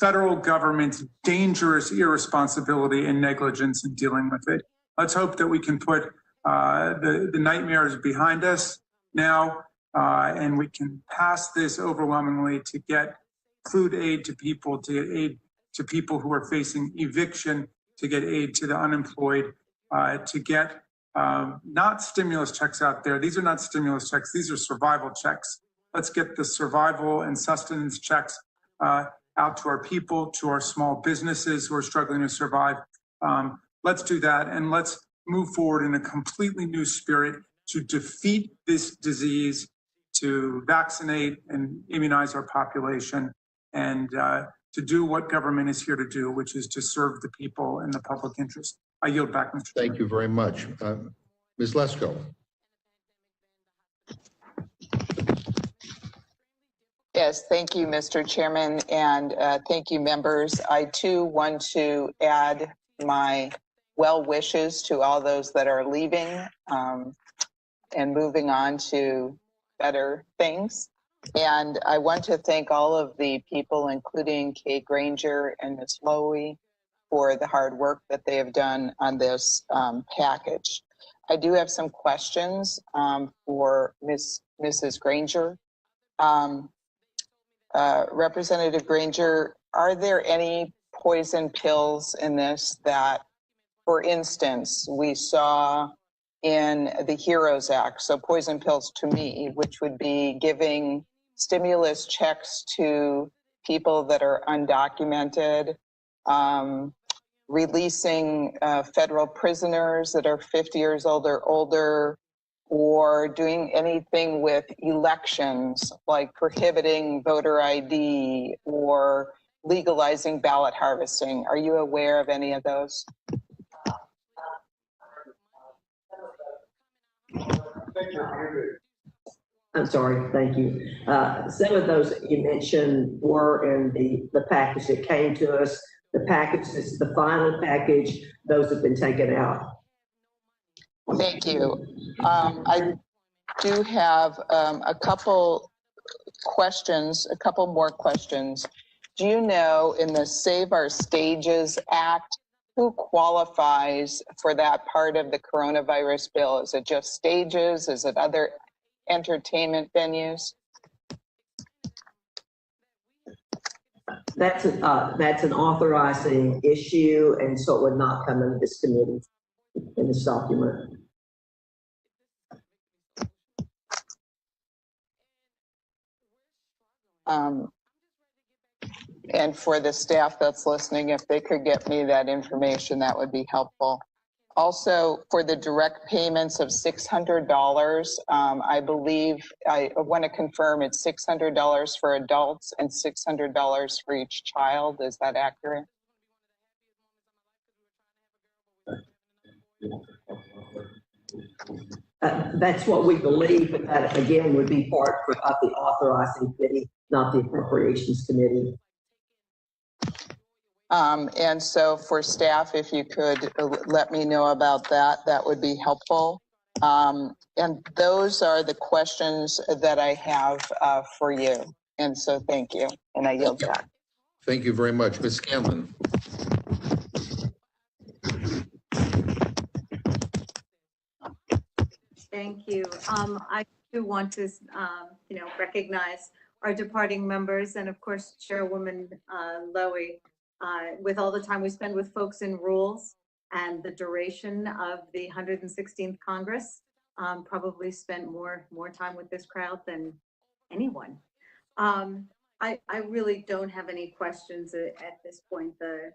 federal government's dangerous irresponsibility and negligence in dealing with it. Let's hope that we can put the nightmares behind us now, and we can pass this overwhelmingly to get food aid to people, to get aid to people who are facing eviction, to get aid to the unemployed, to get not stimulus checks out there. These are not stimulus checks. These are survival checks. Let's get the survival and sustenance checks out to our people, to our small businesses who are struggling to survive. Let's do that, and let's move forward in a completely new spirit to defeat this disease, to vaccinate and immunize our population, and to do what government is here to do, which is to serve the people and the public interest. I yield back, Mr. Chairman. Thank you very much. Ms. Lesko. Yes, thank you, Mr. Chairman, and thank you, members. I too want to add my well wishes to all those that are leaving and moving on to better things. And I want to thank all of the people, including Kay Granger and Ms. Lowy, for the hard work that they have done on this package. I do have some questions for Mrs. Granger. Representative Granger, are there any poison pills in this that, for instance, we saw in the HEROES Act, so poison pills to me, which would be giving stimulus checks to people that are undocumented, releasing federal prisoners that are 50 years old or older, or doing anything with elections, like prohibiting voter ID or legalizing ballot harvesting. Are you aware of any of those? I'm sorry, thank you. Some of those that you mentioned were in the package that came to us. The package is the final package. Those have been taken out. Thank you. I do have a couple questions, a couple more questions. Do you know, in the Save Our Stages Act, who qualifies for that part of the coronavirus bill? Is it just stages? Is it other entertainment venues? That's an authorizing issue, and so it would not come into this committee in this document. And for the staff that's listening, if they could get me that information, that would be helpful. Also, for the direct payments of $600, I believe, I want to confirm it's $600 for adults and $600 for each child. Is that accurate? That's what we believe, but that again would be part of the authorizing committee, not the appropriations committee. And so for staff, if you could let me know about that, that would be helpful. And those are the questions that I have for you. And so thank you. And I yield back. Thank you very much. Ms. Scanlon. Thank you. I do want to, recognize our departing members and, of course, Chairwoman Lowy. With all the time we spend with folks in rules and the duration of the 116th Congress, probably spent more time with this crowd than anyone. I really don't have any questions at this point. The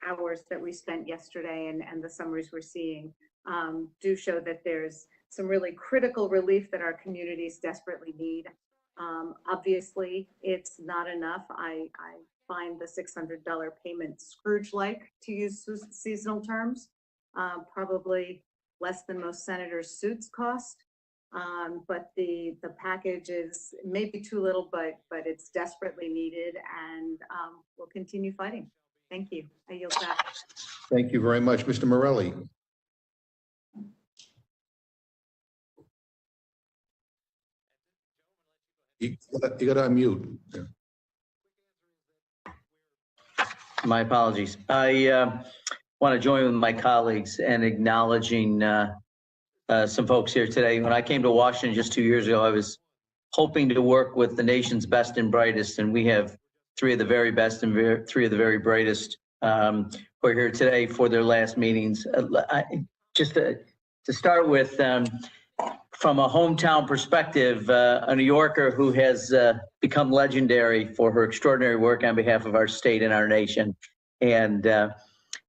hours that we spent yesterday and the summaries we're seeing do show that there's some really critical relief that our communities desperately need. Obviously, it's not enough. I find the $600 payment Scrooge-like, to use seasonal terms, probably less than most senators' suits cost. But the package is maybe too little, but it's desperately needed, and we'll continue fighting. Thank you. I yield back. Thank you very much. Mr. Morelli. You got to unmute. Yeah. My apologies. I want to join with my colleagues in acknowledging some folks here today. When I came to Washington just 2 years ago, I was hoping to work with the nation's best and brightest, and we have three of the very best and three of the very brightest who are here today for their last meetings. Just to start with, from a hometown perspective, a New Yorker who has become legendary for her extraordinary work on behalf of our state and our nation. And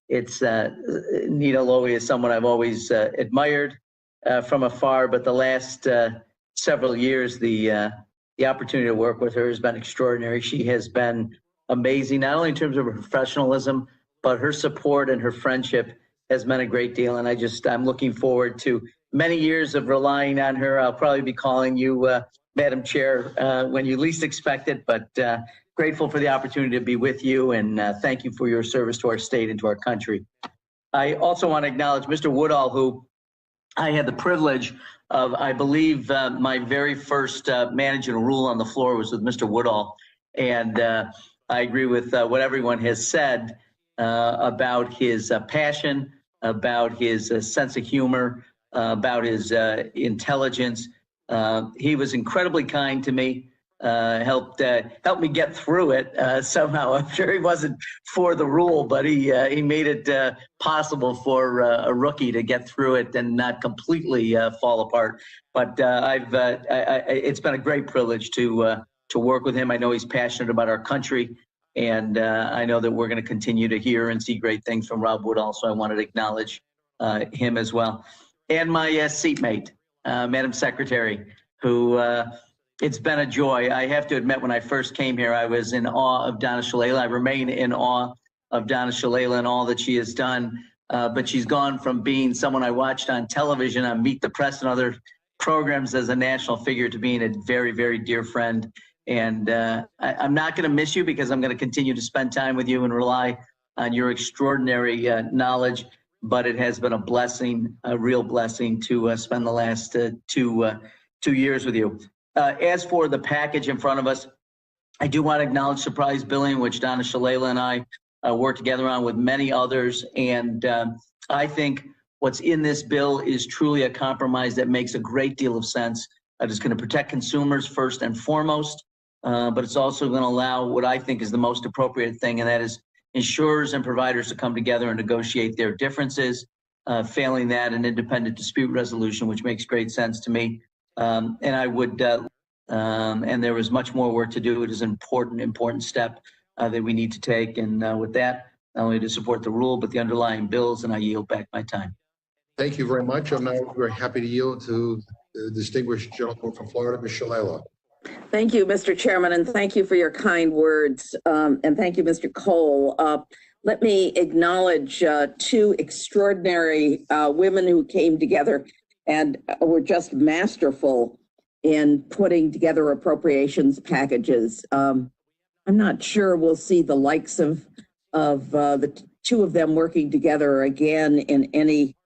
it's Nita Lowey is someone I've always admired from afar, but the last several years, the opportunity to work with her has been extraordinary. She has been amazing, not only in terms of her professionalism, but her support and her friendship has meant a great deal. And I'm looking forward to many years of relying on her. I'll probably be calling you Madam Chair when you least expect it, but grateful for the opportunity to be with you, and thank you for your service to our state and to our country. I also want to acknowledge Mr. Woodall, who I had the privilege of, I believe my very first managing a rule on the floor was with Mr. Woodall. And I agree with what everyone has said about his passion, about his sense of humor, about his intelligence. He was incredibly kind to me, helped me get through it somehow. I'm sure he wasn't for the rule, but he made it possible for a rookie to get through it and not completely fall apart. But it's been a great privilege to work with him. I know he's passionate about our country, and I know that we're going to continue to hear and see great things from Rob Woodall. So I wanted to acknowledge him as well. And my seatmate, Madam Secretary, who it's been a joy. I have to admit, when I first came here, I was in awe of Donna Shalala. I remain in awe of Donna Shalala and all that she has done. But she's gone from being someone I watched on television on Meet the Press and other programs as a national figure to being a very, very dear friend. And I'm not going to miss you, because I'm going to continue to spend time with you and rely on your extraordinary knowledge. But it has been a blessing, a real blessing, to spend the last 2 years with you. As for the package in front of us, I do want to acknowledge surprise billing, which Donna Shalala and I worked together on with many others. And I think what's in this bill is truly a compromise that makes a great deal of sense. It's going to protect consumers first and foremost, but it's also going to allow what I think is the most appropriate thing, and that is insurers and providers to come together and negotiate their differences. Failing that, an independent dispute resolution, which makes great sense to me. And I would, and there is much more work to do. It is an important step that we need to take. And with that, not only to support the rule, but the underlying bills, and I yield back my time. Thank you very much. I'm now very happy to yield to the distinguished gentleman from Florida, Ms. Shalala. Thank you, Mr. Chairman, and thank you for your kind words. And thank you, Mr. Cole. Let me acknowledge two extraordinary women who came together and were just masterful in putting together appropriations packages. I'm not sure we'll see the likes of the two of them working together again in any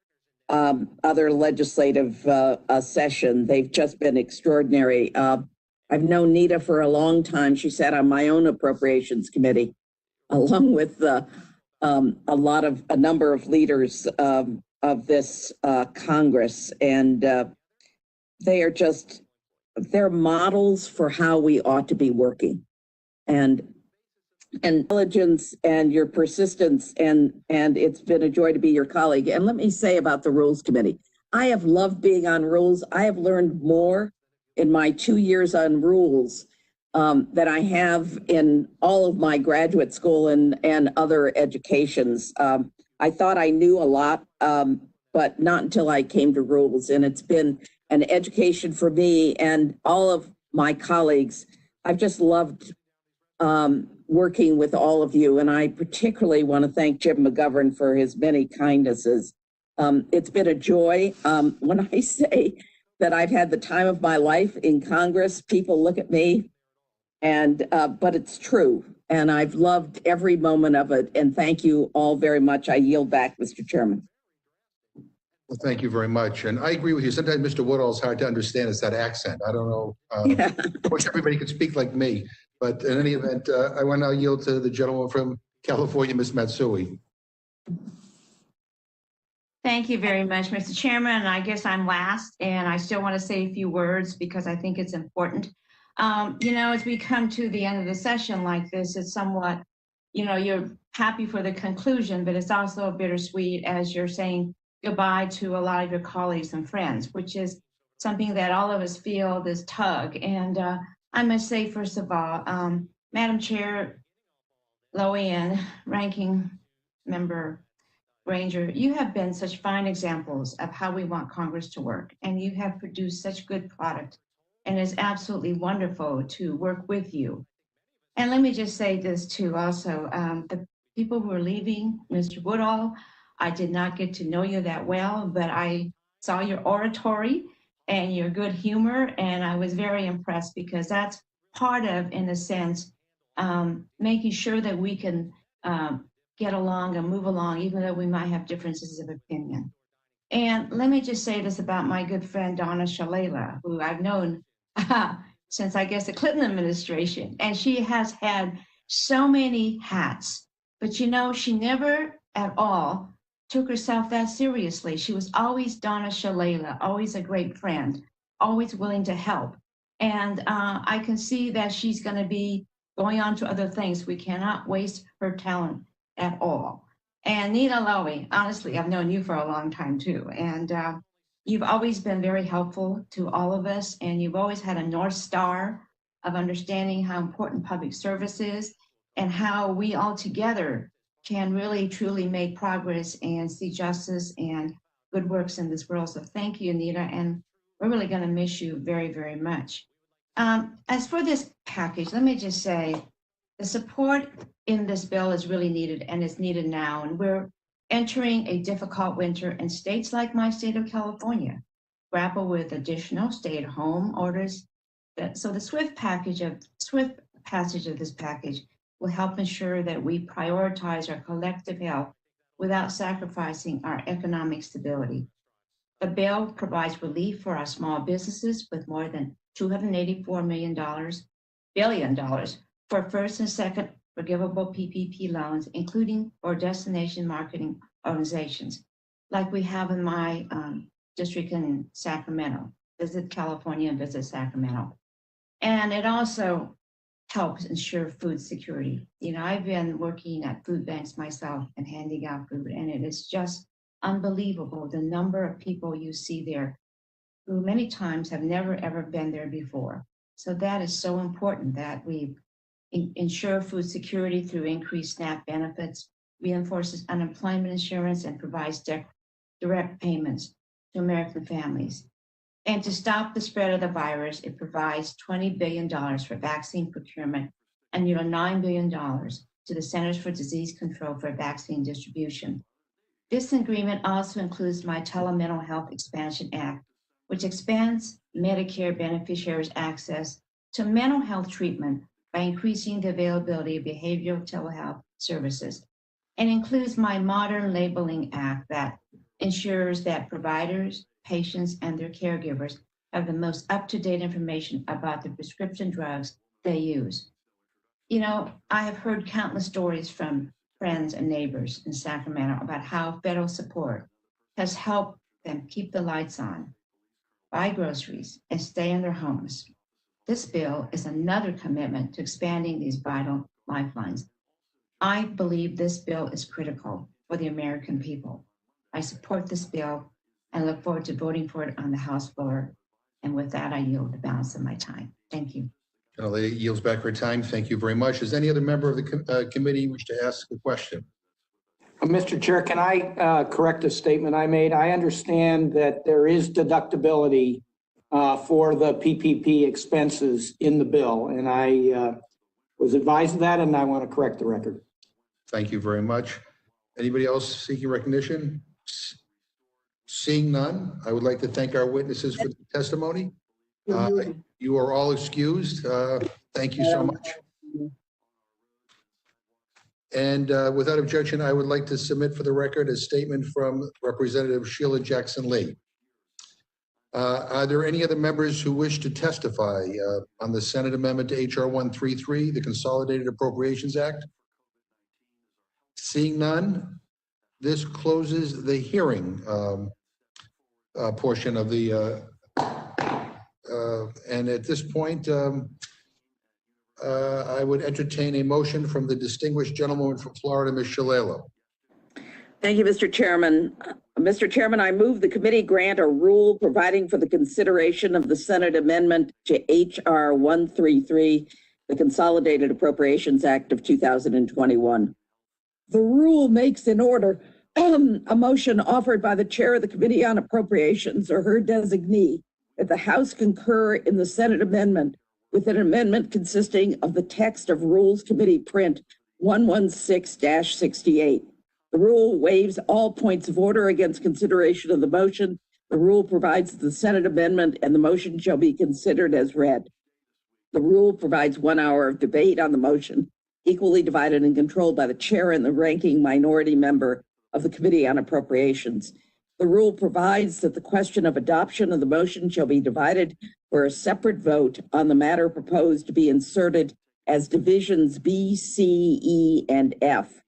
other legislative session. They've just been extraordinary. I've known Nita for a long time. She sat on my own appropriations committee, along with a number of leaders of this Congress, and they're models for how we ought to be working, and intelligence and your persistence, and it's been a joy to be your colleague. And let me say about the Rules Committee, I have loved being on Rules. I have learned more in my 2 years on Rules that I have in all of my graduate school and other educations. I thought I knew a lot, but not until I came to Rules. And it's been an education for me and all of my colleagues. I've just loved working with all of you. And I particularly want to thank Jim McGovern for his many kindnesses. It's been a joy. When I say that I've had the time of my life in Congress, people look at me, and but it's true. And I've loved every moment of it. And thank you all very much. I yield back, Mr. Chairman. Well, thank you very much. And I agree with you. Sometimes Mr. Woodall is hard to understand. It's that accent. I don't know. I wish everybody could speak like me. But in any event, I want to now yield to the gentleman from California, Ms. Matsui. Thank you very much, Mr. Chairman. I guess I'm last, and I still want to say a few words because I think it's important. As we come to the end of the session like this, it's somewhat, you're happy for the conclusion, but it's also bittersweet as you're saying goodbye to a lot of your colleagues and friends, which is something that all of us feel this tug. And I must say, first of all, Madam Chair, Lowy, and Ranking Member Granger, you have been such fine examples of how we want Congress to work, and you have produced such good product, and it's absolutely wonderful to work with you. And let me just say this too also, the people who are leaving, Mr. Woodall, I did not get to know you that well, but I saw your oratory and your good humor, and I was very impressed because that's part of, in a sense, making sure that we can get along and move along, even though we might have differences of opinion. And let me just say this about my good friend, Donna Shalala, who I've known since, I guess, the Clinton administration. And she has had so many hats, but she never at all took herself that seriously. She was always Donna Shalala, always a great friend, always willing to help. And I can see that she's going to be going on to other things. We cannot waste her talent at all. And Nita Lowy, honestly, I've known you for a long time too. And you've always been very helpful to all of us. And you've always had a North Star of understanding how important public service is and how we all together can really, truly make progress and see justice and good works in this world. So thank you, Nita. And we're really going to miss you very, very much. As for this package, let me just say, the support in this bill is really needed, and it's needed now. And we're entering a difficult winter, and states like my state of California grapple with additional stay-at-home orders. So the swift passage of this package will help ensure that we prioritize our collective health without sacrificing our economic stability. The bill provides relief for our small businesses with more than $284 billion for first and second forgivable PPP loans, including for destination marketing organizations, like we have in my district in Sacramento. Visit California and visit Sacramento. And it also helps ensure food security. I've been working at food banks myself and handing out food, and it is just unbelievable the number of people you see there who many times have never ever been there before. So that is so important that we ensure food security through increased SNAP benefits, reinforces unemployment insurance, and provides direct payments to American families. And to stop the spread of the virus, it provides $20 billion for vaccine procurement and nearly $9 billion to the Centers for Disease Control for vaccine distribution. This agreement also includes my Telemental Health Expansion Act, which expands Medicare beneficiaries' access to mental health treatment by increasing the availability of behavioral telehealth services, and includes my Modern Labeling Act that ensures that providers, patients, and their caregivers have the most up-to-date information about the prescription drugs they use. I have heard countless stories from friends and neighbors in Sacramento about how federal support has helped them keep the lights on, buy groceries, and stay in their homes. This bill is another commitment to expanding these vital lifelines. I believe this bill is critical for the American people. I support this bill and look forward to voting for it on the House floor. And with that, I yield the balance of my time. Thank you. The lady yields back her time. Thank you very much. Does any other member of the committee wish to ask a question? Mr. Chair, can I correct a statement I made? I understand that there is deductibility for the PPP expenses in the bill, and I was advised of that, and I want to correct the record. Thank you very much. Anybody else seeking recognition? Seeing none, I would like to thank our witnesses for the testimony. You are all excused. Thank you so much. And without objection, I would like to submit for the record a statement from Representative Sheila Jackson-Lee. Are there any other members who wish to testify on the Senate amendment to HR 133, the Consolidated Appropriations Act? Seeing none, this closes the hearing portion of the, and at this point, I would entertain a motion from the distinguished gentlewoman from Florida, Ms. Shalala. Thank you, Mr. Chairman. Mr. Chairman, I move the committee grant a rule providing for the consideration of the Senate amendment to H.R. 133, the Consolidated Appropriations Act of 2021. The rule makes in order a motion offered by the chair of the Committee on Appropriations or her designee that the House concur in the Senate amendment with an amendment consisting of the text of Rules Committee Print 116-68. The rule waives all points of order against consideration of the motion. The rule provides that the Senate amendment and the motion shall be considered as read. The rule provides 1 hour of debate on the motion, equally divided and controlled by the chair and the ranking minority member of the Committee on Appropriations. The rule provides that the question of adoption of the motion shall be divided for a separate vote on the matter proposed to be inserted as divisions B, C, E, and F.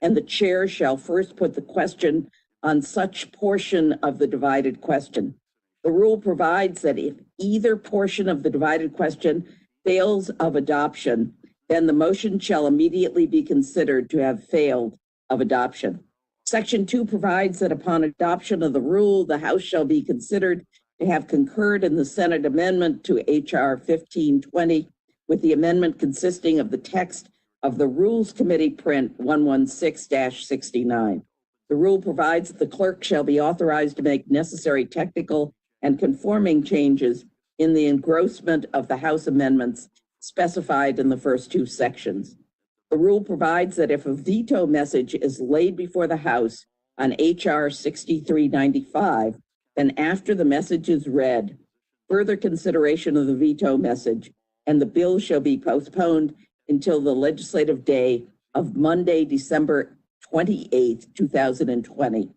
And the chair shall first put the question on such portion of the divided question. The rule provides that if either portion of the divided question fails of adoption, then the motion shall immediately be considered to have failed of adoption. Section 2 provides that upon adoption of the rule, the House shall be considered to have concurred in the Senate amendment to H.R. 1520 with the amendment consisting of the text of the Rules Committee Print 116-69. The rule provides that the clerk shall be authorized to make necessary technical and conforming changes in the engrossment of the House amendments specified in the first 2 sections. The rule provides that if a veto message is laid before the House on H.R. 6395, then after the message is read, further consideration of the veto message and the bill shall be postponed until the legislative day of Monday, December 28th, 2020.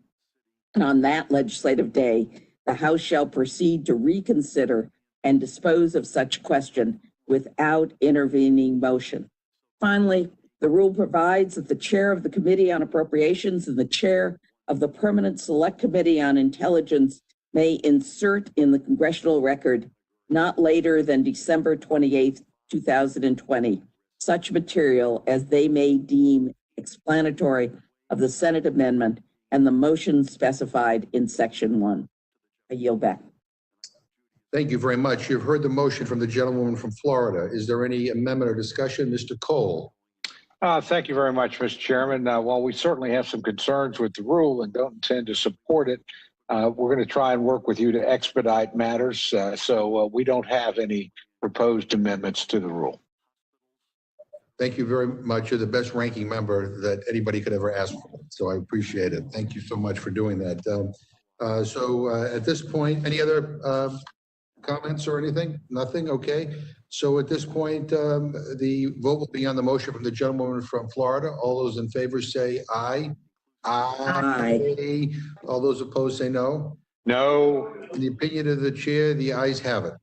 And on that legislative day, the House shall proceed to reconsider and dispose of such question without intervening motion. Finally, the rule provides that the chair of the Committee on Appropriations and the chair of the Permanent Select Committee on Intelligence may insert in the congressional record not later than December 28th, 2020, such material as they may deem explanatory of the Senate amendment and the motion specified in Section 1. I yield back. Thank you very much. You've heard the motion from the gentlewoman from Florida. Is there any amendment or discussion? Mr. Cole. Thank you very much, Mr. Chairman. While we certainly have some concerns with the rule and don't intend to support it, we're going to try and work with you to expedite matters. So we don't have any proposed amendments to the rule. Thank you very much. You're the best ranking member that anybody could ever ask for. So I appreciate it. Thank you so much for doing that. At this point, any other comments or anything? Nothing? Okay. So at this point, the vote will be on the motion from the gentlewoman from Florida. All those in favor say aye. Aye. All those opposed say no. No. In the opinion of the chair, the ayes have it.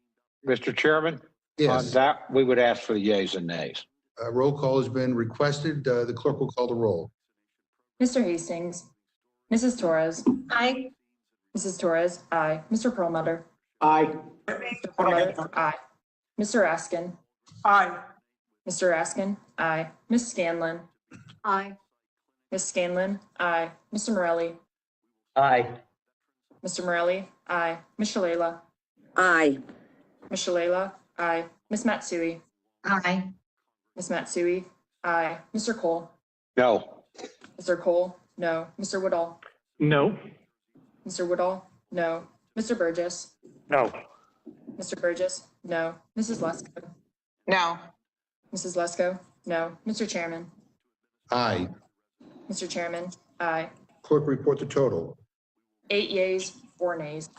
Mr. Chairman, yes. On that, we would ask for the yeas and nays. Roll call has been requested. The clerk will call the roll. Mr. Hastings, Mrs. Torres. Aye. Mrs. Torres, aye. Mr. Perlmutter. Aye. Mr. Perlmutter, aye. Mr. Raskin. Aye. Mr. Raskin, aye. Ms. Scanlon. Aye. Ms. Scanlon, aye. Mr. Morelli. Aye. Mr. Morelli, aye. Ms. Shalala. Aye. Ms. Shalala, aye. Ms. Matsui. Aye. Ms. Matsui, aye. Mr. Cole. No. Mr. Cole, no. Mr. Woodall. No. Mr. Woodall, no. Mr. Burgess. No. Mr. Burgess, no. Mrs. Lesko. No. Mrs. Lesko, no. Mr. Chairman. Aye. Mr. Chairman, aye. Clerk, report the total. 8 yeas, 4 nays.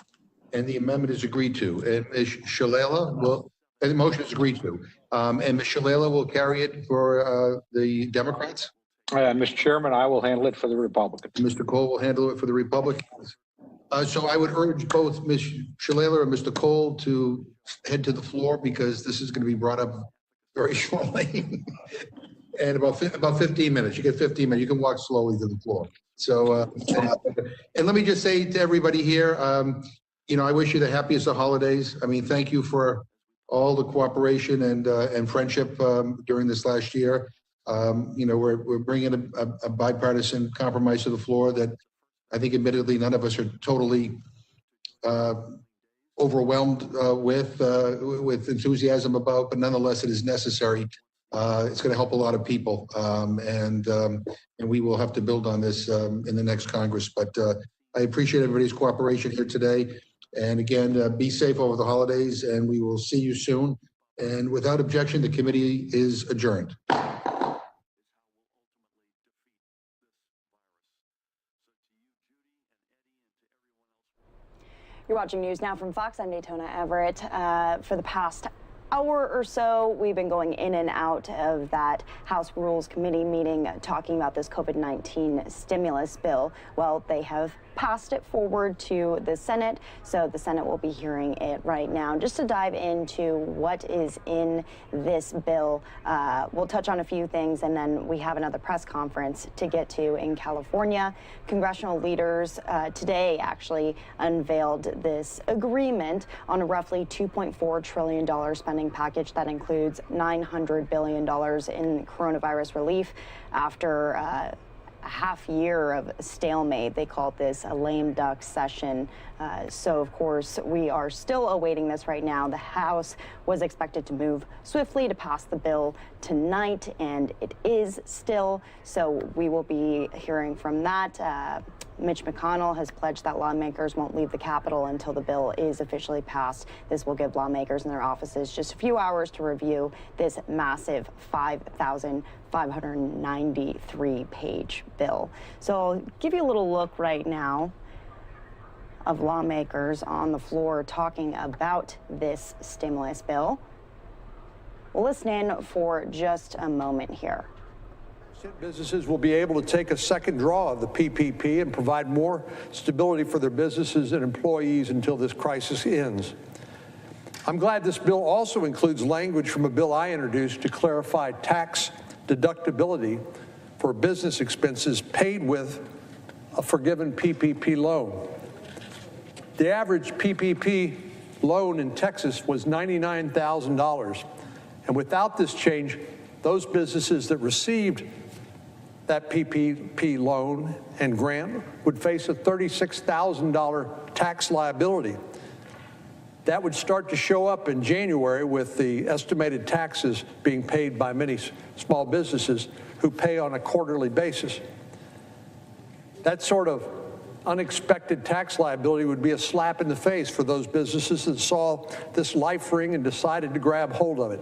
And the amendment is agreed to. And Ms. Shalala will, and the motion is agreed to. And Ms. Shalala will carry it for the Democrats. Mr. Chairman, I will handle it for the Republicans. Mr. Cole will handle it for the Republicans. So I would urge both Ms. Shalala and Mr. Cole to head to the floor because this is going to be brought up very shortly. And about 15 minutes. You get 15 minutes. You can walk slowly to the floor. So, and let me just say to everybody here, you know, I wish you the happiest of holidays. I mean, thank you for all the cooperation and friendship during this last year. You know, we're bringing a bipartisan compromise to the floor that I think, admittedly, none of us are totally overwhelmed with enthusiasm about, but nonetheless, it is necessary. It's going to help a lot of people, and we will have to build on this in the next Congress. But I appreciate everybody's cooperation here today. And again, be safe over the holidays, and we will see you soon. And without objection, the committee is adjourned. You're watching News Now from Fox. I'm Daytona Everett. For the past hour or so, we've been going in and out of that House Rules Committee meeting talking about this COVID-19 stimulus bill. Well, they have passed it forward to the Senate, so the Senate will be hearing it right now. Just to dive into what is in this bill, we'll touch on a few things, and then we have another press conference to get to in California. Congressional leaders today actually unveiled this agreement on a roughly $2.4 trillion spending package that includes $900 billion in coronavirus relief after a half year of stalemate. They called this a lame duck session. So, of course, we are still awaiting this right now. The House was expected to move swiftly to pass the bill tonight, and it is still. So we will be hearing from that. Mitch McConnell has pledged that lawmakers won't leave the Capitol until the bill is officially passed. This will give lawmakers in their offices just a few hours to review this massive 5,593-page bill. So I'll give you a little look right now of lawmakers on the floor talking about this stimulus bill. We'll listen in for just a moment here. Businesses will be able to take a second draw of the PPP and provide more stability for their businesses and employees until this crisis ends. I'm glad this bill also includes language from a bill I introduced to clarify tax deductibility for business expenses paid with a forgiven PPP loan. The average PPP loan in Texas was $99,000. And without this change, those businesses that received that PPP loan and grant would face a $36,000 tax liability. That would start to show up in January with the estimated taxes being paid by many small businesses who pay on a quarterly basis. That sort of unexpected tax liability would be a slap in the face for those businesses that saw this life ring and decided to grab hold of it.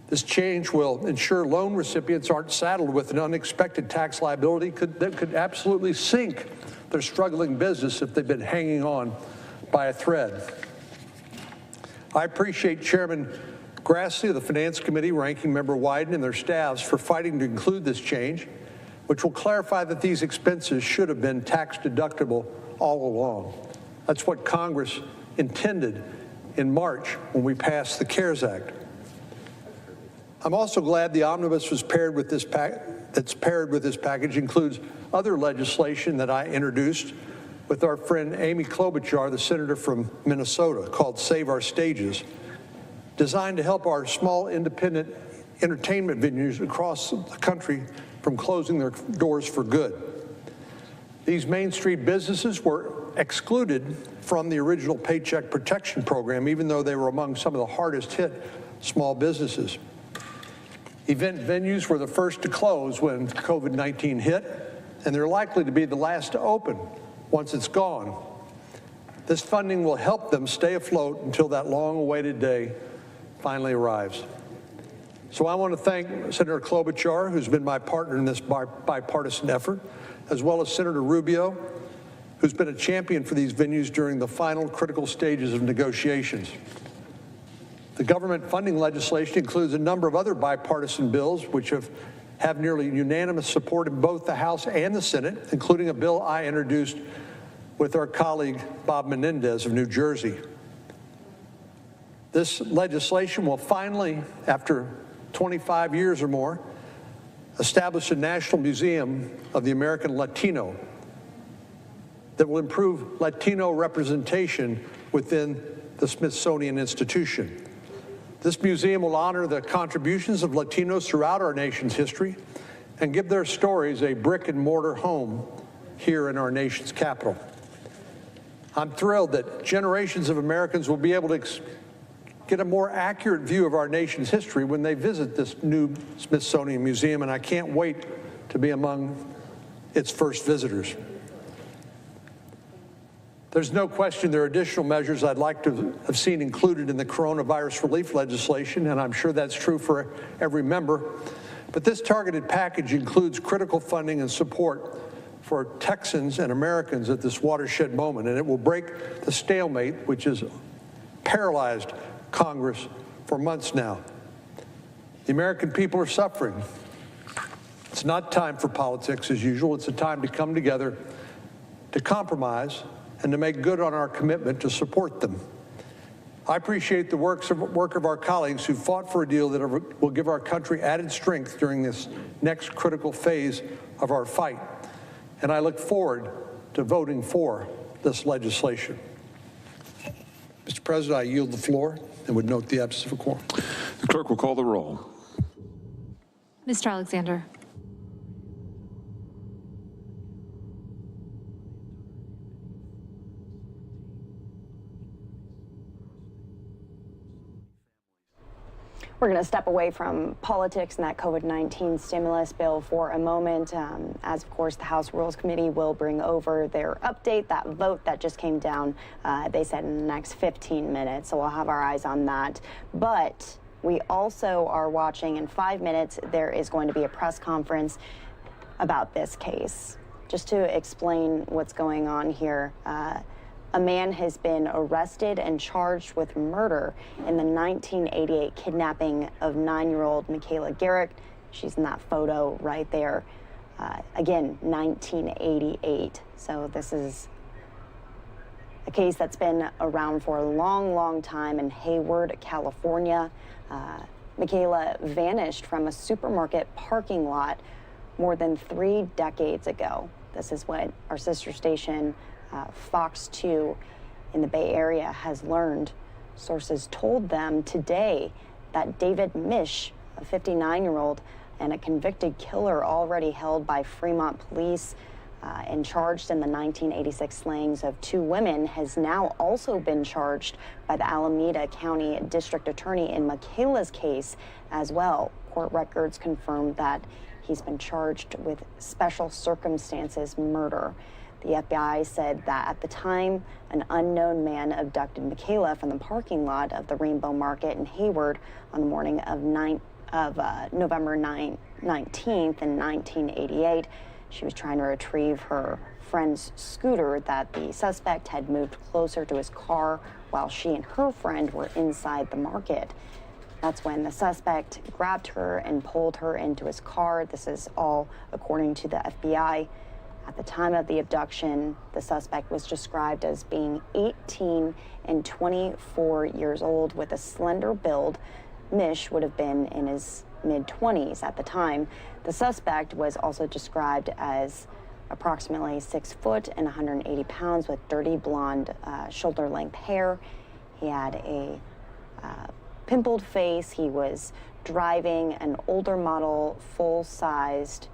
This change will ensure loan recipients aren't saddled with an unexpected tax liability that could absolutely sink their struggling business if they've been hanging on by a thread. I appreciate Chairman Grassley of the Finance Committee, Ranking Member Wyden, and their staffs for fighting to include this change, which will clarify that these expenses should have been tax deductible all along. That's what Congress intended in March when we passed the CARES Act. I'm also glad the omnibus was paired with this package includes other legislation that I introduced with our friend Amy Klobuchar, the senator from Minnesota, called Save Our Stages, designed to help our small independent entertainment venues across the country from closing their doors for good. These Main Street businesses were excluded from the original Paycheck Protection Program, even though they were among some of the hardest hit small businesses. Event venues were the first to close when COVID-19 hit, and they're likely to be the last to open once it's gone. This funding will help them stay afloat until that long-awaited day finally arrives. So I want to thank Senator Klobuchar, who's been my partner in this bipartisan effort, as well as Senator Rubio, who's been a champion for these venues during the final critical stages of negotiations. The government funding legislation includes a number of other bipartisan bills which have nearly unanimous support in both the House and the Senate, including a bill I introduced with our colleague Bob Menendez of New Jersey. This legislation will finally, after 25 years or more, established a National Museum of the American Latino that will improve Latino representation within the Smithsonian Institution. This museum will honor the contributions of Latinos throughout our nation's history and give their stories a brick and mortar home here in our nation's capital. I'm thrilled that generations of Americans will be able to get a more accurate view of our nation's history when they visit this new Smithsonian Museum, and I can't wait to be among its first visitors. There's no question there are additional measures I'd like to have seen included in the coronavirus relief legislation, and I'm sure that's true for every member. But this targeted package includes critical funding and support for Texans and Americans at this watershed moment, and it will break the stalemate which has paralyzed Congress for months now. The American people are suffering. It's not time for politics as usual. It's a time to come together, to compromise, and to make good on our commitment to support them. I appreciate the work of our colleagues who fought for a deal that will give our country added strength during this next critical phase of our fight. And I look forward to voting for this legislation. Mr. President, I yield the floor and would note the absence of a quorum. The clerk will call the roll. Mr. Alexander. We're going to step away from politics and that COVID-19 stimulus bill for a moment, as of course the House Rules Committee will bring over their update, that vote that just came down, they said in the next 15 minutes, so we'll have our eyes on that. But we also are watching in 5 minutes, there is going to be a press conference about this case. Just to explain what's going on here, a man has been arrested and charged with murder in the 1988 kidnapping of 9-year-old Michaela Garrett. She's in that photo right there. Again, 1988. So this is a case that's been around for a long, long time in Hayward, California. Michaela vanished from a supermarket parking lot more than 3 decades ago. This is what our sister station Fox 2 in the Bay Area has learned. Sources told them today that David Mish, a 59-year-old and a convicted killer already held by Fremont police and charged in the 1986 slayings of 2 women, has now also been charged by the Alameda County District Attorney in Michaela's case as well. Court records confirmed that he's been charged with special circumstances murder. The FBI said that at the time, an unknown man abducted Michaela from the parking lot of the Rainbow Market in Hayward on the morning of November 19th in 1988. She was trying to retrieve her friend's scooter that the suspect had moved closer to his car while she and her friend were inside the market. That's when the suspect grabbed her and pulled her into his car. This is all according to the FBI. At the time of the abduction, the suspect was described as being 18 and 24 years old with a slender build. Mish would have been in his mid-20s at the time. The suspect was also described as approximately 6 foot and 180 pounds with dirty blonde shoulder-length hair. He had a pimpled face. He was driving an older model, full-sized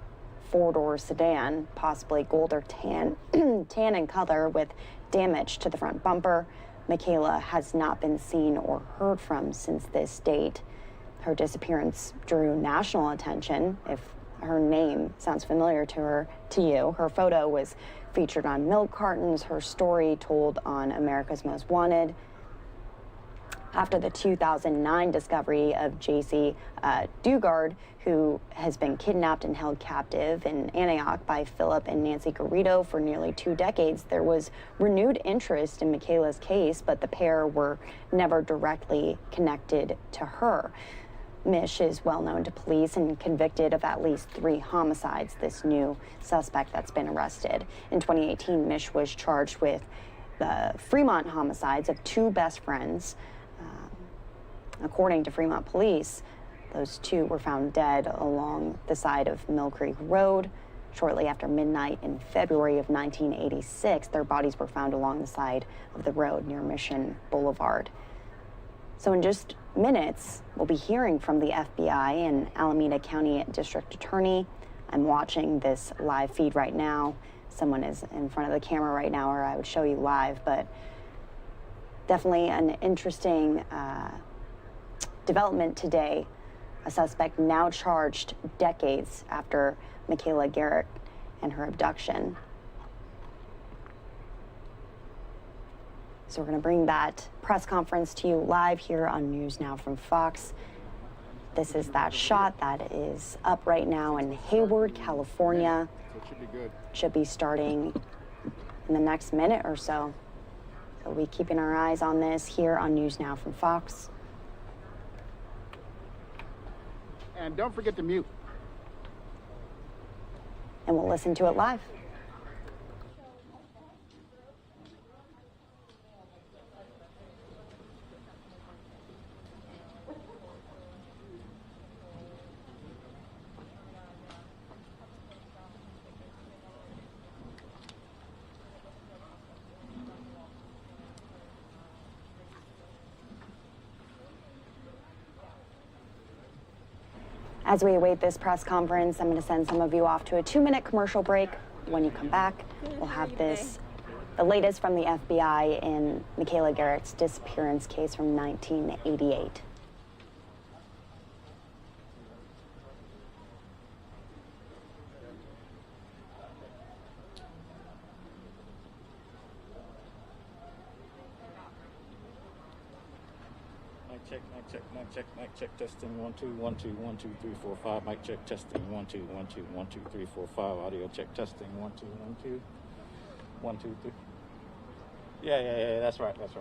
4-door sedan, possibly gold or tan in color, with damage to the front bumper. Michaela has not been seen or heard from since this date. Her disappearance drew national attention. If her name sounds familiar to you, her photo was featured on milk cartons, her story told on America's Most Wanted. After the 2009 discovery of J.C. Dugard, who has been kidnapped and held captive in Antioch by Philip and Nancy Garrido for nearly 2 decades, there was renewed interest in Michaela's case, but the pair were never directly connected to her. Mish is well known to police and convicted of at least 3 homicides, this new suspect that's been arrested. In 2018, Mish was charged with the Fremont homicides of 2 best friends. According to Fremont police, Those two were found dead along the side of Mill Creek Road shortly after midnight in February of 1986. Their bodies were found along the side of the road near Mission Boulevard. So in just minutes, we'll be hearing from the FBI and Alameda County District Attorney. I'm watching this live feed right now. Someone is in front of the camera right now, or I would show you live, but definitely an interesting development today. A suspect now charged decades after Michaela Garrett and her abduction. So we're going to bring that press conference to you live here on News Now from Fox. This is that shot that is up right now in Hayward, California. Should be starting in the next minute or so. So we'll be keeping our eyes on this here on News Now from Fox. And don't forget to mute. And we'll listen to it live. As we await this press conference, I'm going to send some of you off to a 2-minute commercial break. When you come back, we'll have the latest from the FBI in Michaela Garrett's disappearance case from 1988. Mic check, testing, 1 2 1 2 1 2 3 4 5. Mic check, testing, 1 2 1 2 1 2 3 4 5. Audio check, testing, 1 2 1 2 1 2 3. Yeah. That's right. There's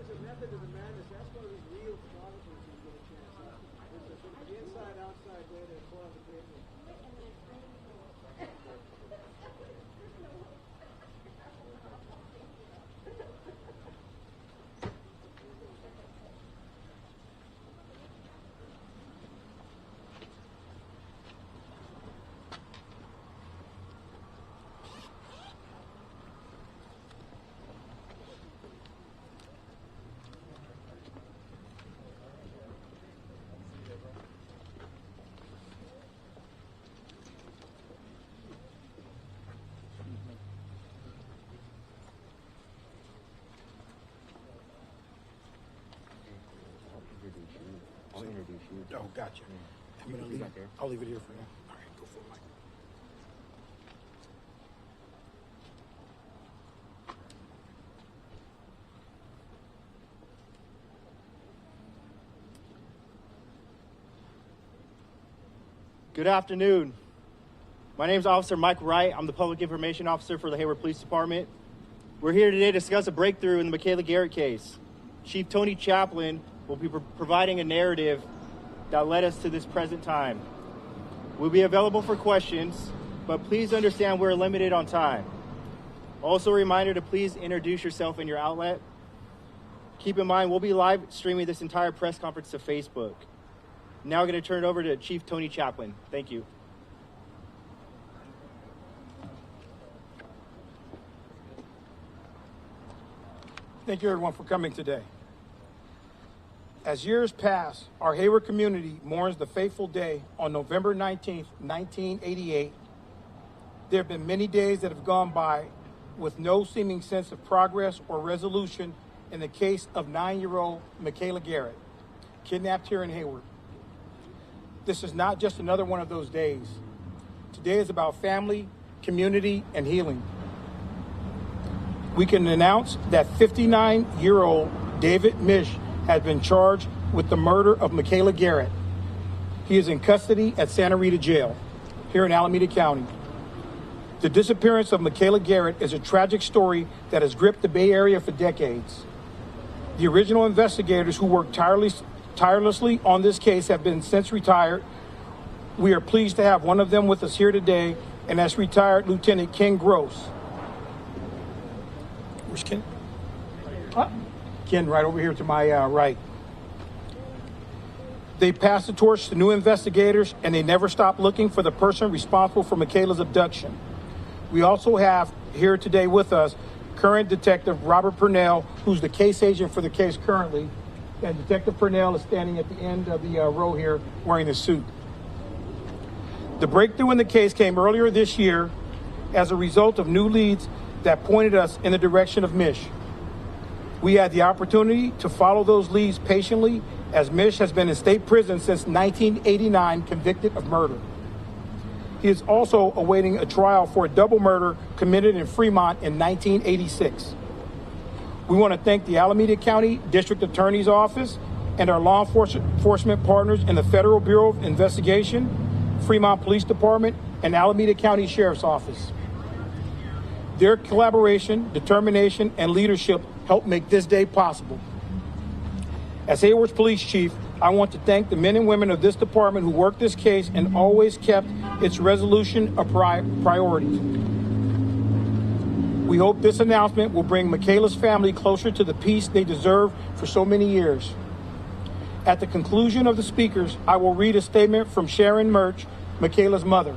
a method to the madness. That's one of these real photographers who get a chance. There's the inside, outside way to pull out the paper. I'll introduce you. Oh, gotcha. I'm gonna leave. I'll leave it here for now. All right, go for it, Mike. Good afternoon. My name is Officer Mike Wright. I'm the Public Information Officer for the Hayward Police Department. We're here today to discuss a breakthrough in the Michaela Garrett case. Chief Tony Chaplin will be providing a narrative that led us to this present time. We'll be available for questions, but please understand we're limited on time. Also a reminder to please introduce yourself and your outlet. Keep in mind, we'll be live streaming this entire press conference to Facebook. Now we're going to turn it over to Chief Tony Chaplin. Thank you. Thank you, everyone, for coming today. As years pass, our Hayward community mourns the fateful day on November 19th, 1988. There have been many days that have gone by with no seeming sense of progress or resolution in the case of 9-year-old Michaela Garrett, kidnapped here in Hayward. This is not just another one of those days. Today is about family, community, and healing. We can announce that 59-year-old David Mish has been charged with the murder of Michaela Garrett. He is in custody at Santa Rita Jail here in Alameda County. The disappearance of Michaela Garrett is a tragic story that has gripped the Bay Area for decades. The original investigators who worked tirelessly on this case have been since retired We are pleased to have one of them with us here today, and that's retired Lieutenant Ken Gross. Where's Ken? Ken, right over here to my right. They passed the torch to new investigators, and they never stopped looking for the person responsible for Michaela's abduction. We also have here today with us current Detective Robert Purnell, who's the case agent for the case currently, and Detective Purnell is standing at the end of the row here wearing the suit. The breakthrough in the case came earlier this year as a result of new leads that pointed us in the direction of Mish. We had the opportunity to follow those leads patiently, as Mish has been in state prison since 1989, convicted of murder. He is also awaiting a trial for a double murder committed in Fremont in 1986. We want to thank the Alameda County District Attorney's Office and our law enforcement partners in the Federal Bureau of Investigation, Fremont Police Department, and Alameda County Sheriff's Office. Their collaboration, determination, and leadership helped make this day possible. As Hayward's police chief, I want to thank the men and women of this department who worked this case and always kept its resolution a priority. We hope this announcement will bring Michaela's family closer to the peace they deserve for so many years. At the conclusion of the speakers, I will read a statement from Sharon Murch, Michaela's mother.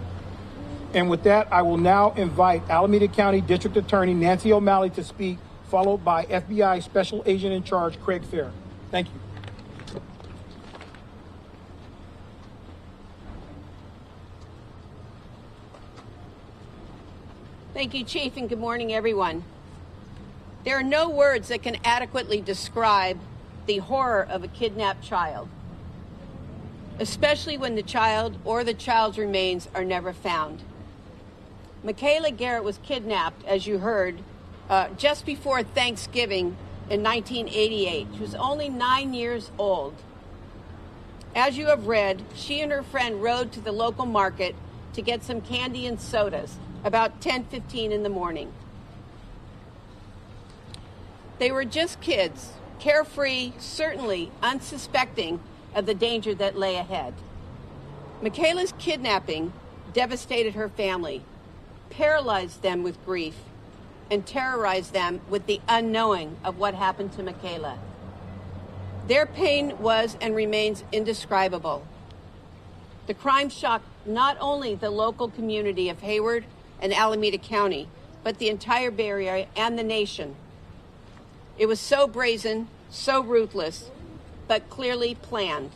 And with that, I will now invite Alameda County District Attorney Nancy O'Malley to speak, followed by FBI Special Agent in Charge Craig Fair. Thank you. Thank you, Chief, and good morning, everyone. There are no words that can adequately describe the horror of a kidnapped child, especially when the child or the child's remains are never found. Michaela Garrett was kidnapped, as you heard, just before Thanksgiving in 1988. She was only 9 years old. As you have read, she and her friend rode to the local market to get some candy and sodas about 10:15 in the morning. They were just kids, carefree, certainly unsuspecting of the danger that lay ahead. Michaela's kidnapping devastated her family, paralyzed them with grief, and terrorized them with the unknowing of what happened to Michaela. Their pain was and remains indescribable. The crime shocked not only the local community of Hayward and Alameda County, but the entire Bay Area and the nation. It was so brazen, so ruthless, but clearly planned.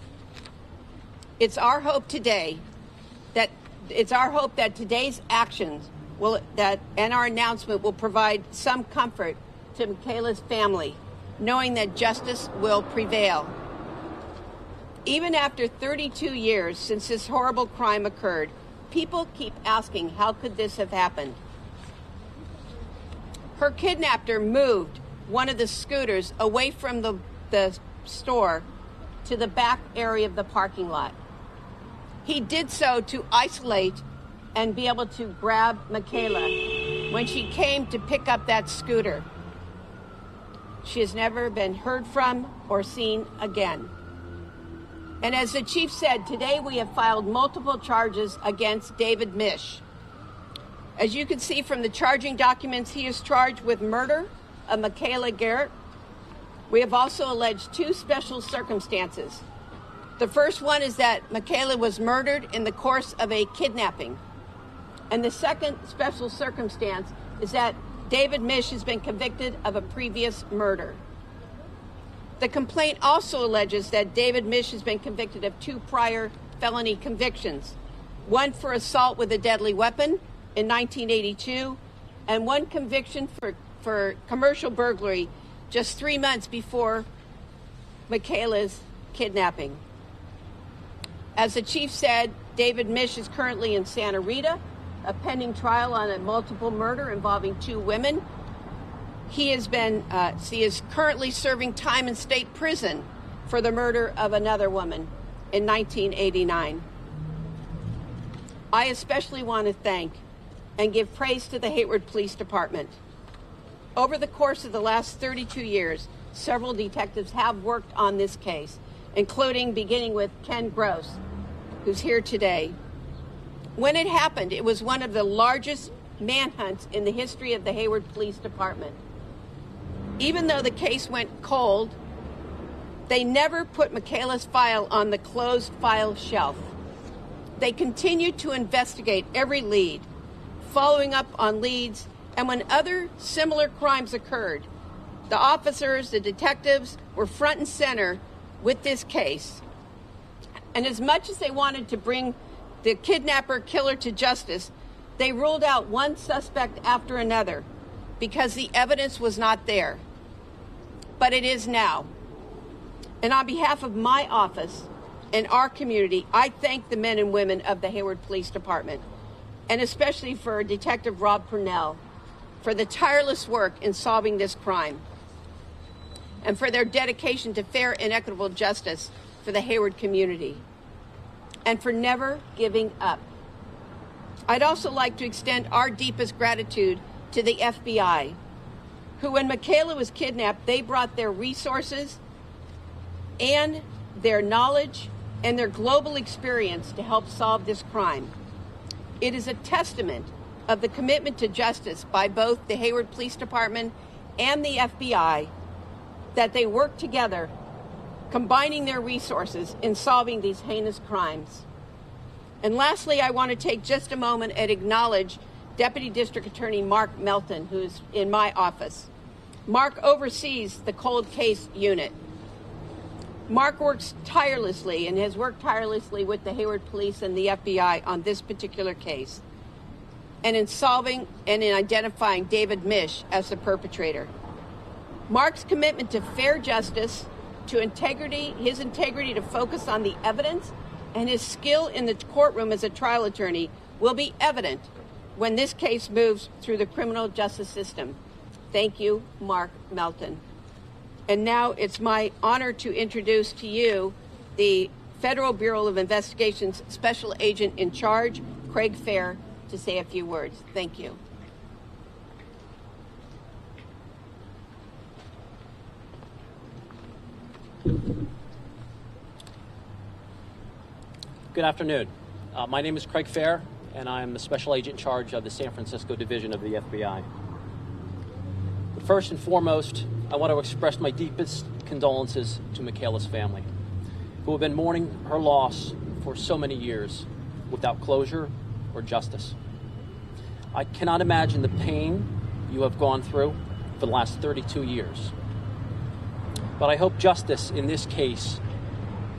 It's our hope that today's actions and our announcement will provide some comfort to Michaela's family, knowing that justice will prevail. Even after 32 years since this horrible crime occurred, people keep asking, how could this have happened? Her kidnapper moved one of the scooters away from the store to the back area of the parking lot. He did so to isolate and be able to grab Michaela when she came to pick up that scooter. She has never been heard from or seen again. And as the chief said, today we have filed multiple charges against David Mish. As you can see from the charging documents, he is charged with murder of Michaela Garrett. We have also alleged two special circumstances. The first one is that Michaela was murdered in the course of a kidnapping. And the second special circumstance is that David Mish has been convicted of a previous murder. The complaint also alleges that David Mish has been convicted of two prior felony convictions, one for assault with a deadly weapon in 1982, and one conviction for commercial burglary just 3 months before Michaela's kidnapping. As the chief said, David Mish is currently in Santa Rita, a pending trial on a multiple murder involving two women. He is currently serving time in state prison for the murder of another woman in 1989. I especially want to thank and give praise to the Hayward Police Department. Over the course of the last 32 years, several detectives have worked on this case, including beginning with Ken Gross, who's here today, When it happened, it was one of the largest manhunts in the history of the Hayward Police Department. Even though the case went cold, they never put Michaela's file on the closed file shelf. They continued to investigate every lead, following up on leads, and when other similar crimes occurred, the officers, the detectives were front and center with this case. And as much as they wanted to bring the kidnapper killer to justice, they ruled out one suspect after another because the evidence was not there. But it is now. And on behalf of my office and our community, I thank the men and women of the Hayward Police Department, and especially for Detective Rob Purnell, for the tireless work in solving this crime, and for their dedication to fair and equitable justice for the Hayward community, and for never giving up. I'd also like to extend our deepest gratitude to the FBI, who, when Michaela was kidnapped, they brought their resources and their knowledge and their global experience to help solve this crime. It is a testament of the commitment to justice by both the Hayward Police Department and the FBI that they work together, combining their resources in solving these heinous crimes. And lastly, I want to take just a moment and acknowledge Deputy District Attorney Mark Melton, who's in my office. Mark oversees the cold case unit. Mark works tirelessly and has worked tirelessly with the Hayward Police and the FBI on this particular case, and in solving and in identifying David Mish as the perpetrator. Mark's commitment to fair justice, to integrity, his integrity to focus on the evidence, and his skill in the courtroom as a trial attorney will be evident when this case moves through the criminal justice system. Thank you, Mark Melton. And now it's my honor to introduce to you the Federal Bureau of Investigation's Special Agent in Charge, Craig Fair, to say a few words. Thank you. Good afternoon. My name is Craig Fair, and I'm the Special Agent in Charge of the San Francisco Division of the FBI. But first and foremost, I want to express my deepest condolences to Michaela's family, who have been mourning her loss for so many years without closure or justice. I cannot imagine the pain you have gone through for the last 32 years. But I hope justice in this case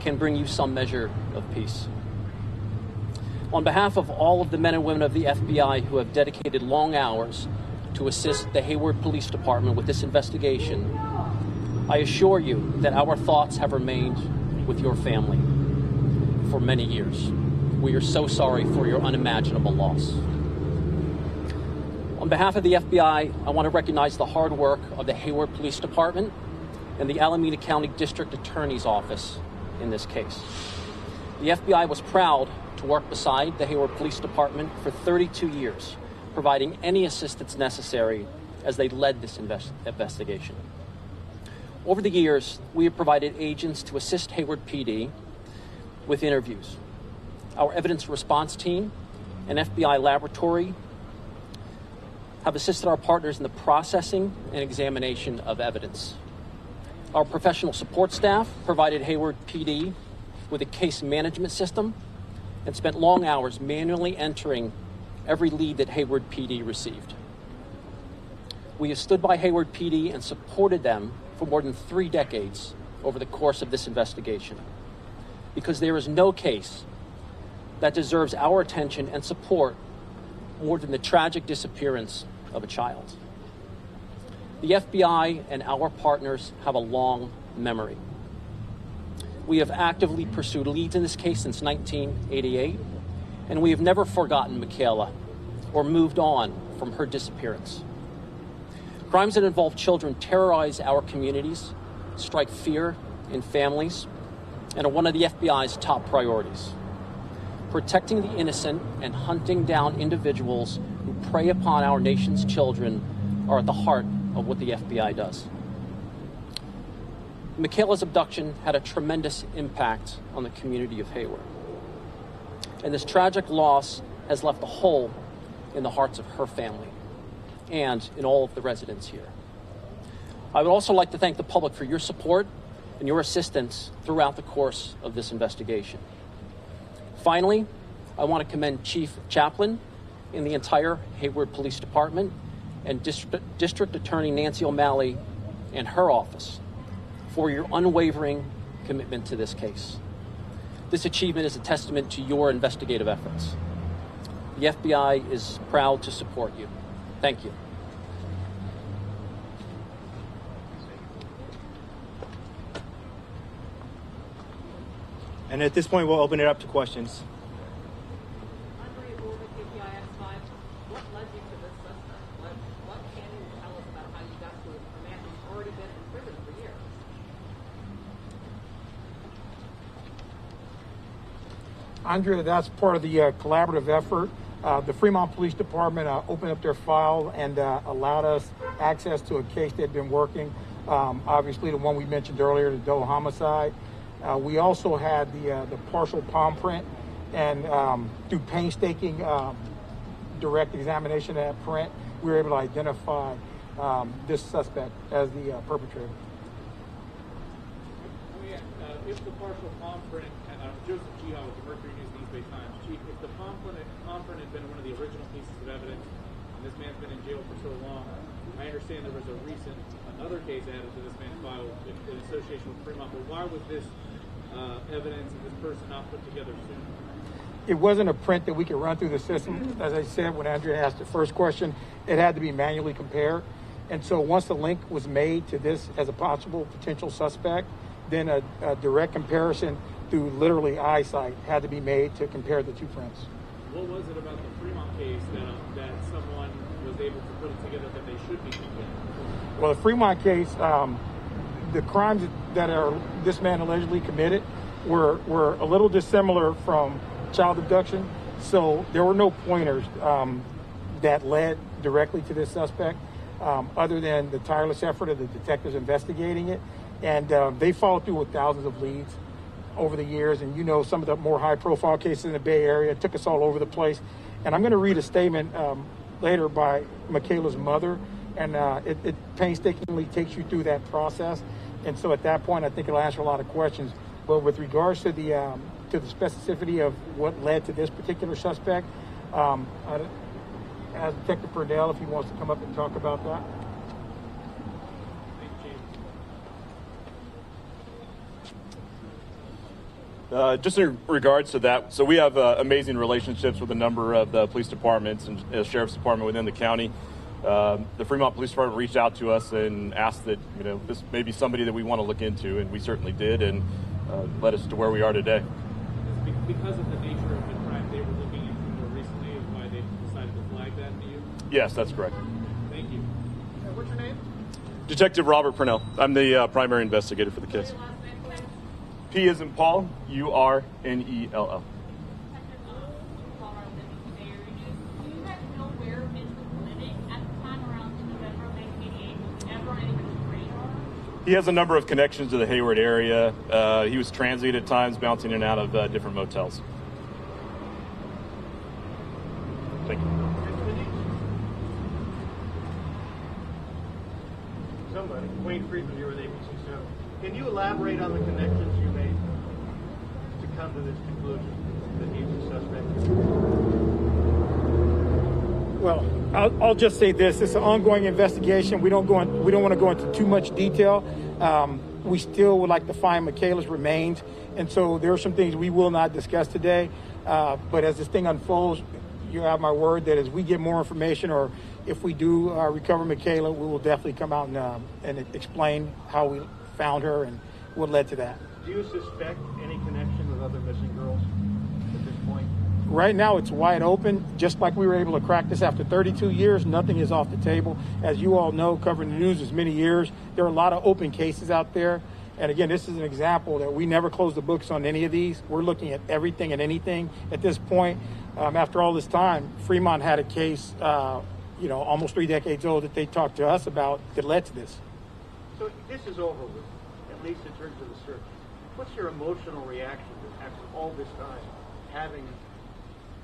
can bring you some measure of peace. On behalf of all of the men and women of the FBI who have dedicated long hours to assist the Hayward Police Department with this investigation, I assure you that our thoughts have remained with your family for many years. We are so sorry for your unimaginable loss. On behalf of the FBI, I want to recognize the hard work of the Hayward Police Department and the Alameda County District Attorney's Office in this case. The FBI was proud to work beside the Hayward Police Department for 32 years, providing any assistance necessary as they led this investigation. Over the years, we have provided agents to assist Hayward PD with interviews. Our evidence response team and FBI laboratory have assisted our partners in the processing and examination of evidence. Our professional support staff provided Hayward PD with a case management system and spent long hours manually entering every lead that Hayward PD received. We have stood by Hayward PD and supported them for more than 3 decades over the course of this investigation, because there is no case that deserves our attention and support more than the tragic disappearance of a child. The FBI and our partners have a long memory. We have actively pursued leads in this case since 1988, and we have never forgotten Michaela or moved on from her disappearance. Crimes that involve children terrorize our communities, strike fear in families, and are one of the FBI's top priorities. Protecting the innocent and hunting down individuals who prey upon our nation's children are at the heart of what the FBI does. Michaela's abduction had a tremendous impact on the community of Hayward. And this tragic loss has left a hole in the hearts of her family and in all of the residents here. I would also like to thank the public for your support and your assistance throughout the course of this investigation. Finally, I want to commend Chief Chaplain and the entire Hayward Police Department and District Attorney Nancy O'Malley and her office for your unwavering commitment to this case. This achievement is a testament to your investigative efforts. The FBI is proud to support you. Thank you. And at this point, we'll open it up to questions. Andrea, that's part of the collaborative effort. The Fremont Police Department opened up their file and allowed us access to a case they'd been working. Obviously, the one we mentioned earlier, the Doe homicide. We also had the partial palm print, and through painstaking direct examination of that print, we were able to identify this suspect as the perpetrator. If the partial palm print, Joseph Gio with the Mercury News and East Bay Times. Chief, if the palm print had been one of the original pieces of evidence, and this man's been in jail for so long, I understand there was another case added to this man's file in association with Fremont, but why was this evidence of this person not put together sooner? It wasn't a print that we could run through the system. As I said, when Andrea asked the first question, it had to be manually compared. And so once the link was made to this as a possible potential suspect, then a direct comparison through literally eyesight had to be made to compare the two prints. What was it about the Fremont case that someone was able to put it together that they should be compared? Well, the Fremont case, the crimes that this man allegedly committed were a little dissimilar from child abduction. So there were no pointers that led directly to this suspect, other than the tireless effort of the detectives investigating it. And they followed through with thousands of leads over the years. And you know, some of the more high profile cases in the Bay Area took us all over the place. And I'm going to read a statement later by Michaela's mother. And it painstakingly takes you through that process. And so at that point, I think it'll answer a lot of questions. But with regards to the specificity of what led to this particular suspect, as Detective Purnell, if he wants to come up and talk about that. Just in regards to that, so we have amazing relationships with a number of the police departments and sheriff's department within the county. The Fremont Police Department reached out to us and asked that, you know, this may be somebody that we want to look into, and we certainly did, and led us to where we are today. Because of the nature of the crime they were looking into more recently, is why they decided to flag that to you? Yes, that's correct. Thank you. What's your name? Detective Robert Purnell. I'm the primary investigator for the case. P as in Paul, U-R-N-E-L-L. He has a number of connections to the Hayward area. He was transient at times, bouncing in and out of different motels. Thank you. Somebody. Wayne Friedman here with ABC7. Can you elaborate on the connections you made to come to this conclusion that he's a suspect? Well, I'll just say this: it's an ongoing investigation. We don't want to go into too much detail. We still would like to find Michaela's remains, and so there are some things we will not discuss today. But as this thing unfolds, you have my word that as we get more information, or if we do recover Michaela, we will definitely come out and explain how we found her and what led to that. Do you suspect any connection with other missing girls at this point? Right now, it's wide open. Just like we were able to crack this after 32 years, nothing is off the table. As you all know, covering the news as many years, there are a lot of open cases out there. And again, this is an example that we never close the books on any of these. We're looking at everything and anything. At this point, after all this time, Fremont had a case, almost 3 decades old that they talked to us about that led to this. So this is over with, at least in terms of the search. What's your emotional reaction to, after all this time, having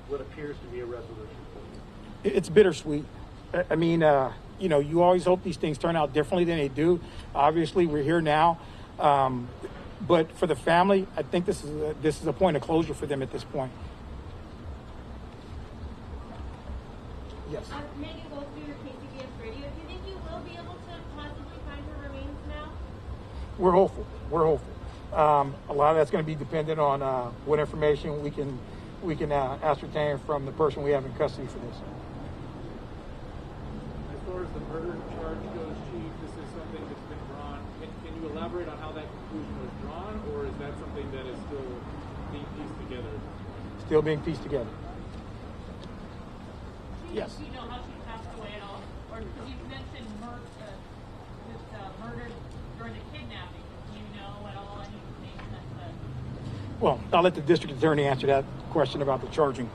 what appears to be a resolution? It's bittersweet. I mean, you know, you always hope these things turn out differently than they do. Obviously, we're here now. But for the family, I think this is a point of closure for them at this point. Yes. Megan goes through your KCBS radio. Do you think you will be able to possibly find her remains now? We're hopeful. We're hopeful. A lot of that's going to be dependent on what information we can ascertain from the person we have in custody for this. As far as the murder charge goes, Chief, this is something that's been drawn. Can you elaborate on how that conclusion was drawn, or is that something that is still being pieced together? Still being pieced together. Yes. Do you know how she passed away at all? Or because you mentioned murder during the kidnapping. Do you know at all any information that's Well, I'll let the district attorney answer that question about the charging.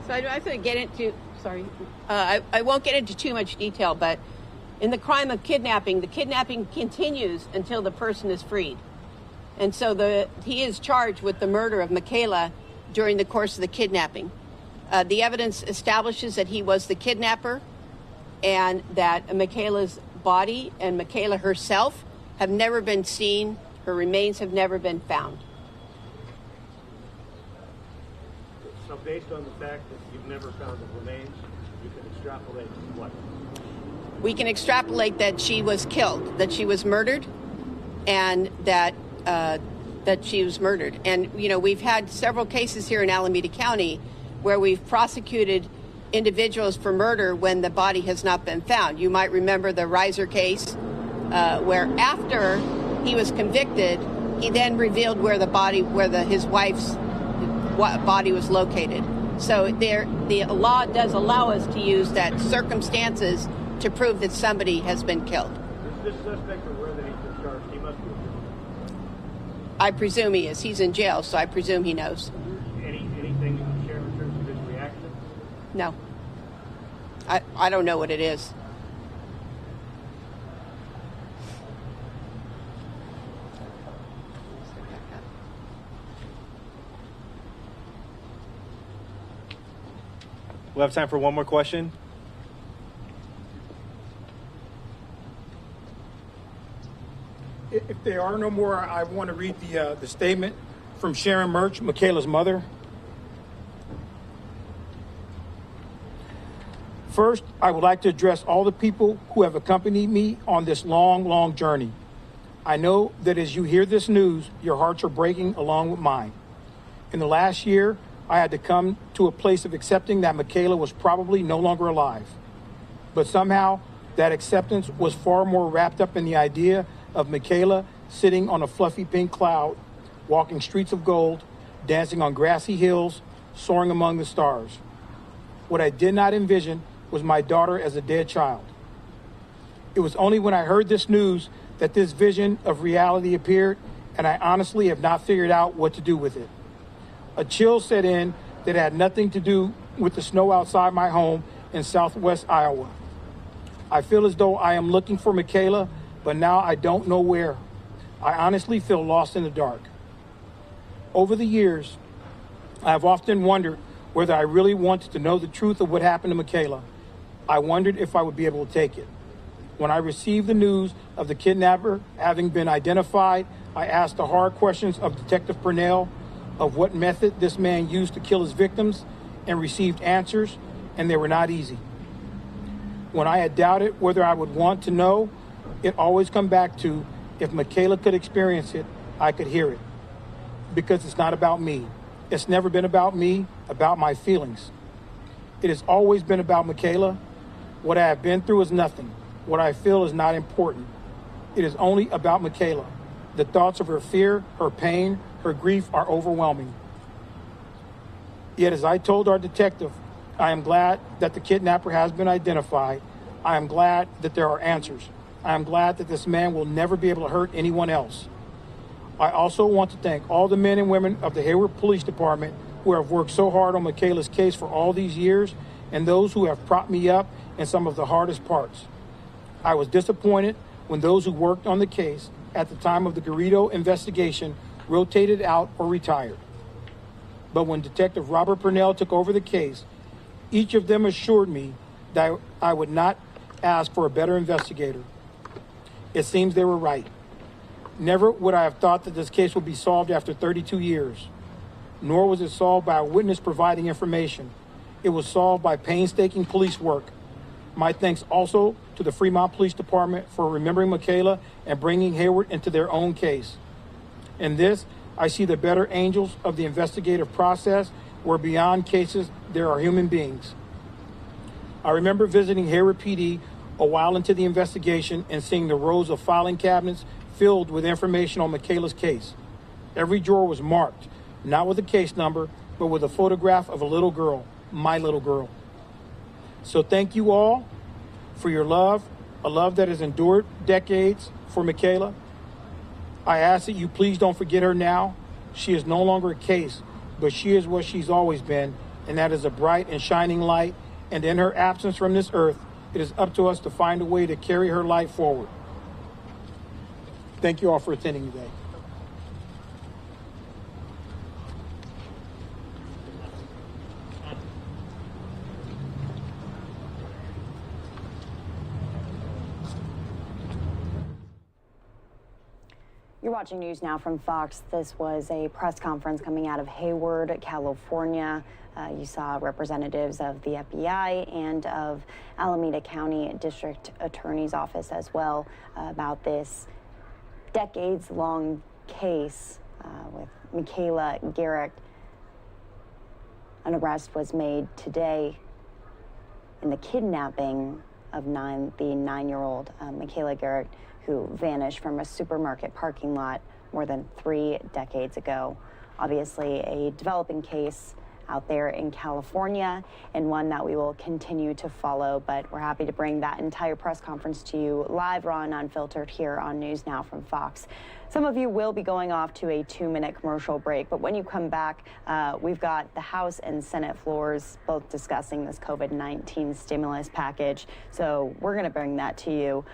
So I don't get into, sorry, I won't get into too much detail, but in the crime of kidnapping, the kidnapping continues until the person is freed. And so he is charged with the murder of Michaela during the course of the kidnapping. The evidence establishes that he was the kidnapper and that Michaela's body and Michaela herself have never been seen. Her remains have never been found. So based on the fact that you've never found the remains, you can extrapolate what? We can extrapolate that she was killed, that she was murdered, and that she was murdered. And, you know, we've had several cases here in Alameda County where we've prosecuted individuals for murder when the body has not been found. You might remember the Reiser case, where after he was convicted, he then revealed where his wife's body was located. So the law does allow us to use that circumstances to prove that somebody has been killed. Is this suspect aware that he's been charged? He must be. I presume he is. He's in jail, so I presume he knows. Anything you can share in terms of his reaction? No. I don't know what it is. We'll have time for one more question. If there are no more, I want to read the statement from Sharon Murch, Michaela's mother. First, I would like to address all the people who have accompanied me on this long, long journey. I know that as you hear this news, your hearts are breaking along with mine. In the last year, I had to come to a place of accepting that Michaela was probably no longer alive. But somehow, that acceptance was far more wrapped up in the idea of Michaela sitting on a fluffy pink cloud, walking streets of gold, dancing on grassy hills, soaring among the stars. What I did not envision was my daughter as a dead child. It was only when I heard this news that this vision of reality appeared, and I honestly have not figured out what to do with it. A chill set in that had nothing to do with the snow outside my home in southwest Iowa. I feel as though I am looking for Michaela, but now I don't know where. I honestly feel lost in the dark. Over the years, I have often wondered whether I really wanted to know the truth of what happened to Michaela. I wondered if I would be able to take it. When I received the news of the kidnapper having been identified, I asked the hard questions of Detective Purnell of what method this man used to kill his victims, and received answers, and they were not easy. When I had doubted whether I would want to know, it always come back to, if Michaela could experience it, I could hear it. Because it's not about me. It's never been about me, about my feelings. It has always been about Michaela. What I have been through is nothing. What I feel is not important. It is only about Michaela. The thoughts of her fear, her pain, her grief are overwhelming. Yet as I told our detective, I am glad that the kidnapper has been identified. I am glad that there are answers. I am glad that this man will never be able to hurt anyone else. I also want to thank all the men and women of the Hayward Police Department who have worked so hard on Michaela's case for all these years, and those who have propped me up in some of the hardest parts. I was disappointed when those who worked on the case at the time of the Garrido investigation rotated out or retired. but when Detective Robert Purnell took over the case, each of them assured me that I would not ask for a better investigator. It seems they were right. Never would I have thought that this case would be solved after 32 years. Nor was it solved by a witness providing information. It was solved by painstaking police work. My thanks also to the Fremont Police Department for remembering Michaela and bringing Hayward into their own case. In this, I see the better angels of the investigative process, where beyond cases, there are human beings. I remember visiting Hayward PD a while into the investigation and seeing the rows of filing cabinets filled with information on Michaela's case. Every drawer was marked, not with a case number, but with a photograph of a little girl, my little girl. So thank you all for your love, a love that has endured decades for Michaela. I ask that you please don't forget her now. She is no longer a case, but she is what she's always been, and that is a bright and shining light. And in her absence from this earth, it is up to us to find a way to carry her light forward. Thank you all for attending today. You're watching News Now from Fox. This was a press conference coming out of Hayward, California. You saw representatives of the FBI and of Alameda County District Attorney's Office as well about this decades-long case with Michaela Garrett. An arrest was made today in the kidnapping of the 9-year-old Michaela Garrett, who vanished from a supermarket parking lot more than 3 decades ago. Obviously, a developing case out there in California, and one that we will continue to follow, but we're happy to bring that entire press conference to you live, raw, and unfiltered here on News Now from Fox. Some of you will be going off to a 2-minute commercial break, but when you come back, we've got the House and Senate floors both discussing this COVID-19 stimulus package, so we're going to bring that to you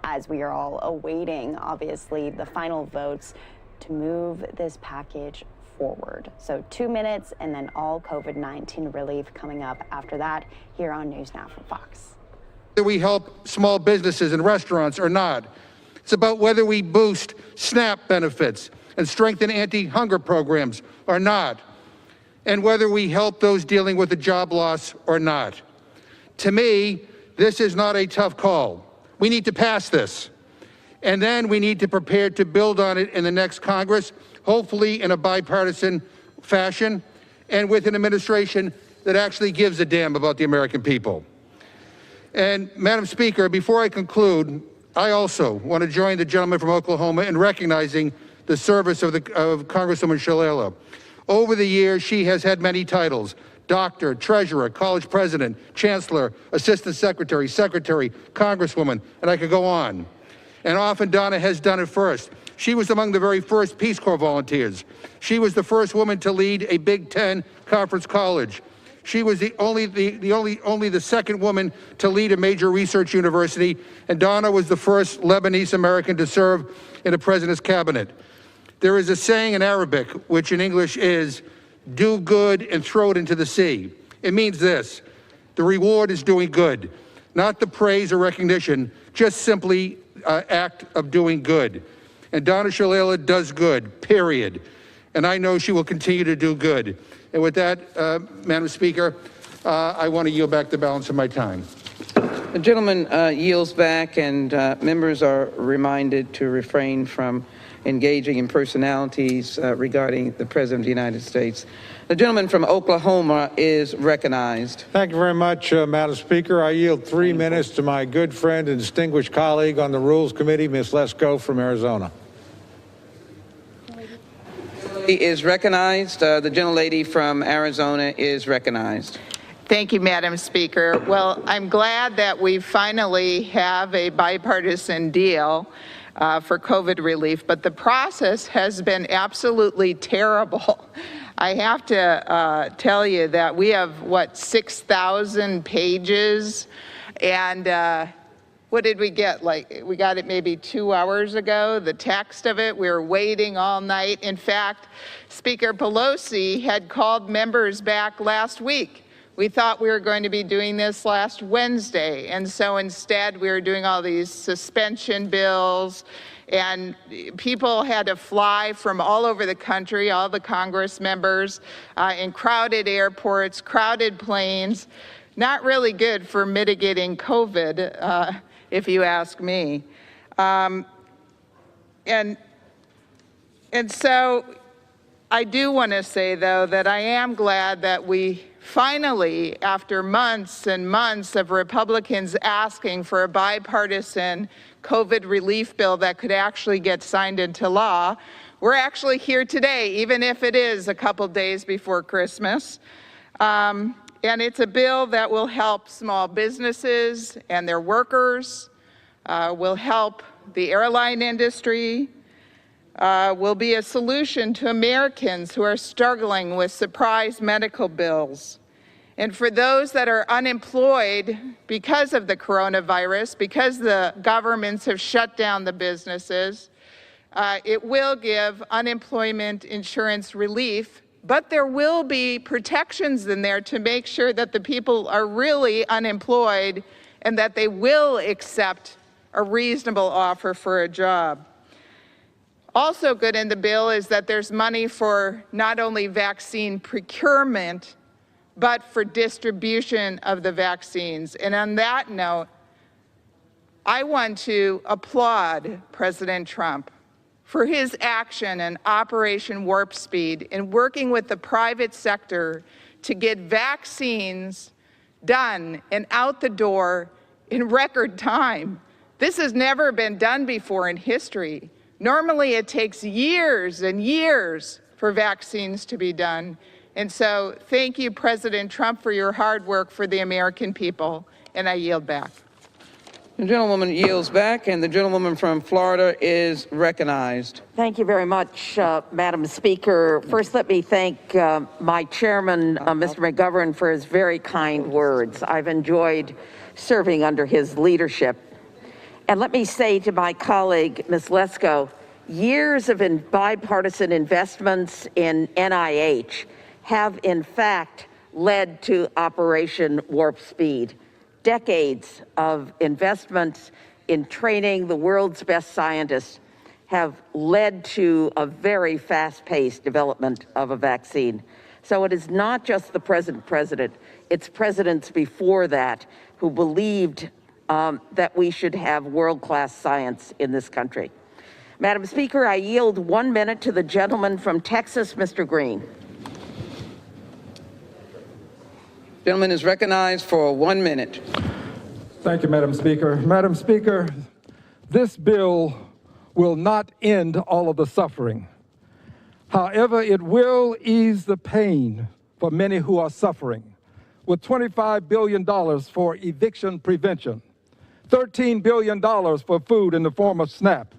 as we are all awaiting, obviously, the final votes to move this package forward. So 2 minutes, and then all COVID-19 relief coming up after that here on News Now from Fox. Whether we help small businesses and restaurants or not. It's about whether we boost SNAP benefits and strengthen anti-hunger programs or not, and whether we help those dealing with a job loss or not. To me, this is not a tough call. We need to pass this, and then we need to prepare to build on it in the next Congress, hopefully in a bipartisan fashion, and with an administration that actually gives a damn about the American people. And Madam Speaker, before I conclude, I also want to join the gentleman from Oklahoma in recognizing the service of Congresswoman Shalala. Over the years, she has had many titles: doctor, treasurer, college president, chancellor, assistant secretary, secretary, congresswoman, and I could go on. And often Donna has done it first. She was among the very first Peace Corps volunteers. She was the first woman to lead a Big Ten conference college. She was only the second woman to lead a major research university, and Donna was the first Lebanese American to serve in the president's cabinet. There is a saying in Arabic, which in English is, "Do good and throw it into the sea." It means this: the reward is doing good, not the praise or recognition, just simply act of doing good. And Donna Shalala does good, period. And I know she will continue to do good. And with that, Madam Speaker, I want to yield back the balance of my time. The gentleman yields back, and members are reminded to refrain from engaging in personalities regarding the President of the United States. The gentleman from Oklahoma is recognized. Thank you very much, Madam Speaker. I yield 3 minutes to my good friend and distinguished colleague on the Rules Committee, Ms. Lesko from Arizona. He is recognized. The gentlelady from Arizona is recognized. Thank you, Madam Speaker. Well, I'm glad that we finally have a bipartisan deal for COVID relief, but the process has been absolutely terrible. I have to tell you that we have, 6,000 pages, and what did we get? Like, we got it maybe 2 hours ago, the text of it. We were waiting all night. In fact, Speaker Pelosi had called members back last week. We thought we were going to be doing this last Wednesday. And so instead we were doing all these suspension bills, and people had to fly from all over the country, all the Congress members, in crowded airports, crowded planes. Not really good for mitigating COVID, if you ask me. And so I do want to say, though, that I am glad that we finally, after months and months of Republicans asking for a bipartisan COVID relief bill that could actually get signed into law, we're actually here today, even if it is a couple days before Christmas. And it's a bill that will help small businesses and their workers, will help the airline industry, will be a solution to Americans who are struggling with surprise medical bills. And for those that are unemployed because of the coronavirus, because the governments have shut down the businesses, it will give unemployment insurance relief, but there will be protections in there to make sure that the people are really unemployed and that they will accept a reasonable offer for a job. Also good in the bill is that there's money for not only vaccine procurement, but for distribution of the vaccines. And on that note, I want to applaud President Trump for his action in Operation Warp Speed in working with the private sector to get vaccines done and out the door in record time. This has never been done before in history. Normally it takes years and years for vaccines to be done. And so thank you, President Trump, for your hard work for the American people, and I yield back. The gentlewoman yields back, and the gentlewoman from Florida is recognized. Thank you very much, Madam Speaker. First, let me thank my chairman, Mr. McGovern, for his very kind words. I've enjoyed serving under his leadership. And let me say to my colleague, Ms. Lesko, years of bipartisan investments in NIH have in fact led to Operation Warp Speed. Decades of investments in training the world's best scientists have led to a very fast-paced development of a vaccine. So it is not just the present president, it's presidents before that who believed that we should have world-class science in this country. Madam Speaker, I yield 1 minute to the gentleman from Texas, Mr. Green. Gentleman is recognized for 1 minute. Thank you, Madam Speaker. Madam Speaker, this bill will not end all of the suffering. However, it will ease the pain for many who are suffering, with $25 billion for eviction prevention, $13 billion for food in the form of SNAP,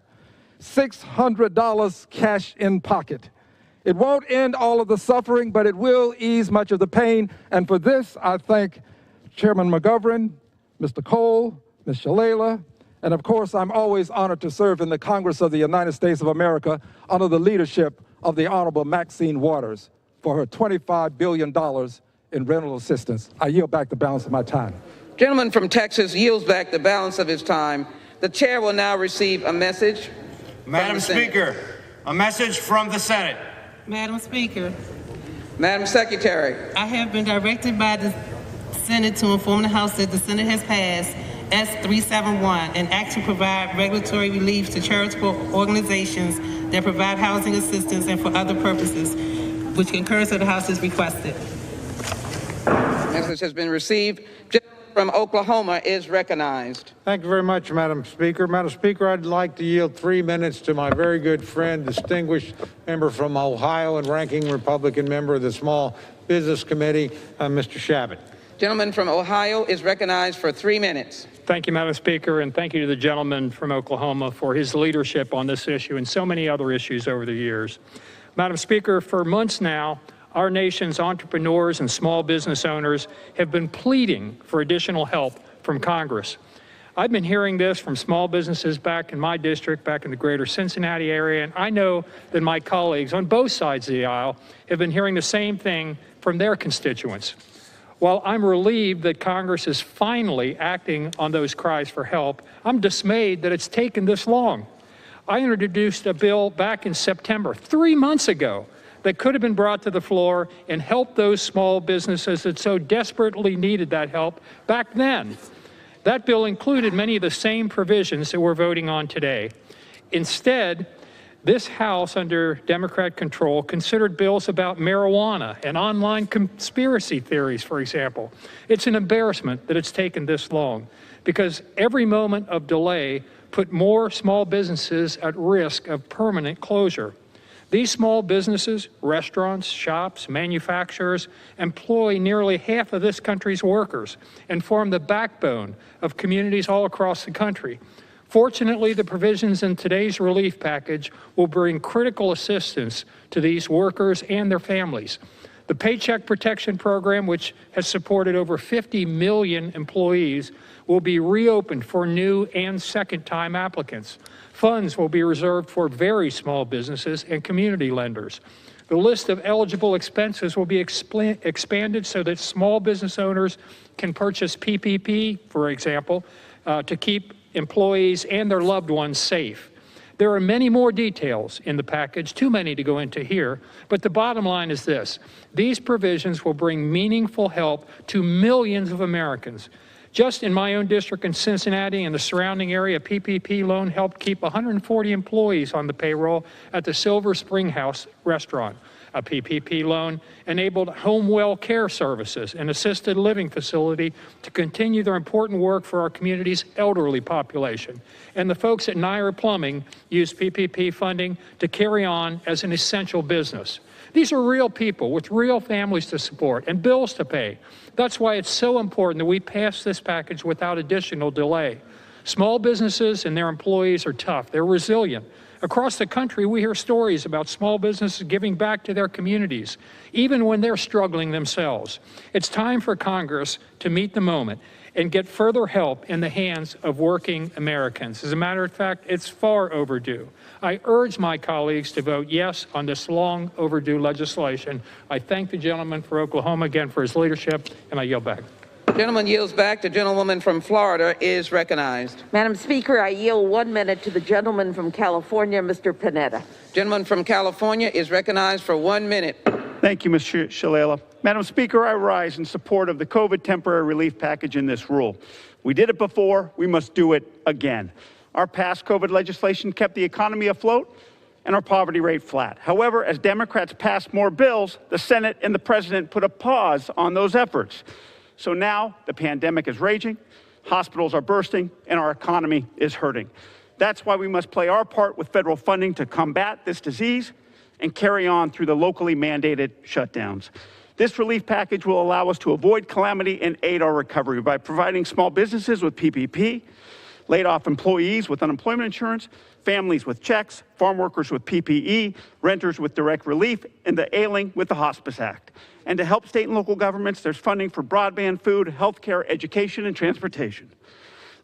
$600 cash in pocket. It won't end all of the suffering, but it will ease much of the pain. And for this, I thank Chairman McGovern, Mr. Cole, Ms. Shalala, and of course, I'm always honored to serve in the Congress of the United States of America under the leadership of the Honorable Maxine Waters for her $25 billion in rental assistance. I yield back the balance of my time. Gentleman from Texas yields back the balance of his time. The chair will now receive a message. Madam Speaker, a message from the Senate. Madam Speaker. Madam Secretary. I have been directed by the Senate to inform the House that the Senate has passed S-371, an act to provide regulatory relief to charitable organizations that provide housing assistance and for other purposes, which concurrence of the House is requested. Message has been received. Gentleman from Oklahoma is recognized. Thank you very much, Madam Speaker. Madam Speaker, I'd like to yield 3 minutes to my very good friend, distinguished member from Ohio and ranking Republican member of the Small Business Committee, Mr. Shabbat. Gentleman from Ohio is recognized for 3 minutes. Thank you, Madam Speaker, and thank you to the gentleman from Oklahoma for his leadership on this issue and so many other issues over the years. Madam Speaker, for months now, our nation's entrepreneurs and small business owners have been pleading for additional help from Congress. I've been hearing this from small businesses back in my district, back in the greater Cincinnati area, and I know that my colleagues on both sides of the aisle have been hearing the same thing from their constituents. While I'm relieved that Congress is finally acting on those cries for help, I'm dismayed that it's taken this long. I introduced a bill back in September, 3 months ago, that could have been brought to the floor and helped those small businesses that so desperately needed that help back then. That bill included many of the same provisions that we're voting on today. Instead, this House, under Democrat control, considered bills about marijuana and online conspiracy theories, for example. It's an embarrassment that it's taken this long, because every moment of delay put more small businesses at risk of permanent closure. These small businesses, restaurants, shops, manufacturers, employ nearly half of this country's workers and form the backbone of communities all across the country. Fortunately, the provisions in today's relief package will bring critical assistance to these workers and their families. The Paycheck Protection Program, which has supported over 50 million employees, will be reopened for new and second-time applicants. Funds will be reserved for very small businesses and community lenders. The list of eligible expenses will be expanded so that small business owners can purchase PPP, for example, to keep employees and their loved ones safe. There are many more details in the package, too many to go into here, but the bottom line is this: these provisions will bring meaningful help to millions of Americans. Just in my own district in Cincinnati and the surrounding area, a PPP loan helped keep 140 employees on the payroll at the Silver Spring House restaurant. A PPP loan enabled home well care services, an assisted living facility, to continue their important work for our community's elderly population. And the folks at Nair Plumbing used PPP funding to carry on as an essential business. These are real people with real families to support and bills to pay. That's why it's so important that we pass this package without additional delay. Small businesses and their employees are tough. They're resilient. Across the country, we hear stories about small businesses giving back to their communities, even when they're struggling themselves. It's time for Congress to meet the moment and get further help in the hands of working Americans. As a matter of fact, it's far overdue. I urge my colleagues to vote yes on this long overdue legislation. I thank the gentleman for Oklahoma again for his leadership, and I yield back. The gentleman yields back. The gentlewoman from Florida is recognized. Madam Speaker, I yield 1 minute to the gentleman from California, Mr. Panetta. Gentleman from California is recognized for 1 minute. Thank you, Ms. Shalala. Madam Speaker, I rise in support of the COVID temporary relief package in this rule. We did it before, we must do it again. Our past COVID legislation kept the economy afloat and our poverty rate flat. However, as Democrats passed more bills, the Senate and the President put a pause on those efforts. So now the pandemic is raging, hospitals are bursting, and our economy is hurting. That's why we must play our part with federal funding to combat this disease and carry on through the locally mandated shutdowns. This relief package will allow us to avoid calamity and aid our recovery by providing small businesses with PPP, laid off employees with unemployment insurance, families with checks, farm workers with PPE, renters with direct relief, and the ailing with the Hospice Act. And to help state and local governments, there's funding for broadband, food, healthcare, education, and transportation.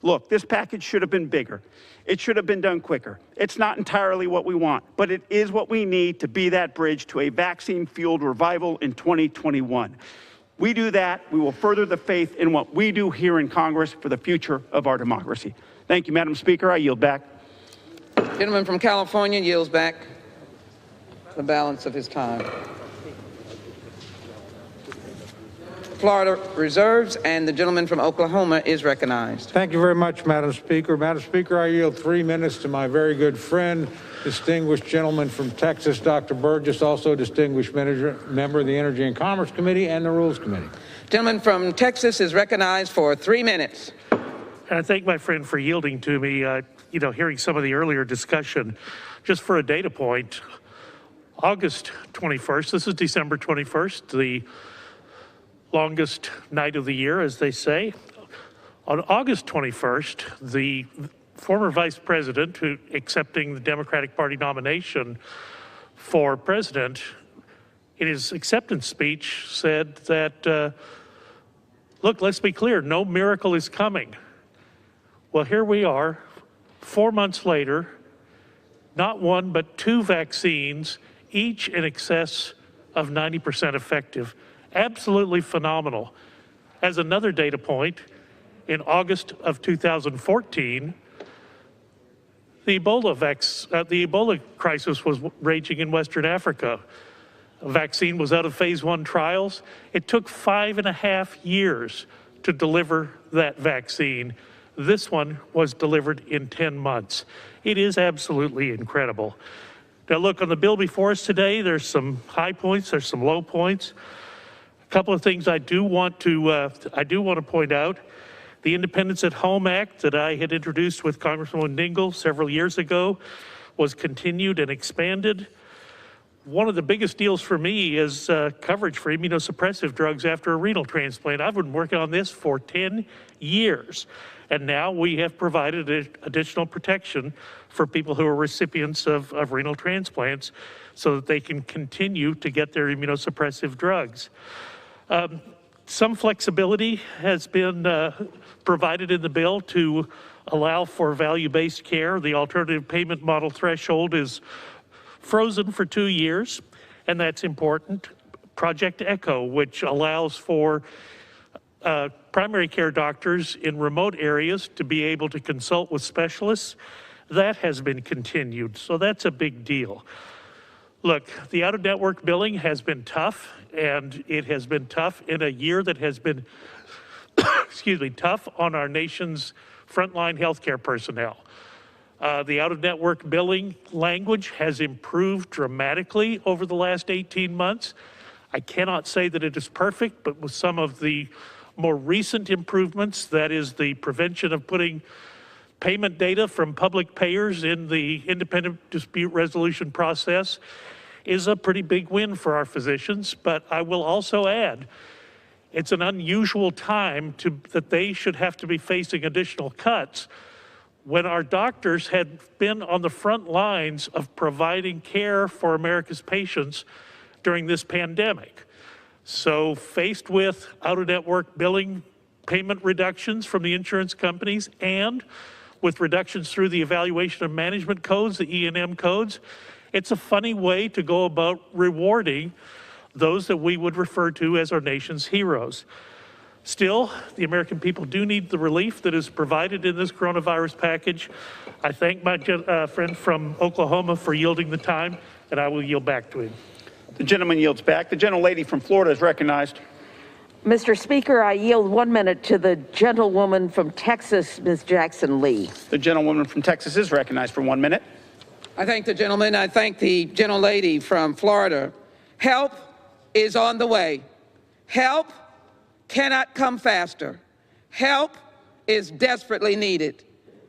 Look, this package should have been bigger. It should have been done quicker. It's not entirely what we want, but it is what we need to be that bridge to a vaccine-fueled revival in 2021. We do that, we will further the faith in what we do here in Congress for the future of our democracy. Thank you, Madam Speaker. I yield back. Gentleman from California yields back the balance of his time. Florida reserves, and the gentleman from Oklahoma is recognized. Thank you very much, Madam Speaker. Madam Speaker, I yield 3 minutes to my very good friend, distinguished gentleman from Texas, Dr. Burgess, also distinguished member of the Energy and Commerce Committee and the Rules Committee. Gentleman from Texas is recognized for 3 minutes. And I thank my friend for yielding to me. Hearing some of the earlier discussion, just for a data point, August 21st, this is December 21st, the longest night of the year, as they say. On August 21st, the former vice president, who accepting the Democratic Party nomination for president, in his acceptance speech said that, look, let's be clear, no miracle is coming. Well, here we are, 4 months later, not one, but 2 vaccines, each in excess of 90% effective. Absolutely phenomenal. As another data point, in August of 2014, the Ebola crisis was raging in Western Africa. A vaccine was out of phase 1 trials. It took 5.5 years to deliver that vaccine. This one was delivered in 10 months. It is absolutely incredible. Now look, on the bill before us today, there's some high points, there's some low points. A couple of things I do want to point out. The Independence at Home Act that I had introduced with Congresswoman Dingell several years ago was continued and expanded. One of the biggest deals for me is coverage for immunosuppressive drugs after a renal transplant. I've been working on this for 10 years, and now we have provided additional protection for people who are recipients of renal transplants so that they can continue to get their immunosuppressive drugs. Some flexibility has been provided in the bill to allow for value-based care. The alternative payment model threshold is frozen for 2 years, and that's important. Project ECHO, which allows for primary care doctors in remote areas to be able to consult with specialists, that has been continued, so that's a big deal. Look, the out-of-network billing has been tough, and it has been tough in a year that has been, tough on our nation's frontline healthcare personnel. The out-of-network billing language has improved dramatically over the last 18 months. I cannot say that it is perfect, but with some of the more recent improvements, that is the prevention of putting payment data from public payers in the independent dispute resolution process, is a pretty big win for our physicians. But I will also add, it's an unusual time that they should have to be facing additional cuts when our doctors had been on the front lines of providing care for America's patients during this pandemic. So faced with out-of-network billing payment reductions from the insurance companies and with reductions through the evaluation of management codes, the E&M codes, it's a funny way to go about rewarding those that we would refer to as our nation's heroes. Still, the American people do need the relief that is provided in this coronavirus package. I thank my friend from Oklahoma for yielding the time, and I will yield back to him. The gentleman yields back. The gentlelady from Florida is recognized. Mr. Speaker, I yield 1 minute to the gentlewoman from Texas, Ms. Jackson Lee. The gentlewoman from Texas is recognized for 1 minute. I thank the gentleman. I thank the gentlelady from Florida. Help is on the way. Help cannot come faster. Help is desperately needed.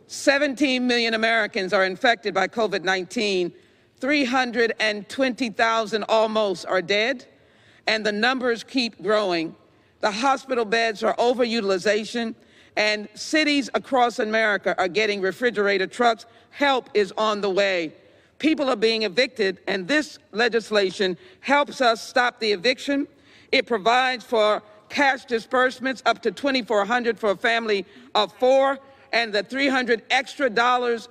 17 million Americans are infected by COVID-19. 320,000 almost are dead, and the numbers keep growing. The hospital beds are overutilization, and cities across America are getting refrigerator trucks. Help is on the way. People are being evicted, and this legislation helps us stop the eviction. It provides for cash disbursements up to $2,400 for a family of 4, and the $300 extra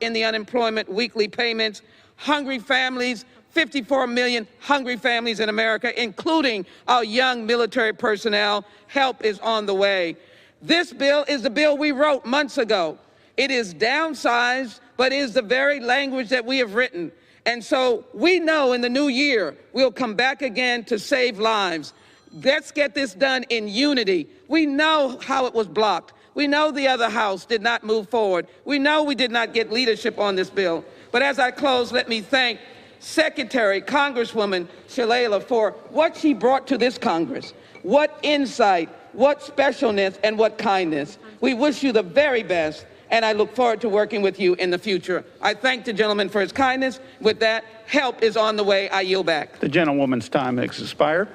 in the unemployment weekly payments. Hungry families, 54 million hungry families in America, including our young military personnel. Help is on the way. This bill is the bill we wrote months ago. It is downsized, but is the very language that we have written. And so we know in the new year, we'll come back again to save lives. Let's get this done in unity. We know how it was blocked. We know the other house did not move forward. We know we did not get leadership on this bill. But as I close, let me thank Secretary, Congresswoman Shalala for what she brought to this Congress. What insight, what specialness, and what kindness. We wish you the very best, and I look forward to working with you in the future. I thank the gentleman for his kindness. With that, help is on the way. I yield back. The gentlewoman's time has expired.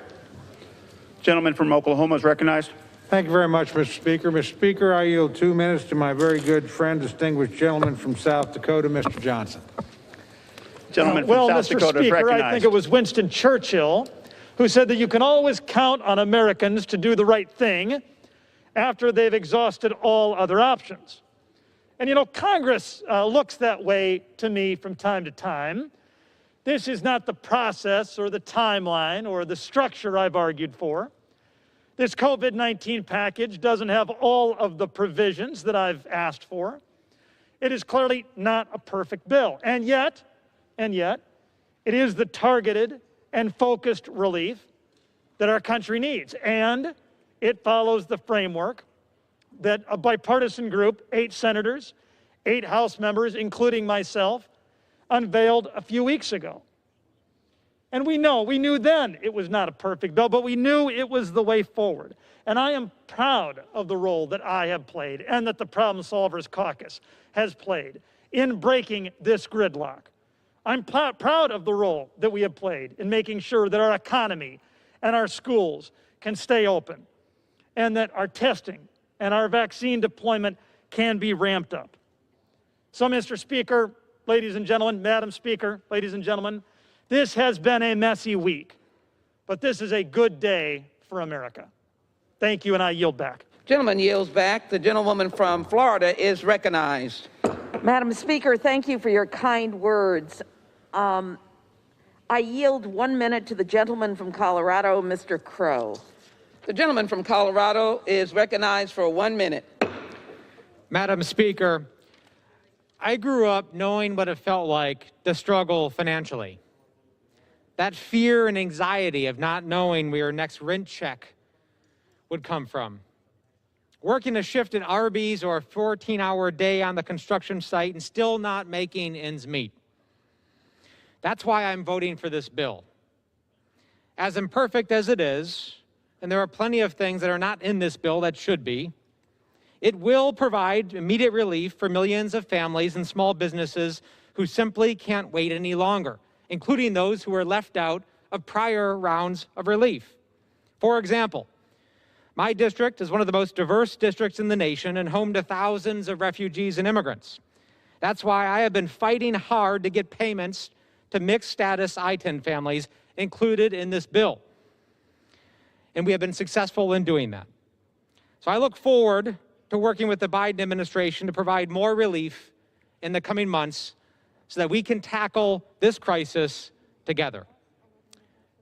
Gentleman from Oklahoma is recognized. Thank you very much, Mr. Speaker. Mr. Speaker, I yield 2 minutes to my very good friend, distinguished gentleman from South Dakota, Mr. Johnson. Gentleman from South Dakota is recognized. I think it was Winston Churchill who said that you can always count on Americans to do the right thing after they've exhausted all other options. And you know, Congress looks that way to me from time to time. This is not the process or the timeline or the structure I've argued for. This COVID-19 package doesn't have all of the provisions that I've asked for. It is clearly not a perfect bill. And yet, it is the targeted and focused relief that our country needs. And it follows the framework that a bipartisan group, 8 senators, 8 House members, including myself, unveiled a few weeks ago. And we knew then it was not a perfect bill, but we knew it was the way forward. And I am proud of the role that I have played and that the Problem Solvers Caucus has played in breaking this gridlock. I'm proud of the role that we have played in making sure that our economy and our schools can stay open and that our testing and our vaccine deployment can be ramped up. So, Mr. Speaker, ladies and gentlemen, Madam Speaker, ladies and gentlemen, this has been a messy week, but this is a good day for America. Thank you, and I yield back. Gentleman yields back. The gentlewoman from Florida is recognized. Madam Speaker, thank you for your kind words. I yield 1 minute to the gentleman from Colorado, Mr. Crow. The gentleman from Colorado is recognized for 1 minute. Madam Speaker, I grew up knowing what it felt like to struggle financially. That fear and anxiety of not knowing where your next rent check would come from. Working a shift at Arby's or a 14-hour day on the construction site and still not making ends meet. That's why I'm voting for this bill. As imperfect as it is, and there are plenty of things that are not in this bill that should be, it will provide immediate relief for millions of families and small businesses who simply can't wait any longer, including those who were left out of prior rounds of relief. For example, my district is one of the most diverse districts in the nation and home to thousands of refugees and immigrants. That's why I have been fighting hard to get payments to mixed status I-10 families included in this bill. And we have been successful in doing that. So I look forward to working with the Biden administration to provide more relief in the coming months so that we can tackle this crisis together.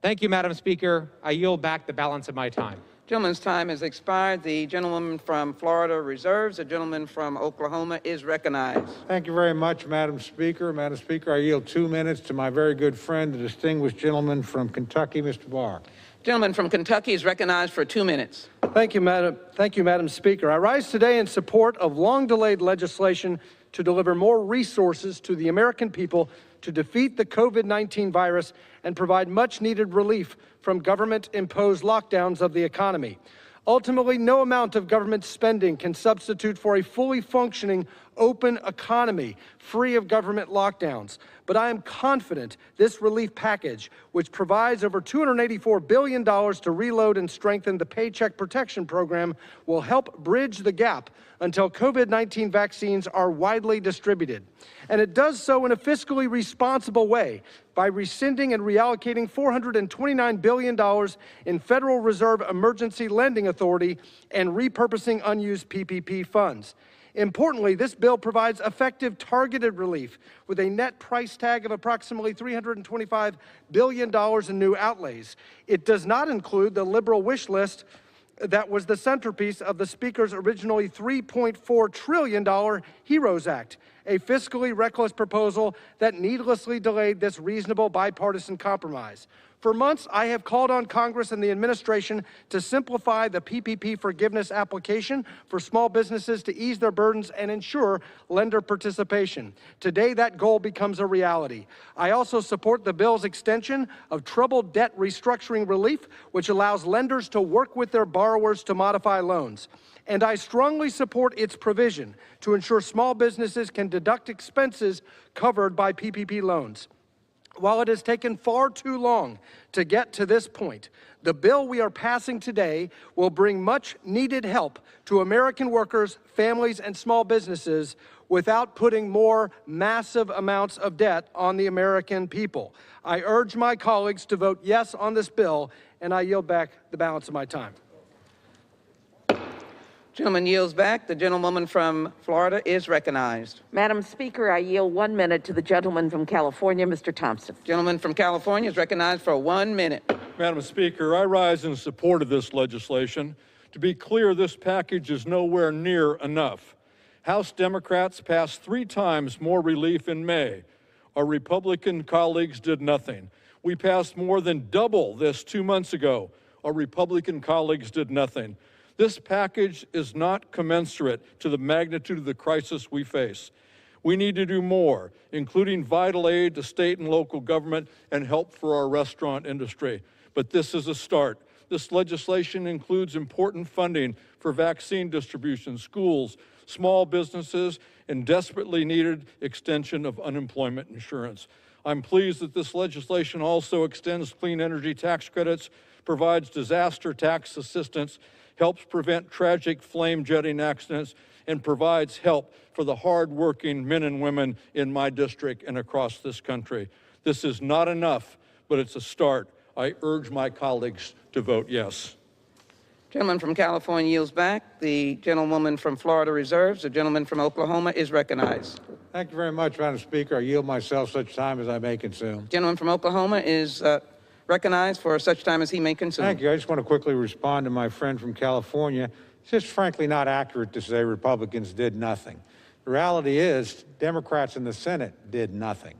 Thank you, Madam Speaker. I yield back the balance of my time. Gentleman's time has expired. The gentleman from Florida reserves. The gentleman from Oklahoma is recognized. Thank you very much, Madam Speaker. Madam Speaker, I yield 2 minutes to my very good friend, the distinguished gentleman from Kentucky, Mr. Barr. Gentleman from Kentucky is recognized for 2 minutes. Thank you, Madam Speaker. I rise today in support of long-delayed legislation to deliver more resources to the American people to defeat the COVID-19 virus and provide much-needed relief from government-imposed lockdowns of the economy. Ultimately, no amount of government spending can substitute for a fully functioning, open economy free of government lockdowns. But I am confident this relief package, which provides over $284 billion to reload and strengthen the Paycheck Protection Program, will help bridge the gap until COVID-19 vaccines are widely distributed. And it does so in a fiscally responsible way by rescinding and reallocating $429 billion in Federal Reserve Emergency Lending Authority and repurposing unused PPP funds. Importantly, this bill provides effective targeted relief with a net price tag of approximately $325 billion in new outlays. It does not include the liberal wish list that was the centerpiece of the Speaker's originally $3.4 trillion HEROES Act, a fiscally reckless proposal that needlessly delayed this reasonable bipartisan compromise. For months, I have called on Congress and the administration to simplify the PPP forgiveness application for small businesses to ease their burdens and ensure lender participation. Today, that goal becomes a reality. I also support the bill's extension of troubled debt restructuring relief, which allows lenders to work with their borrowers to modify loans. And I strongly support its provision to ensure small businesses can deduct expenses covered by PPP loans. While it has taken far too long to get to this point, the bill we are passing today will bring much needed help to American workers, families, and small businesses without putting more massive amounts of debt on the American people. I urge my colleagues to vote yes on this bill, and I yield back the balance of my time. Gentleman yields back. The gentlewoman from Florida is recognized. Madam Speaker, I yield 1 minute to the gentleman from California, Mr. Thompson. Gentleman from California is recognized for 1 minute. Madam Speaker, I rise in support of this legislation. To be clear, this package is nowhere near enough. House Democrats passed 3 times more relief in May. Our Republican colleagues did nothing. We passed more than double this 2 months ago. Our Republican colleagues did nothing. This package is not commensurate to the magnitude of the crisis we face. We need to do more, including vital aid to state and local government and help for our restaurant industry. But this is a start. This legislation includes important funding for vaccine distribution, schools, small businesses, and desperately needed extension of unemployment insurance. I'm pleased that this legislation also extends clean energy tax credits, provides disaster tax assistance, helps prevent tragic flame jetting accidents, and provides help for the hard-working men and women in my district and across this country. This is not enough, but it's a start. I urge my colleagues to vote yes. Gentleman from California yields back. The gentlewoman from Florida reserves. The gentleman from Oklahoma is recognized. Thank you very much, Madam Speaker. I yield myself such time as I may consume. Gentleman from Oklahoma is recognized for such time as he may consume. Thank you. I just want to quickly respond to my friend from California. It's just frankly not accurate to say Republicans did nothing. The reality is Democrats in the Senate did nothing.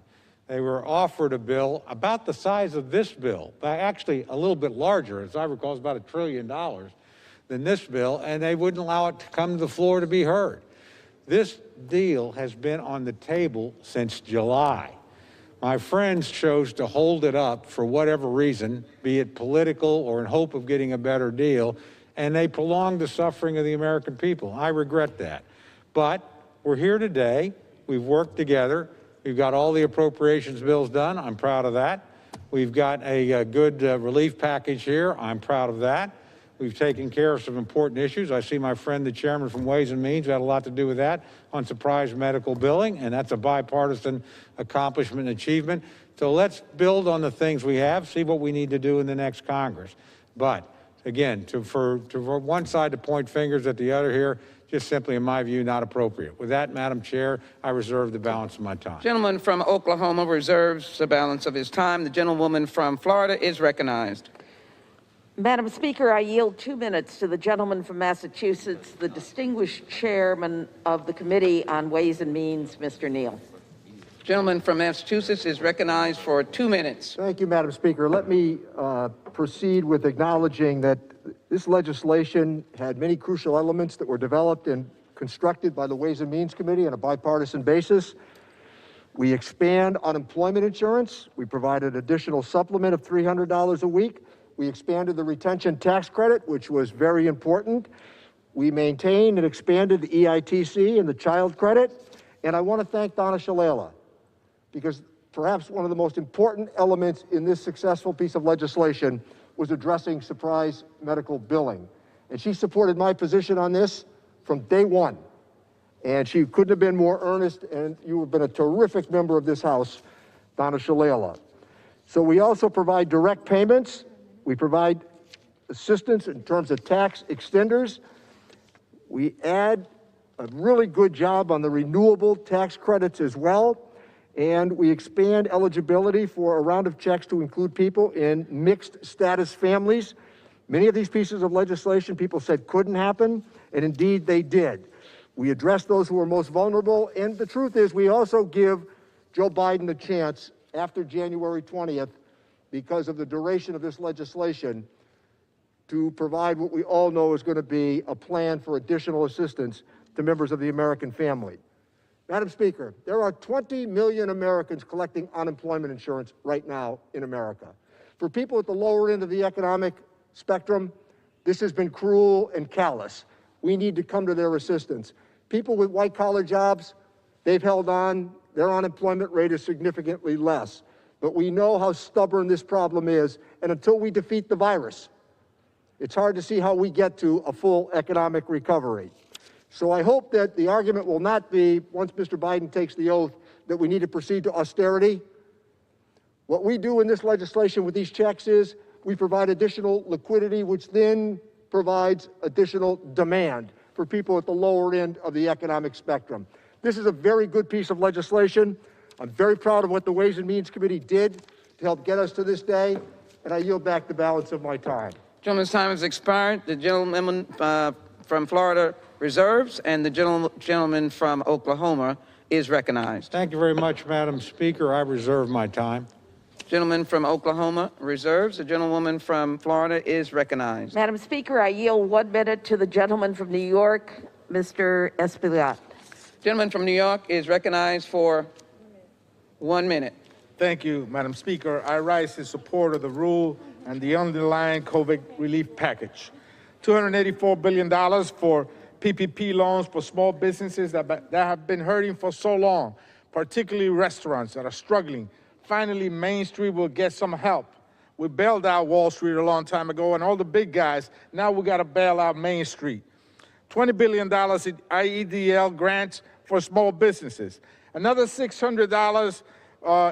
They were offered a bill about the size of this bill, but actually a little bit larger, as I recall, it's about $1 trillion than this bill, and they wouldn't allow it to come to the floor to be heard. This deal has been on the table since July. My friends chose to hold it up for whatever reason, be it political or in hope of getting a better deal, and they prolonged the suffering of the American people. I regret that. But we're here today. We've worked together. We've got all the appropriations bills done. I'm proud of that. We've got a good relief package here. I'm proud of that. We've taken care of some important issues. I see my friend, the chairman from Ways and Means, had a lot to do with that on surprise medical billing, and that's a bipartisan accomplishment and achievement. So let's build on the things we have, see what we need to do in the next Congress. But again, for one side to point fingers at the other here, just simply, in my view, not appropriate. With that, Madam Chair, I reserve the balance of my time. Gentleman from Oklahoma reserves the balance of his time. The gentlewoman from Florida is recognized. Madam Speaker, I yield 2 minutes to the gentleman from Massachusetts, the distinguished chairman of the Committee on Ways and Means, Mr. Neal. Gentleman from Massachusetts is recognized for 2 minutes. Thank you, Madam Speaker. Let me proceed with acknowledging that this legislation had many crucial elements that were developed and constructed by the Ways and Means Committee on a bipartisan basis. We expand unemployment insurance. We provide an additional supplement of $300 a week. We expanded the retention tax credit, which was very important. We maintained and expanded the EITC and the child credit. And I want to thank Donna Shalala, because perhaps one of the most important elements in this successful piece of legislation was addressing surprise medical billing. And she supported my position on this from day one. And she couldn't have been more earnest, and you have been a terrific member of this House, Donna Shalala. So we also provide direct payments. We provide assistance in terms of tax extenders. We add a really good job on the renewable tax credits as well. And we expand eligibility for a round of checks to include people in mixed status families. Many of these pieces of legislation people said couldn't happen, and indeed they did. We address those who are most vulnerable, and the truth is we also give Joe Biden a chance after January 20th, because of the duration of this legislation, to provide what we all know is going to be a plan for additional assistance to members of the American family. Madam Speaker, there are 20 million Americans collecting unemployment insurance right now in America. For people at the lower end of the economic spectrum, this has been cruel and callous. We need to come to their assistance. People with white-collar jobs, they've held on. Their unemployment rate is significantly less. But we know how stubborn this problem is, and until we defeat the virus, it's hard to see how we get to a full economic recovery. So I hope that the argument will not be, once Mr. Biden takes the oath, that we need to proceed to austerity. What we do in this legislation with these checks is we provide additional liquidity, which then provides additional demand. for people at the lower end of the economic spectrum. This is a very good piece of legislation. I'm very proud of what the Ways and Means Committee did to help get us to this day, and I yield back the balance of my time. Gentleman's time has expired. The gentleman from Florida reserves, and the gentleman from Oklahoma is recognized. Thank you very much, Madam Speaker. I reserve my time. Gentleman from Oklahoma reserves. The gentlewoman from Florida is recognized. Madam Speaker, I yield 1 minute to the gentleman from New York, Mr. Espaillat. Gentleman from New York is recognized for 1 minute. Thank you, Madam Speaker. I rise in support of the rule and the underlying COVID relief package. $284 billion for PPP loans for small businesses that have been hurting for so long, particularly restaurants that are struggling. Finally, Main Street will get some help. We bailed out Wall Street a long time ago and all the big guys. Now we got to bail out Main Street. $20 billion in IEDL grants for small businesses. Another $600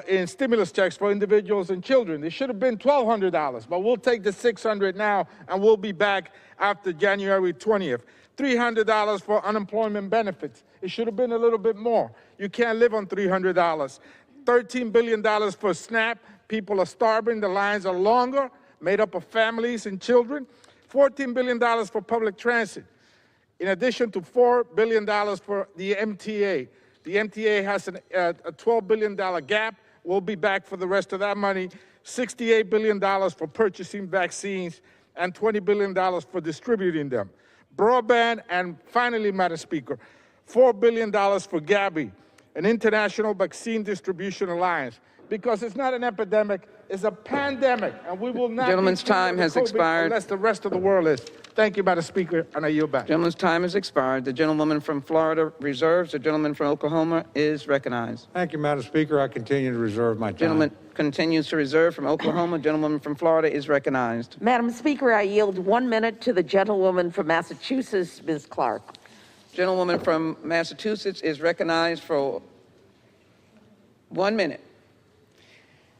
in stimulus checks for individuals and children. It should have been $1,200, but we'll take the $600 now and we'll be back after January 20th. $300 for unemployment benefits. It should have been a little bit more. You can't live on $300. $13 billion for SNAP. People are starving. The lines are longer, made up of families and children. $14 billion for public transit, in addition to $4 billion for the MTA. The MTA has a $12 billion gap. We'll be back for the rest of that money. $68 billion for purchasing vaccines and $20 billion for distributing them. Broadband, and finally, Madam Speaker, $4 billion for Gavi, an international vaccine distribution alliance, because it's not an epidemic, it's a pandemic, and we will not. Gentleman's time has expired. Unless the rest of the world is. Thank you, Madam Speaker, and I yield back. Gentleman's time has expired. The gentlewoman from Florida reserves. The gentleman from Oklahoma is recognized. Thank you, Madam Speaker. I continue to reserve my time. Gentleman continues to reserve from Oklahoma. Gentlewoman from Florida is recognized. Madam Speaker, I yield 1 minute to the gentlewoman from Massachusetts, Ms. Clark. Gentlewoman from Massachusetts is recognized for 1 minute.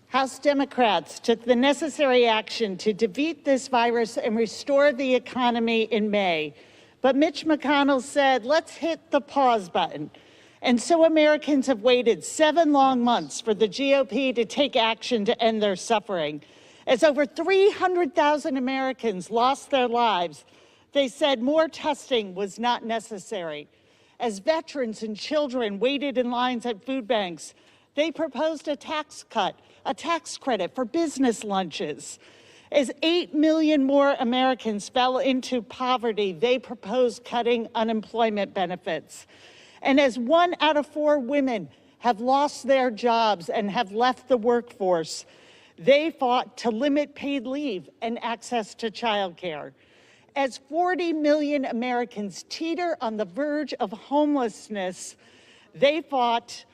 House Democrats took the necessary action to defeat this virus and restore the economy in May. But Mitch McConnell said, let's hit the pause button. And so Americans have waited 7 long months for the GOP to take action to end their suffering. As over 300,000 Americans lost their lives, they said more testing was not necessary. As veterans and children waited in lines at food banks, they proposed a tax cut, a tax credit for business lunches. As 8 million more Americans fell into poverty, they proposed cutting unemployment benefits. And as 1 out of 4 women have lost their jobs and have left the workforce, they fought to limit paid leave and access to childcare. As 40 million Americans teeter on the verge of homelessness, they fought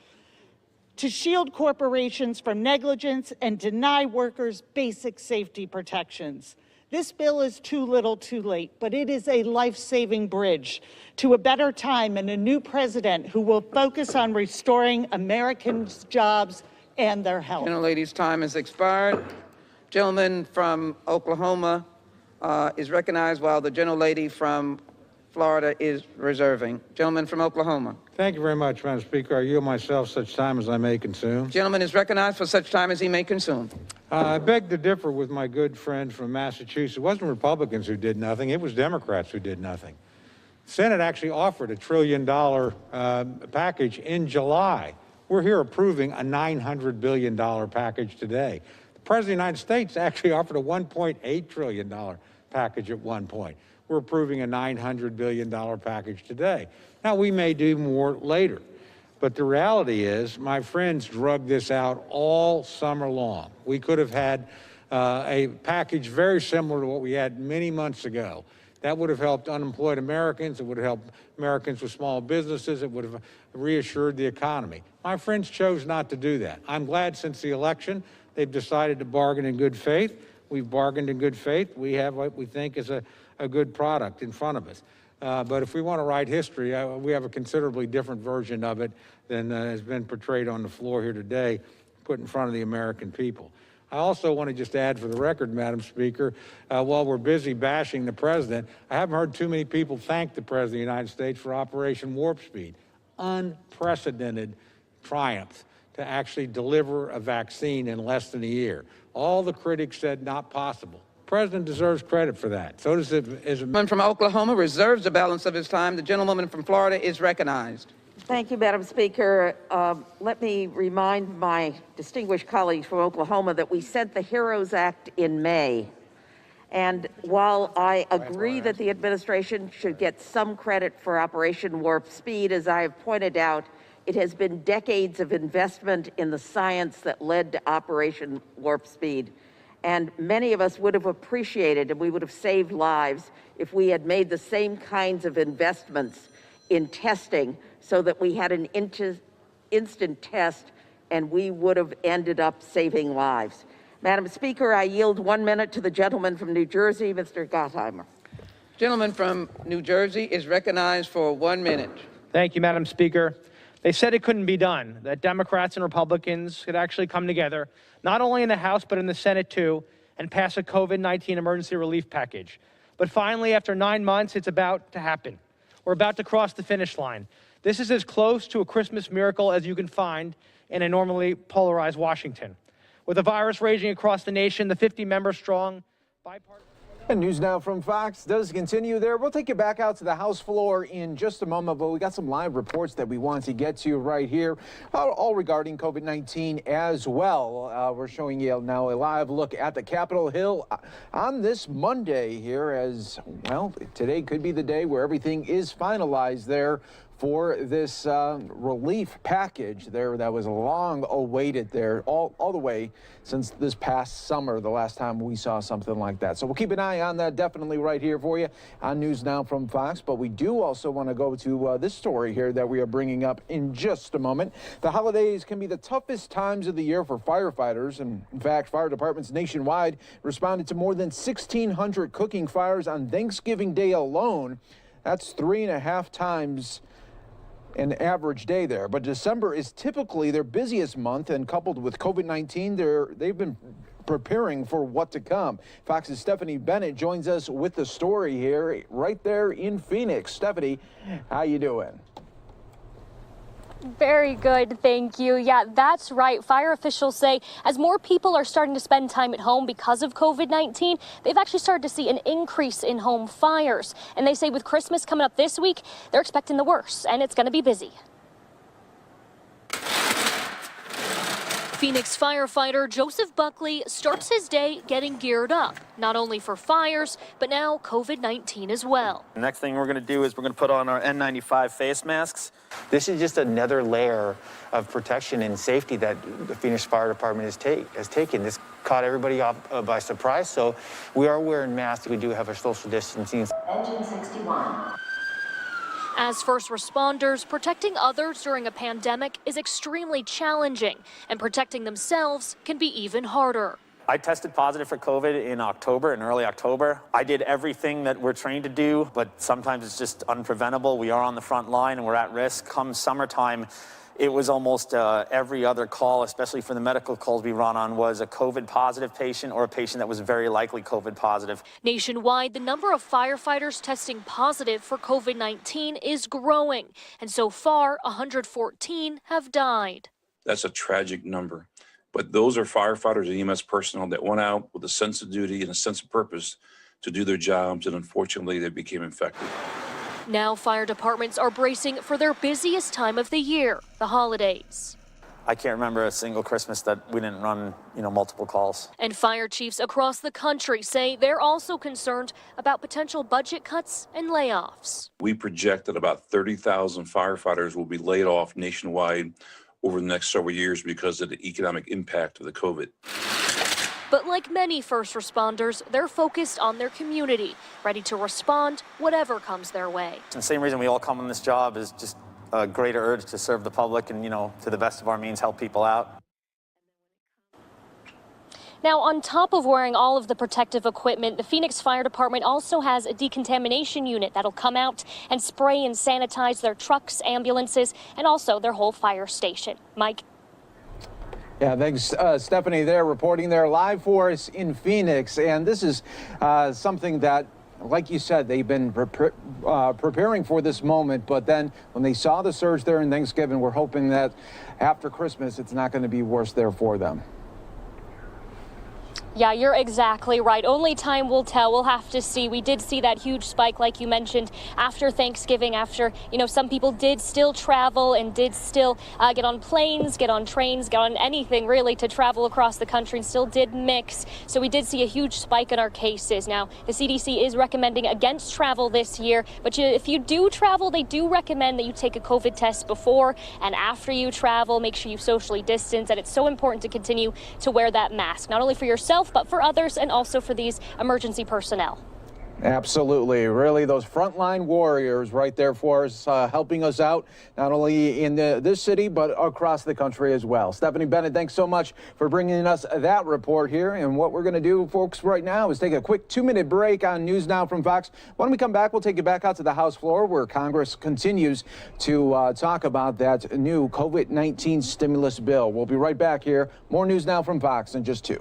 to shield corporations from negligence and deny workers basic safety protections. This bill is too little too late, but it is a life-saving bridge to a better time and a new president who will focus on restoring Americans' jobs and their health. Gentlelady's time has expired. Gentleman from Oklahoma is recognized while the gentlelady from Florida is reserving. Gentleman from Oklahoma. Thank you very much, Madam Speaker. I yield myself such time as I may consume. Gentleman is recognized for such time as he may consume. I beg to differ with my good friend from Massachusetts. It wasn't Republicans who did nothing. It was Democrats who did nothing. The Senate actually offered a $1 trillion package in July. We're here approving a $900 billion package today. The President of the United States actually offered a $1.8 trillion package at one point. We're approving a $900 billion package today. Now, we may do more later, but the reality is my friends drug this out all summer long. We could have had a package very similar to what we had many months ago. That would have helped unemployed Americans. It would have helped Americans with small businesses. It would have reassured the economy. My friends chose not to do that. I'm glad since the election, they've decided to bargain in good faith. We've bargained in good faith. We have what we think is a good product in front of us. But if we want to write history, we have a considerably different version of it than has been portrayed on the floor here today, put in front of the American people. I also want to just add for the record, Madam Speaker, while we're busy bashing the president, I haven't heard too many people thank the President of the United States for Operation Warp Speed. Unprecedented triumph to actually deliver a vaccine in less than a year. All the critics said not possible. The president deserves credit for that. So does the gentleman from Oklahoma reserves the balance of his time. The gentlewoman from Florida is recognized. Thank you, Madam Speaker. Let me remind my distinguished colleagues from Oklahoma that we sent the HEROES Act in May. And while I agree that the administration should get some credit for Operation Warp Speed, as I have pointed out, it has been decades of investment in the science that led to Operation Warp Speed. And many of us would have appreciated and we would have saved lives if we had made the same kinds of investments in testing so that we had an instant test and we would have ended up saving lives. Madam Speaker, I yield 1 minute to the gentleman from New Jersey, Mr. Gottheimer. Gentleman from New Jersey is recognized for 1 minute. Thank you, Madam Speaker. They said it couldn't be done, that Democrats and Republicans could actually come together, not only in the House, but in the Senate too, and pass a COVID-19 emergency relief package. But finally, after 9 months, it's about to happen. We're about to cross the finish line. This is as close to a Christmas miracle as you can find in a normally polarized Washington. With the virus raging across the nation, the 50-member strong bipartisan... And News Now from Fox does continue there. We'll take you back out to the House floor in just a moment, but we got some live reports that we want to get to right here, all regarding COVID-19 as well. We're showing you now a live look at the Capitol Hill on this Monday here, as well, today could be the day where everything is finalized there for this relief package there that was long awaited there all the way since this past summer, the last time we saw something like that. So we'll keep an eye on that definitely right here for you on News Now from Fox. But we do also want to go to this story here that we are bringing up in just a moment. The holidays can be the toughest times of the year for firefighters. And in fact, fire departments nationwide responded to more than 1,600 cooking fires on Thanksgiving Day alone. That's 3.5 times an average day there. But December is typically their busiest month, and coupled with COVID-19, they've been preparing for what to come. Fox's Stephanie Bennett joins us with the story here right there in Phoenix. Stephanie, how you doing? Very good, thank you. Yeah, that's right. Fire officials say as more people are starting to spend time at home because of COVID-19, they've actually started to see an increase in home fires. And they say with Christmas coming up this week, they're expecting the worst, and it's going to be busy. Phoenix firefighter Joseph Buckley starts his day getting geared up, not only for fires, but now COVID-19 as well. The next thing we're going to do is we're going to put on our N95 face masks. This is just another layer of protection and safety that the Phoenix Fire Department has taken. This caught everybody off by surprise, so we are wearing masks. We do have our social distancing. Engine 61. As first responders, protecting others during a pandemic is extremely challenging, and protecting themselves can be even harder. I tested positive for COVID in early October. I did everything that we're trained to do, but sometimes it's just unpreventable. We are on the front line and we're at risk. Come summertime, it was almost every other call, especially for the medical calls we run on, was a COVID positive patient or a patient that was very likely COVID positive. Nationwide, the number of firefighters testing positive for COVID-19 is growing, and so far, 114 have died. That's a tragic number, but those are firefighters and EMS personnel that went out with a sense of duty and a sense of purpose to do their jobs, and unfortunately, they became infected. Now fire departments are bracing for their busiest time of the year, the holidays. I can't remember a single Christmas that we didn't run, multiple calls. And fire chiefs across the country say they're also concerned about potential budget cuts and layoffs. We project that about 30,000 firefighters will be laid off nationwide over the next several years because of the economic impact of the COVID. But like many first responders, they're focused on their community, ready to respond whatever comes their way. The same reason we all come on this job is just a greater urge to serve the public and, to the best of our means, help people out. Now, on top of wearing all of the protective equipment, the Phoenix Fire Department also has a decontamination unit that'll come out and spray and sanitize their trucks, ambulances, and also their whole fire station. Mike? Yeah, thanks, Stephanie, there reporting there live for us in Phoenix. And this is something that, like you said, they've been preparing for this moment. But then when they saw the surge there in Thanksgiving, we're hoping that after Christmas, it's not going to be worse there for them. Yeah, you're exactly right. Only time will tell. We'll have to see. We did see that huge spike, like you mentioned, after Thanksgiving, after, some people did still travel and did still get on planes, get on trains, get on anything really to travel across the country and still did mix. So we did see a huge spike in our cases. Now, the CDC is recommending against travel this year, but if you do travel, they do recommend that you take a COVID test before and after you travel. Make sure you socially distance, and it's so important to continue to wear that mask, not only for yourself, but for others and also for these emergency personnel. Absolutely. Really, those frontline warriors right there for us, helping us out, not only in this city, but across the country as well. Stephanie Bennett, thanks so much for bringing us that report here. And what we're going to do, folks, right now is take a quick 2-minute break on News Now from Fox. When we come back, we'll take you back out to the House floor where Congress continues to talk about that new COVID-19 stimulus bill. We'll be right back here. More News Now from Fox in just 2.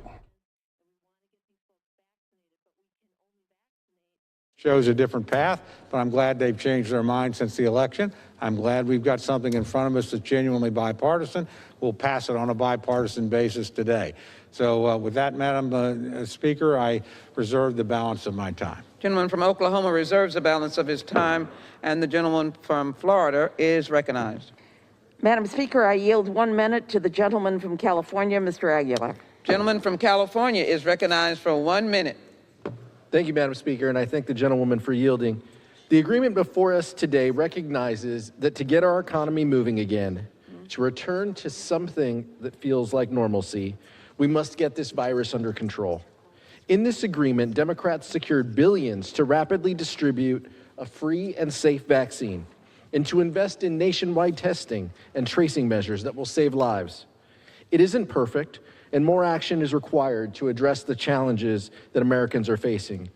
Shows a different path, but I'm glad they've changed their mind since the election. I'm glad we've got something in front of us that's genuinely bipartisan. We'll pass it on a bipartisan basis today. So with that, Madam Speaker, I reserve the balance of my time. Gentleman from Oklahoma reserves the balance of his time, and the gentleman from Florida is recognized. Madam Speaker, I yield 1 minute to the gentleman from California, Mr. Aguilar. Gentleman from California is recognized for 1 minute. Thank you, Madam Speaker, and I thank the gentlewoman for yielding. The agreement before us today recognizes that to get our economy moving again, to return to something that feels like normalcy, we must get this virus under control. In this agreement, Democrats secured billions to rapidly distribute a free and safe vaccine and to invest in nationwide testing and tracing measures that will save lives. It isn't perfect, and more action is required to address the challenges that Americans are facing.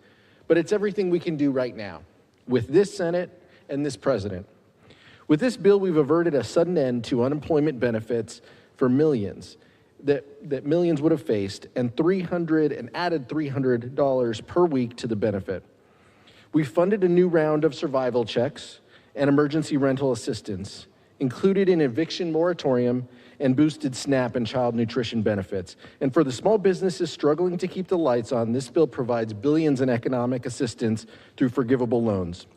But it's everything we can do right now with this Senate and this president. With this bill, we've averted a sudden end to unemployment benefits for millions that millions would have faced, and added $300 per week to the benefit. We funded a new round of survival checks and emergency rental assistance, included an eviction moratorium, and boosted SNAP and child nutrition benefits. And for the small businesses struggling to keep the lights on, this bill provides billions in economic assistance through forgivable loans.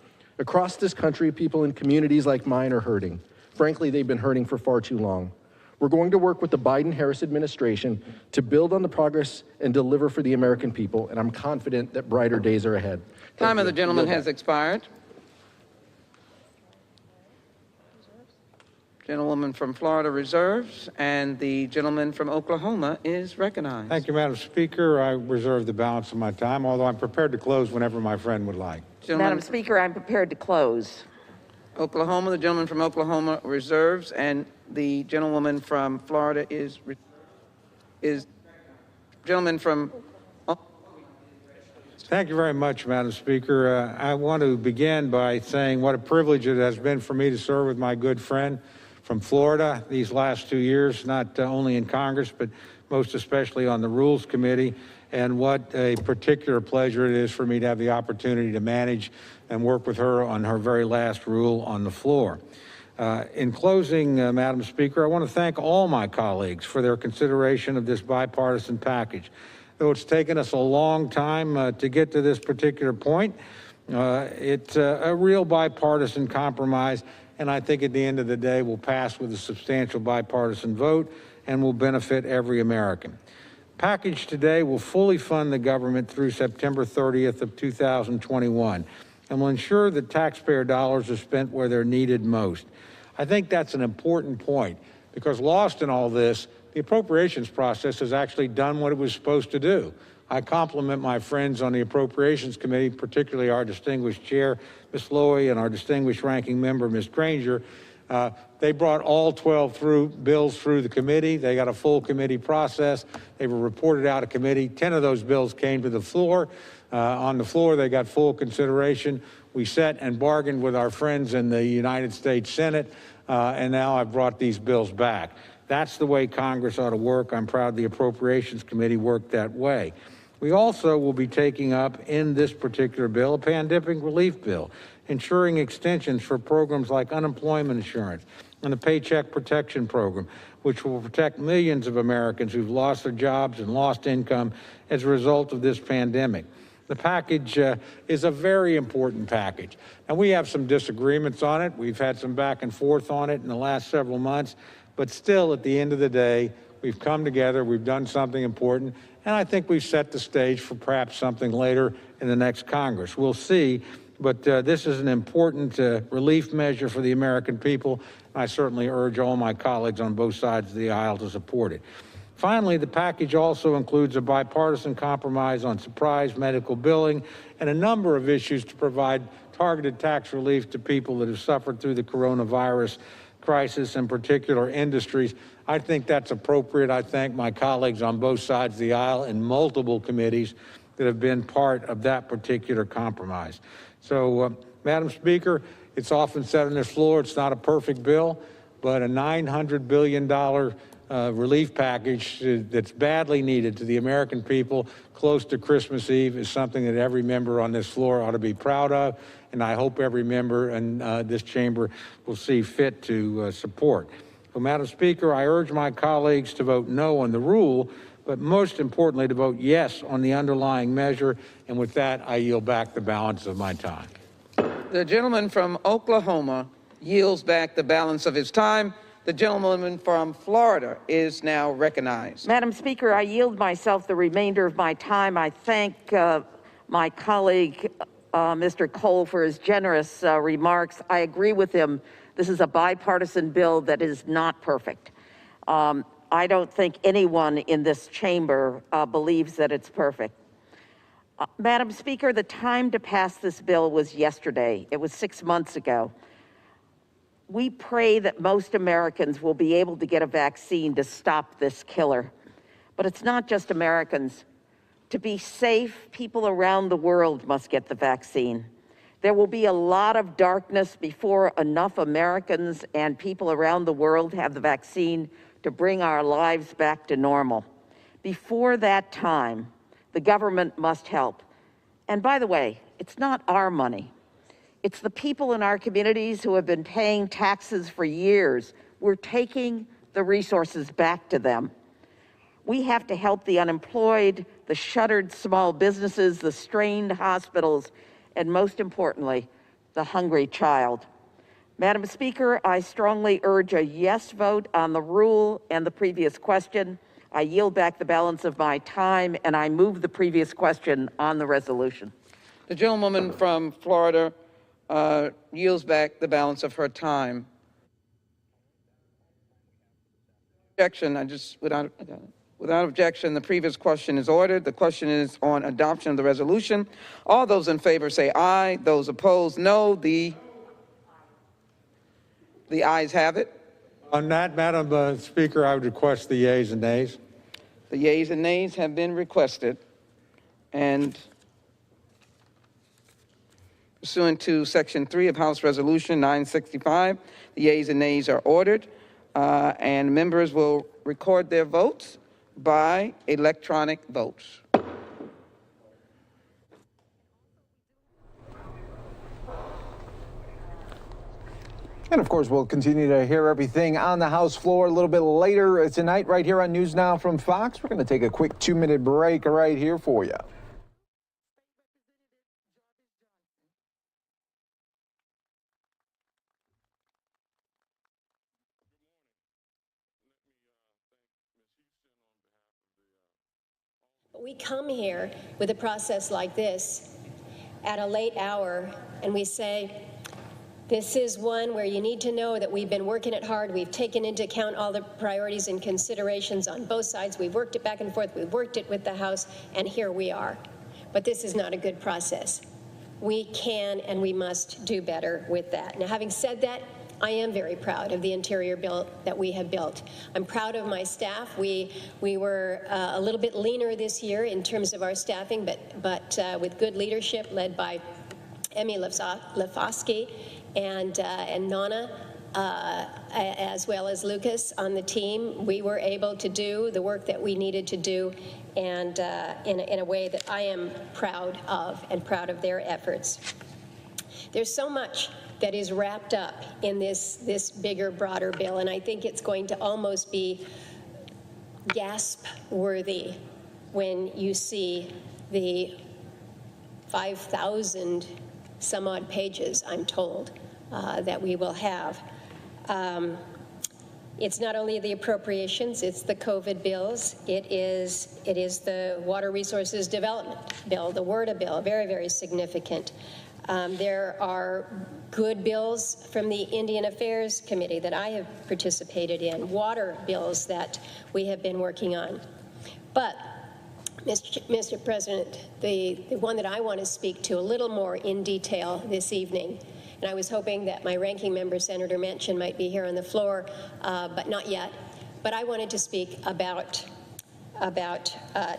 Across this country, people in communities like mine are hurting. Frankly, they've been hurting for far too long. We're going to work with the Biden-Harris administration to build on the progress and deliver for the American people, and I'm confident that brighter days are ahead. Time of the gentleman has expired. Gentlewoman from Florida reserves, and the gentleman from Oklahoma is recognized. Thank you, Madam Speaker. I reserve the balance of my time, although I'm prepared to close whenever my friend would like. Madam Speaker, I'm prepared to close. Oklahoma, the gentleman from Oklahoma reserves, and the gentlewoman from Florida is gentleman from. Thank you very much, Madam Speaker. I want to begin by saying what a privilege it has been for me to serve with my good friend from Florida these last 2 years, not only in Congress, but most especially on the Rules Committee, and what a particular pleasure it is for me to have the opportunity to manage and work with her on her very last rule on the floor. In closing, Madam Speaker, I want to thank all my colleagues for their consideration of this bipartisan package. Though it's taken us a long time to get to this particular point, it's a real bipartisan compromise, and I think at the end of the day will pass with a substantial bipartisan vote and will benefit every American. Package today will fully fund the government through September 30th of 2021 and will ensure that taxpayer dollars are spent where they're needed most. I think that's an important point, because lost in all this, the appropriations process has actually done what it was supposed to do. I compliment my friends on the Appropriations Committee, particularly our distinguished chair, Ms. Lowy, and our distinguished ranking member, Ms. Granger. They brought all 12 bills through the committee. They got a full committee process. They were reported out of committee. 10 of those bills came to the floor. On the floor, they got full consideration. We sat and bargained with our friends in the United States Senate, and now I've brought these bills back. That's the way Congress ought to work. I'm proud the Appropriations Committee worked that way. We also will be taking up in this particular bill a pandemic relief bill, ensuring extensions for programs like unemployment insurance and the Paycheck Protection Program, which will protect millions of Americans who've lost their jobs and lost income as a result of this pandemic. The package is a very important package. And we have some disagreements on it. We've had some back and forth on it in the last several months, but still at the end of the day, we've come together, we've done something important, and I think we've set the stage for perhaps something later in the next Congress. We'll see, but this is an important relief measure for the American people. I certainly urge all my colleagues on both sides of the aisle to support it. Finally, the package also includes a bipartisan compromise on surprise medical billing and a number of issues to provide targeted tax relief to people that have suffered through the coronavirus crisis, in particular industries. I think that's appropriate. I thank my colleagues on both sides of the aisle in multiple committees that have been part of that particular compromise. So, Madam Speaker, it's often said on this floor, it's not a perfect bill, but a $900 billion relief package that's badly needed to the American people close to Christmas Eve is something that every member on this floor ought to be proud of, and I hope every member in this chamber will see fit to support. So, Madam Speaker, I urge my colleagues to vote no on the rule, but most importantly to vote yes on the underlying measure, and with that, I yield back the balance of my time. The gentleman from Oklahoma yields back the balance of his time. The gentlewoman from Florida is now recognized. Madam Speaker, I yield myself the remainder of my time. I thank my colleague, Mr. Cole, for his generous remarks. I agree with him. This is a bipartisan bill that is not perfect. I don't think anyone in this chamber believes that it's perfect. Madam Speaker, the time to pass this bill was yesterday. It was 6 months ago. We pray that most Americans will be able to get a vaccine to stop this killer. But it's not just Americans. To be safe, people around the world must get the vaccine. There will be a lot of darkness before enough Americans and people around the world have the vaccine to bring our lives back to normal. Before that time, the government must help. And by the way, it's not our money. It's the people in our communities who have been paying taxes for years. We're taking the resources back to them. We have to help the unemployed, the shuttered small businesses, the strained hospitals, and most importantly, the hungry child. Madam Speaker, I strongly urge a yes vote on the rule and the previous question. I yield back the balance of my time, and I move the previous question on the resolution. The gentlewoman from Florida yields back the balance of her time. Objection, without objection, the previous question is ordered. The question is on adoption of the resolution. All those in favor say aye. Those opposed, no. The ayes have it. On that, Madam Speaker, I would request the yeas and nays. The yeas and nays have been requested, and pursuant to Section 3 of House Resolution 965, the yeas and nays are ordered, and members will record their votes by electronic votes. And of course, we'll continue to hear everything on the House floor a little bit later tonight, right here on News Now from Fox. We're going to take a quick 2-minute break right here for you. We come here with a process like this at a late hour, and we say, this is one where you need to know that we've been working it hard. We've taken into account all the priorities and considerations on both sides. We've worked it back and forth. We've worked it with the House, and here we are. But this is not a good process. We can and we must do better with that. Now, having said that, I am very proud of the interior bill that we have built. I'm proud of my staff. We were a little bit leaner this year in terms of our staffing, but with good leadership led by Emmy Lefosky and Nana, as well as Lucas on the team, we were able to do the work that we needed to do, and in a way that I am proud of, and proud of their efforts. There's so much that is wrapped up in this bigger, broader bill, and I think it's going to almost be gasp-worthy when you see the 5,000 some odd pages, I'm told, that we will have. It's not only the appropriations, it's the COVID bills. It is the Water Resources Development Bill, the WRDA bill, very, very significant. There are good bills from the Indian Affairs Committee that I have participated in, water bills that we have been working on. But, Mr. President, the one that I want to speak to a little more in detail this evening, and I was hoping that my ranking member, Senator Manchin, might be here on the floor, but not yet. But I wanted to speak about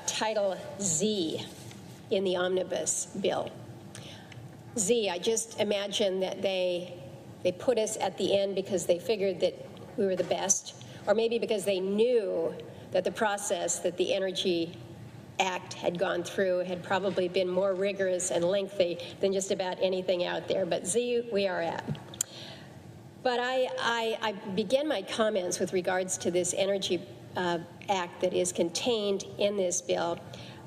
Title Z in the omnibus bill. Z, I just imagine that they put us at the end because they figured that we were the best, or maybe because they knew that the process that the Energy Act had gone through had probably been more rigorous and lengthy than just about anything out there. But Z, we are at. But I begin my comments with regards to this Energy Act that is contained in this bill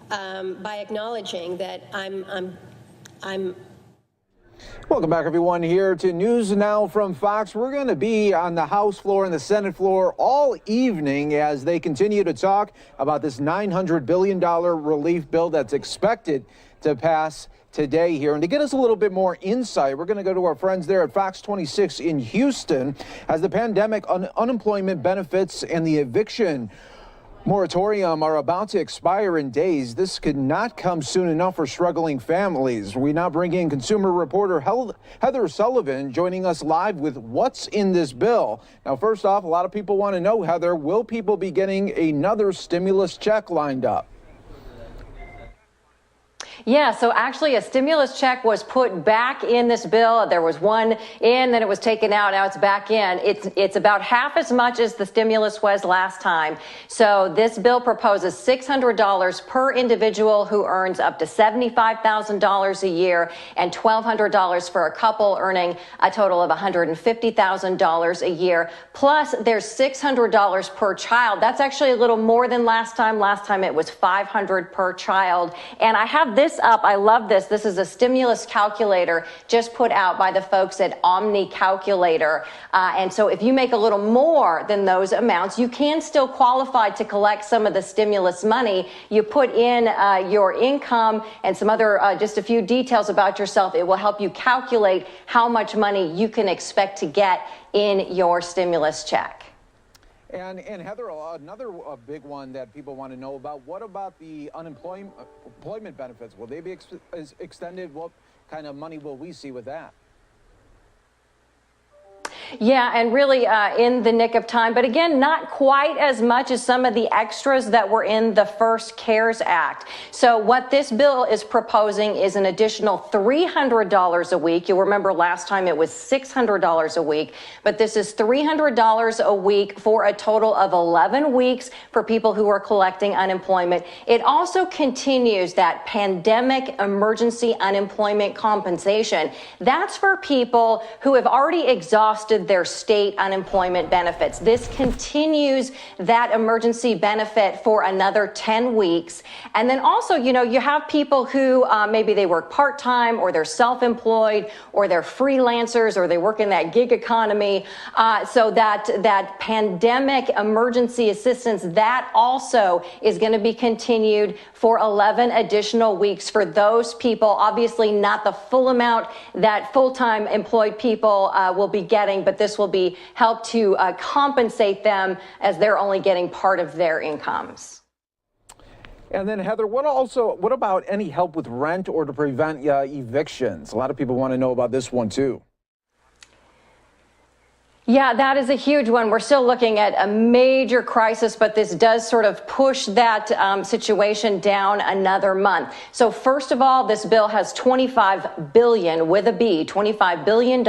by acknowledging that I'm Welcome back, everyone, here to News Now from Fox. We're going to be on the House floor and the Senate floor all evening as they continue to talk about this $900 billion relief bill that's expected to pass today here. And to get us a little bit more insight, we're going to go to our friends there at Fox 26 in Houston as the pandemic, unemployment benefits, and the eviction moratorium are about to expire in days. This could not come soon enough for struggling families. We now bring in consumer reporter Heather Sullivan joining us live with what's in this bill. Now, first off, a lot of people want to know, Heather, will people be getting another stimulus check lined up? Yeah, so actually a stimulus check was put back in this bill. There was one in, then it was taken out, now it's back in. It's about half as much as the stimulus was last time. So this bill proposes $600 per individual who earns up to $75,000 a year and $1,200 for a couple earning a total of $150,000 a year. Plus there's $600 per child. That's actually a little more than last time. Last time it was $500 per child. And I have this up. I love this. This is a stimulus calculator just put out by the folks at Omni Calculator. And so if you make a little more than those amounts, you can still qualify to collect some of the stimulus money. You put in your income and some other, just a few details about yourself. It will help you calculate how much money you can expect to get in your stimulus check. And Heather, another big one that people want to know about, what about the employment benefits? Will they be extended? What kind of money will we see with that? Yeah, and really in the nick of time, but again, not quite as much as some of the extras that were in the first CARES Act. So what this bill is proposing is an additional $300 a week. You'll remember last time it was $600 a week, but this is $300 a week for a total of 11 weeks for people who are collecting unemployment. It also continues that pandemic emergency unemployment compensation. That's for people who have already exhausted their state unemployment benefits. This continues that emergency benefit for another 10 weeks. And then also, you know, you have people who maybe they work part-time or they're self-employed or they're freelancers or they work in that gig economy. So that pandemic emergency assistance, that also is going to be continued for 11 additional weeks for those people. Obviously not the full amount that full-time employed people will be getting, but this will be help to compensate them as they're only getting part of their incomes. And then Heather, what about any help with rent or to prevent evictions? A lot of people want to know about this one too. Yeah, that is a huge one. We're still looking at a major crisis, but this does sort of push that situation down another month. So first of all, this bill has $25 billion with a B, $25 billion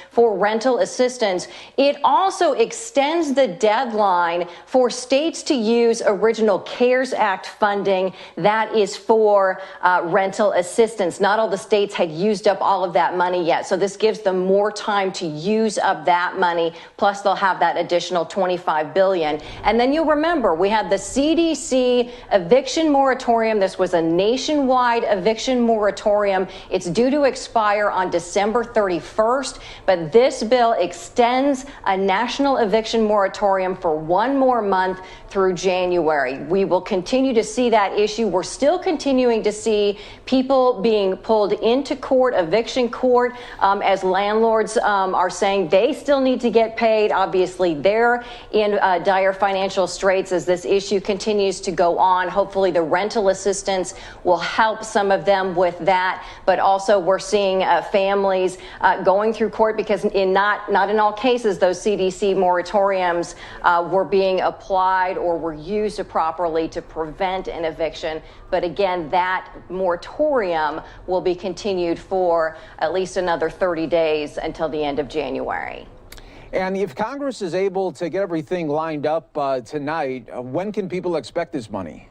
for rental assistance. It also extends the deadline for states to use original CARES Act funding that is for rental assistance. Not all the states had used up all of that money yet. So this gives them more time to use up that money. Plus they'll have that additional $25 billion. And then you'll remember we had the CDC eviction moratorium. This was a nationwide eviction moratorium. It's due to expire on December 31st, but this bill extends a national eviction moratorium for one more month through January. We will continue to see that issue. We're still continuing to see people being pulled into court, eviction court, as landlords are saying they still need to get paid. Obviously, they're in dire financial straits as this issue continues to go on. Hopefully, the rental assistance will help some of them with that. But also, we're seeing families going through court because not in all cases those CDC moratoriums were being applied or were used properly to prevent an eviction. But again, that moratorium will be continued for at least another 30 days until the end of January. And if Congress is able to get everything lined up tonight, when can people expect this money?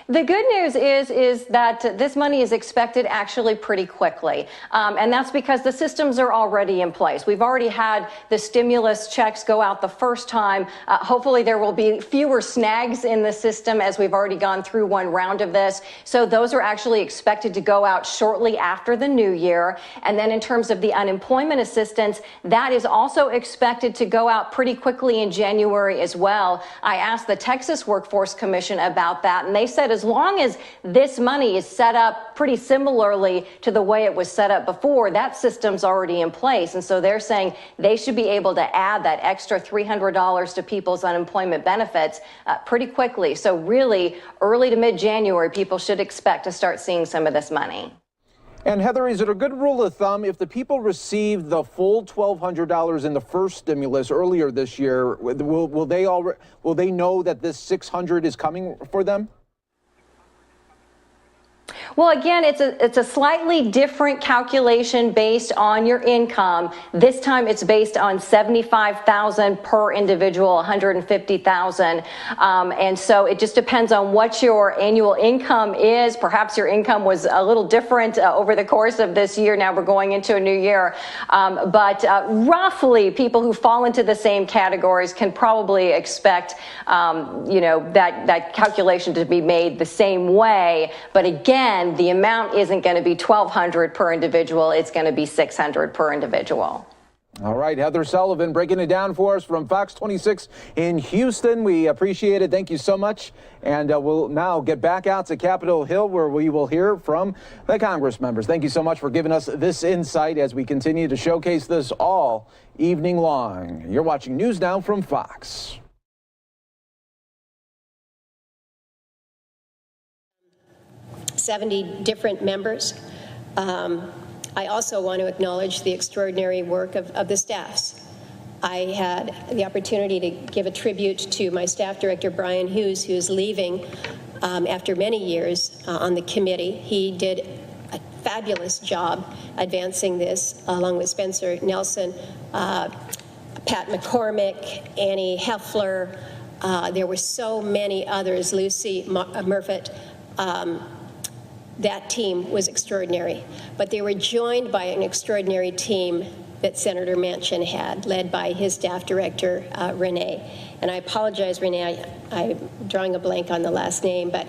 The good news is that this money is expected actually pretty quickly. And that's because the systems are already in place. We've already had the stimulus checks go out the first time. Hopefully there will be fewer snags in the system as we've already gone through one round of this. So those are actually expected to go out shortly after the new year. And then in terms of the unemployment assistance, that is also expected to go out pretty quickly in January as well. I asked the Texas Workforce Commission about that, and they said as long as this money is set up pretty similarly to the way it was set up before, that system's already in place. And so they're saying they should be able to add that extra $300 to people's unemployment benefits pretty quickly. So really, early to mid-January, people should expect to start seeing some of this money. And Heather, is it a good rule of thumb if the people received the full $1,200 in the first stimulus earlier this year, will they know that this $600 is coming for them? Well, again, it's a slightly different calculation based on your income. This time it's based on $75,000 per individual, $150,000. And so it just depends on what your annual income is. Perhaps your income was a little different over the course of this year. Now we're going into a new year. But roughly, people who fall into the same categories can probably expect, that calculation to be made the same way. But again, the amount isn't going to be $1,200 per individual. It's going to be $600 per individual. All right, Heather Sullivan breaking it down for us from Fox 26 in Houston. We appreciate it. Thank you so much. And we'll now get back out to Capitol Hill where we will hear from the Congress members. Thank you so much for giving us this insight as we continue to showcase this all evening long. You're watching News Now from Fox. $70 different members. I also want to acknowledge the extraordinary work of the staffs. I had the opportunity to give a tribute to my staff director, Brian Hughes, who's leaving after many years on the committee. He did a fabulous job advancing this, along with Spencer Nelson, Pat McCormick, Annie Heffler. There were so many others, Lucy Murfitt. That team was extraordinary, but they were joined by an extraordinary team that Senator Manchin had, led by his staff director, Renee. And I apologize, Renee, I'm drawing a blank on the last name, but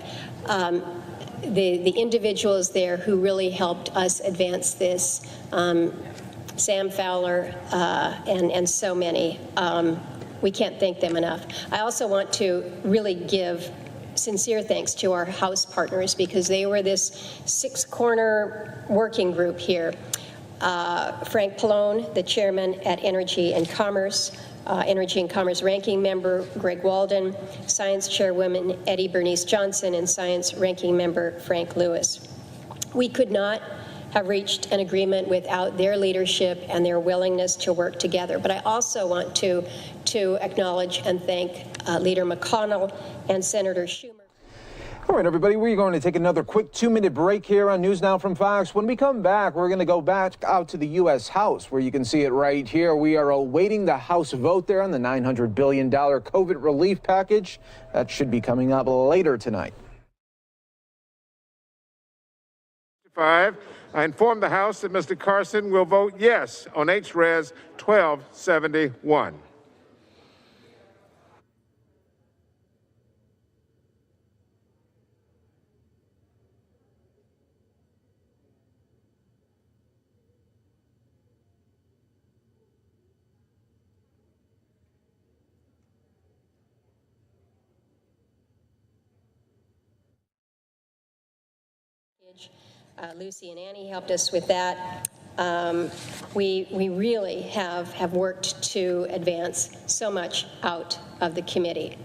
the individuals there who really helped us advance this, Sam Fowler and so many, we can't thank them enough. I also want to really give sincere thanks to our House partners because they were this six-corner working group here. Frank Pallone, the chairman at Energy and Commerce Ranking Member Greg Walden, Science Chairwoman Eddie Bernice Johnson, and Science Ranking Member Frank Lewis. We could not have reached an agreement without their leadership and their willingness to work together. But I also want to acknowledge and thank Leader McConnell and Senator Schumer. All right, everybody, we're going to take another quick 2-minute break here on News Now from Fox. When we come back, we're going to go back out to the U.S. House, where you can see it right here. We are awaiting the House vote there on the $900 billion COVID relief package. That should be coming up later tonight. I inform the House that Mr. Carson will vote yes on HRES 1271. Lucy and Annie helped us with that. We really have worked to advance so much out of the committee.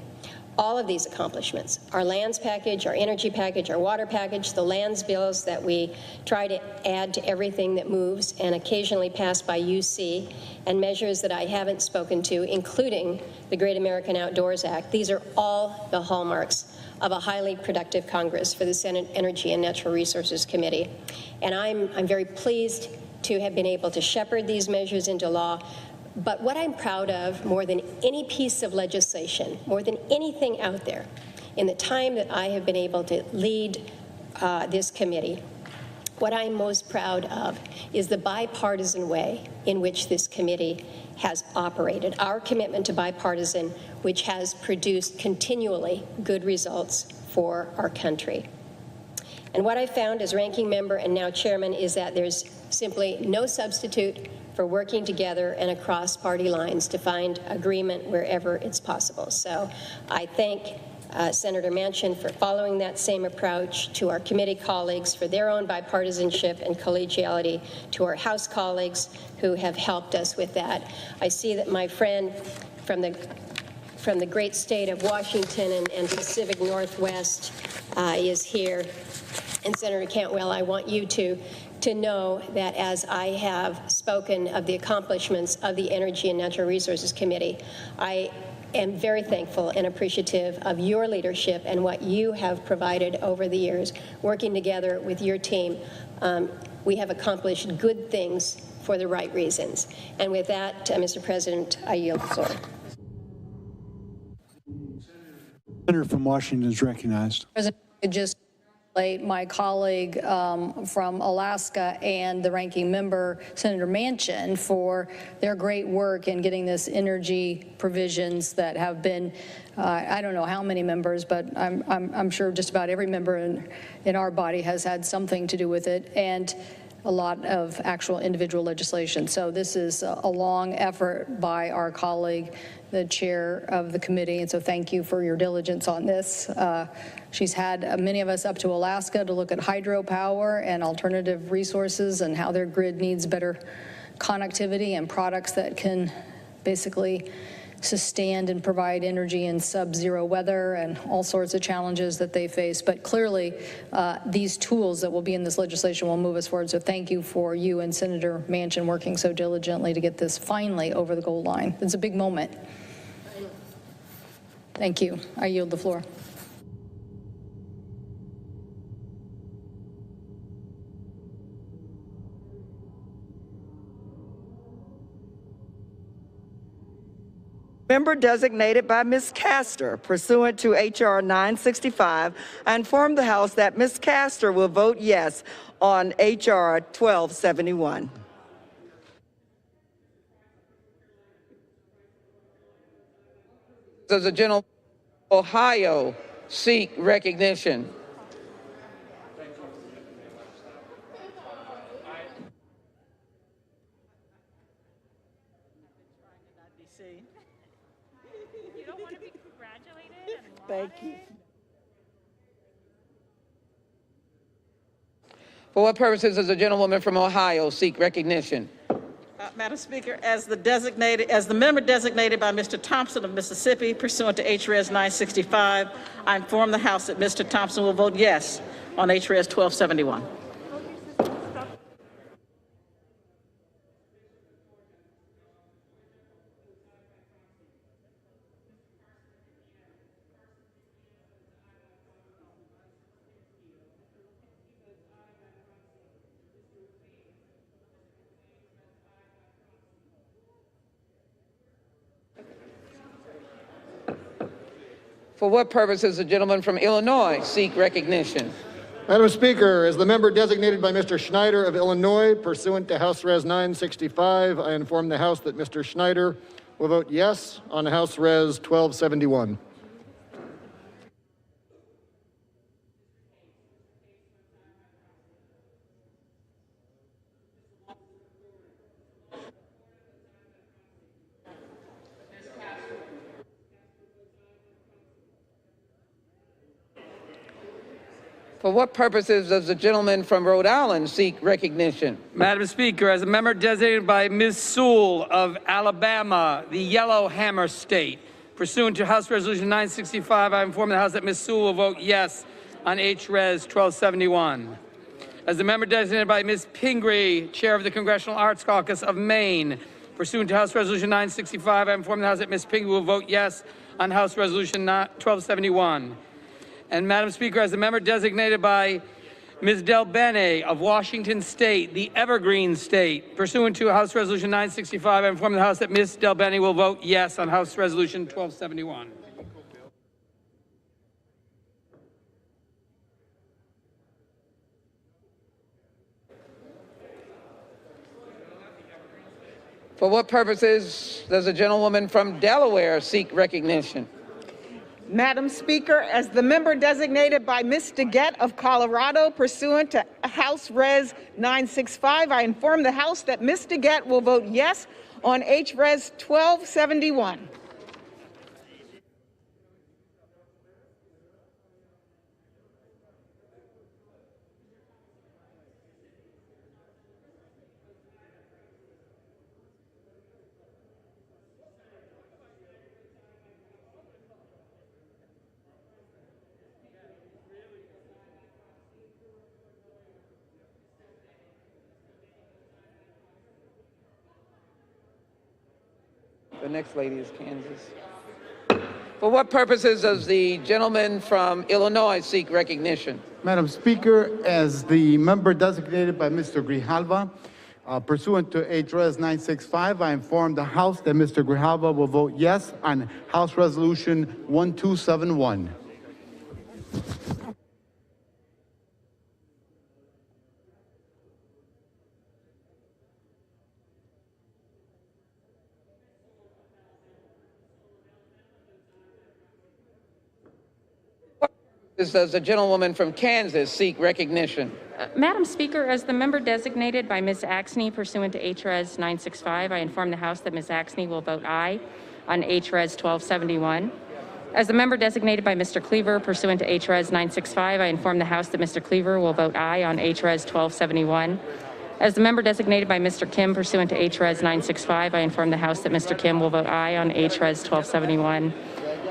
All of these accomplishments, our lands package, our energy package, our water package, the lands bills that we try to add to everything that moves and occasionally pass by UC, and measures that I haven't spoken to, including the Great American Outdoors Act. These are all the hallmarks of a highly productive Congress for the Senate Energy and Natural Resources Committee. And I'm very pleased to have been able to shepherd these measures into law. But what I'm proud of more than any piece of legislation, more than anything out there, in the time that I have been able to lead this committee, what I'm most proud of is the bipartisan way in which this committee has operated. Our commitment to bipartisan, which has produced continually good results for our country. And what I found as ranking member and now chairman is that there's simply no substitute for working together and across party lines to find agreement wherever it's possible. So I thank Senator Manchin for following that same approach, to our committee colleagues for their own bipartisanship and collegiality, to our House colleagues who have helped us with that. I see that my friend from the great state of Washington and Pacific Northwest is here. And Senator Cantwell, I want you to know that as I have spoken of the accomplishments of the Energy and Natural Resources Committee, I am very thankful and appreciative of your leadership and what you have provided over the years. Working together with your team, we have accomplished good things for the right reasons. And with that, Mr. President, I yield the floor. Senator from Washington is recognized. President, just my colleague from Alaska and the ranking member, Senator Manchin, for their great work in getting this energy provisions that have been, I don't know how many members, but I'm sure just about every member in our body has had something to do with it, and a lot of actual individual legislation. So this is a long effort by our colleague, the chair of the committee, and so thank you for your diligence on this. She's had many of us up to Alaska to look at hydropower and alternative resources and how their grid needs better connectivity and products that can basically sustain and provide energy in sub-zero weather and all sorts of challenges that they face. But clearly, these tools that will be in this legislation will move us forward. So thank you for you and Senator Manchin working so diligently to get this finally over the goal line. It's a big moment. Thank you. I yield the floor. Member designated by Ms. Castor, pursuant to H.R. 965, I inform the House that Ms. Castor will vote yes on H.R. 1271. Does the gentleman from Ohio seek recognition? Thank you. For what purposes does the gentlewoman from Ohio seek recognition? Madam Speaker, as the member designated by Mr. Thompson of Mississippi, pursuant to HRES 965, I inform the House that Mr. Thompson will vote yes on HRES 1271. For what purpose does the gentleman from Illinois seek recognition? Madam Speaker, as the member designated by Mr. Schneider of Illinois, pursuant to House Res 965, I inform the House that Mr. Schneider will vote yes on House Res 1271. For what purposes does the gentleman from Rhode Island seek recognition? Madam Speaker, as a member designated by Ms. Sewell of Alabama, the Yellowhammer State, pursuant to House Resolution 965, I inform the House that Ms. Sewell will vote yes on H.Res. 1271. As the member designated by Ms. Pingree, Chair of the Congressional Arts Caucus of Maine, pursuant to House Resolution 965, I inform the House that Ms. Pingree will vote yes on House Resolution 1271. And Madam Speaker, as the member designated by Ms. Del Bene of Washington State, the Evergreen State, pursuant to House Resolution 965, I inform the House that Ms. Del Bene will vote yes on House Resolution 1271. For what purposes does the gentlewoman from Delaware seek recognition? Madam Speaker, as the member designated by Ms. DeGette of Colorado, pursuant to House Res 965, I inform the House that Ms. DeGette will vote yes on H.Res. 1271. The next lady is Kansas. For what purposes does the gentleman from Illinois seek recognition? Madam Speaker, as the member designated by Mr. Grijalva, pursuant to H.Res. 965, I inform the House that Mr. Grijalva will vote yes on House Resolution 1271. Does the gentlewoman from Kansas seek recognition? Madam Speaker, as the member designated by Ms. Axney pursuant to H.Res. 965, I inform the House that Ms. Axney will vote aye on H.Res. 1271. As the member designated by Mr. Cleaver pursuant to H.Res. 965, I inform the House that Mr. Cleaver will vote aye on H.Res. 1271. As the member designated by Mr. Kim pursuant to H.Res. 965, I inform the House that Mr. Kim will vote aye on H.Res. 1271.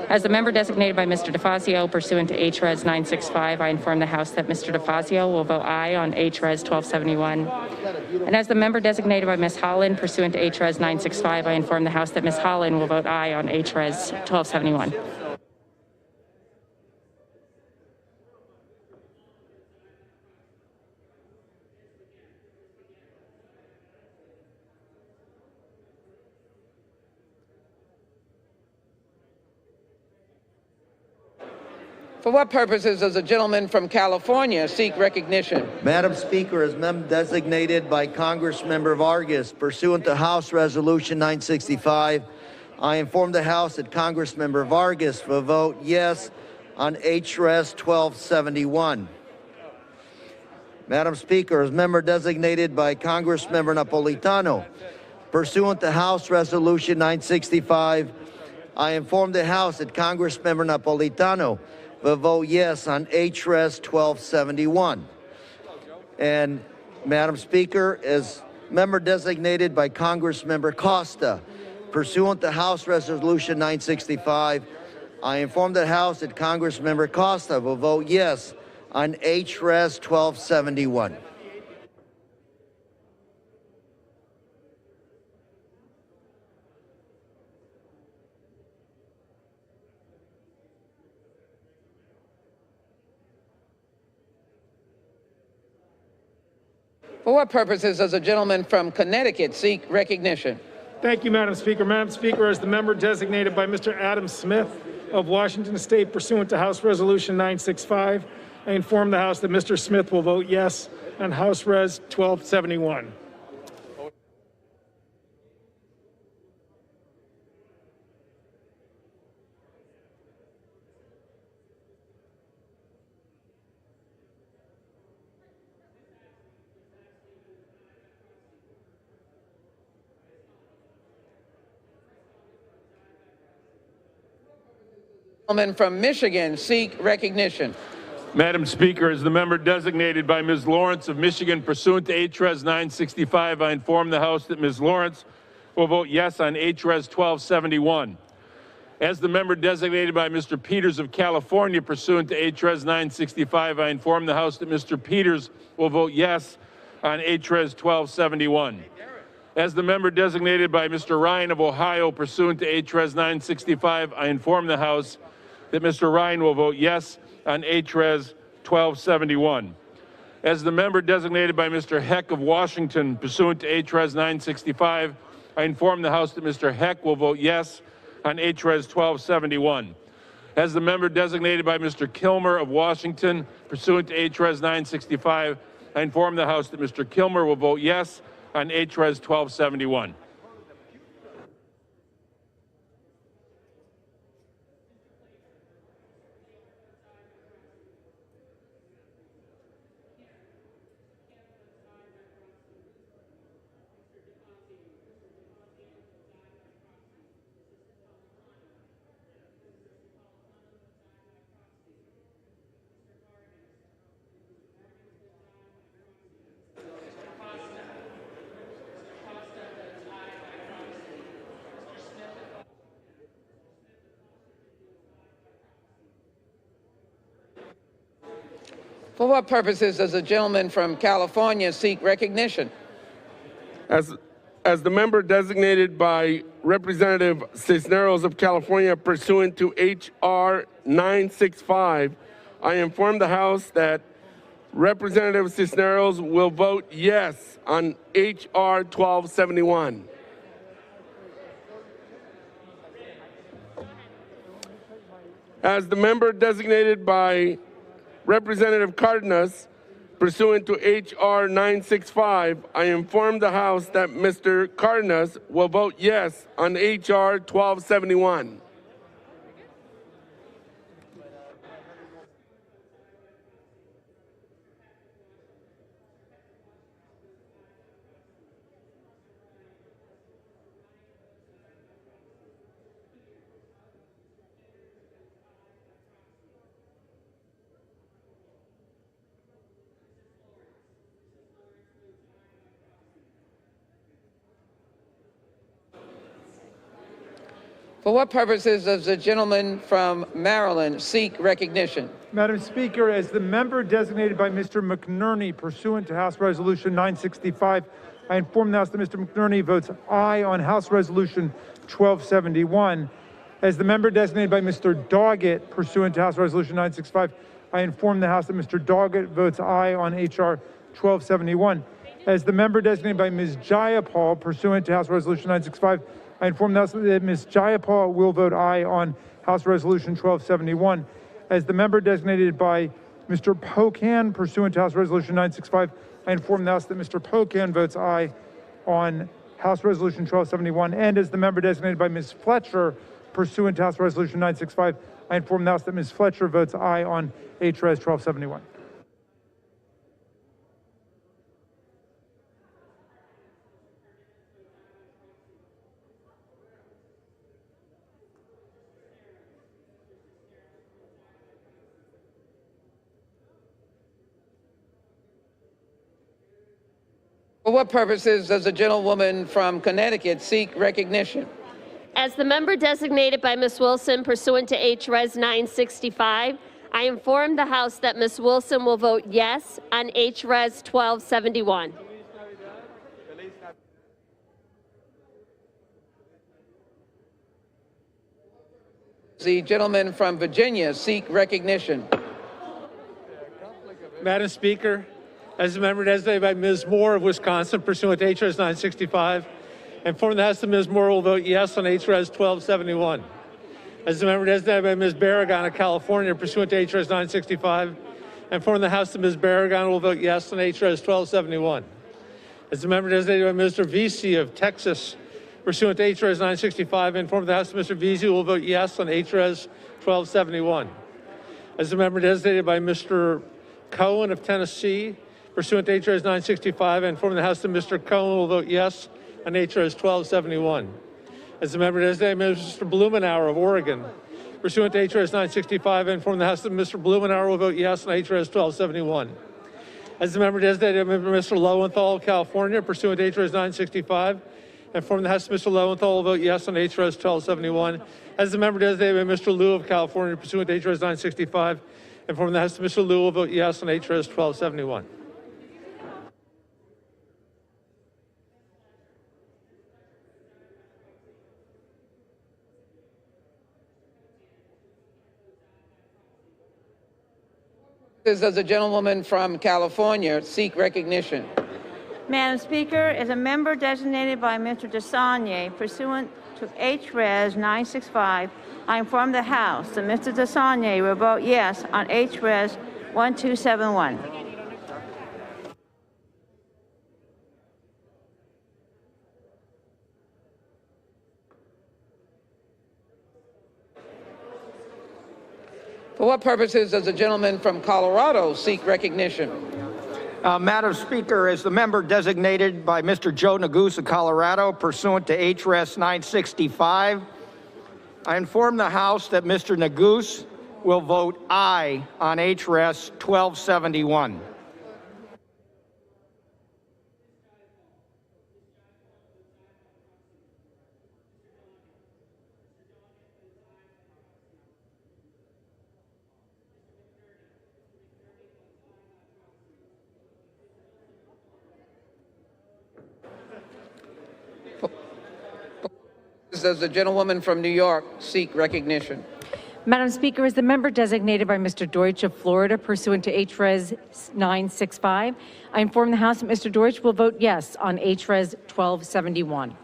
As the member designated by Mr. DeFazio pursuant to H.Res. 965, I inform the House that Mr. DeFazio will vote aye on H.Res. 1271. And as the member designated by Ms. Holland pursuant to H.Res. 965, I inform the House that Ms. Holland will vote aye on H.Res. 1271. For what purposes does the gentleman from California seek recognition? Madam Speaker, as member designated by Congressmember Vargas, pursuant to House Resolution 965, I inform the House that Congressmember Vargas will vote yes on H.Res. 1271. Madam Speaker, as member designated by Congressmember Napolitano, pursuant to House Resolution 965, I inform the House that Congressmember Napolitano will vote yes on H.Res. 1271. And Madam Speaker, as member designated by Congressmember Costa, pursuant to House Resolution 965, I inform the House that Congressmember Costa will vote yes on H.Res. 1271. For what purposes does a gentleman from Connecticut seek recognition? Thank you, Madam Speaker. Madam Speaker, as the member designated by Mr. Adam Smith, of Washington State pursuant to House Resolution 965. I inform the House that Mr. Smith will vote yes on House Res 1271. Gentleman from Michigan seek recognition. Madam Speaker, as the member designated by Ms. Lawrence of Michigan pursuant to HRES 965, I inform the House that Ms. Lawrence will vote yes on HRES 1271. As the member designated by Mr. Peters of California pursuant to HRES 965, I inform the House that Mr. Peters will vote yes on HRES 1271. As the member designated by Mr. Ryan of Ohio pursuant to HRES 965, I inform the House that Mr. Ryan will vote yes on HRES 1271. As the member designated by Mr. Heck of Washington pursuant to HRES 965, I inform the House that Mr. Heck will vote yes on HRES 1271. As the member designated by Mr. Kilmer of Washington pursuant to HRES 965, I inform the House that Mr. Kilmer will vote yes on HRES 1271. For what purposes does the gentleman from California seek recognition? As the member designated by Representative Cisneros of California pursuant to H.R. 965, I inform the House that Representative Cisneros will vote yes on H.R. 1271. As the member designated by Representative Cardenas, pursuant to H.R. 965, I inform the House that Mr. Cardenas will vote yes on H.R. 1271. For what purposes does the gentleman from Maryland seek recognition? Madam Speaker, as the member designated by Mr. McNerney pursuant to House Resolution 965, I inform the House that Mr. McNerney votes aye on House Resolution 1271. As the member designated by Mr. Doggett pursuant to House Resolution 965, I inform the House that Mr. Doggett votes aye on H.R. 1271. As the member designated by Ms. Jayapal pursuant to House Resolution 965, I inform the House that Ms. Jayapal will vote aye on House Resolution 1271. As the member designated by Mr. Pocan pursuant to House Resolution 965, I inform the House that Mr. Pocan votes aye on House Resolution 1271. And as the member designated by Ms. Fletcher pursuant to House Resolution 965, I inform the House that Ms. Fletcher votes aye on HRES 1271. For what purposes does the gentlewoman from Connecticut seek recognition? As the member designated by Ms. Wilson pursuant to HRES 965, I inform the House that Ms. Wilson will vote yes on HRES 1271. The gentleman from Virginia seek recognition. Madam Speaker, as a member designated by Ms. Moore of Wisconsin pursuant to HRES 965, I inform the House that Ms. Moore will vote yes on HRES 1271. As the member designated by Ms. Barragan of California pursuant to HRS 965, I inform the House that Ms. Barragan will vote yes on HRS 1271. As the member designated by Mr. Vesey of Texas pursuant to HRS 965, I inform the House that Mr. Vesey will vote yes on HRS 1271. As the member designated by Mr. Cohen of Tennessee pursuant to HRS 965, I inform the House that Mr. Cohen will vote yes on HRS 1271. As the member designated by Mr. Blumenauer of Oregon pursuant to HRS 965, I inform the House that Mr. Blumenauer will vote yes on HRS 1271. As the member designated by Mr. Lowenthal of California pursuant to HRS 965, I inform the House that Mr. Lowenthal will vote yes on HRS 1271. As the member designated by Mr. Liu of California pursuant to HRS 965, I inform the House that Mr. Liu will vote yes on HRS 1271. Does the gentlewoman from California seek recognition? Madam Speaker, as a member designated by Mr. DeSaulnier pursuant to HRES 965, I inform the House that Mr. DeSaulnier will vote yes on HRES 1271. For what purposes does the gentleman from Colorado seek recognition? Madam Speaker, as the member designated by Mr. Joe Neguse of Colorado pursuant to HRS 965, I inform the House that Mr. Neguse will vote aye on HRS 1271. Does the gentlewoman from New York seek recognition? Madam Speaker, as the member designated by Mr. Deutsch of Florida pursuant to HRES 965, I inform the House that Mr. Deutsch will vote yes on HRES 1271.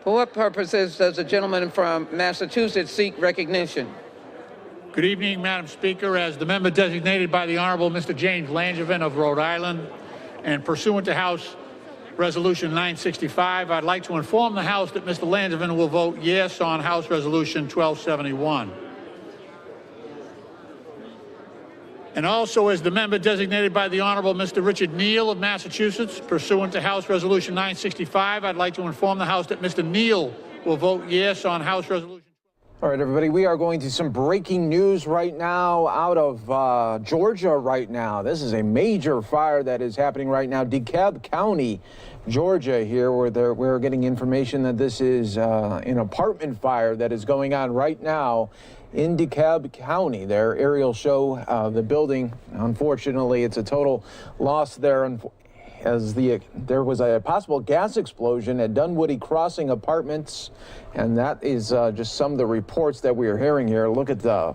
For what purposes does the gentleman from Massachusetts seek recognition? Good evening, Madam Speaker. As the member designated by the Honorable Mr. James Langevin of Rhode Island and pursuant to House Resolution 965, I'd like to inform the House that Mr. Langevin will vote yes on House Resolution 1271. And also, as the member designated by the Honorable Mr. Richard Neal of Massachusetts, pursuant to House Resolution 965, I'd like to inform the House that Mr. Neal will vote yes on House Resolution. All right, everybody, we are going to some breaking news right now out of Georgia right now. This is a major fire that is happening right now. DeKalb County, Georgia here, where we're getting information that this is an apartment fire that is going on right now in DeKalb County. Their aerial show the building. Unfortunately, it's a total loss there as there was a possible gas explosion at Dunwoody Crossing Apartments, and that is just some of the reports that we are hearing here. Look at the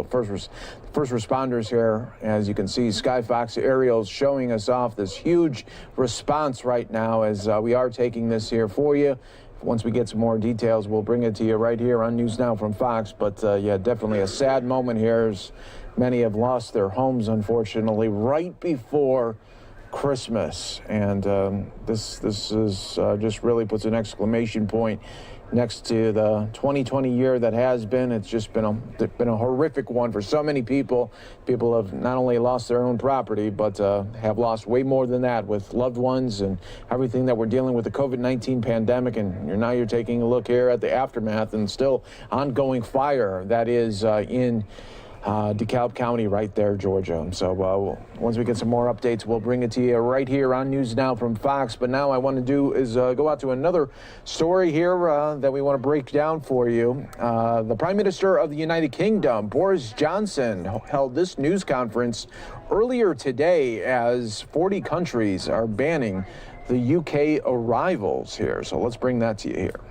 first responders here. As you can see, Skyfox aerials showing us off this huge response right now as we are taking this here for you. Once we get some more details, we'll bring it to you right here on News Now from Fox. But yeah, definitely a sad moment here as many have lost their homes, unfortunately, right before Christmas. And this is just really puts an exclamation point next to the 2020 year that has been. It's just been a horrific one for so many people. People have not only lost their own property, but have lost way more than that with loved ones and everything that we're dealing with the COVID-19 pandemic. And now you're taking a look here at the aftermath and still ongoing fire that is in DeKalb County right there, Georgia. So once we get some more updates, we'll bring it to you right here on News Now from Fox. But now I want to do is go out to another story here that we want to break down for you. The Prime Minister of the United Kingdom, Boris Johnson, held this news conference earlier today as 40 countries are banning the UK arrivals here. So let's bring that to you here.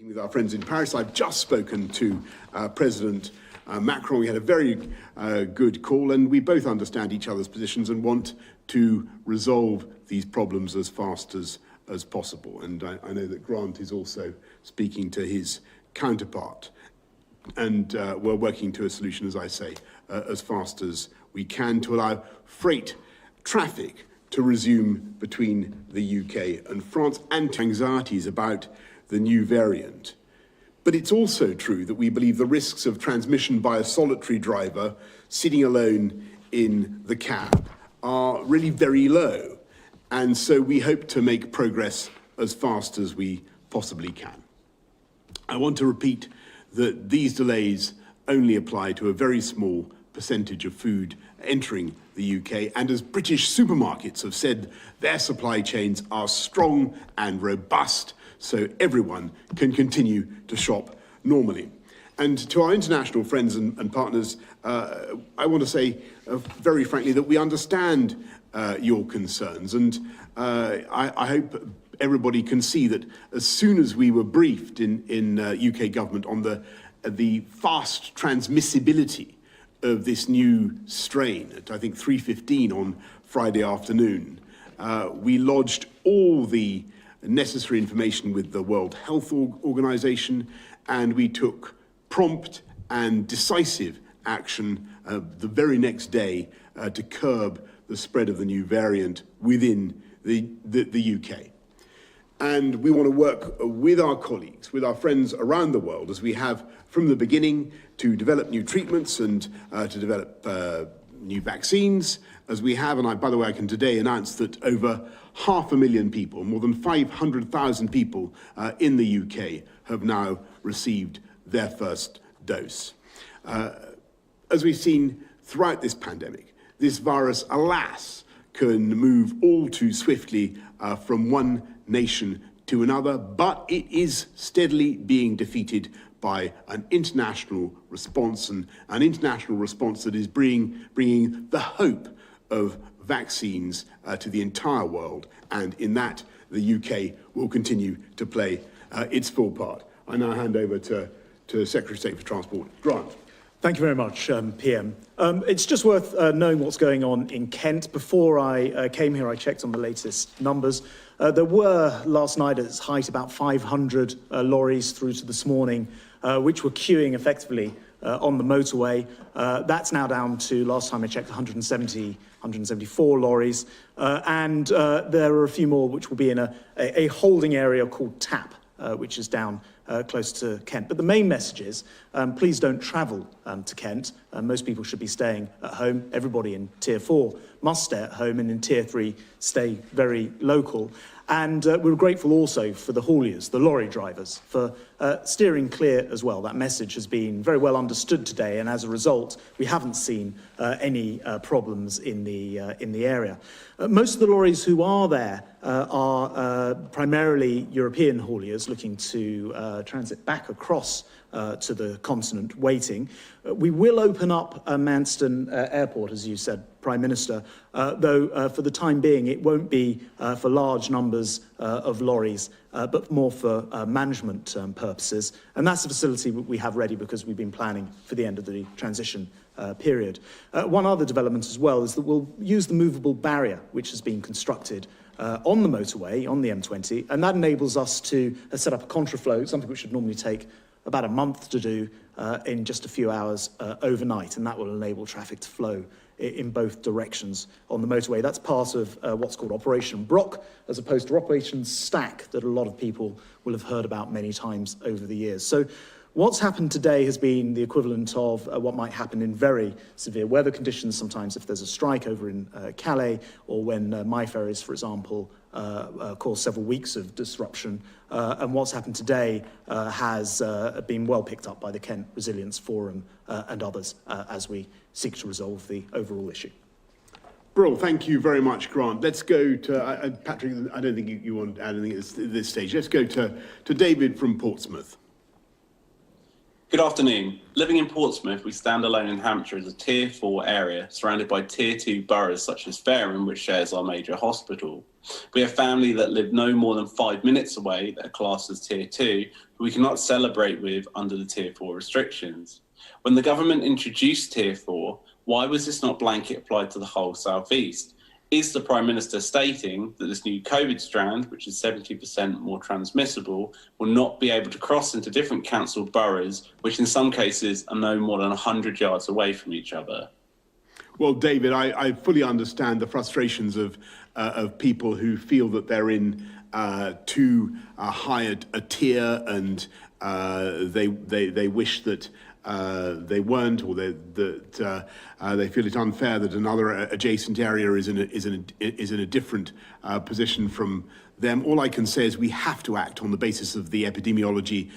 With our friends in Paris, I've just spoken to President Macron. We had a very good call, and we both understand each other's positions and want to resolve these problems as fast as possible. And I know that Grant is also speaking to his counterpart, and we're working to a solution, as I say, as fast as we can to allow freight traffic to resume between the UK and France, and anxieties about the new variant. But it's also true that we believe the risks of transmission by a solitary driver sitting alone in the cab are really very low. And so we hope to make progress as fast as we possibly can. I want to repeat that these delays only apply to a very small percentage of food entering the UK, and as British supermarkets have said, their supply chains are strong and robust, so everyone can continue to shop normally. And to our international friends and partners, I want to say very frankly that we understand your concerns, and I hope everybody can see that as soon as we were briefed in UK government on the fast transmissibility of this new strain at, I think, 3:15 on Friday afternoon, we lodged all the necessary information with the World Health Organization, and we took prompt and decisive action the very next day to curb the spread of the new variant within the UK. And we want to work with our colleagues, with our friends around the world, as we have from the beginning, to develop new treatments and to develop new vaccines, as we have. And by the way, I can today announce that over 500,000 people, more than 500,000 people in the UK have now received their first dose. As we've seen throughout this pandemic, this virus, alas, can move all too swiftly from one nation to another, but it is steadily being defeated by an international response, and an international response that is bringing the hope of vaccines to the entire world. And in that, the UK will continue to play its full part. I now hand over to Secretary of State for Transport, Grant. Thank you very much, PM. It's just worth knowing what's going on in Kent. Before I came here, I checked on the latest numbers. There were, last night at its height, about 500 lorries through to this morning, which were queuing effectively on the motorway. That's now down to, last time I checked, 174 lorries. And there are a few more which will be in a holding area called TAP, which is down close to Kent. But the main message is, please don't travel to Kent. Most people should be staying at home. Everybody in Tier 4 must stay at home, and in Tier 3 stay very local. And we're grateful also for the hauliers, the lorry drivers, for steering clear as well. That message has been very well understood today, and as a result, we haven't seen any problems in the area. Most of the lorries who are there are primarily European hauliers looking to transit back across to the continent, waiting. We will open up Manston Airport, as you said, Prime Minister, though for the time being it won't be for large numbers of lorries, but more for management purposes. And that's a facility we have ready because we've been planning for the end of the transition period. One other development as well is that we'll use the movable barrier which has been constructed on the motorway, on the M20, and that enables us to set up a contraflow, something which would normally take about a month to do in just a few hours overnight, and that will enable traffic to flow in both directions on the motorway. That's part of what's called Operation Brock, as opposed to Operation Stack that a lot of people will have heard about many times over the years. So what's happened today has been the equivalent of what might happen in very severe weather conditions, sometimes if there's a strike over in Calais, or when my ferries, for example, cause several weeks of disruption. And what's happened today has been well picked up by the Kent Resilience Forum and others as we seek to resolve the overall issue. Brill, thank you very much, Grant. Let's go to, Patrick, I don't think you want to add anything at this stage. Let's go to David from Portsmouth. Good afternoon. Living in Portsmouth, we stand alone in Hampshire as a Tier 4 area, surrounded by Tier 2 boroughs such as Fareham, which shares our major hospital. We have family that live no more than 5 minutes away that are classed as Tier 2, who we cannot celebrate with under the Tier 4 restrictions. When the government introduced Tier 4, why was this not blanket applied to the whole South East? Is the Prime Minister stating that this new COVID strand, which is 70% more transmissible, will not be able to cross into different council boroughs, which in some cases are no more than 100 yards away from each other? Well, David, I fully understand the frustrations of people who feel that they're in too high a tier, and they wish that they weren't, or that they feel it unfair that another adjacent area is in a different position from them. All I can say is we have to act on the basis of the epidemiology,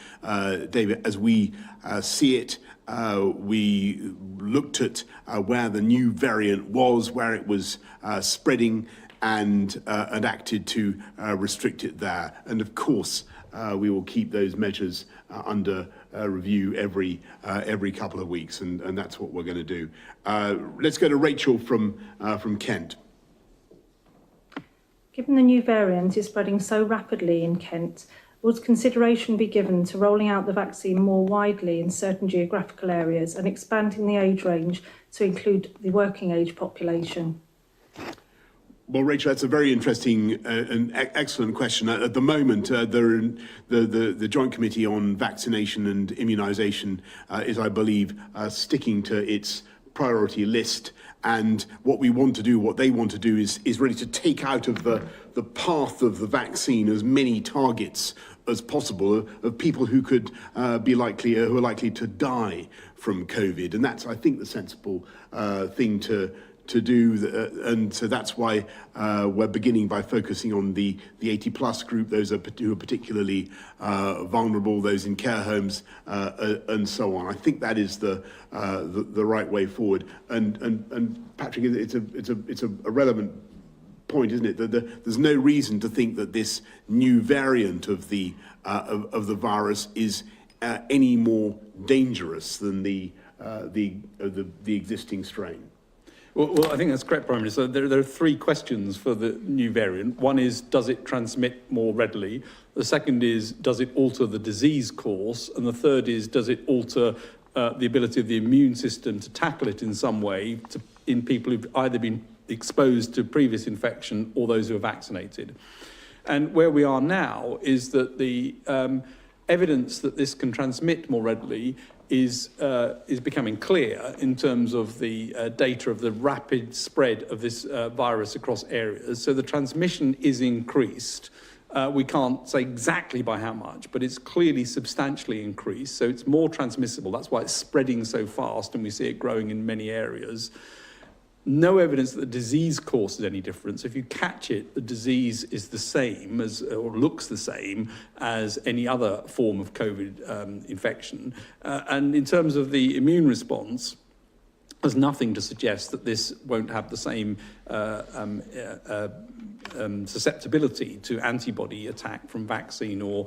David, as we see it. We looked at where the new variant was, where it was spreading, and acted to restrict it there. And of course, we will keep those measures under review every couple of weeks, and that's what we're going to do. Let's go to Rachel from Kent. Given the new variant is spreading so rapidly in Kent, would consideration be given to rolling out the vaccine more widely in certain geographical areas and expanding the age range to include the working age population? Well, Rachel, that's a very interesting and excellent question. At the moment, the Joint Committee on Vaccination and Immunisation is, I believe, sticking to its priority list. And what we want to do, what they want to do, is really to take out of the path of the vaccine as many targets as possible of people who could who are likely to die from COVID. And that's, I think, the sensible thing to do, and so that's why we're beginning by focusing on the 80+ group, those who are particularly vulnerable, those in care homes, and so on. I think that is the right way forward. And Patrick, it's a relevant point, isn't it? That there's no reason to think that this new variant of the virus is any more dangerous than the existing strain. Well, I think that's correct, Prime Minister. There are three questions for the new variant. One is, does it transmit more readily? The second is, does it alter the disease course? And the third is, does it alter the ability of the immune system to tackle it in some way in people who've either been exposed to previous infection or those who are vaccinated? And where we are now is that the evidence that this can transmit more readily is becoming clear in terms of the data of the rapid spread of this virus across areas. So the transmission is increased. We can't say exactly by how much, but it's clearly substantially increased. So it's more transmissible. That's why it's spreading so fast, and we see it growing in many areas. No evidence that the disease course is any different. If you catch it, the disease is the same as, or looks the same as any other form of COVID infection. And in terms of the immune response, there's nothing to suggest that this won't have the same susceptibility to antibody attack from vaccine or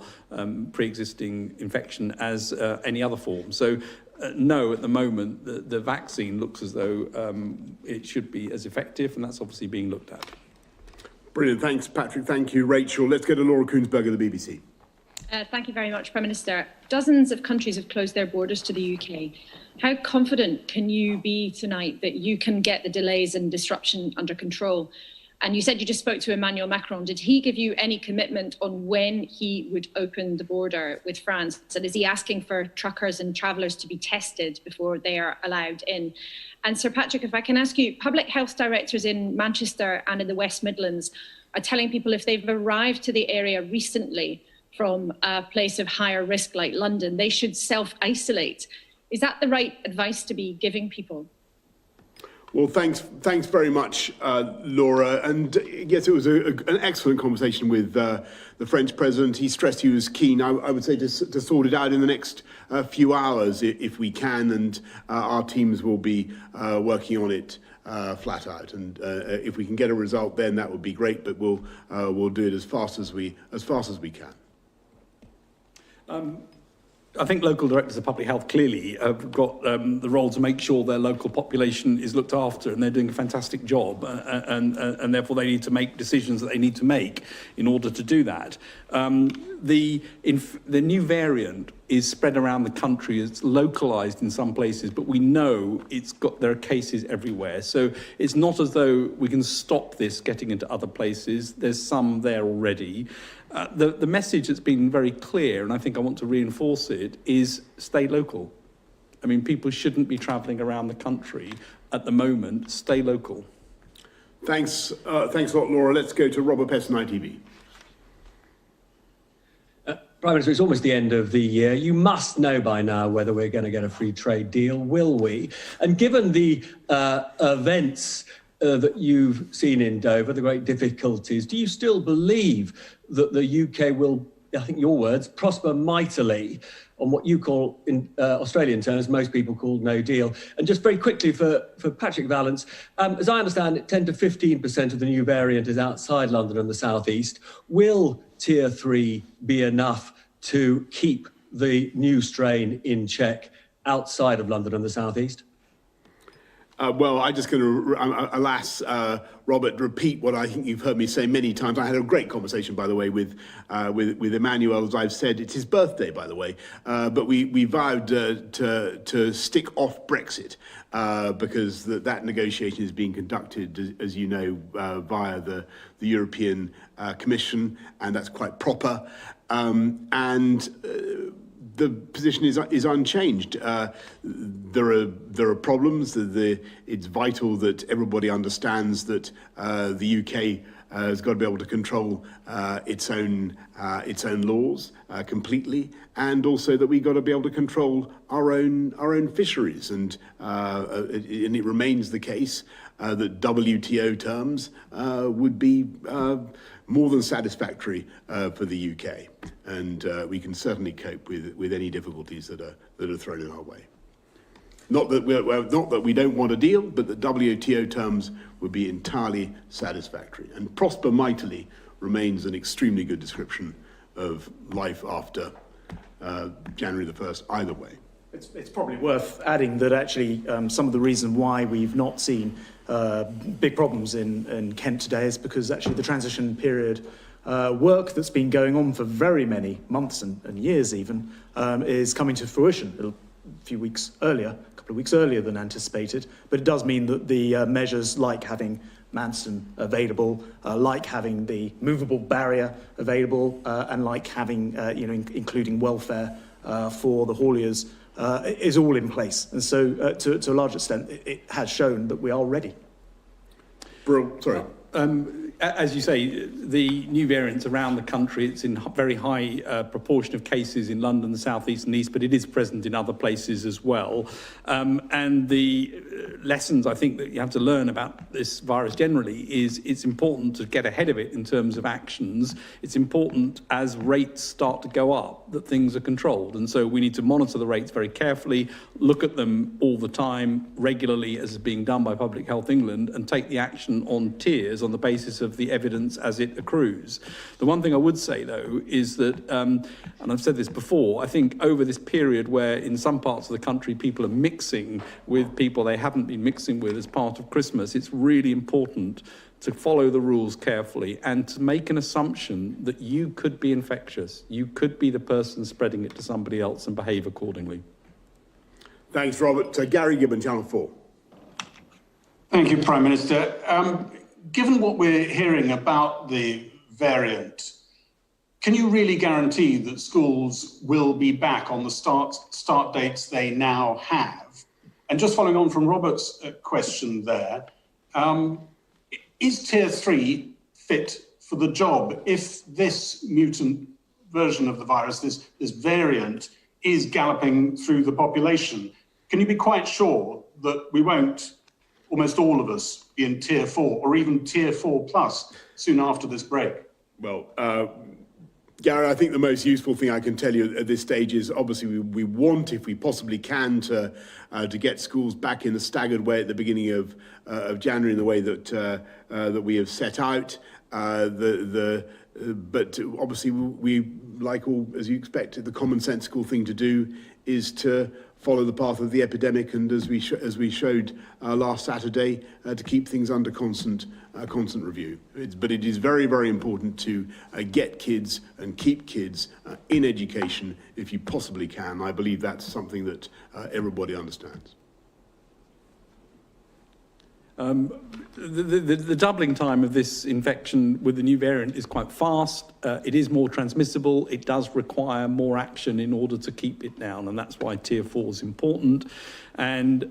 pre-existing infection as any other form. So no, at the moment, the vaccine looks as though it should be as effective, and that's obviously being looked at. Brilliant. Thanks, Patrick. Thank you, Rachel. Let's go to Laura Koonsberg of the BBC. Thank you very much, Prime Minister. Dozens of countries have closed their borders to the UK. How confident can you be tonight that you can get the delays and disruption under control? And you said you just spoke to Emmanuel Macron. Did he give you any commitment on when he would open the border with France? And is he asking for truckers and travellers to be tested before they are allowed in? And Sir Patrick, if I can ask you, public health directors in Manchester and in the West Midlands are telling people if they've arrived to the area recently from a place of higher risk like London, they should self-isolate. Is that the right advice to be giving people? Well, thanks very much, Laura. And yes, it was an excellent conversation with the French president. He stressed he was keen, I would say, to sort it out in the next few hours if we can, and our teams will be working on it flat out. And if we can get a result, then that would be great. But we'll do it as fast as we can. I think local directors of public health clearly have got the role to make sure their local population is looked after, and they're doing a fantastic job, and therefore they need to make decisions that they need to make in order to do that. The new variant is spread around the country. It's localized in some places, but we know there are cases everywhere. So it's not as though we can stop this getting into other places. There's some there already. The message that's been very clear, and I think I want to reinforce it, is stay local. I mean, people shouldn't be travelling around the country at the moment. Stay local. Thanks a lot, Laura. Let's go to Robert Peston, ITV. Prime Minister, it's almost the end of the year. You must know by now whether we're going to get a free trade deal, will we? And given the events that you've seen in Dover, the great difficulties, do you still believe that the UK will, I think your words, prosper mightily on what you call, in Australian terms, most people call no deal? And just very quickly for Patrick Vallance, as I understand it, 10 to 15% of the new variant is outside London and the South East. Will Tier 3 be enough to keep the new strain in check outside of London and the South East? Well, I'm just going to, alas, Robert, repeat what I think you've heard me say many times. I had a great conversation, by the way, with Emmanuel. As I've said, it's his birthday, by the way. But we vowed to stick off Brexit because that negotiation is being conducted, as you know, via the European Commission, and that's quite proper. The position is unchanged. There are problems. It's vital that everybody understands that the UK has got to be able to control its own laws completely, and also that we've got to be able to control our own fisheries. And it remains the case that WTO terms would be more than satisfactory for the UK, and we can certainly cope with any difficulties that are thrown in our way. Not that we don't want a deal, but that WTO terms would be entirely satisfactory. And prosper mightily remains an extremely good description of life after January the 1st, either way. It's probably worth adding that actually some of the reason why we've not seen big problems in Kent today is because actually the transition period work that's been going on for very many months and years even is coming to fruition a couple of weeks earlier than anticipated. But it does mean that the measures like having Manston available, like having the movable barrier available, and like having, including welfare for the hauliers, is all in place. And so to a large extent, it has shown that we are ready. Sorry. As you say, the new variants around the country, it's in very high proportion of cases in London, the South East and East, but it is present in other places as well. And the lessons I think that you have to learn about this virus generally is it's important to get ahead of it in terms of actions. It's important as rates start to go up that things are controlled. And so we need to monitor the rates very carefully, look at them all the time, regularly, as is being done by Public Health England, and take the action on tiers on the basis of the evidence as it accrues. The one thing I would say, though, is that, and I've said this before, I think over this period where in some parts of the country people are mixing with people they haven't been mixing with as part of Christmas, it's really important to follow the rules carefully and to make an assumption that you could be infectious. You could be the person spreading it to somebody else and behave accordingly. Thanks, Robert. Gary Gibbon, Channel 4. Thank you, Prime Minister. given what we're hearing about the variant, can you really guarantee that schools will be back on the start dates they now have? And just following on from Robert's question there, is Tier 3 fit for the job if this mutant version of the virus, this variant, is galloping through the population? Can you be quite sure that we won't, almost all of us, be in Tier 4 or even Tier 4 plus soon after this break? Well, Gary, I think the most useful thing I can tell you at this stage is obviously we want, if we possibly can, to get schools back in a staggered way at the beginning of January in the way that that we have set out. But obviously we, like all, as you expect, the commonsensical thing to do is to follow the path of the epidemic, and as we showed last Saturday, to keep things under constant review. But it is very, very important to get kids and keep kids in education if you possibly can. I believe that's something that everybody understands. The doubling time of this infection with the new variant is quite fast. It is more transmissible. It does require more action in order to keep it down, and that's why Tier 4 is important. And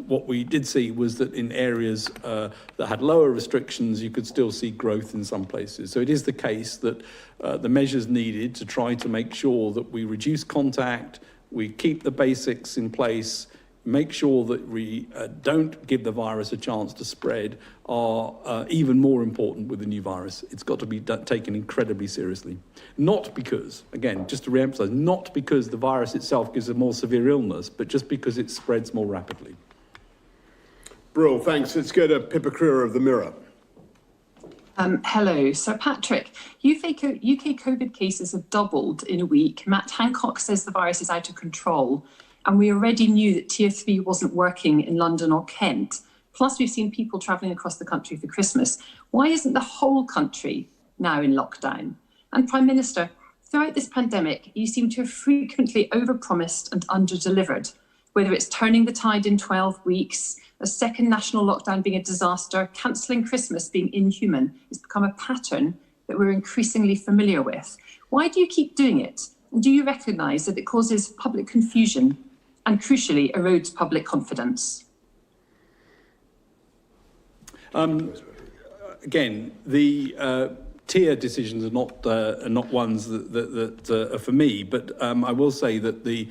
what we did see was that in areas that had lower restrictions, you could still see growth in some places. So it is the case that the measures needed to try to make sure that we reduce contact, we keep the basics in place, make sure that we don't give the virus a chance to spread are even more important with the new virus. It's got to be taken incredibly seriously. Not because, again, just to re-emphasize, not because the virus itself gives a more severe illness, but just because it spreads more rapidly. Brill, thanks. Let's go to Pippa Crewer of the Mirror. Hello, Sir Patrick. UK COVID cases have doubled in a week. Matt Hancock says the virus is out of control. And we already knew that Tier 3 wasn't working in London or Kent. Plus, we've seen people travelling across the country for Christmas. Why isn't the whole country now in lockdown? And Prime Minister, throughout this pandemic, you seem to have frequently overpromised and underdelivered, whether it's turning the tide in 12 weeks, a second national lockdown being a disaster, cancelling Christmas being inhuman. It's become a pattern that we're increasingly familiar with. Why do you keep doing it? And do you recognise that it causes public confusion and crucially erodes public confidence? Again, the tier decisions are not ones that are for me, but I will say that the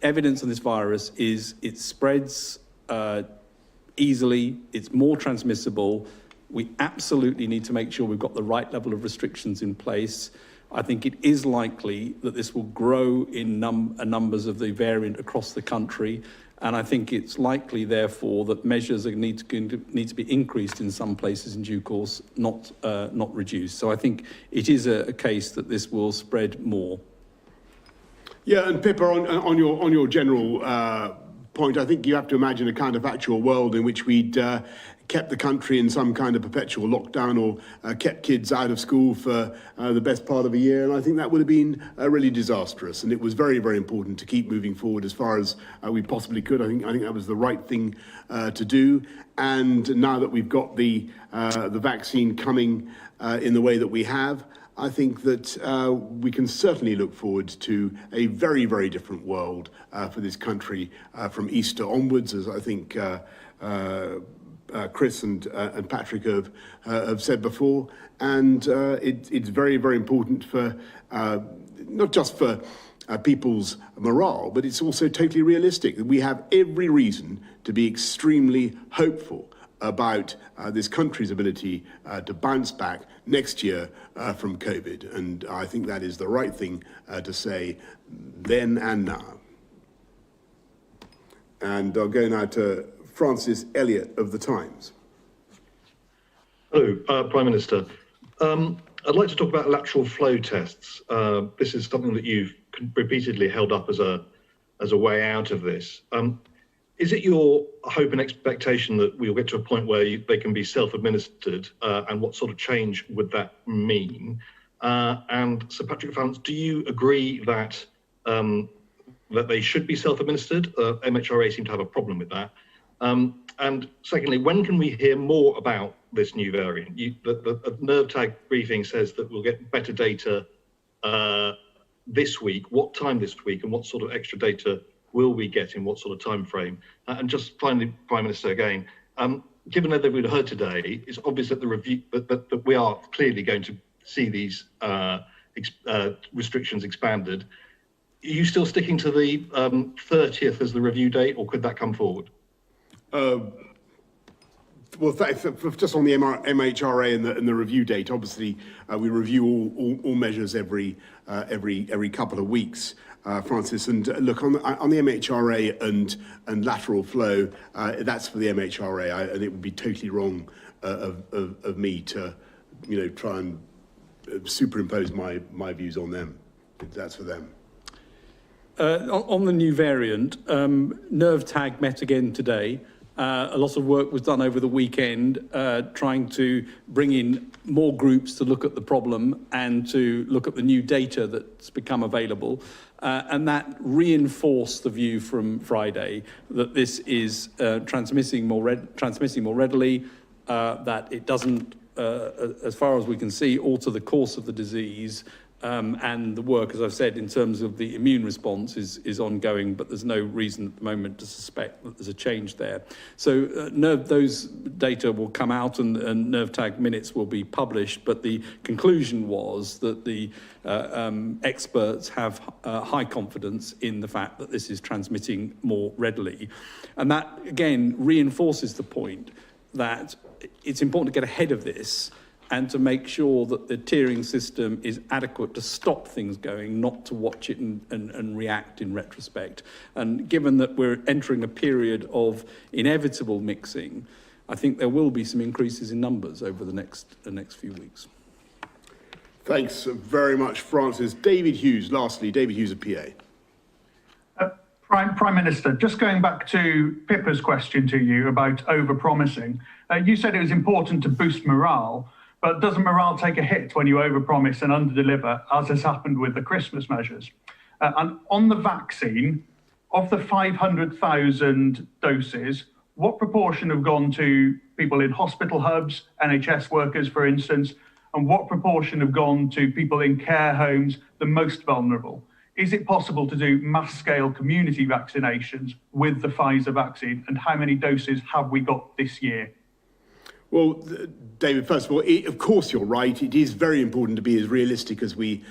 evidence on this virus is it spreads easily, it's more transmissible. We absolutely need to make sure we've got the right level of restrictions in place. I think it is likely that this will grow in numbers of the variant across the country, and I think it's likely, therefore, that measures need to be increased in some places in due course, not reduced. So I think it is a case that this will spread more. Yeah, and Pippa, on your general point, I think you have to imagine a kind of actual world in which we'd kept the country in some kind of perpetual lockdown or kept kids out of school for the best part of a year. And I think that would have been really disastrous. And it was very, very important to keep moving forward as far as we possibly could. I think that was the right thing to do. And now that we've got the vaccine coming in the way that we have, I think that we can certainly look forward to a very, very different world for this country from Easter onwards, as I think Chris and Patrick have said before. And it's very, very important for not just for people's morale, but it's also totally realistic. We have every reason to be extremely hopeful about this country's ability to bounce back next year from COVID. And I think that is the right thing to say then and now. And I'll go now to Francis Elliott of The Times. Hello, Prime Minister. I'd like to talk about lateral flow tests. This is something that you've repeatedly held up as a way out of this. Is it your hope and expectation that we'll get to a point where they can be self-administered, and what sort of change would that mean? And Sir Patrick Vallance, do you agree that that they should be self-administered? MHRA seem to have a problem with that. And secondly, when can we hear more about this new variant? The nerve tag briefing says that we'll get better data this week. What time this week, and what sort of extra data will we get in what sort of time frame? And just finally, Prime Minister, again, given everything we've heard today, it's obvious that the review that we are clearly going to see these restrictions expanded. Are you still sticking to the 30th as the review date, or could that come forward? Well, just on the MHRA and the review date, obviously we review all measures every couple of weeks, Francis. And look, on the MHRA and lateral flow, that's for the MHRA, and it would be totally wrong of me to, try and superimpose my views on them. That's for them. On the new variant, nerve tag met again today. A lot of work was done over the weekend trying to bring in more groups to look at the problem and to look at the new data that's become available. And that reinforced the view from Friday that this is transmitting more readily, that it doesn't, as far as we can see, alter the course of the disease. And the work, as I've said, in terms of the immune response is ongoing, but there's no reason at the moment to suspect that there's a change there. So those data will come out and nerve tag minutes will be published, but the conclusion was that the experts have high confidence in the fact that this is transmitting more readily. And that, again, reinforces the point that it's important to get ahead of this and to make sure that the tiering system is adequate to stop things going, not to watch it and react in retrospect. And given that we're entering a period of inevitable mixing, I think there will be some increases in numbers over the next few weeks. Thanks very much, Francis. David Hughes, lastly, David Hughes of PA. Prime Minister, just going back to Pippa's question to you about over-promising, you said it was important to boost morale. But doesn't morale take a hit when you overpromise and underdeliver, as has happened with the Christmas measures? And on the vaccine, of the 500,000 doses, what proportion have gone to people in hospital hubs, NHS workers, for instance, and what proportion have gone to people in care homes, the most vulnerable? Is it possible to do mass-scale community vaccinations with the Pfizer vaccine, and how many doses have we got this year? Well, David, first of all, of course you're right. It is very important to be as realistic as we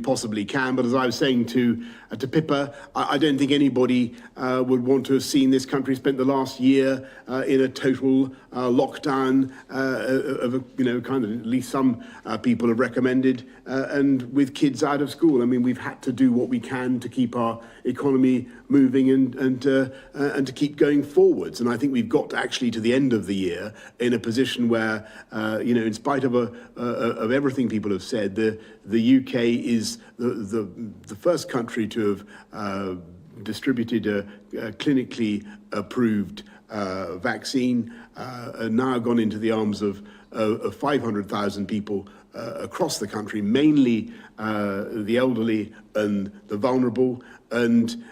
possibly can. But as I was saying to Pippa, I don't think anybody would want to have seen this country spent the last year in a total lockdown of kind of at least some people have recommended, and with kids out of school. I mean, we've had to do what we can to keep our economy moving and to keep going forwards. And I think we've got actually to the end of the year in a position where, in spite of everything people have said, the UK is the first country to have distributed a clinically approved vaccine, and now gone into the arms of 500,000 people across the country, mainly the elderly and the vulnerable. And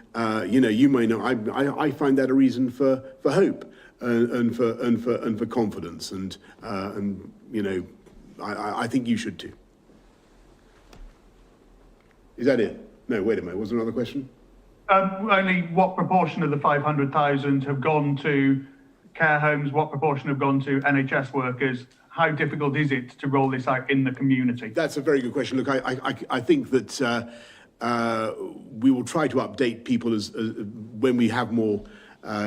you may know, I find that a reason for hope. And for confidence, and I think you should too. Is that it? No, wait a minute. Was there another question? Only what proportion of the 500,000 have gone to care homes? What proportion have gone to NHS workers? How difficult is it to roll this out in the community? That's a very good question. Look, I think that we will try to update people as when we have more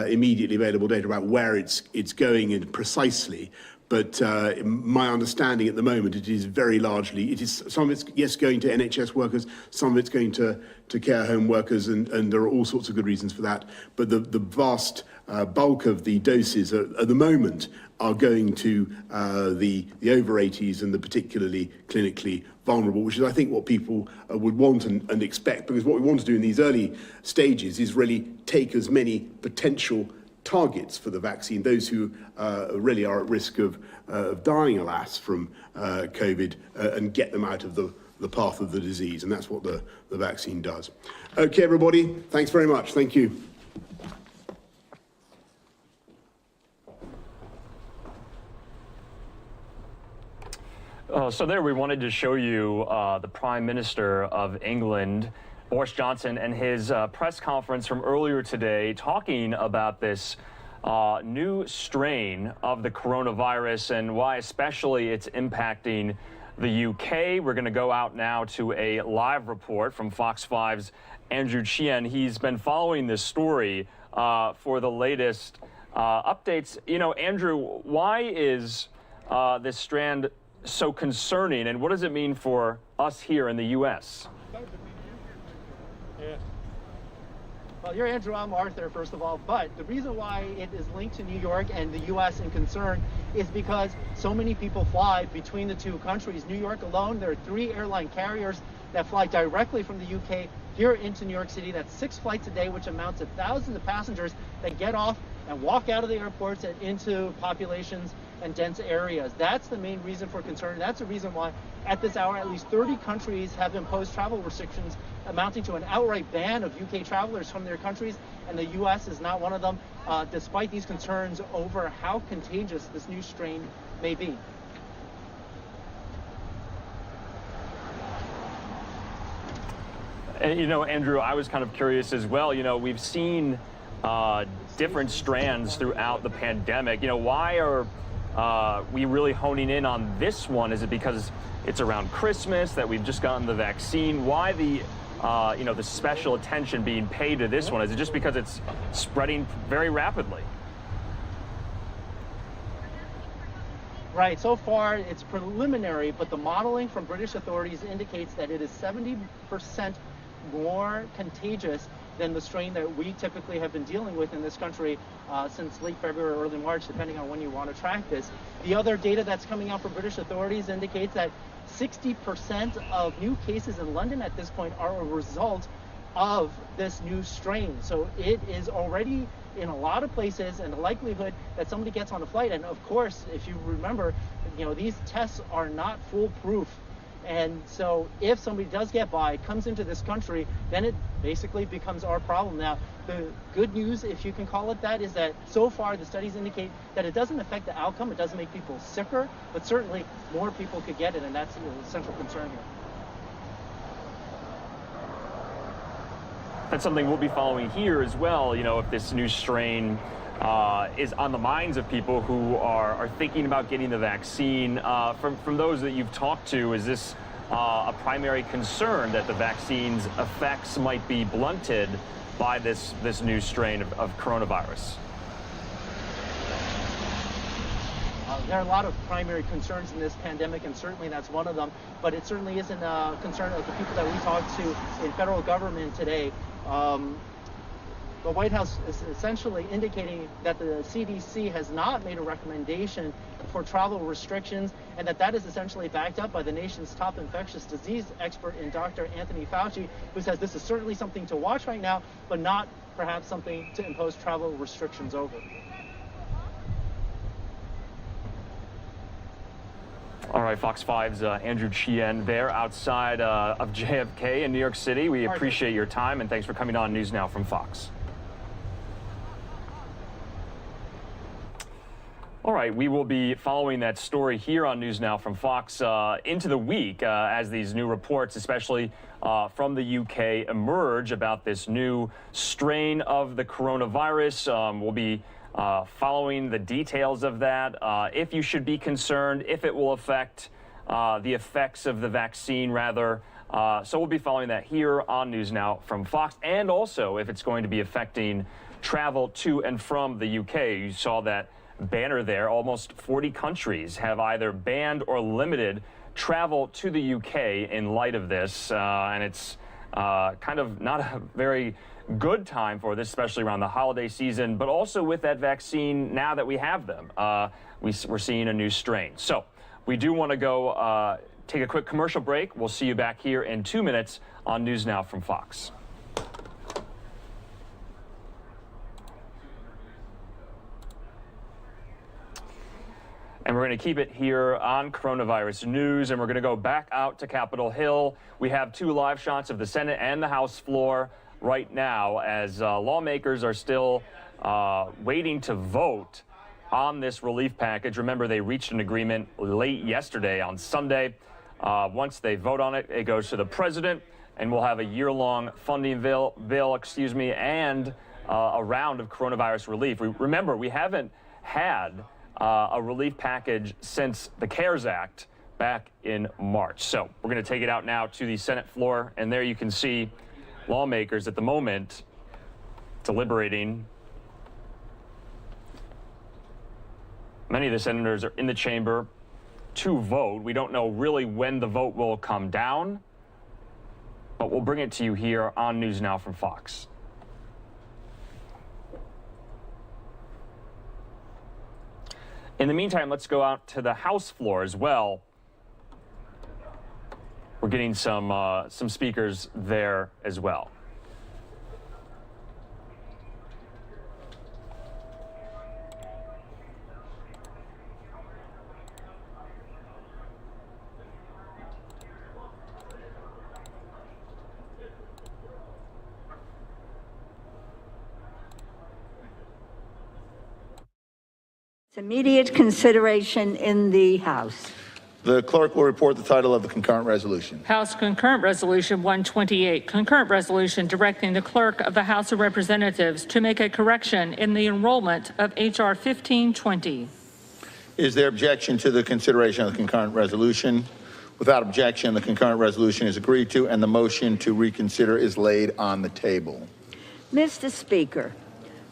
immediately available data about where it's going in precisely. But my understanding at the moment, it is very largely, it is some of it's, yes, going to NHS workers, some of it's going to care home workers, and there are all sorts of good reasons for that. But the vast bulk of the doses at the moment are going to the over 80s and the particularly clinically vulnerable, which is, I think, what people would want and expect, because what we want to do in these early stages is really take as many potential targets for the vaccine, those who really are at risk of dying, alas, from COVID, and get them out of the path of the disease. And that's what the vaccine does. Okay, everybody, thanks very much. Thank you. So there we wanted to show you the Prime Minister of England, Boris Johnson, and his press conference from earlier today talking about this new strain of the coronavirus and why especially it's impacting the UK. We're going to go out now to a live report from Fox 5's Andrew Chien. He's been following this story for the latest updates. You know, Andrew, why is this strand so concerning, and what does it mean for us here in the U.S.? Well, you're Andrew, I'm Arthur, first of all, but the reason why it is linked to New York and the U.S. in concern is because so many people fly between the two countries. New York alone, there are 3 airline carriers that fly directly from the UK here into New York City. That's 6 flights a day, which amounts to thousands of passengers that get off and walk out of the airports and into populations and dense areas. That's the main reason for concern. That's the reason why at this hour, at least 30 countries have imposed travel restrictions amounting to an outright ban of UK travelers from their countries, and the US is not one of them, despite these concerns over how contagious this new strain may be. And, you know, Andrew, I was kind of curious as well. You know, we've seen different strands throughout the pandemic. You know, why are we really honing in on this one? Is it because it's around Christmas that we've just gotten the vaccine? Why the you know, the special attention being paid to this one? Is it just because it's spreading very rapidly? Right, so far it's preliminary, but the modeling from British authorities indicates that it is 70% more contagious than the strain that we typically have been dealing with in this country since late February or early March, depending on when you want to track this. The other data that's coming out from British authorities indicates that 60% of new cases in London at this point are a result of this new strain. So it is already in a lot of places, and the likelihood that somebody gets on a flight, and of course, if you remember, you know, these tests are not foolproof. And so if somebody does get by, comes into this country, then it basically becomes our problem. Now, the good news, if you can call it that, is that so far the studies indicate that it doesn't affect the outcome. It doesn't make people sicker, but certainly more people could get it, and that's the central concern here. That's something we'll be following here as well. You know, if this new strain is on the minds of people who are thinking about getting the vaccine. From those that you've talked to, is this a primary concern that the vaccine's effects might be blunted by this new strain of coronavirus? There are a lot of primary concerns in this pandemic, and certainly that's one of them, but it certainly isn't a concern of the people that we talked to in federal government today. The White House is essentially indicating that the CDC has not made a recommendation for travel restrictions, and that is essentially backed up by the nation's top infectious disease expert in Dr. Anthony Fauci, who says this is certainly something to watch right now, but not perhaps something to impose travel restrictions over. All right, Fox 5's Andrew Chien there outside of JFK in New York City. We appreciate your time, and thanks for coming on News Now from Fox. All right, we will be following that story here on News Now from Fox into the week as these new reports, especially from the UK, emerge about this new strain of the coronavirus. We'll be following the details of that, if you should be concerned, if it will affect the effects of the vaccine, rather. So we'll be following that here on News Now from Fox, and also if it's going to be affecting travel to and from the UK. You saw that banner there. Almost 40 countries have either banned or limited travel to the UK in light of this, and it's kind of not a very good time for this, especially around the holiday season, but also with that vaccine, now that we have them, we're seeing a new strain. So we do want to go take a quick commercial break. We'll see you back here in 2 minutes on News Now from Fox. And we're going to keep it here on coronavirus news, and we're going to go back out to Capitol Hill. We have 2 live shots of the Senate and the House floor right now as lawmakers are still waiting to vote on this relief package. Remember, they reached an agreement late yesterday on Sunday. Once they vote on it, it goes to the president, and we'll have a year-long funding bill, and a round of coronavirus relief. Remember, we haven't had a relief package since the CARES Act back in March. So we're going to take it out now to the Senate floor, and there you can see lawmakers at the moment deliberating. Many of the senators are in the chamber to vote. We don't know really when the vote will come down, but we'll bring it to you here on News Now from Fox. In the meantime, let's go out to the House floor as well. We're getting some speakers there as well. Immediate consideration in the House. The clerk will report the title of the concurrent resolution. House Concurrent Resolution 128, concurrent resolution directing the clerk of the House of Representatives to make a correction in the enrollment of H.R. 1520. Is there objection to the consideration of the concurrent resolution? Without objection, the concurrent resolution is agreed to, and the motion to reconsider is laid on the table. Mr. Speaker,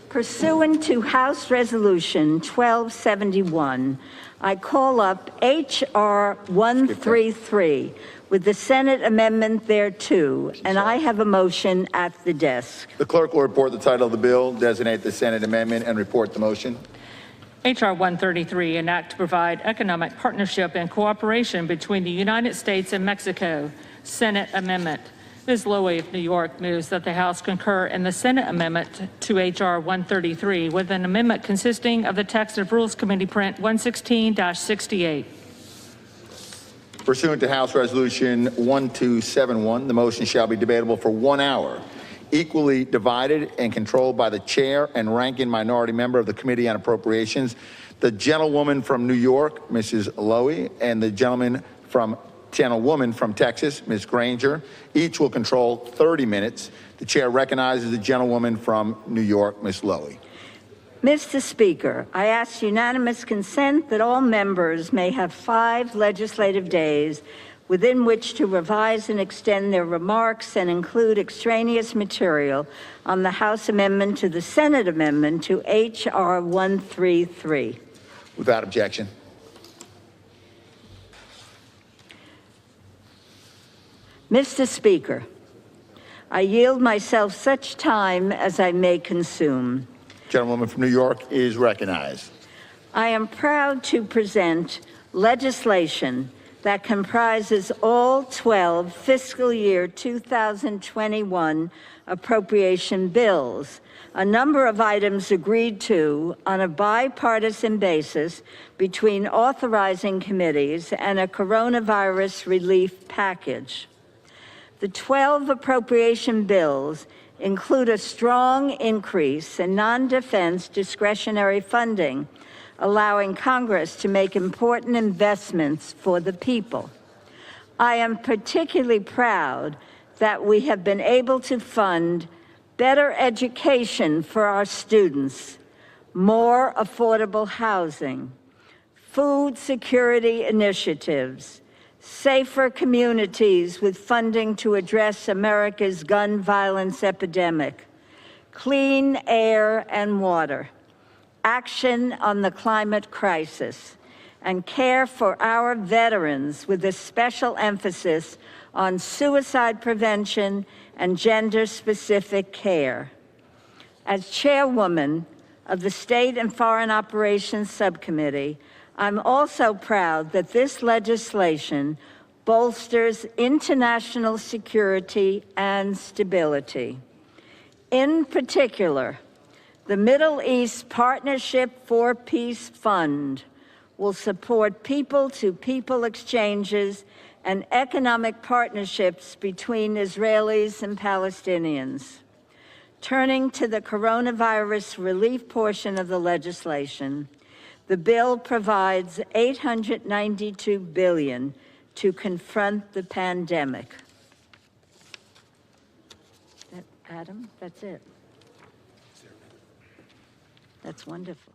pursuant to House Resolution 1271, I call up H.R. 133 with the Senate amendment thereto, and I have a motion at the desk. The clerk will report the title of the bill, designate the Senate amendment, and report the motion. H.R. 133, an act to provide economic partnership and cooperation between the United States and Mexico. Senate amendment. Ms. Lowy of New York moves that the House concur in the Senate amendment to H.R. 133 with an amendment consisting of the text of Rules Committee Print 116-68. Pursuant to House Resolution 1271, the motion shall be debatable for 1 hour, equally divided and controlled by the chair and ranking minority member of the Committee on Appropriations, the gentlewoman from New York, Mrs. Lowy, and the gentlewoman from Texas, Ms. Granger. Each will control 30 minutes. The chair recognizes the gentlewoman from New York, Ms. Lowy. Mr. Speaker, I ask unanimous consent that all members may have 5 legislative days within which to revise and extend their remarks and include extraneous material on the House amendment to the Senate amendment to H.R. 133. Without objection. Mr. Speaker, I yield myself such time as I may consume. Gentlewoman from New York is recognized. I am proud to present legislation that comprises all 12 fiscal year 2021 appropriation bills, a number of items agreed to on a bipartisan basis between authorizing committees and a coronavirus relief package. The 12 appropriation bills include a strong increase in non-defense discretionary funding, allowing Congress to make important investments for the people. I am particularly proud that we have been able to fund better education for our students, more affordable housing, food security initiatives, safer communities with funding to address America's gun violence epidemic, clean air and water, action on the climate crisis, and care for our veterans with a special emphasis on suicide prevention and gender-specific care. As chairwoman of the State and Foreign Operations Subcommittee, I'm also proud that this legislation bolsters international security and stability. In particular, the Middle East Partnership for Peace Fund will support people-to-people exchanges and economic partnerships between Israelis and Palestinians. Turning to the coronavirus relief portion of the legislation, The bill provides $892 billion to confront the pandemic. Adam, that's it. That's wonderful.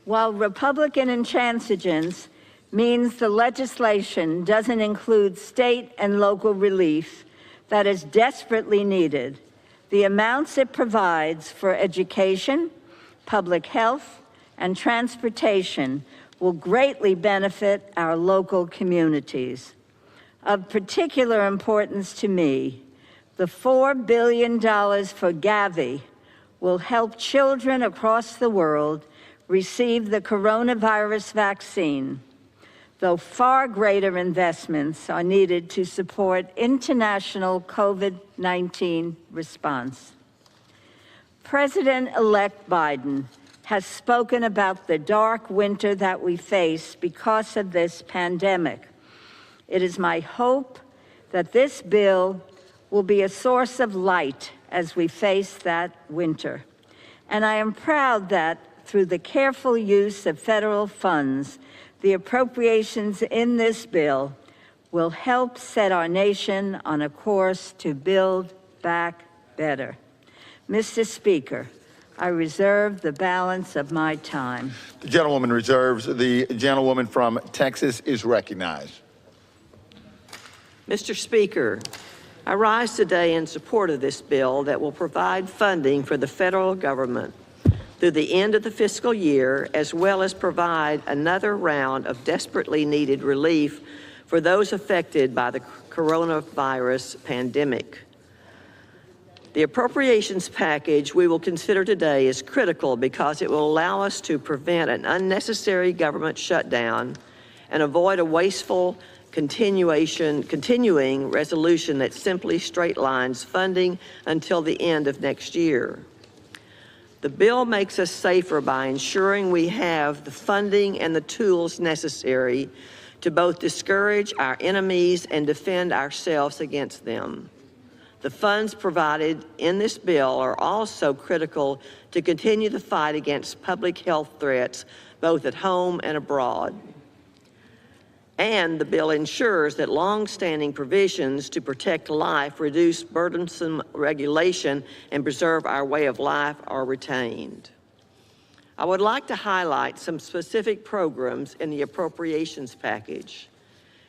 While Republican intransigence means the legislation doesn't include state and local relief that is desperately needed, the amounts it provides for education, public health, and transportation will greatly benefit our local communities. Of particular importance to me, the $4 billion for Gavi will help children across the world receive the coronavirus vaccine, though far greater investments are needed to support international COVID-19 response. President-elect Biden has spoken about the dark winter that we face because of this pandemic. It is my hope that this bill will be a source of light as we face that winter. And I am proud that through the careful use of federal funds, the appropriations in this bill will help set our nation on a course to build back better. Mr. Speaker, I reserve the balance of my time. The gentlewoman reserves. The gentlewoman from Texas is recognized. Mr. Speaker, I rise today in support of this bill that will provide funding for the federal government through the end of the fiscal year, as well as provide another round of desperately needed relief for those affected by the coronavirus pandemic. The appropriations package we will consider today is critical because it will allow us to prevent an unnecessary government shutdown and avoid a wasteful continuing resolution that simply straight lines funding until the end of next year. The bill makes us safer by ensuring we have the funding and the tools necessary to both discourage our enemies and defend ourselves against them. The funds provided in this bill are also critical to continue the fight against public health threats, both at home and abroad. And the bill ensures that long-standing provisions to protect life, reduce burdensome regulation, and preserve our way of life are retained. I would like to highlight some specific programs in the appropriations package.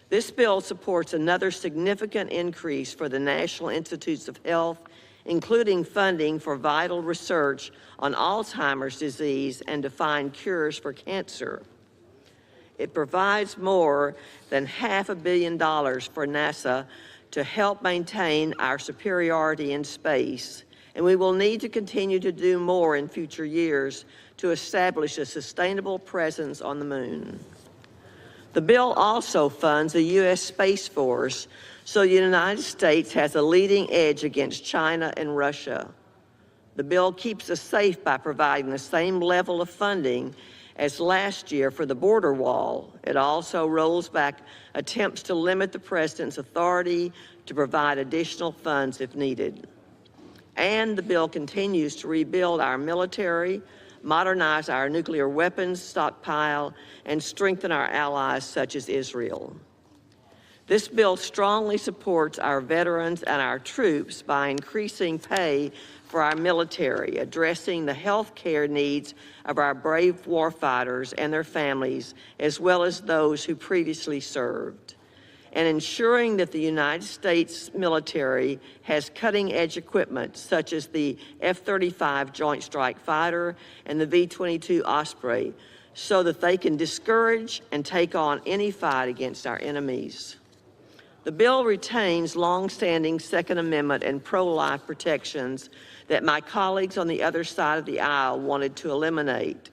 This bill supports another significant increase for the National Institutes of Health, including funding for vital research on Alzheimer's disease and to find cures for cancer. It provides more than $500 million for NASA to help maintain our superiority in space, and we will need to continue to do more in future years to establish a sustainable presence on the moon. The bill also funds the U.S. Space Force, so the United States has a leading edge against China and Russia. The bill keeps us safe by providing the same level of funding as last year for the border wall. It also rolls back attempts to limit the president's authority to provide additional funds if needed. And the bill continues to rebuild our military, modernize our nuclear weapons stockpile, and strengthen our allies such as Israel. This bill strongly supports our veterans and our troops by increasing pay for our military, addressing the health care needs of our brave warfighters and their families, as well as those who previously served, and ensuring that the United States military has cutting-edge equipment such as the F-35 Joint Strike Fighter and the V-22 Osprey, so that they can discourage and take on any fight against our enemies. The bill retains long-standing Second Amendment and pro-life protections that my colleagues on the other side of the aisle wanted to eliminate.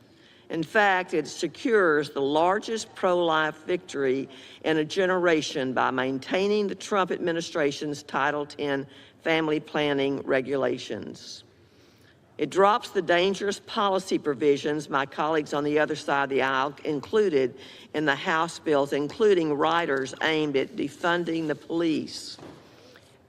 In fact, it secures the largest pro-life victory in a generation by maintaining the Trump administration's Title X family planning regulations. It drops the dangerous policy provisions my colleagues on the other side of the aisle included in the House bills, including riders aimed at defunding the police.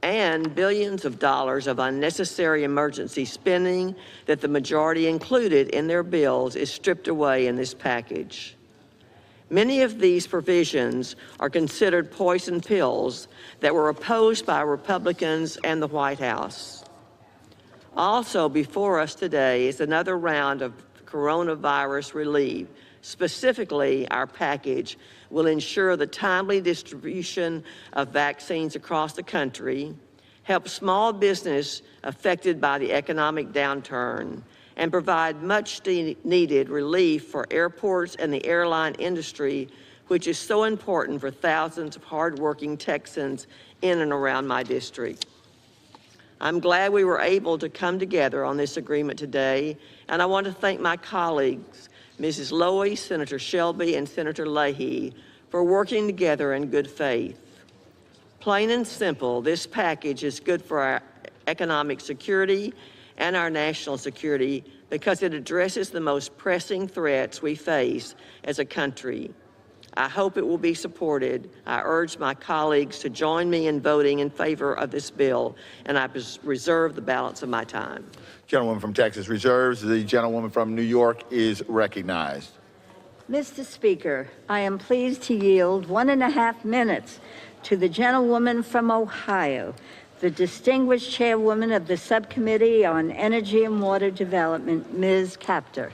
and billions of dollars of unnecessary emergency spending that the majority included in their bills is stripped away in this package. Many of these provisions are considered poison pills that were opposed by Republicans and the White House. Also before us today is another round of coronavirus relief. Specifically, our package will ensure the timely distribution of vaccines across the country, help small business affected by the economic downturn, and provide much needed relief for airports and the airline industry, which is so important for thousands of hardworking Texans in and around my district. I'm glad we were able to come together on this agreement today, and I want to thank my colleagues, Mrs. Lowy, Senator Shelby, and Senator Leahy, for working together in good faith. Plain and simple, this package is good for our economic security and our national security because it addresses the most pressing threats we face as a country. I hope it will be supported. I urge my colleagues to join me in voting in favor of this bill, and I reserve the balance of my time. Gentlewoman from Texas reserves. The gentlewoman from New York is recognized. Mr. Speaker, I am pleased to yield 1.5 minutes to the gentlewoman from Ohio, the distinguished chairwoman of the Subcommittee on Energy and Water Development, Ms. Kaptur.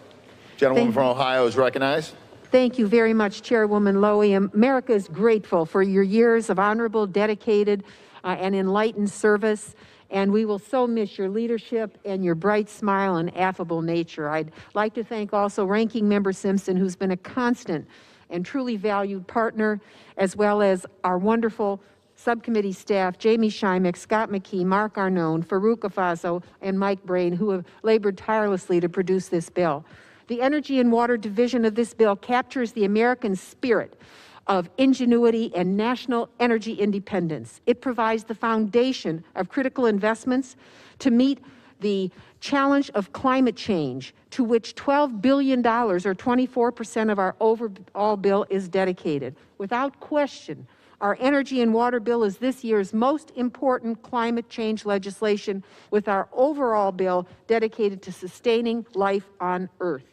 Gentlewoman from Ohio is recognized. Thank you very much, Chairwoman Lowy. America is grateful for your years of honorable, dedicated, and enlightened service, and we will so miss your leadership and your bright smile and affable nature. I'd like to thank also Ranking Member Simpson, who's been a constant and truly valued partner, as well as our wonderful subcommittee staff, Jamie Schimek, Scott McKee, Mark Arnone, Farouk Afazo, and Mike Brain, who have labored tirelessly to produce this bill. The Energy and Water Division of this bill captures the American spirit of ingenuity and national energy independence. It provides the foundation of critical investments to meet the challenge of climate change, to which $12 billion, or 24% of our overall bill, is dedicated. Without question, our energy and water bill is this year's most important climate change legislation, with our overall bill dedicated to sustaining life on Earth.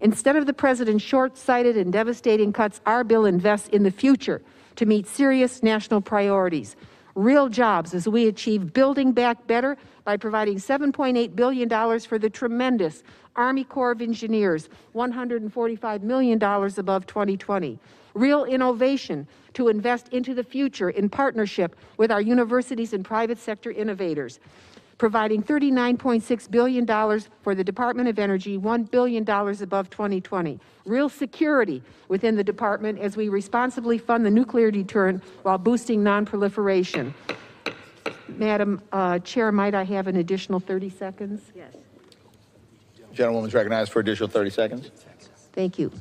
Instead of the president's short-sighted and devastating cuts, our bill invests in the future to meet serious national priorities. Real jobs as we achieve building back better by providing $7.8 billion for the tremendous Army Corps of Engineers, $145 million above 2020. Real innovation to invest into the future in partnership with our universities and private sector innovators, providing $39.6 billion for the Department of Energy, $1 billion above 2020. Real security within the department as we responsibly fund the nuclear deterrent while boosting nonproliferation. Madam Chair, might I have an additional 30 seconds? Yes. Gentlewoman is recognized for additional 30 seconds. Thank you.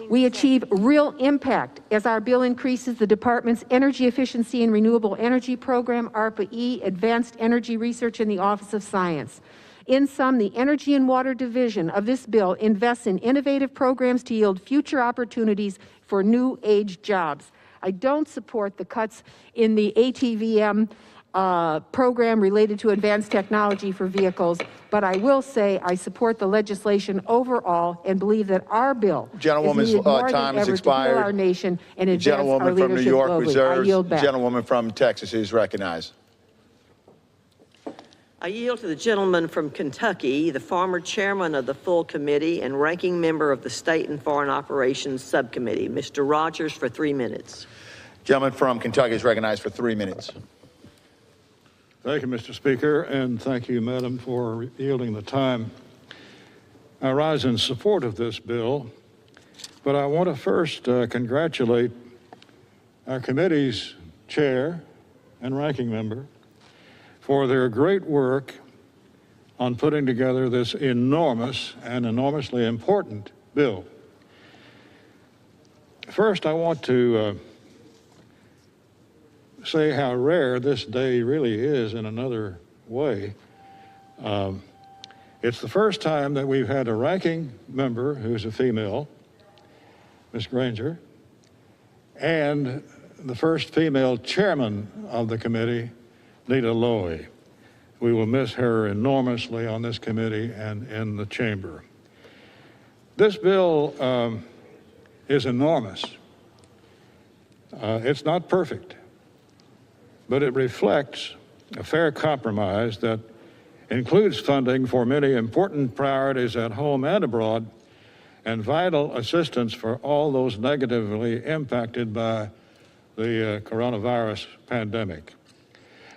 We achieve real impact as our bill increases the department's Energy Efficiency and Renewable Energy Program, ARPA-E, Advanced Energy Research, and the Office of Science. In sum, the Energy and Water Division of this bill invests in innovative programs to yield future opportunities for new age jobs. I don't support the cuts in the ATVM program related to advanced technology for vehicles, but I will say I support the legislation overall and believe that our bill Gentlewoman's time has expired. Our nation and advance Gentlewoman our from New York globally. reserves. I yield back. Gentlewoman from Texas is recognized. I yield to the gentleman from Kentucky, the former chairman of the full committee and ranking member of the State and Foreign Operations Subcommittee, Mr. Rogers, for 3 minutes. Gentleman from Kentucky is recognized for 3 minutes. Thank you, Mr. Speaker, and thank you, Madam, for yielding the time. I rise in support of this bill, but I want to first congratulate our committee's chair and ranking member for their great work on putting together this enormous and enormously important bill. First, I want to say how rare this day really is in another way. It's the first time that we've had a ranking member who's a female, Ms. Granger, and the first female chairman of the committee Nita Lowy. We will miss her enormously on this committee and in the chamber. This bill is enormous. It's not perfect, but it reflects a fair compromise that includes funding for many important priorities at home and abroad, and vital assistance for all those negatively impacted by the coronavirus pandemic.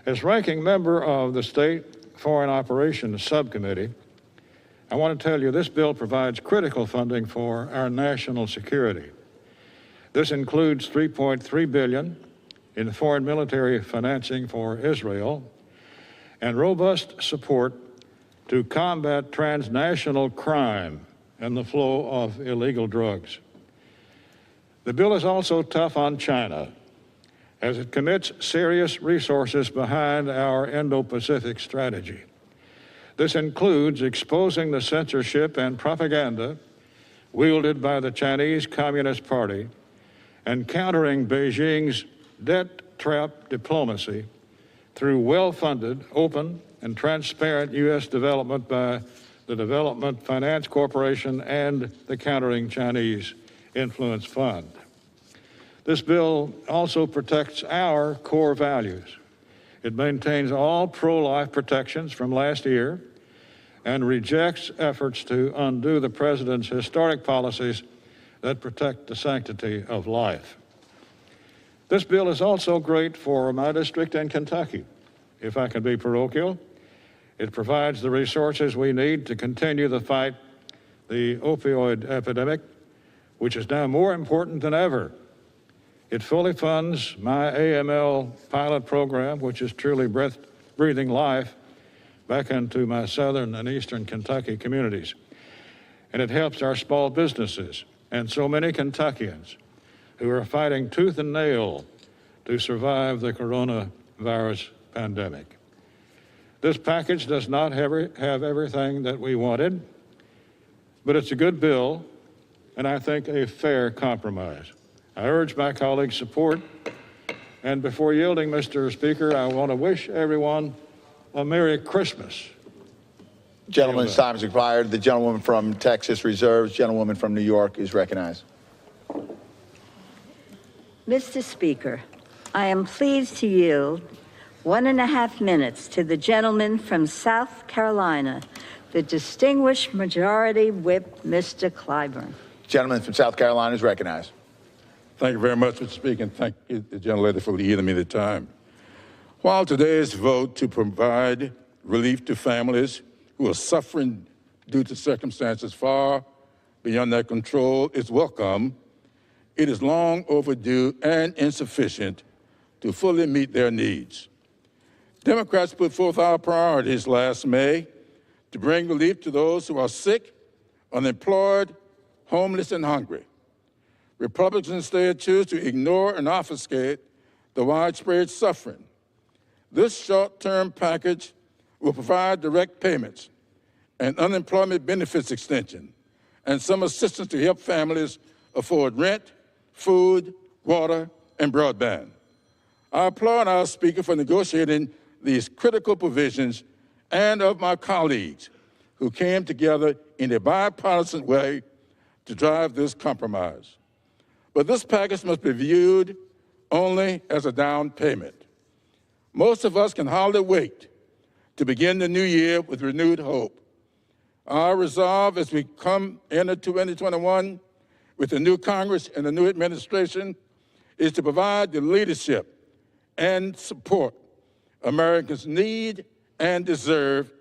As ranking member of the State Foreign Operations Subcommittee, I want to tell you this bill provides critical funding for our national security. This includes $3.3 billion in foreign military financing for Israel and robust support to combat transnational crime and the flow of illegal drugs. The bill is also tough on China, as it commits serious resources behind our Indo-Pacific strategy. This includes exposing the censorship and propaganda wielded by the Chinese Communist Party and countering Beijing's debt trap diplomacy through well-funded, open, and transparent U.S. development by the Development Finance Corporation and the Countering Chinese Influence Fund. This bill also protects our core values. It maintains all pro-life protections from last year and rejects efforts to undo the president's historic policies that protect the sanctity of life. This bill is also great for my district in Kentucky. If I can be parochial, it provides the resources we need to continue the fight, the opioid epidemic, which is now more important than ever. It fully funds my AML pilot program, which is truly breathing life back into my southern and eastern Kentucky communities. And it helps our small businesses and so many Kentuckians who are fighting tooth and nail to survive the coronavirus pandemic. This package does not have everything that we wanted, but it's a good bill, and I think a fair compromise. I urge my colleagues' support, and before yielding, Mr. Speaker, I want to wish everyone a Merry Christmas. Gentleman's time has expired. The gentlewoman from Texas reserves. Gentlewoman from New York is recognized. Mr. Speaker, I am pleased to yield 1.5 minutes to the gentleman from South Carolina, the distinguished Majority Whip, Mr. Clyburn. Gentleman from South Carolina is recognized. Thank you very much, Mr. Speaker, and thank you, the gentlelady, for yielding me the time. While today's vote to provide relief to families who are suffering due to circumstances far beyond their control is welcome, it is long overdue and insufficient to fully meet their needs. Democrats put forth our priorities last May to bring relief to those who are sick, unemployed, homeless, and hungry. Republicans instead choose to ignore and obfuscate the widespread suffering. This short-term package will provide direct payments and unemployment benefits extension and some assistance to help families afford rent, food, water, and broadband. I applaud our Speaker for negotiating these critical provisions and of my colleagues who came together in a bipartisan way to drive this compromise. But this package must be viewed only as a down payment. Most of us can hardly wait to begin the new year with renewed hope. Our resolve as we come into 2021 with the new Congress and the new administration is to provide the leadership and support Americans need and deserve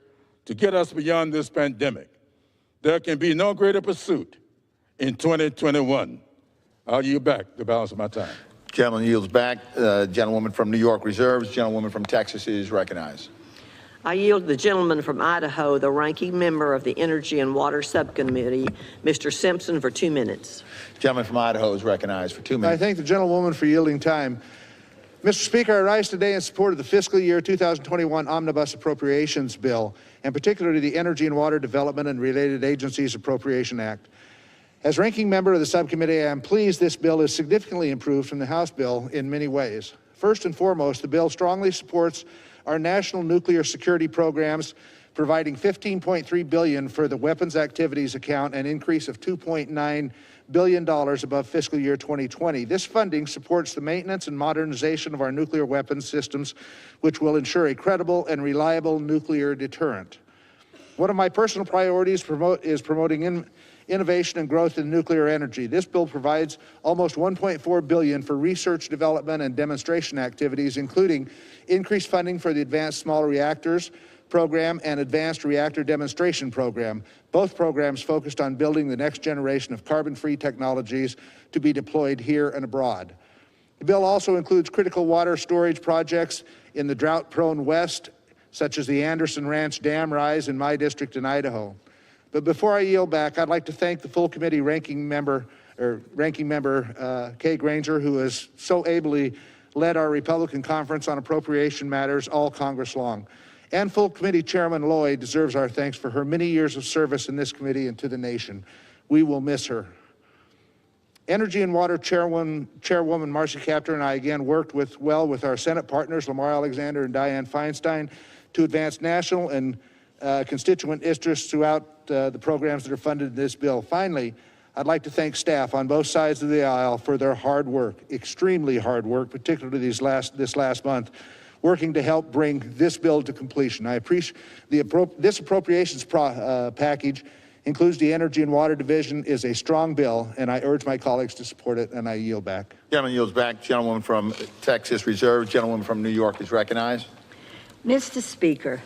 to get us beyond this pandemic. There can be no greater pursuit in 2021. I'll yield back the balance of my time. Gentleman yields back. Gentlewoman from New York reserves. Gentlewoman from Texas is recognized. I yield to the gentleman from Idaho, the ranking member of the Energy and Water Subcommittee, Mr. Simpson, for 2 minutes. Gentleman from Idaho is recognized for 2 minutes. I thank the gentlewoman for yielding time. Mr. Speaker, I rise today in support of the fiscal year 2021 Omnibus Appropriations Bill, and particularly the Energy and Water Development and Related Agencies Appropriation Act. As ranking member of the subcommittee, I am pleased this bill is significantly improved from the House bill in many ways. First and foremost, the bill strongly supports our national nuclear security programs, providing $15.3 billion for the weapons activities account, an increase of $2.9 billion above fiscal year 2020. This funding supports the maintenance and modernization of our nuclear weapons systems, which will ensure a credible and reliable nuclear deterrent. One of my personal priorities is promoting innovation and growth in nuclear energy. This bill provides almost $1.4 billion for research, development, and demonstration activities, including increased funding for the Advanced Small Reactors Program and Advanced Reactor Demonstration Program, both programs focused on building the next generation of carbon-free technologies to be deployed here and abroad. The bill also includes critical water storage projects in the drought-prone West, such as the Anderson Ranch Dam rise in my district in Idaho. But before I yield back, I'd like to thank the full committee ranking member Kay Granger, who has so ably led our Republican conference on appropriation matters all Congress long. And full committee Chairman Lloyd deserves our thanks for her many years of service in this committee and to the nation. We will miss her. Energy and Water Chairwoman Marcy Kaptur and I again worked well with our Senate partners, Lamar Alexander and Dianne Feinstein, to advance national and constituent interests throughout the programs that are funded in this bill. Finally, I'd like to thank staff on both sides of the aisle for their hard work, extremely hard work, particularly this last month, working to help bring this bill to completion. I appreciate this appropriations package includes the Energy and Water Division, is a strong bill, and I urge my colleagues to support it, and I yield back. Gentleman yields back. Gentlewoman from Texas Reserve. Gentlewoman from New York is recognized. Mr. Speaker,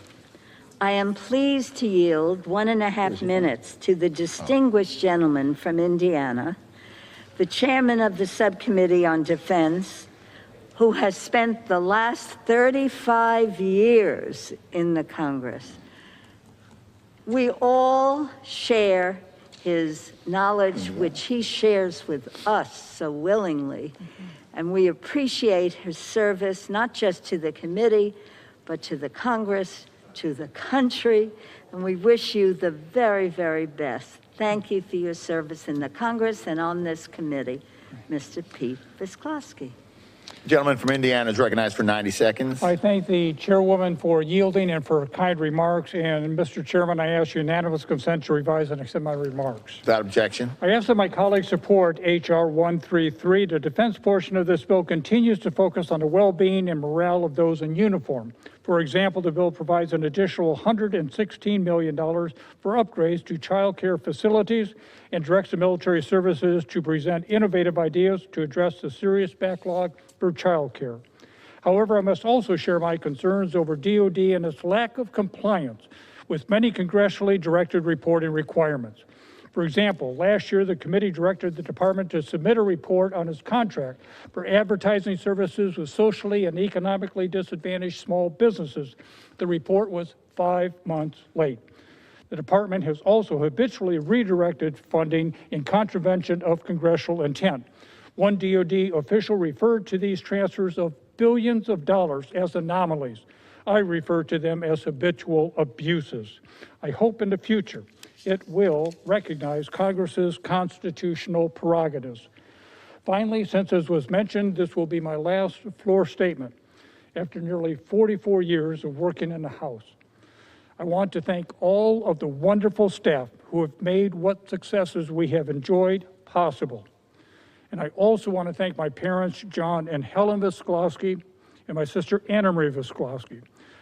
I am pleased to yield 1.5 minutes to the distinguished gentleman from Indiana, the chairman of the Subcommittee on Defense, who has spent the last 35 years in the Congress. We all share his knowledge, which he shares with us so willingly, and we appreciate his service, not just to the committee, but to the Congress, to the country, and we wish you the very, very best. Thank you for your service in the Congress and on this committee, Mr. Pete Visclosky. Gentleman from Indiana is recognized for 90 seconds. I thank the chairwoman for yielding and for kind remarks. And Mr. Chairman, I ask unanimous consent to revise and accept my remarks. Without objection. I ask that my colleagues support H.R. 133. The defense portion of this bill continues to focus on the well-being and morale of those in uniform. For example, the bill provides an additional $116 million for upgrades to child care facilities and directs the military services to present innovative ideas to address the serious backlog for child care. However, I must also share my concerns over DOD and its lack of compliance with many congressionally directed reporting requirements. For example, last year, the committee directed the department to submit a report on its contract for advertising services with socially and economically disadvantaged small businesses. The report was 5 months late. The department has also habitually redirected funding in contravention of congressional intent. One DOD official referred to these transfers of billions of dollars as anomalies. I refer to them as habitual abuses. I hope in the future it will recognize Congress's constitutional prerogatives. Finally, since as was mentioned, this will be my last floor statement after nearly 44 years of working in the House. I want to thank all of the wonderful staff who have made what successes we have enjoyed possible. And I also want to thank my parents, John and Helen Visclosky, and my sister, Anna Marie Visclosky,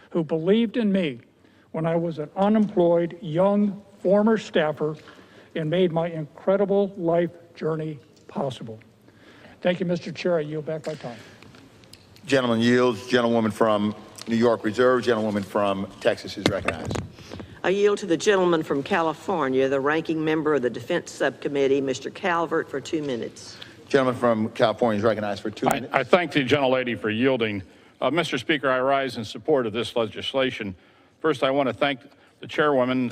who believed in me when I was an unemployed, young, former staffer and made my incredible life journey possible. Thank you, Mr. Chair. I yield back my time. Gentleman yields. Gentlewoman from New York Reserve. Gentlewoman from Texas is recognized. I yield to the gentleman from California, the ranking member of the Defense Subcommittee, Mr. Calvert, for 2 minutes. Gentleman from California is recognized for 2 minutes. I thank the gentlelady for yielding. Mr. Speaker, I rise in support of this legislation. First, I want to thank the chairwoman,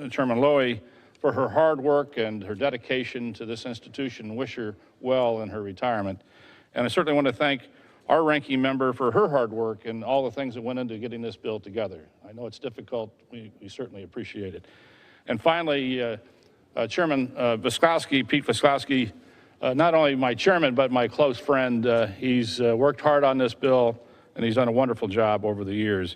Chairman Lowy, for her hard work and her dedication to this institution and wish her well in her retirement. And I certainly want to thank our ranking member for her hard work and all the things that went into getting this bill together. I know it's difficult. We certainly appreciate it. And finally, Chairman Visclosky, Pete Visclosky, not only my chairman, but my close friend. He's worked hard on this bill, and he's done a wonderful job over the years.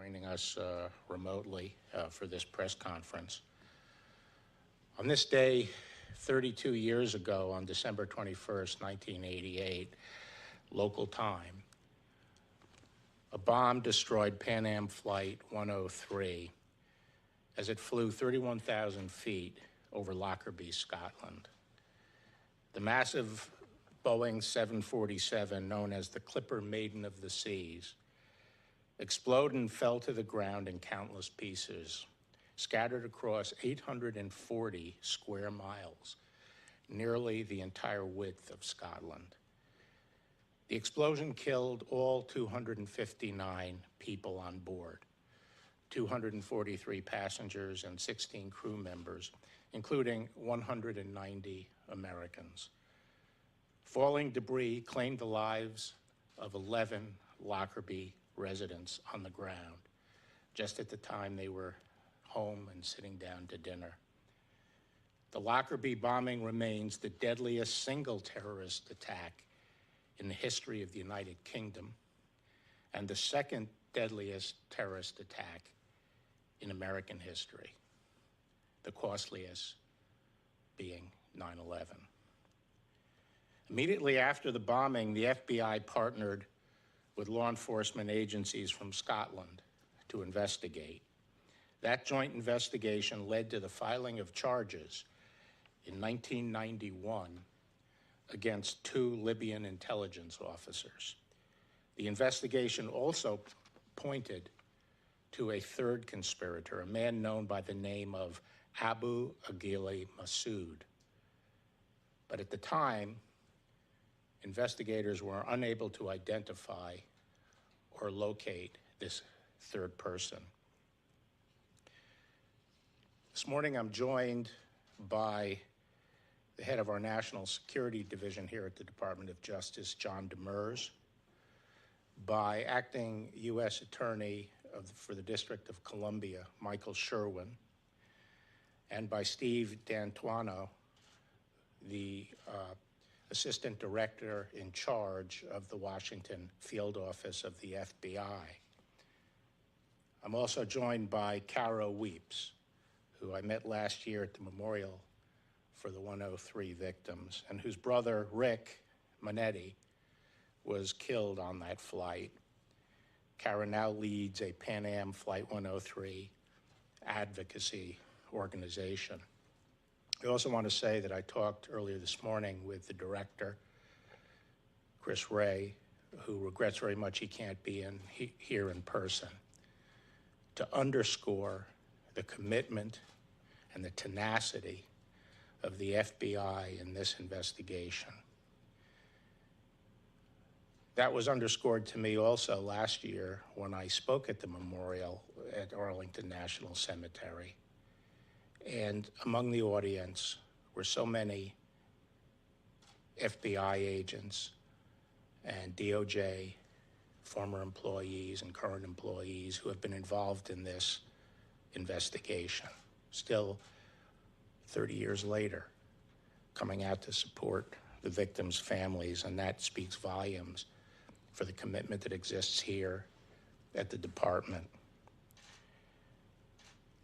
joining us remotely for this press conference. On this day, 32 years ago, on December 21st, 1988, local time, a bomb destroyed Pan Am Flight 103 as it flew 31,000 feet over Lockerbie, Scotland. The massive Boeing 747, known as the Clipper Maiden of the Seas, exploded and fell to the ground in countless pieces, scattered across 840 square miles, nearly the entire width of Scotland. The explosion killed all 259 people on board, 243 passengers and 16 crew members, including 190 Americans. Falling debris claimed the lives of 11 Lockerbie residents on the ground, just at the time they were home and sitting down to dinner. The Lockerbie bombing remains the deadliest single terrorist attack in the history of the United Kingdom, and the second deadliest terrorist attack in American history, the costliest being 9/11. Immediately after the bombing, the FBI partnered with law enforcement agencies from Scotland to investigate. That joint investigation led to the filing of charges in 1991 against 2 Libyan intelligence officers. The investigation also pointed to a third conspirator, a man known by the name of Abu Aghili Masood. But at the time, investigators were unable to identify or locate this third person. This morning, I'm joined by the head of our National Security Division here at the Department of Justice, John Demers, by Acting U.S. Attorney for the District of Columbia, Michael Sherwin, and by Steve D'Antuono, the Assistant Director in charge of the Washington Field Office of the FBI. I'm also joined by Caro Weeps, who I met last year at the memorial for the 103 victims, and whose brother, Rick Manetti, was killed on that flight. Caro now leads a Pan Am Flight 103 advocacy organization. I also want to say that I talked earlier this morning with the director, Chris Ray, who regrets very much he can't be here in person, to underscore the commitment and the tenacity of the FBI in this investigation. That was underscored to me also last year when I spoke at the memorial at Arlington National Cemetery. And among the audience were so many FBI agents and DOJ former employees and current employees who have been involved in this investigation, still 30 years later, coming out to support the victims' families, and that speaks volumes for the commitment that exists here at the department.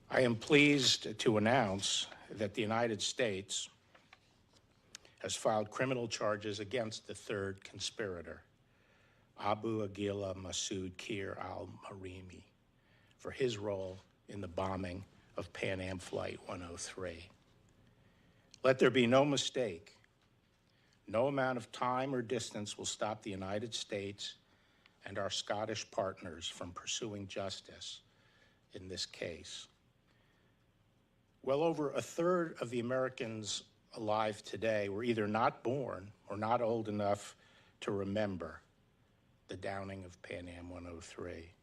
I am pleased to announce that the United States has filed criminal charges against the third conspirator, Abu Aghili Masood Kir al-Marimi, for his role in the bombing of Pan Am Flight 103. Let there be no mistake. No amount of time or distance will stop the United States and our Scottish partners from pursuing justice in this case. Well over a third of the Americans alive today were either not born or not old enough to remember the downing of Pan Am 103.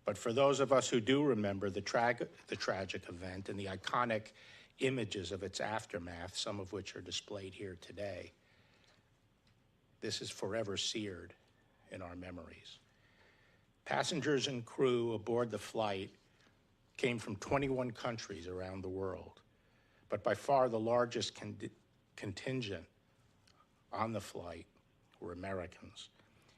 But for those of us who do remember the tragic event and the iconic images of its aftermath, some of which are displayed here today, this is forever seared in our memories. Passengers and crew aboard the flight came from 21 countries around the world, but by far the largest contingent on the flight were Americans,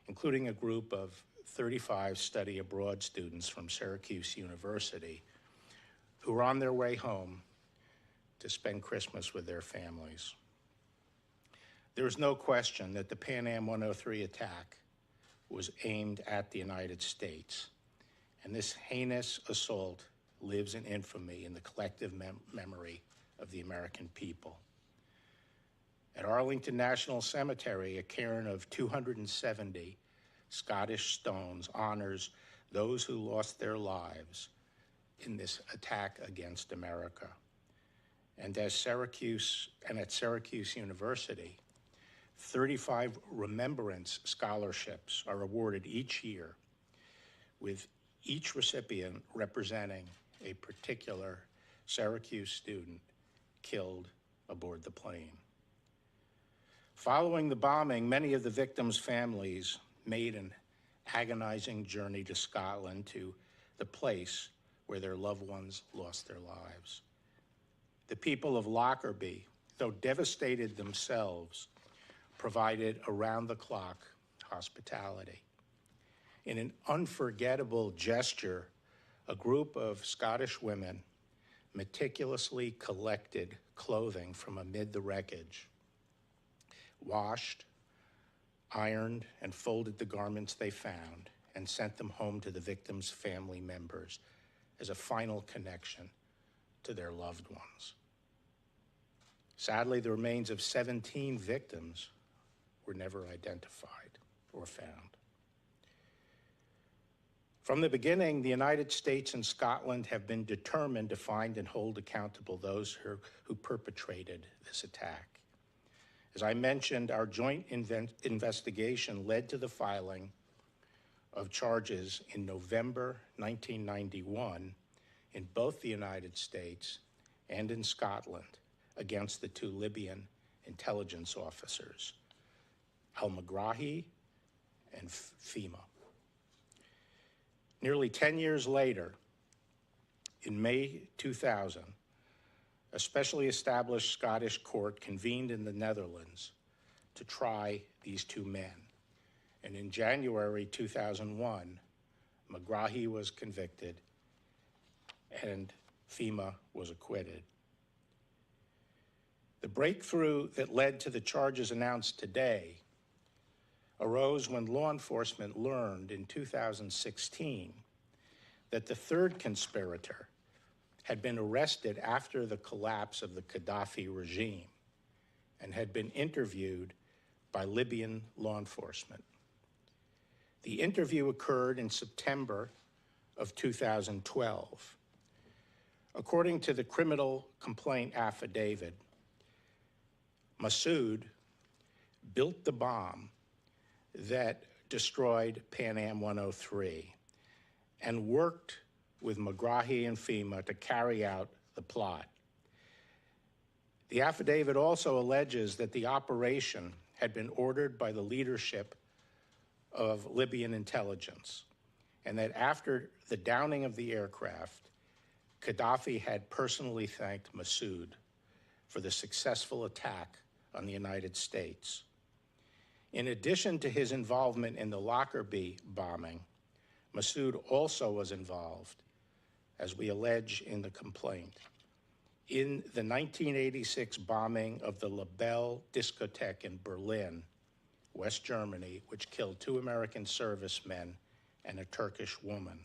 including a group of 35 study abroad students from Syracuse University who were on their way home to spend Christmas with their families. There is no question that the Pan Am 103 attack was aimed at the United States, and this heinous assault lives in infamy in the collective memory of the American people. At Arlington National Cemetery, a cairn of 270 Scottish stones honors those who lost their lives in this attack against America. And at Syracuse University, 35 remembrance scholarships are awarded each year, with each recipient representing a particular Syracuse student killed aboard the plane. Following the bombing, many of the victims' families made an agonizing journey to Scotland, to the place where their loved ones lost their lives. The people of Lockerbie, though devastated themselves, provided around-the-clock hospitality. In an unforgettable gesture, a group of Scottish women meticulously collected clothing from amid the wreckage, washed, ironed, and folded the garments they found, and sent them home to the victims' family members as a final connection to their loved ones. Sadly, the remains of 17 victims were never identified or found. From the beginning, the United States and Scotland have been determined to find and hold accountable those who perpetrated this attack. As I mentioned, our joint investigation led to the filing of charges in November 1991 in both the United States and in Scotland against the two Libyan intelligence officers, al-Megrahi and Fima. Nearly 10 years later, in May 2000, a specially established Scottish court convened in the Netherlands to try these two men. And in January 2001, Megrahi was convicted and Fima was acquitted. The breakthrough that led to the charges announced today arose when law enforcement learned in 2016 that the third conspirator had been arrested after the collapse of the Gaddafi regime and had been interviewed by Libyan law enforcement. The interview occurred in September of 2012. According to the criminal complaint affidavit, Masood built the bomb that destroyed Pan Am 103 and worked with Megrahi and Fima to carry out the plot. The affidavit also alleges that the operation had been ordered by the leadership of Libyan intelligence, and that after the downing of the aircraft, Gaddafi had personally thanked Masood for the successful attack on the United States. In addition to his involvement in the Lockerbie bombing, Masood also was involved, as we allege in the complaint, in the 1986 bombing of the Labelle discotheque in Berlin, West Germany, which killed 2 American servicemen and a Turkish woman.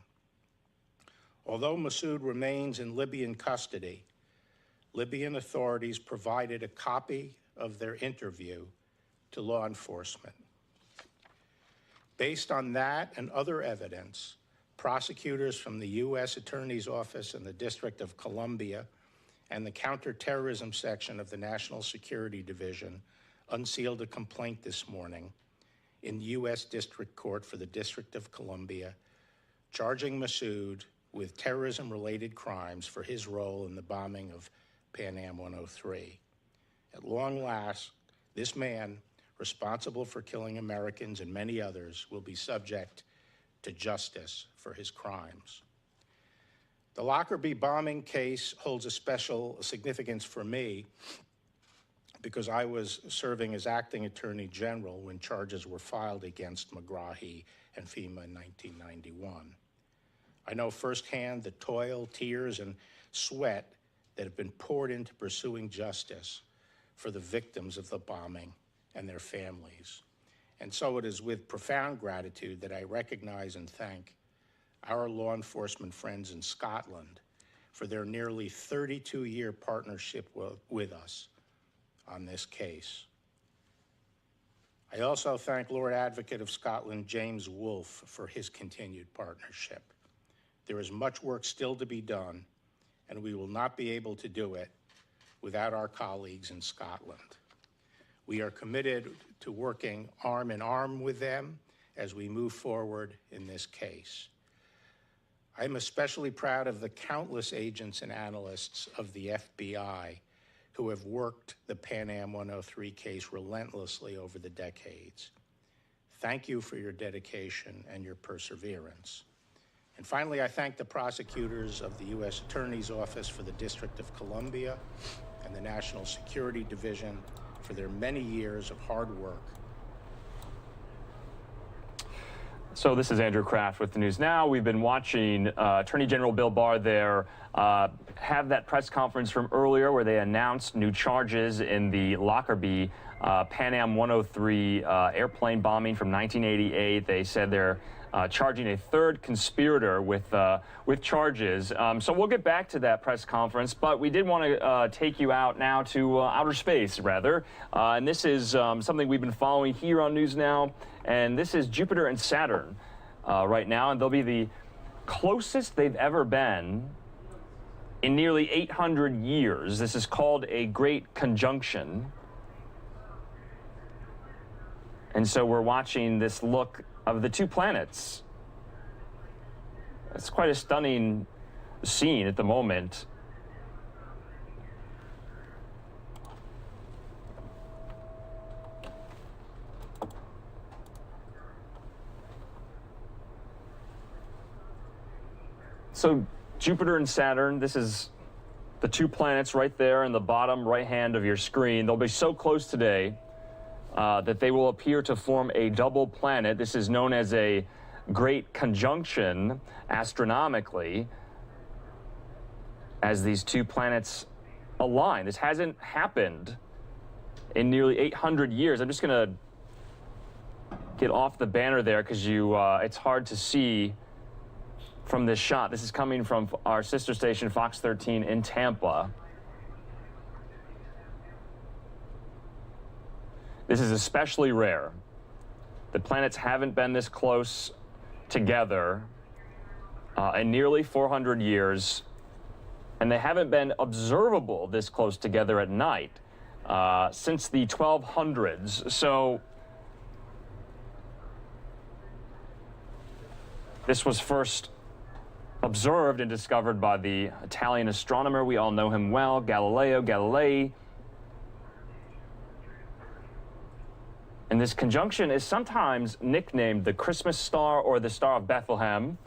Although Masood remains in Libyan custody, Libyan authorities provided a copy of their interview to law enforcement. Based on that and other evidence, prosecutors from the U.S. Attorney's Office in the District of Columbia and the Counterterrorism Section of the National Security Division unsealed a complaint this morning in the U.S. District Court for the District of Columbia, charging Masood with terrorism-related crimes for his role in the bombing of Pan Am 103. At long last, this man, responsible for killing Americans and many others, will be subject to justice for his crimes. The Lockerbie bombing case holds a special significance for me because I was serving as acting Attorney General when charges were filed against Megrahi and FEMA in 1991. I know firsthand the toil, tears, and sweat that have been poured into pursuing justice for the victims of the bombing and their families. And so it is with profound gratitude that I recognize and thank our law enforcement friends in Scotland for their nearly 32-year partnership with us on this case. I also thank Lord Advocate of Scotland, James Wolfe, for his continued partnership. There is much work still to be done, and we will not be able to do it without our colleagues in Scotland. We are committed to working arm in arm with them as we move forward in this case. I'm especially proud of the countless agents and analysts of the FBI who have worked the Pan Am 103 case relentlessly over the decades. Thank you for your dedication and your perseverance. And finally, I thank the prosecutors of the U.S. Attorney's Office for the District of Columbia and the National Security Division for their many years of hard work. So this is Andrew Kraft with the News Now. We've been watching Attorney General Bill Barr there have that press conference from earlier where they announced new charges in the Lockerbie Pan Am 103 airplane bombing from 1988. They said they're charging a third conspirator with charges. So we'll get back to that press conference, but we did want to take you out now to outer space, rather. And this is something we've been following here on News Now. And this is Jupiter and Saturn right now, and they'll be the closest they've ever been in nearly 800 years. This is called a great conjunction. And so we're watching this look of the two planets. It's quite a stunning scene at the moment. So Jupiter and Saturn, this is the two planets right there in the bottom right hand of your screen. They'll be so close today that they will appear to form a double planet. This is known as a great conjunction astronomically as these two planets align. This hasn't happened in nearly 800 years. I'm just going to get off the banner there because it's hard to see from this shot. This is coming from our sister station, Fox 13 in Tampa. This is especially rare. The planets haven't been this close together in nearly 400 years, and they haven't been observable this close together at night since the 1200s. So this was first observed and discovered by the Italian astronomer. We all know him well, Galileo Galilei. And this conjunction is sometimes nicknamed the Christmas star or the Star of Bethlehem,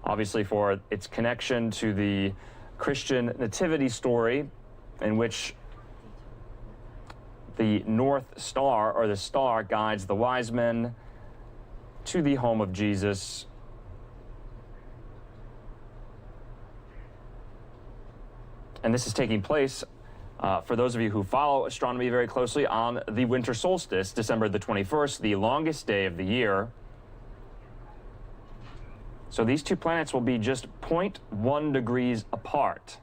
obviously for its connection to the Christian nativity story, in which the North Star or the star guides the wise men to the home of Jesus. And this is taking place, for those of you who follow astronomy very closely, on the winter solstice, December the 21st, the longest day of the year. So these two planets will be just 0.1 degrees apart,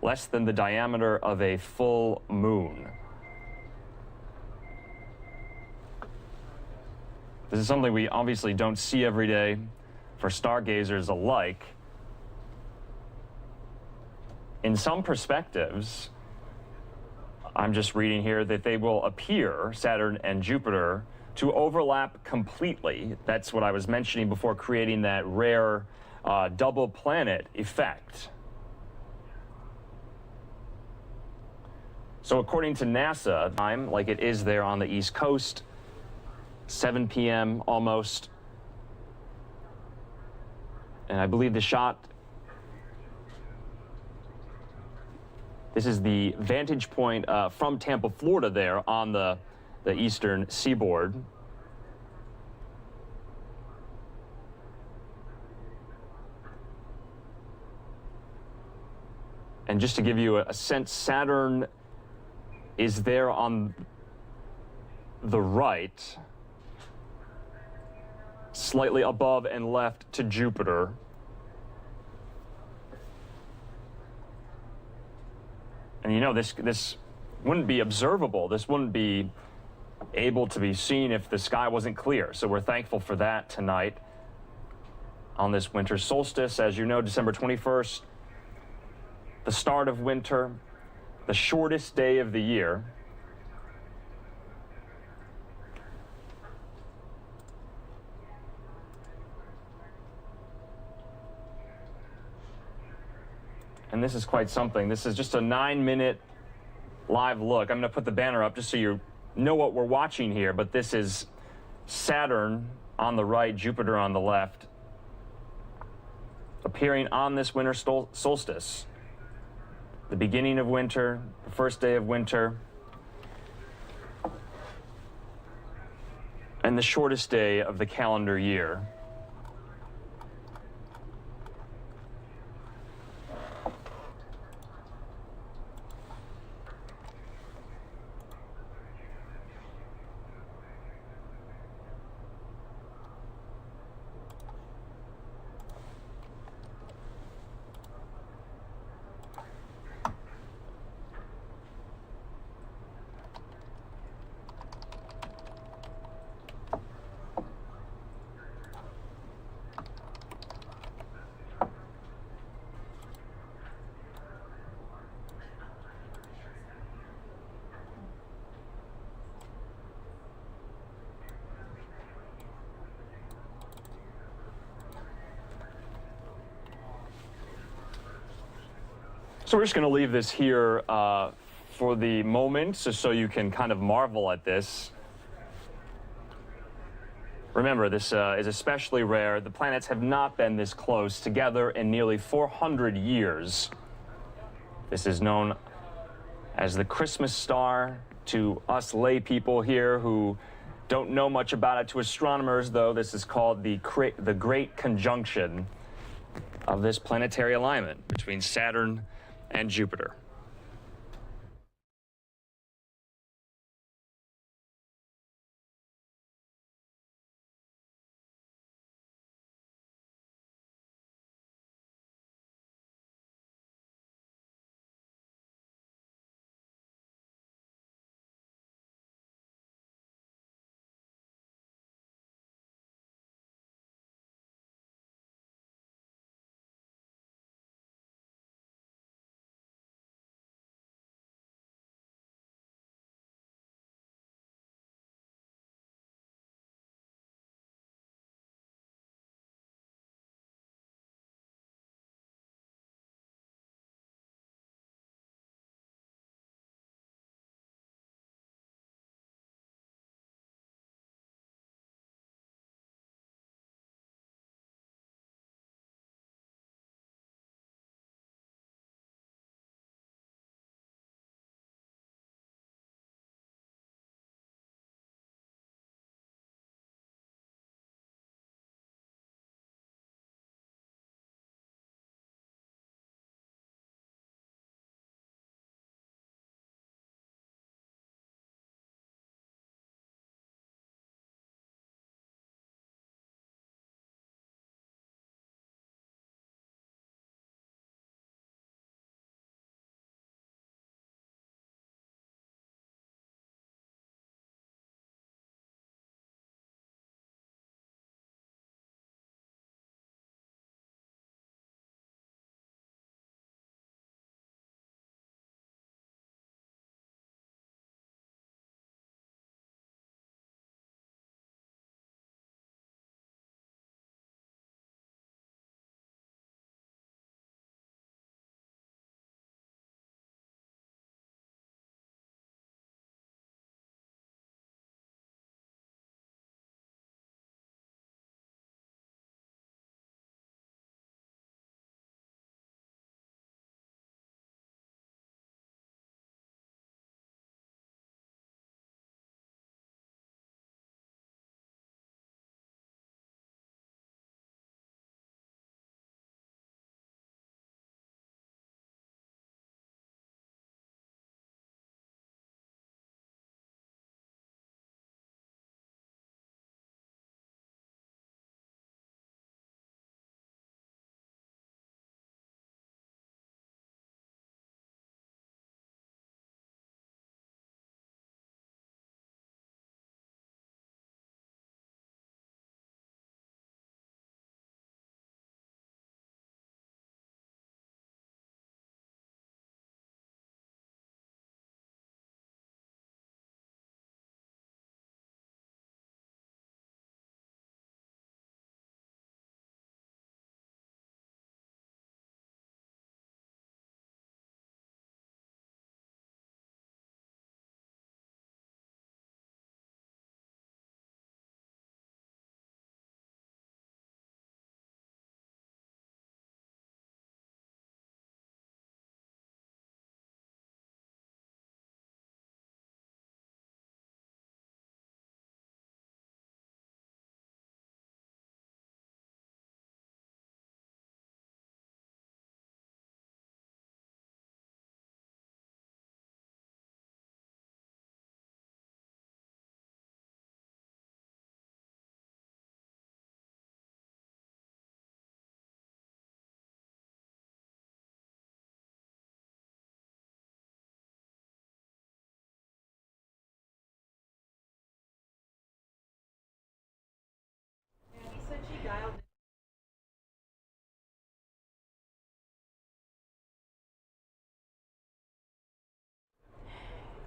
less than the diameter of a full moon. This is something we obviously don't see every day for stargazers alike. In some perspectives, I'm just reading here that they will appear, Saturn and Jupiter, to overlap completely. That's what I was mentioning before, creating that rare double planet effect. So according to NASA, time like it is there on the East Coast, 7 p.m. almost. And I believe the shot, this is the vantage point from Tampa, Florida there on the eastern seaboard. And just to give you a sense, Saturn is there on the right, slightly above and left to Jupiter. And you know, this wouldn't be observable. This wouldn't be able to be seen if the sky wasn't clear. So we're thankful for that tonight on this winter solstice. As you know, December 21st, the start of winter, the shortest day of the year. And this is quite something. This is just a 9-minute live look. I'm going to put the banner up just so you know what we're watching here, but this is Saturn on the right, Jupiter on the left, appearing on this winter solstice. The beginning of winter, the first day of winter, and the shortest day of the calendar year. So we're just going to leave this here for the moment, just so you can kind of marvel at this. Remember, this is especially rare. The planets have not been this close together in nearly 400 years. This is known as the Christmas star to us lay people here who don't know much about it. To astronomers, though, this is called the Great Conjunction of this planetary alignment between Saturn and Jupiter.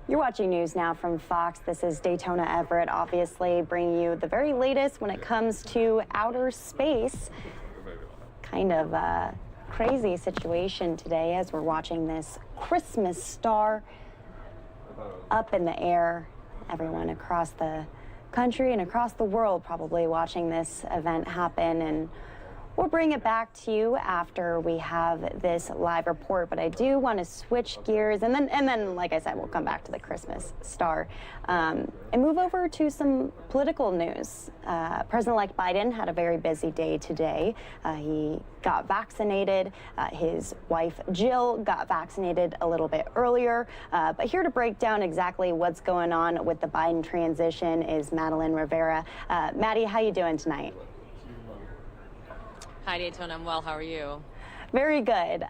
You're watching News Now from Fox. This is Daytona Everett, obviously bringing you the very latest when it comes to outer space. Kind of a crazy situation today as we're watching this Christmas star up in the air. Everyone across the country and across the world probably watching this event happen, and we'll bring it back to you after we have this live report. But I do want to switch gears, and then, like I said, we'll come back to the Christmas star and move over to some political news. President-elect Biden had a very busy day today. He got vaccinated. His wife, Jill, got vaccinated a little bit earlier. But here to break down exactly what's going on with the Biden transition is Madeline Rivera. Maddie, how you doing tonight? Hi, Daytona. I'm well. How are you? Very good.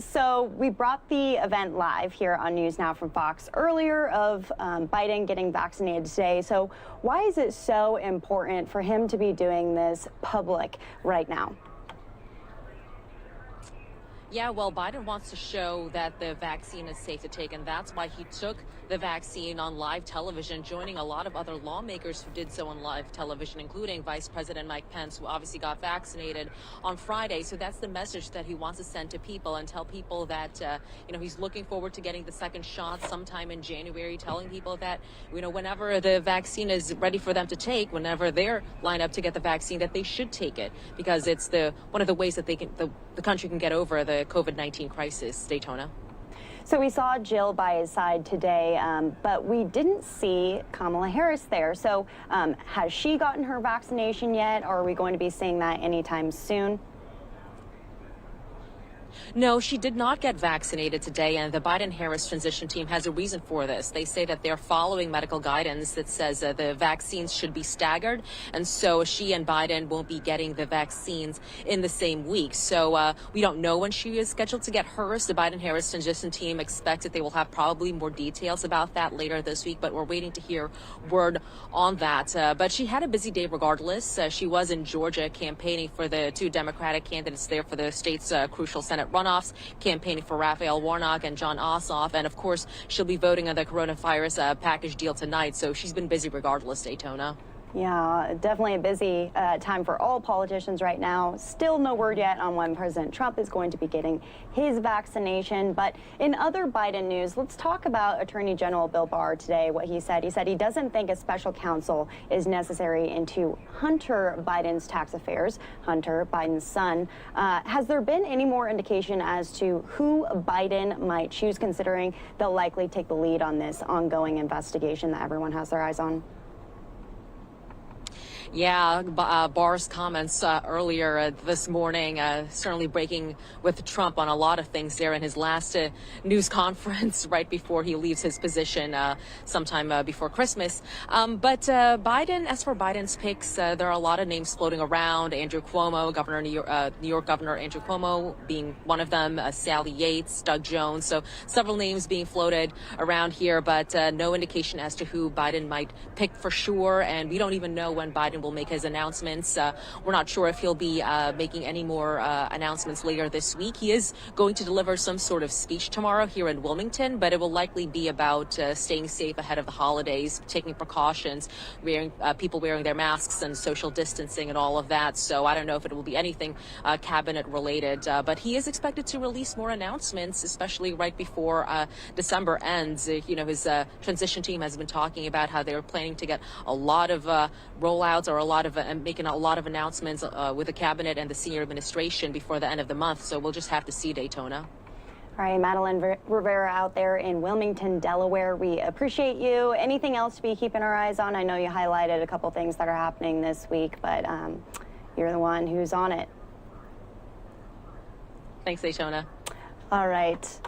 So we brought the event live here on News Now from Fox earlier of Biden getting vaccinated today. So why is it so important for him to be doing this public right now? Yeah, well, Biden wants to show that the vaccine is safe to take, and that's why he took the vaccine on live television, joining a lot of other lawmakers who did so on live television, including Vice President Mike Pence, who obviously got vaccinated on Friday. So that's the message that he wants to send to people and tell people that, he's looking forward to getting the second shot sometime in January, telling people that, whenever the vaccine is ready for them to take, whenever they're lined up to get the vaccine, that they should take it, because it's one of the ways that the country can get over the COVID-19 crisis. Daytona. So we saw Jill by his side today, but we didn't see Kamala Harris there. So has she gotten her vaccination yet, or are we going to be seeing that anytime soon? No, she did not get vaccinated today, and the Biden-Harris transition team has a reason for this. They say that they're following medical guidance that says the vaccines should be staggered, and so she and Biden won't be getting the vaccines in the same week. So we don't know when she is scheduled to get hers. The Biden-Harris transition team expects that they will have probably more details about that later this week, but we're waiting to hear word on that. But she had a busy day regardless. She was in Georgia campaigning for the two Democratic candidates there for the state's crucial Senate runoffs, campaigning for Raphael Warnock and Jon Ossoff, and of course she'll be voting on the coronavirus package deal tonight, so she's been busy regardless. Daytona. Yeah, definitely a busy time for all politicians right now. Still no word yet on when President Trump is going to be getting his vaccination. But in other Biden news, let's talk about Attorney General Bill Barr today, what he said. He said he doesn't think a special counsel is necessary into Hunter Biden's tax affairs, Hunter Biden's son. Has there been any more indication as to who Biden might choose, considering they'll likely take the lead on this ongoing investigation that everyone has their eyes on? Yeah, Barr's comments earlier this morning certainly breaking with Trump on a lot of things there in his last news conference right before he leaves his position sometime before Christmas. But Biden, as for Biden's picks, there are a lot of names floating around. Andrew Cuomo, New York Governor Andrew Cuomo being one of them, Sally Yates, Doug Jones. So several names being floated around here, but no indication as to who Biden might pick for sure. And we don't even know when Biden will make his announcements. We're not sure if he'll be making any more announcements later this week. He is going to deliver some sort of speech tomorrow here in Wilmington, but it will likely be about staying safe ahead of the holidays, taking precautions, people wearing their masks and social distancing and all of that. So I don't know if it will be anything cabinet related, but he is expected to release more announcements, especially right before December ends. His transition team has been talking about how they're planning to get a lot of rollouts or making a lot of announcements with the cabinet and the senior administration before the end of the month. So we'll just have to see. Daytona. All right, Madeline Rivera out there in Wilmington, Delaware. We appreciate you. Anything else to be keeping our eyes on? I know you highlighted a couple things that are happening this week, but you're the one who's on it. Thanks, Daytona. All right.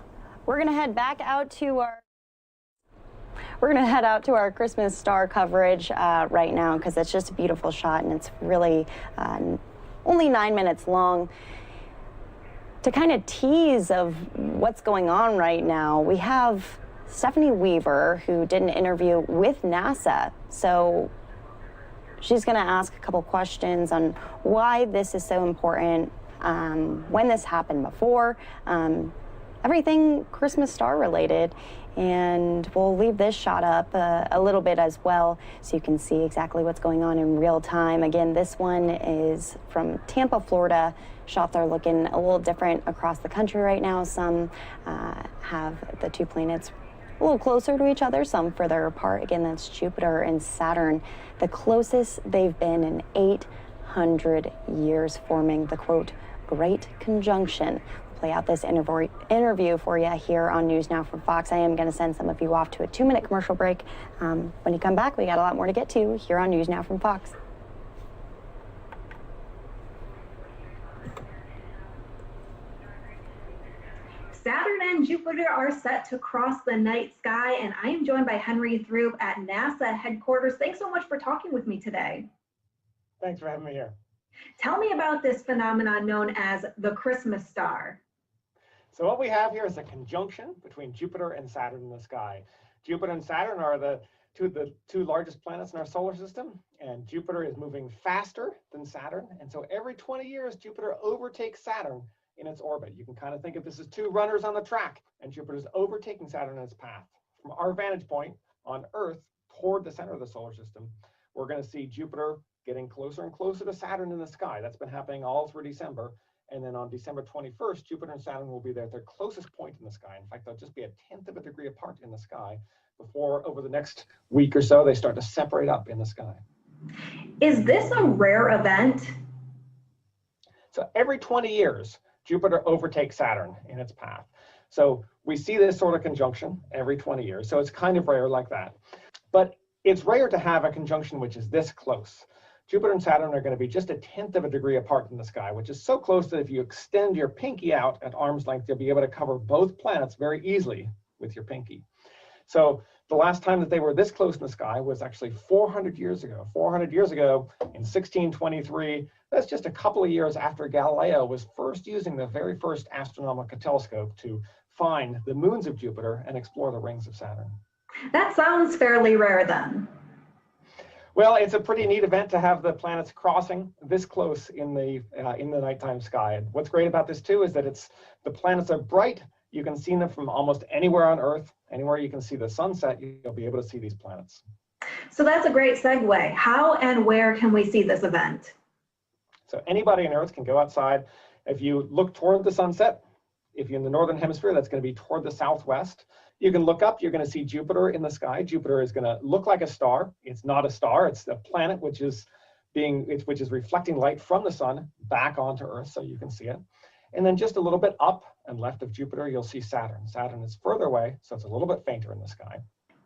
We're going to head back out to our Christmas star coverage right now, because it's just a beautiful shot and it's really only 9 minutes long. To kind of tease of what's going on right now, we have Stephanie Weaver, who did an interview with NASA. So she's going to ask a couple questions on why this is so important, when this happened before. everything Christmas star related. And we'll leave this shot up a little bit as well so you can see exactly what's going on in real time. Again, this one is from Tampa, Florida. Shots are looking a little different across the country right now. Some have the two planets a little closer to each other, some further apart. Again, that's Jupiter and Saturn, the closest they've been in 800 years, forming the, quote, great conjunction. Play out this interview for you here on News Now from Fox. I am going to send some of you off to a 2-minute commercial break. When you come back, we got a lot more to get to here on News Now from Fox. Saturn and Jupiter are set to cross the night sky, and I am joined by Henry Throop at NASA headquarters. Thanks so much for talking with me today. Thanks for having me here. Tell me about this phenomenon known as the Christmas star. So what we have here is a conjunction between Jupiter and Saturn in the sky. Jupiter and Saturn are the two largest planets in our solar system, and Jupiter is moving faster than Saturn. And so every 20 years, Jupiter overtakes Saturn in its orbit. You can kind of think of this as two runners on the track, and Jupiter's overtaking Saturn in its path. From our vantage point on Earth toward the center of the solar system, we're going to see Jupiter getting closer and closer to Saturn in the sky. That's been happening all through December. And then on December 21st, Jupiter and Saturn will be there at their closest point in the sky. In fact, they'll just be a 1/10 of a degree apart in the sky before, over the next week or so, they start to separate up in the sky. Is this a rare event? So every 20 years, Jupiter overtakes Saturn in its path. So we see this sort of conjunction every 20 years. So it's kind of rare like that. But it's rare to have a conjunction which is this close. Jupiter and Saturn are going to be just a 1/10 of a degree apart in the sky, which is so close that if you extend your pinky out at arm's length, you'll be able to cover both planets very easily with your pinky. So the last time that they were this close in the sky was actually 400 years ago. 400 years ago in 1623, that's just a couple of years after Galileo was first using the very first astronomical telescope to find the moons of Jupiter and explore the rings of Saturn. That sounds fairly rare then. Well, it's a pretty neat event to have the planets crossing this close in the nighttime sky. And what's great about this too is that the planets are bright. You can see them from almost anywhere on Earth. Anywhere you can see the sunset, you'll be able to see these planets. So that's a great segue. How and where can we see this event? So anybody on Earth can go outside. If you look toward the sunset, if you're in the northern hemisphere, that's going to be toward the southwest. You can look up, you're going to see Jupiter in the sky. Jupiter is going to look like a star. It's not a star, it's a planet which is reflecting light from the sun back onto Earth, so you can see it. And then just a little bit up and left of Jupiter, you'll see Saturn. Saturn is further away, so it's a little bit fainter in the sky.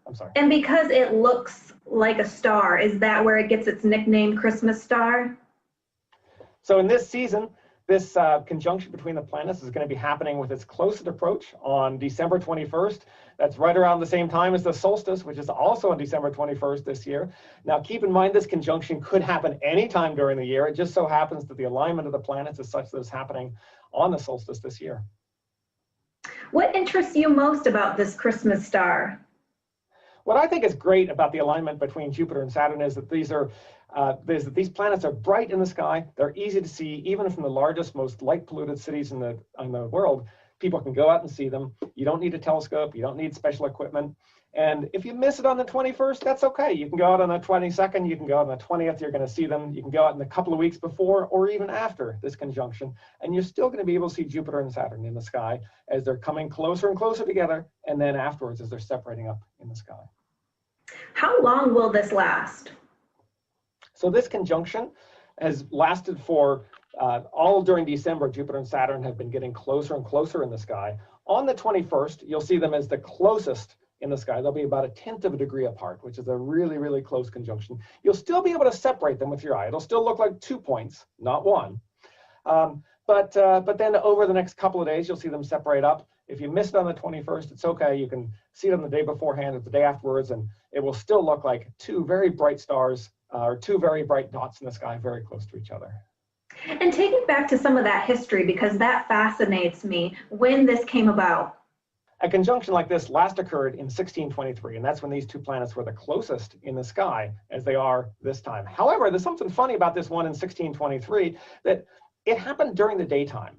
I'm sorry. And because it looks like a star, is that where it gets its nickname Christmas star? So in this season, this conjunction between the planets is going to be happening with its closest approach on December 21st. That's right around the same time as the solstice, which is also on December 21st this year. Now, keep in mind, this conjunction could happen anytime during the year. It just so happens that the alignment of the planets is such that it's happening on the solstice this year. What interests you most about this Christmas star? What I think is great about the alignment between Jupiter and Saturn is that these planets are bright in the sky. They're easy to see, even from the largest, most light-polluted cities in the world. People can go out and see them. You don't need a telescope. You don't need special equipment. And if you miss it on the 21st, that's okay. You can go out on the 22nd. You can go out on the 20th. You're going to see them. You can go out in a couple of weeks before or even after this conjunction. And you're still going to be able to see Jupiter and Saturn in the sky as they're coming closer and closer together, and then afterwards as they're separating up in the sky. How long will this last? So this conjunction has lasted for all during December. Jupiter and Saturn have been getting closer and closer in the sky. On the 21st, you'll see them as the closest in the sky. They'll be about a 1/10 of a degree apart, which is a really, really close conjunction. You'll still be able to separate them with your eye. It'll still look like 2 points, not one. But then over the next couple of days, you'll see them separate up. If you miss it on the 21st, it's okay. You can see it on the day beforehand or the day afterwards, and it will still look like two very bright stars or two very bright dots in the sky very close to each other. And taking back to some of that history, because that fascinates me, when this came about. A conjunction like this last occurred in 1623, and that's when these two planets were the closest in the sky as they are this time. However, there's something funny about this one in 1623, that it happened during the daytime.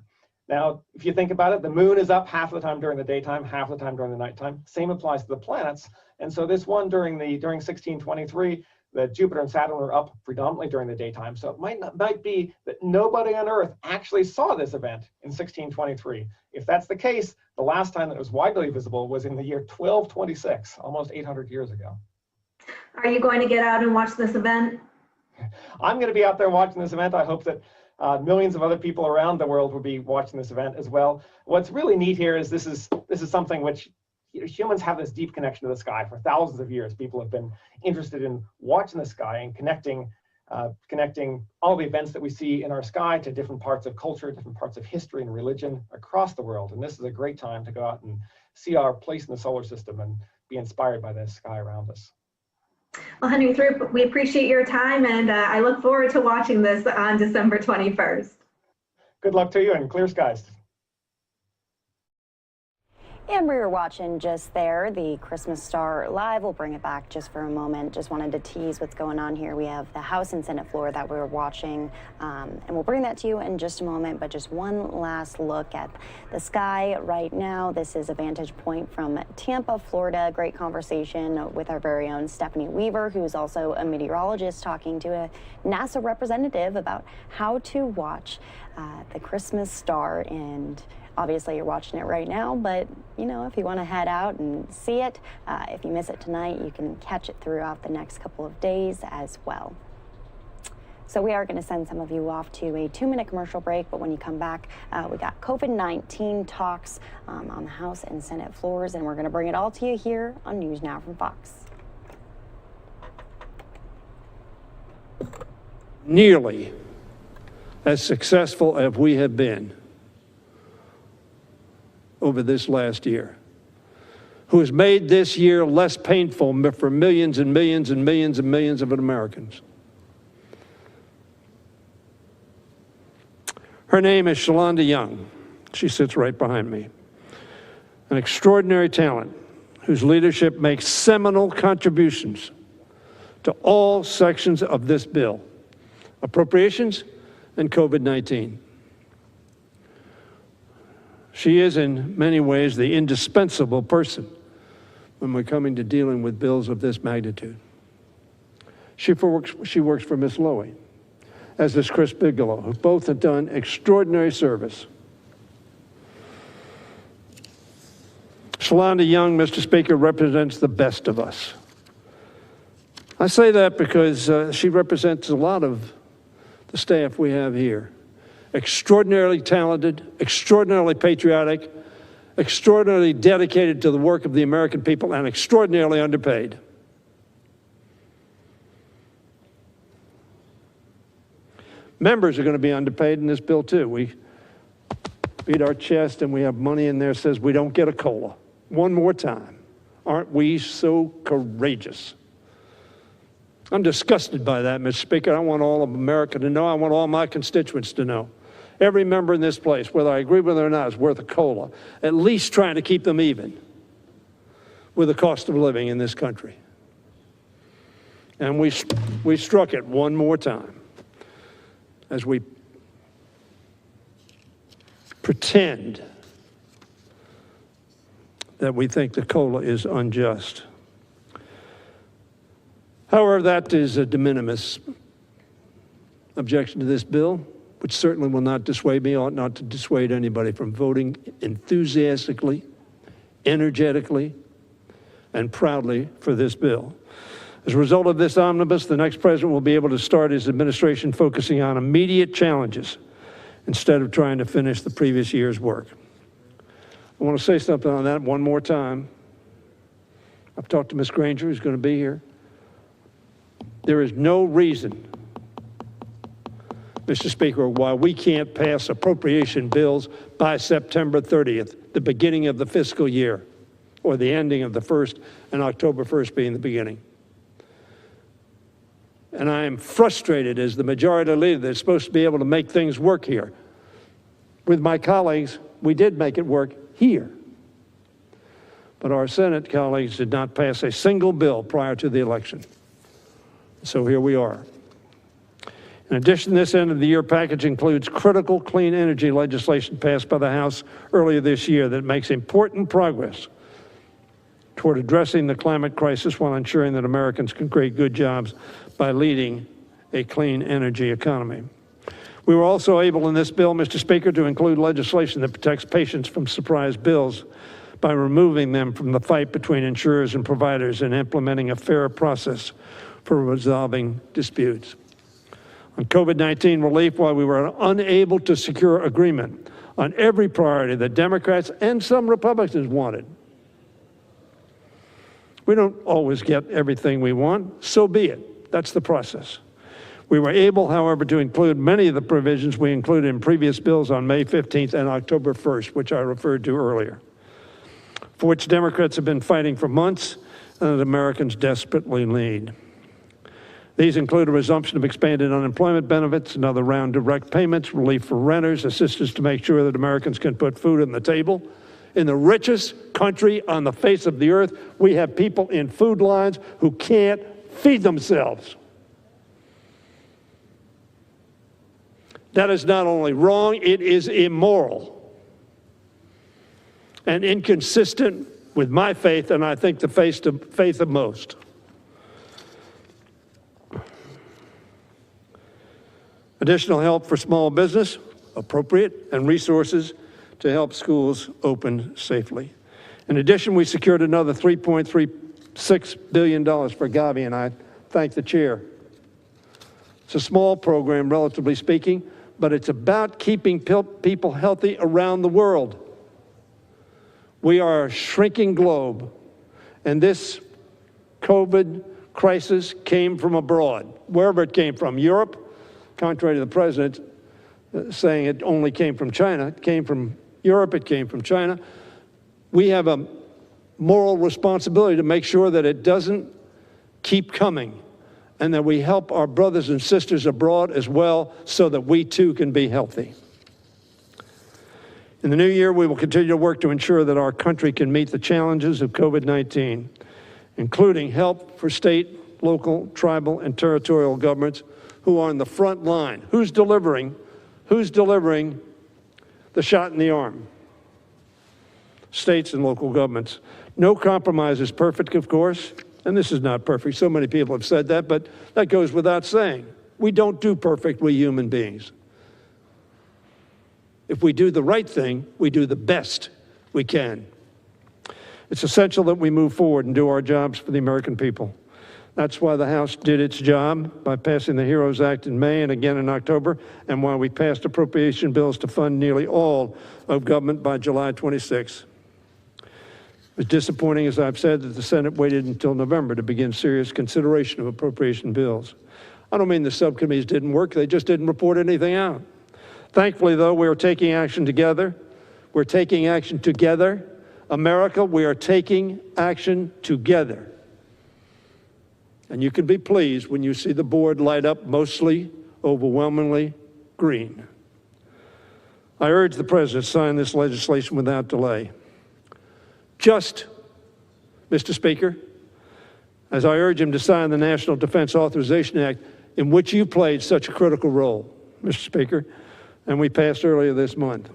Now, if you think about it, the moon is up half of the time during the daytime, half of the time during the nighttime. Same applies to the planets. And so this one during 1623, that Jupiter and Saturn were up predominantly during the daytime. So it might be that nobody on Earth actually saw this event in 1623. If that's the case, the last time that it was widely visible was in the year 1226, almost 800 years ago. Are you going to get out and watch this event? I'm going to be out there watching this event. I hope that millions of other people around the world will be watching this event as well. What's really neat here is this is something which humans have this deep connection to the sky for thousands of years. People have been interested in watching the sky and connecting all the events that we see in our sky to different parts of culture, different parts of history and religion across the world. And this is a great time to go out and see our place in the solar system and be inspired by the sky around us. Well, Henry Throop, we appreciate your time, and I look forward to watching this on December 21st. Good luck to you and clear skies. And we were watching just there the Christmas star live. We'll bring it back just for a moment. Just wanted to tease what's going on here. We have the House and Senate floor that we were watching, and we'll bring that to you in just a moment. But just one last look at the sky right now. This is a vantage point from Tampa, Florida. Great conversation with our very own Stephanie Weaver, who's also a meteorologist, talking to a NASA representative about how to watch the Christmas star. And obviously, you're watching it right now, but, you know, if you want to head out and see it, if you miss it tonight, you can catch it throughout the next couple of days as well. So we are going to send some of you off to a 2-minute commercial break, but when you come back, we got COVID-19 talks on the House and Senate floors, and we're going to bring it all to you here on News Now from Fox. Nearly as successful as we have been over this last year, who has made this year less painful for millions and millions and millions and millions of Americans. Her name is Shalonda Young. She sits right behind me. An extraordinary talent whose leadership makes seminal contributions to all sections of this bill, appropriations and COVID-19. She is, in many ways, the indispensable person when we're coming to dealing with bills of this magnitude. She works for Ms. Lowy, as does Chris Bigelow, who both have done extraordinary service. Shalonda Young, Mr. Speaker, represents the best of us. I say that because she represents a lot of the staff we have here. Extraordinarily talented, extraordinarily patriotic, extraordinarily dedicated to the work of the American people, and extraordinarily underpaid. Members are going to be underpaid in this bill too. We beat our chest and we have money in there that says we don't get a COLA. One more time. Aren't we so courageous? I'm disgusted by that, Mr. Speaker. I want all of America to know. I want all my constituents to know. Every member in this place, whether I agree with it or not, is worth a COLA, at least trying to keep them even with the cost of living in this country. And we struck it one more time as we pretend that we think the COLA is unjust. However, that is a de minimis objection to this bill, which certainly will not dissuade me, ought not to dissuade anybody from voting enthusiastically, energetically, and proudly for this bill. As a result of this omnibus, the next president will be able to start his administration focusing on immediate challenges instead of trying to finish the previous year's work. I want to say something on that one more time. I've talked to Ms. Granger, who's going to be here. There is no reason, Mr. Speaker, why we can't pass appropriation bills by September 30th, the beginning of the fiscal year, or the ending of the first, and October 1st being the beginning. And I am frustrated as the majority leader that's supposed to be able to make things work here. With my colleagues, we did make it work here. But our Senate colleagues did not pass a single bill prior to the election. So here we are. In addition, this end of the year package includes critical clean energy legislation passed by the House earlier this year that makes important progress toward addressing the climate crisis while ensuring that Americans can create good jobs by leading a clean energy economy. We were also able in this bill, Mr. Speaker, to include legislation that protects patients from surprise bills by removing them from the fight between insurers and providers and implementing a fair process for resolving disputes. On COVID-19 relief, while we were unable to secure agreement on every priority that Democrats and some Republicans wanted, we don't always get everything we want, so be it. That's the process. We were able, however, to include many of the provisions we included in previous bills on May 15th and October 1st, which I referred to earlier, for which Democrats have been fighting for months and that Americans desperately need. These include a resumption of expanded unemployment benefits, another round of direct payments, relief for renters, assistance to make sure that Americans can put food on the table. In the richest country on the face of the earth, we have people in food lines who can't feed themselves. That is not only wrong, it is immoral and inconsistent with my faith, and I think the faith of most. Additional help for small business, appropriate, and resources to help schools open safely. In addition, we secured another $3.36 billion for Gavi, and I thank the chair. It's a small program, relatively speaking, but it's about keeping people healthy around the world. We are a shrinking globe, and this COVID crisis came from abroad, wherever it came from. Europe, contrary to the president saying it only came from China, it came from Europe, it came from China. We have a moral responsibility to make sure that it doesn't keep coming and that we help our brothers and sisters abroad as well so that we too can be healthy. In the new year, we will continue to work to ensure that our country can meet the challenges of COVID-19, including help for state, local, tribal, and territorial governments who are on the front line. Who's delivering the shot in the arm? States and local governments. No compromise is perfect, of course, and this is not perfect. So many people have said that, but that goes without saying. We don't do perfect, we human beings. If we do the right thing, we do the best we can. It's essential that we move forward and do our jobs for the American people. That's why the House did its job by passing the HEROES Act in May and again in October, and why we passed appropriation bills to fund nearly all of government by July 26. It was disappointing, as I've said, that the Senate waited until November to begin serious consideration of appropriation bills. I don't mean the subcommittees didn't work, they just didn't report anything out. Thankfully, though, we are taking action together. We're taking action together. America, we are taking action together. And you can be pleased when you see the board light up mostly, overwhelmingly green. I urge the president to sign this legislation without delay. Just, Mr. Speaker, as I urge him to sign the National Defense Authorization Act, in which you played such a critical role, Mr. Speaker, and we passed earlier this month.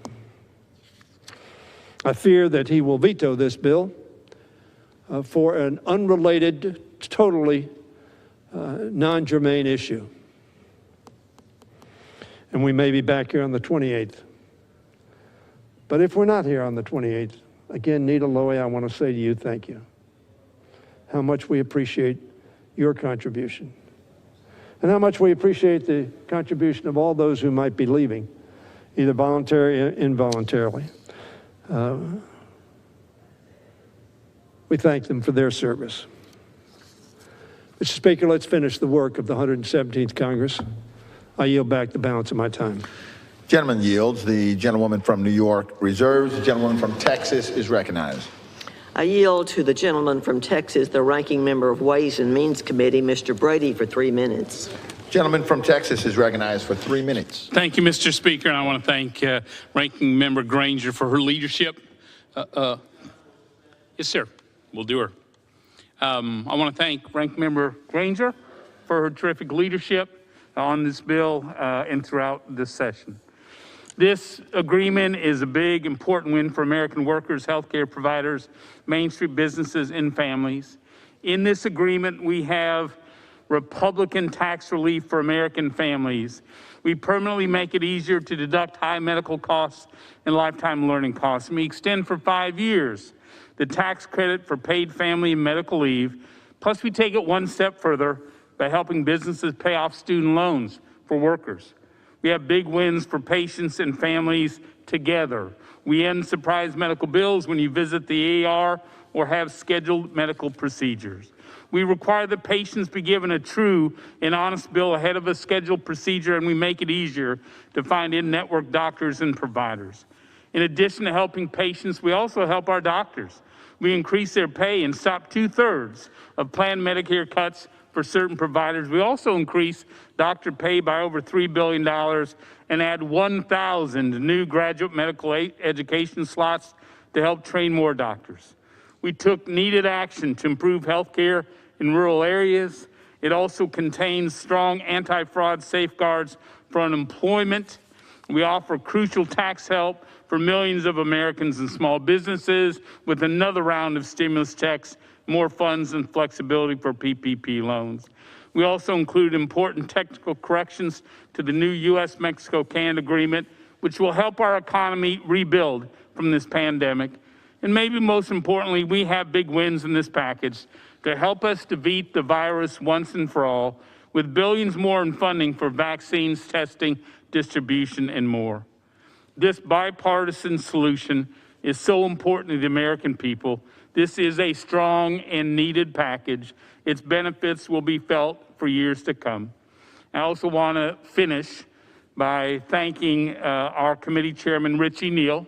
I fear that he will veto this bill for an unrelated, totally non-germane issue. And we may be back here on the 28th. But if we're not here on the 28th, again, Nita Lowy, I want to say to you, thank you. How much we appreciate your contribution. And how much we appreciate the contribution of all those who might be leaving, either voluntarily or involuntarily. We thank them for their service. Mr. Speaker, let's finish the work of the 117th Congress. I yield back the balance of my time. Gentleman yields. The gentlewoman from New York reserves. The gentlewoman from Texas is recognized. I yield to the gentleman from Texas, the ranking member of Ways and Means Committee, Mr. Brady, for 3 minutes. Gentleman from Texas is recognized for 3 minutes. Thank you, Mr. Speaker. And I want to thank Ranking Member Granger for her leadership. Yes, sir. We'll do her. I want to thank Ranking Member Granger for her terrific leadership on this bill and throughout this session. This agreement is a big, important win for American workers, healthcare providers, Main Street businesses, and families. In this agreement, we have Republican tax relief for American families. We permanently make it easier to deduct high medical costs and lifetime learning costs. And we extend for 5 years the tax credit for paid family and medical leave. Plus, we take it one step further by helping businesses pay off student loans for workers. We have big wins for patients and families together. We end surprise medical bills when you visit the ER or have scheduled medical procedures. We require that patients be given a true and honest bill ahead of a scheduled procedure, and we make it easier to find in-network doctors and providers. In addition to helping patients, we also help our doctors. We increase their pay and stop 2/3 of planned Medicare cuts for certain providers. We also increase doctor pay by over $3 billion and add 1,000 new graduate medical education slots to help train more doctors. We took needed action to improve healthcare in rural areas. It also contains strong anti-fraud safeguards for unemployment. We offer crucial tax help for millions of Americans and small businesses with another round of stimulus checks, more funds and flexibility for PPP loans. We also include important technical corrections to the new U.S.-Mexico-Canada agreement, which will help our economy rebuild from this pandemic. And maybe most importantly, we have big wins in this package to help us defeat the virus once and for all, with billions more in funding for vaccines, testing, distribution, and more. This bipartisan solution is so important to the American people. This is a strong and needed package. Its benefits will be felt for years to come. I also want to finish by thanking our committee chairman, Richie Neal,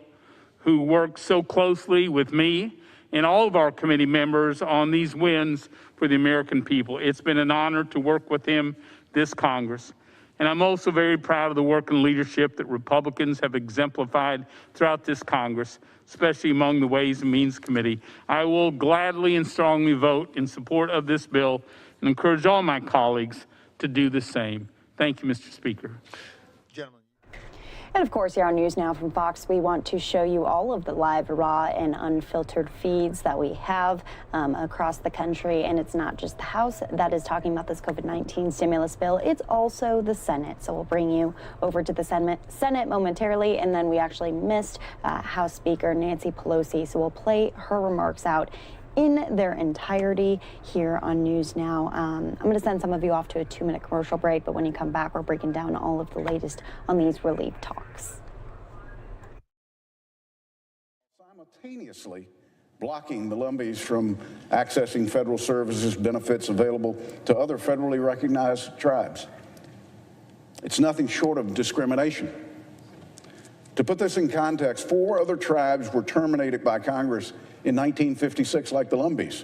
who worked so closely with me and all of our committee members on these wins for the American people. It's been an honor to work with him this Congress. And I'm also very proud of the work and leadership that Republicans have exemplified throughout this Congress, especially among the Ways and Means Committee. I will gladly and strongly vote in support of this bill and encourage all my colleagues to do the same. Thank you, Mr. Speaker. And of course, here on News Now from Fox, we want to show you all of the live, raw, and unfiltered feeds that we have across the country. And it's not just the House that is talking about this COVID-19 stimulus bill, it's also the Senate. So we'll bring you over to the Senate momentarily, and then we actually missed House Speaker Nancy Pelosi. So we'll play her remarks out in their entirety here on News Now. I'm going to send some of you off to a 2-minute commercial break, but when you come back, we're breaking down all of the latest on these relief talks. Simultaneously blocking the Lumbees from accessing federal services benefits available to other federally recognized tribes. It's nothing short of discrimination. To put this in context, 4 other tribes were terminated by Congress in 1956, like the Lumbees.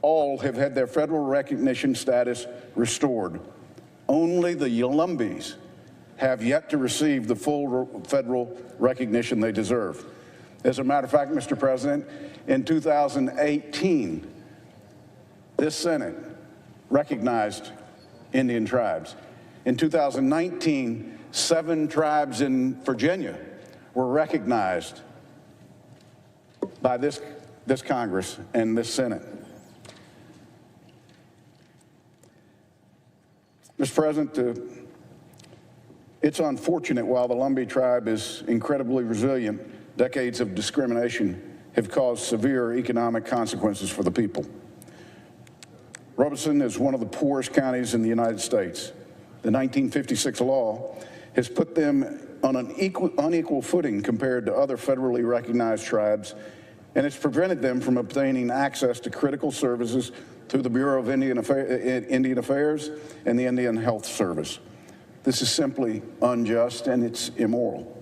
All have had their federal recognition status restored. Only the Lumbees have yet to receive the full federal recognition they deserve. As a matter of fact, Mr. President, in 2018, this Senate recognized Indian tribes. In 2019, 7 tribes in Virginia were recognized by this Congress and this Senate. Mr. President, it's unfortunate while the Lumbee tribe is incredibly resilient, decades of discrimination have caused severe economic consequences for the people. Robeson is one of the poorest counties in the United States. The 1956 law has put them on an unequal footing compared to other federally recognized tribes, and it's prevented them from obtaining access to critical services through the Bureau of Indian Affairs and the Indian Health Service. This is simply unjust and it's immoral.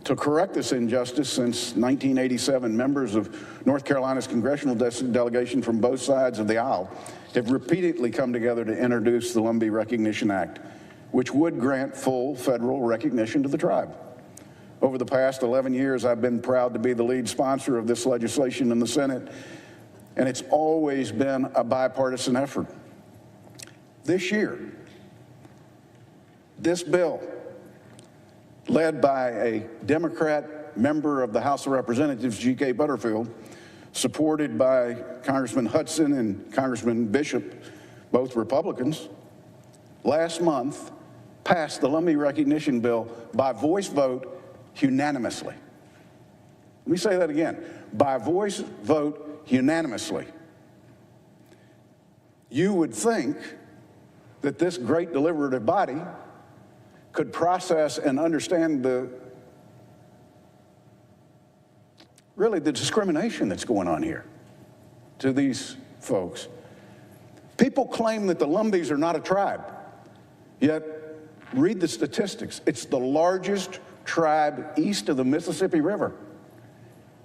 To correct this injustice, since 1987, members of North Carolina's congressional delegation from both sides of the aisle have repeatedly come together to introduce the Lumbee Recognition Act, which would grant full federal recognition to the tribe. Over the past 11 years, I've been proud to be the lead sponsor of this legislation in the Senate, and it's always been a bipartisan effort. This year, This bill, led by a Democrat member of the House of Representatives, G.K. Butterfield, supported by Congressman Hudson and Congressman Bishop, both Republicans, last month passed the Lumbee recognition bill by voice vote unanimously. Let me say that again, by voice vote unanimously. You would think that this great deliberative body could process and understand really the discrimination that's going on here to these folks. People claim that the Lumbees are not a tribe, yet read the statistics. It's the largest tribe east of the Mississippi River.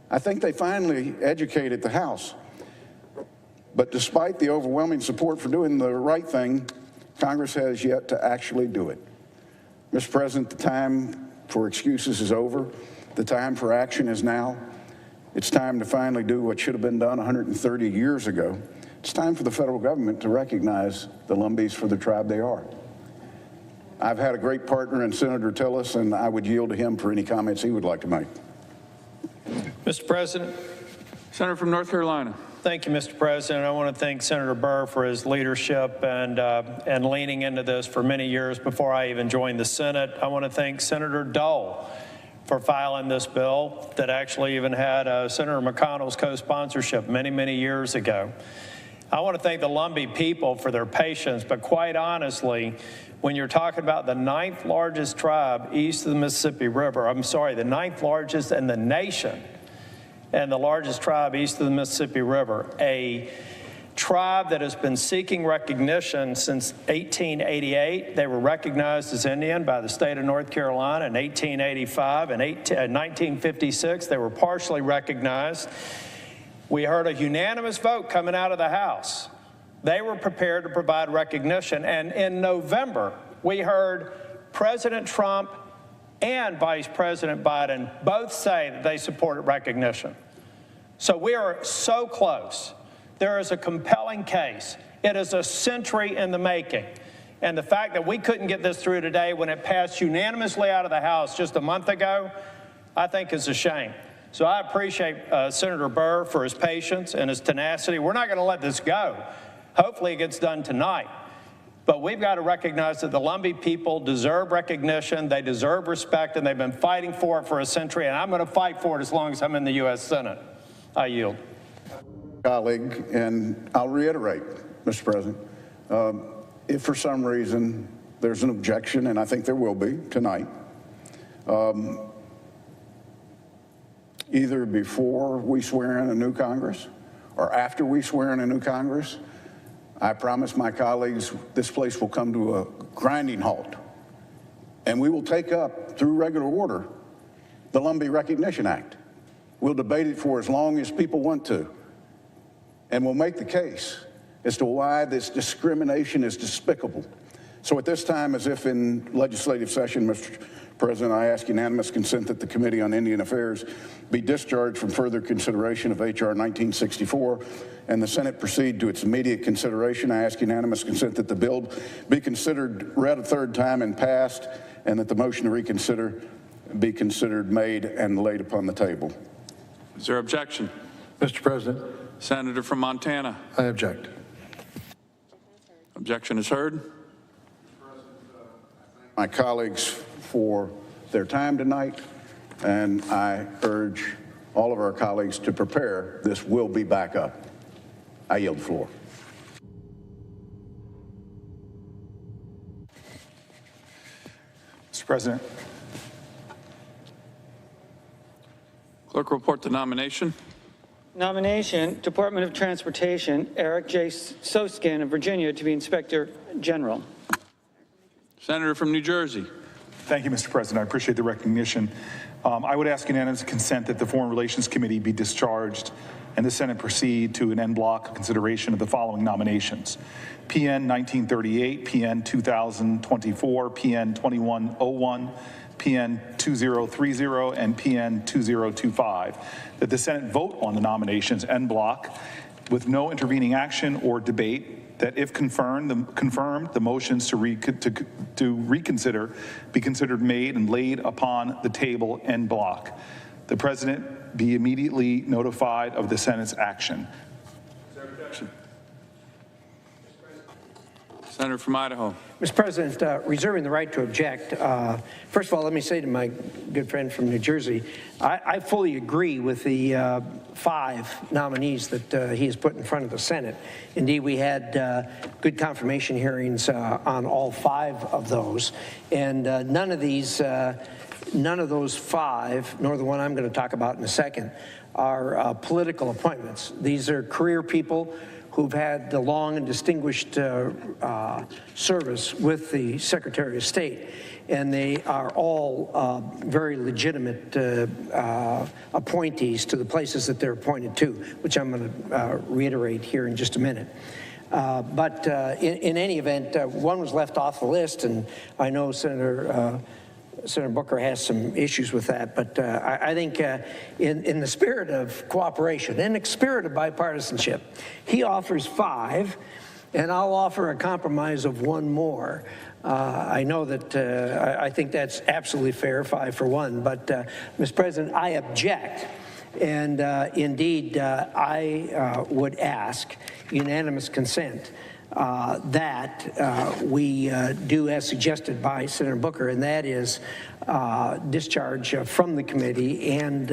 I think they finally educated the House. But despite the overwhelming support for doing the right thing, Congress has yet to actually do it. Mr. President, the time for excuses is over. The time for action is now. It's time to finally do what should have been done 130 years ago. It's time for the federal government to recognize the Lumbees for the tribe they are. I've had a great partner in Senator Tillis, and I would yield to him for any comments he would like to make. Mr. President. Senator from North Carolina. Thank you, Mr. President. I want to thank Senator Burr for his leadership and leaning into this for many years before I even joined the Senate. I want to thank Senator Dole for filing this bill that actually even had Senator McConnell's co-sponsorship many, many years ago. I want to thank the Lumbee people for their patience, but quite honestly, when you're talking about the 9th largest tribe east of the Mississippi River, the 9th largest in the nation, and the largest tribe east of the Mississippi River, a tribe that has been seeking recognition since 1888. They were recognized as Indian by the state of North Carolina in 1885 and 1956. They were partially recognized. We heard a unanimous vote coming out of the House. They were prepared to provide recognition. And in November, we heard President Trump and Vice President Biden both say that they supported recognition. So we are so close. There is a compelling case. It is a century in the making. And the fact that we couldn't get this through today when it passed unanimously out of the House just a month ago, I think is a shame. So I appreciate Senator Burr for his patience and his tenacity. We're not going to let this go. Hopefully it gets done tonight. But we've got to recognize that the Lumbee people deserve recognition, they deserve respect, and they've been fighting for it for a century, and I'm going to fight for it as long as I'm in the U.S. Senate. I yield. Colleague, and I'll reiterate, Mr. President, if for some reason there's an objection, and I think there will be tonight, either before we swear in a new Congress or after we swear in a new Congress, I promise my colleagues this place will come to a grinding halt, and we will take up, through regular order, the Lumbee Recognition Act. We'll debate it for as long as people want to, and we'll make the case as to why this discrimination is despicable. So at this time, as if in legislative session, Mr. President, I ask unanimous consent that the Committee on Indian Affairs be discharged from further consideration of H.R. 1964 and the Senate proceed to its immediate consideration. I ask unanimous consent that the bill be considered read a third time and passed, and that the motion to reconsider be considered made and laid upon the table. Is there objection? Mr. President. Senator from Montana. I object. Objection is heard. My colleagues for their time tonight, and I urge all of our colleagues to prepare. This will be back up. I yield the floor. Mr. President. Clerk, report the nomination. Nomination, Department of Transportation, Eric J. Soskin of Virginia to be Inspector General. Senator from New Jersey. Thank you, Mr. President. I appreciate the recognition. I would ask unanimous consent that the Foreign Relations Committee be discharged and the Senate proceed to an en bloc consideration of the following nominations: PN 1938, PN 2024, PN 2101, PN 2030, and PN 2025. That the Senate vote on the nominations en bloc with no intervening action or debate, that if confirmed, the motions to reconsider be considered made and laid upon the table en bloc. The President be immediately notified of the Senate's action. Senator from Idaho. Mr. President, reserving the right to object, first of all, let me say to my good friend from New Jersey, I fully agree with the 5 nominees that he has put in front of the Senate. Indeed, we had good confirmation hearings on all 5 of those, and none of those 5, nor the one I'm going to talk about in a second, are political appointments. These are career people who've had the long and distinguished service with the Secretary of State. And they are all very legitimate appointees to the places that they're appointed to, which I'm going to reiterate here in just a minute. But in any event, one was left off the list, and I know Senator Booker has some issues with that, but I think in the spirit of cooperation and the spirit of bipartisanship, he offers 5, and I'll offer a compromise of 1 more. I know that I think that's absolutely fair, 5 for 1, but Mr. President, I object. And indeed, I would ask unanimous consent that we do as suggested by Senator Booker, and that is discharge from the committee and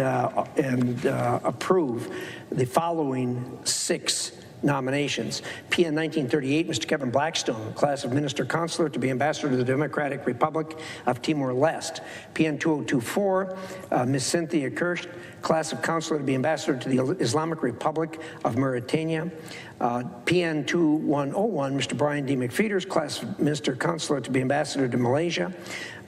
approve the following 6 nominations. PN 1938, Mr. Kevin Blackstone, class of Minister Consular to be Ambassador to the Democratic Republic of Timor-Leste. PN 2024, Ms. Cynthia Kirsch, class of Consular to be Ambassador to the Islamic Republic of Mauritania. PN 2101, Mr. Brian D. McFeeters, class of Minister Consular to be Ambassador to Malaysia.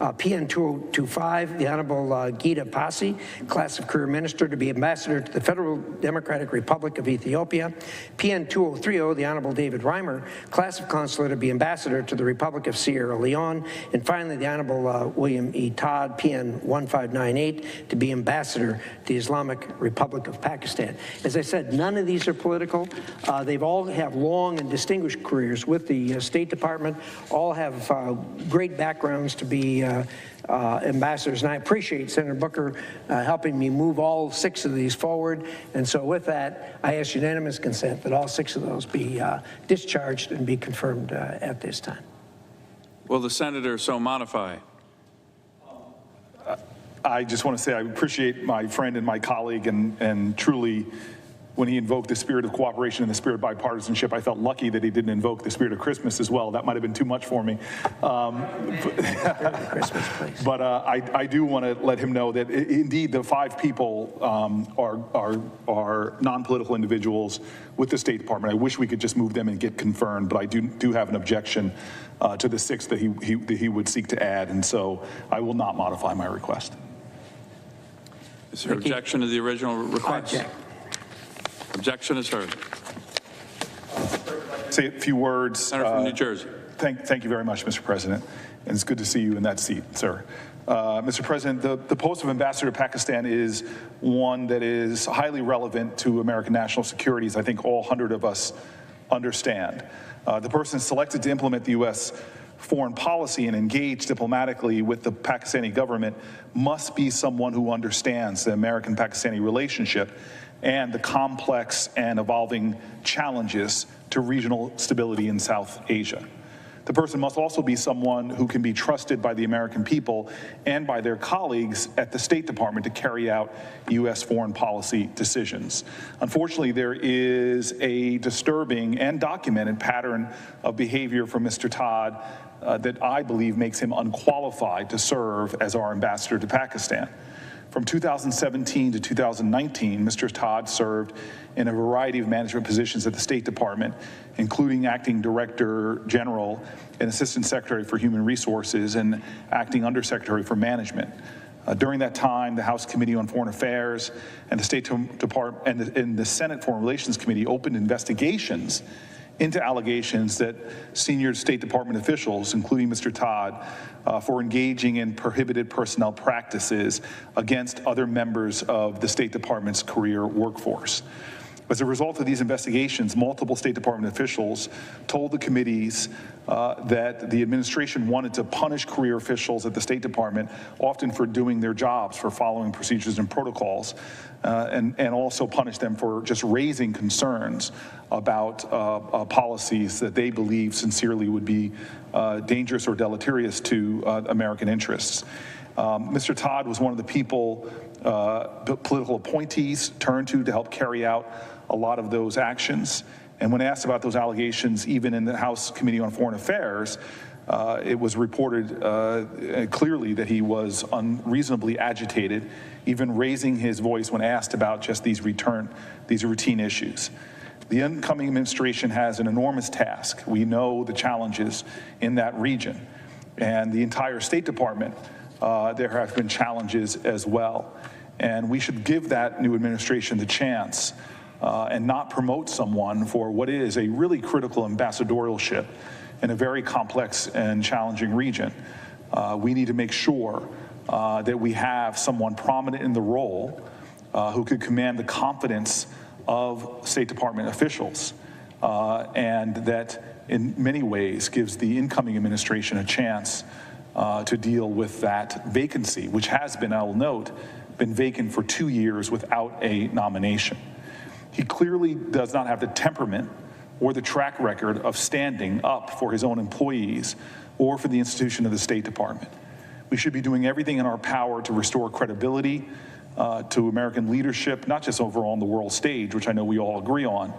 PN 2025, the Honorable Gita Pasi, class of Career Minister to be Ambassador to the Federal Democratic Republic of Ethiopia. PN 2030, the Honorable David Reimer, class of Consular to be Ambassador to the Republic of Sierra Leone. And finally, the Honorable William E. Todd, PN 1598, to be Ambassador to the Islamic Republic of Pakistan. As I said, none of these are political. They've all have long and distinguished careers with the State Department, all have great backgrounds to be ambassadors, and I appreciate Senator Booker helping me move all 6 of these forward. And so with that, I ask unanimous consent that all 6 of those be discharged and be confirmed at this time. Will the senator so modify? I just want to say I appreciate my friend and my colleague, and truly, when he invoked the spirit of cooperation and the spirit of bipartisanship, I felt lucky that he didn't invoke the spirit of Christmas as well. That might have been too much for me. Christmas, please. But I do want to let him know that indeed the 5 people are non-political individuals with the State Department. I wish we could just move them and get confirmed, but I do have an objection to the 6 that he would seek to add, and so I will not modify my request. Is there objection to the original request? Objection is heard. Say a few words. Senator from New Jersey. Thank you very much, Mr. President, and it's good to see you in that seat, sir. Mr. President, the post of Ambassador to Pakistan is one that is highly relevant to American national security, as I think all 100 of us understand. The person selected to implement the U.S. foreign policy and engage diplomatically with the Pakistani government must be someone who understands the American-Pakistani relationship and the complex and evolving challenges to regional stability in South Asia. The person must also be someone who can be trusted by the American people and by their colleagues at the State Department to carry out U.S. foreign policy decisions. Unfortunately, there is a disturbing and documented pattern of behavior from Mr. Todd that I believe makes him unqualified to serve as our ambassador to Pakistan. From 2017 to 2019, Mr. Todd served in a variety of management positions at the State Department, including acting Director General and Assistant Secretary for Human Resources and acting Undersecretary for Management. During that time, the House Committee on Foreign Affairs and the State Department and the Senate Foreign Relations Committee opened investigations into allegations that senior State Department officials, including Mr. Todd, for engaging in prohibited personnel practices against other members of the State Department's career workforce. As a result of these investigations, multiple State Department officials told the committees that the administration wanted to punish career officials at the State Department, often for doing their jobs, for following procedures and protocols, and also punish them for just raising concerns about policies that they believe sincerely would be dangerous or deleterious to American interests. Mr. Todd was one of the people political appointees turned to help carry out a lot of those actions. And when asked about those allegations, even in the House Committee on Foreign Affairs, it was reported clearly that he was unreasonably agitated, even raising his voice when asked about just these routine issues. The incoming administration has an enormous task. We know the challenges in that region. And the entire State Department, there have been challenges as well. And we should give that new administration the chance and not promote someone for what is a really critical ambassadorialship in a very complex and challenging region. We need to make sure that we have someone prominent in the role who could command the confidence of State Department officials, and that in many ways gives the incoming administration a chance to deal with that vacancy, which has been, I will note, been vacant for 2 years without a nomination. He clearly does not have the temperament or the track record of standing up for his own employees or for the institution of the State Department. We should be doing everything in our power to restore credibility to American leadership, not just overall on the world stage, which I know we all agree on,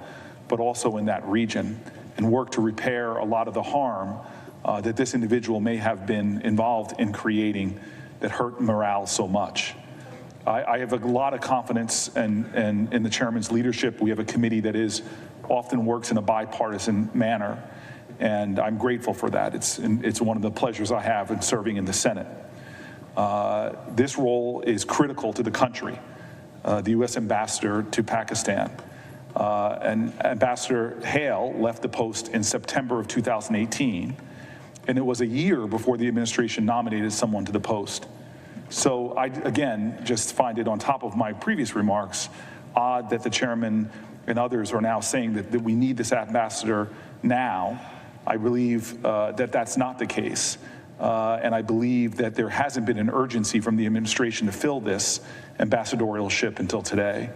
but also in that region, and work to repair a lot of the harm that this individual may have been involved in creating that hurt morale so much. I have a lot of confidence in the chairman's leadership. We have a committee that often works in a bipartisan manner, and I'm grateful for that. It's one of the pleasures I have in serving in the Senate. This role is critical to the country. The U.S. ambassador to Pakistan, and Ambassador Hale left the post in September of 2018, and it was a year before the administration nominated someone to the post. So I, again, just find it, on top of my previous remarks, odd that the chairman and others are now saying that we need this ambassador now. I believe that that's not the case. And I believe that there hasn't been an urgency from the administration to fill this ambassadorialship until today.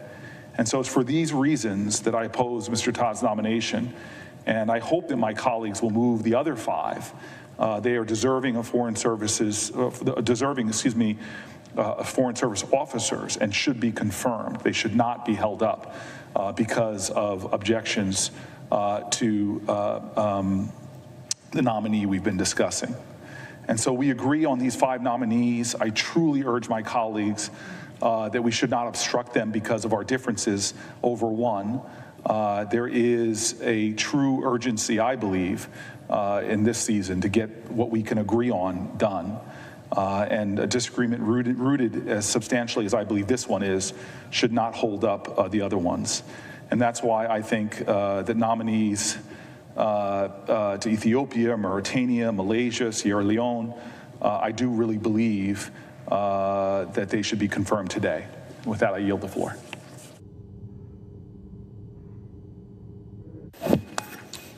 And so it's for these reasons that I oppose Mr. Todd's nomination. And I hope that my colleagues will move the other 5. They are deserving of foreign services, foreign service officers, and should be confirmed. They should not be held up because of objections to the nominee we've been discussing. And so we agree on these 5 nominees. I truly urge my colleagues that we should not obstruct them because of our differences over one. There is a true urgency, I believe, in this season to get what we can agree on done. And a disagreement rooted as substantially as I believe this one is should not hold up the other ones. And that's why I think that nominees to Ethiopia, Mauritania, Malaysia, Sierra Leone, I do really believe that they should be confirmed today. With that, I yield the floor.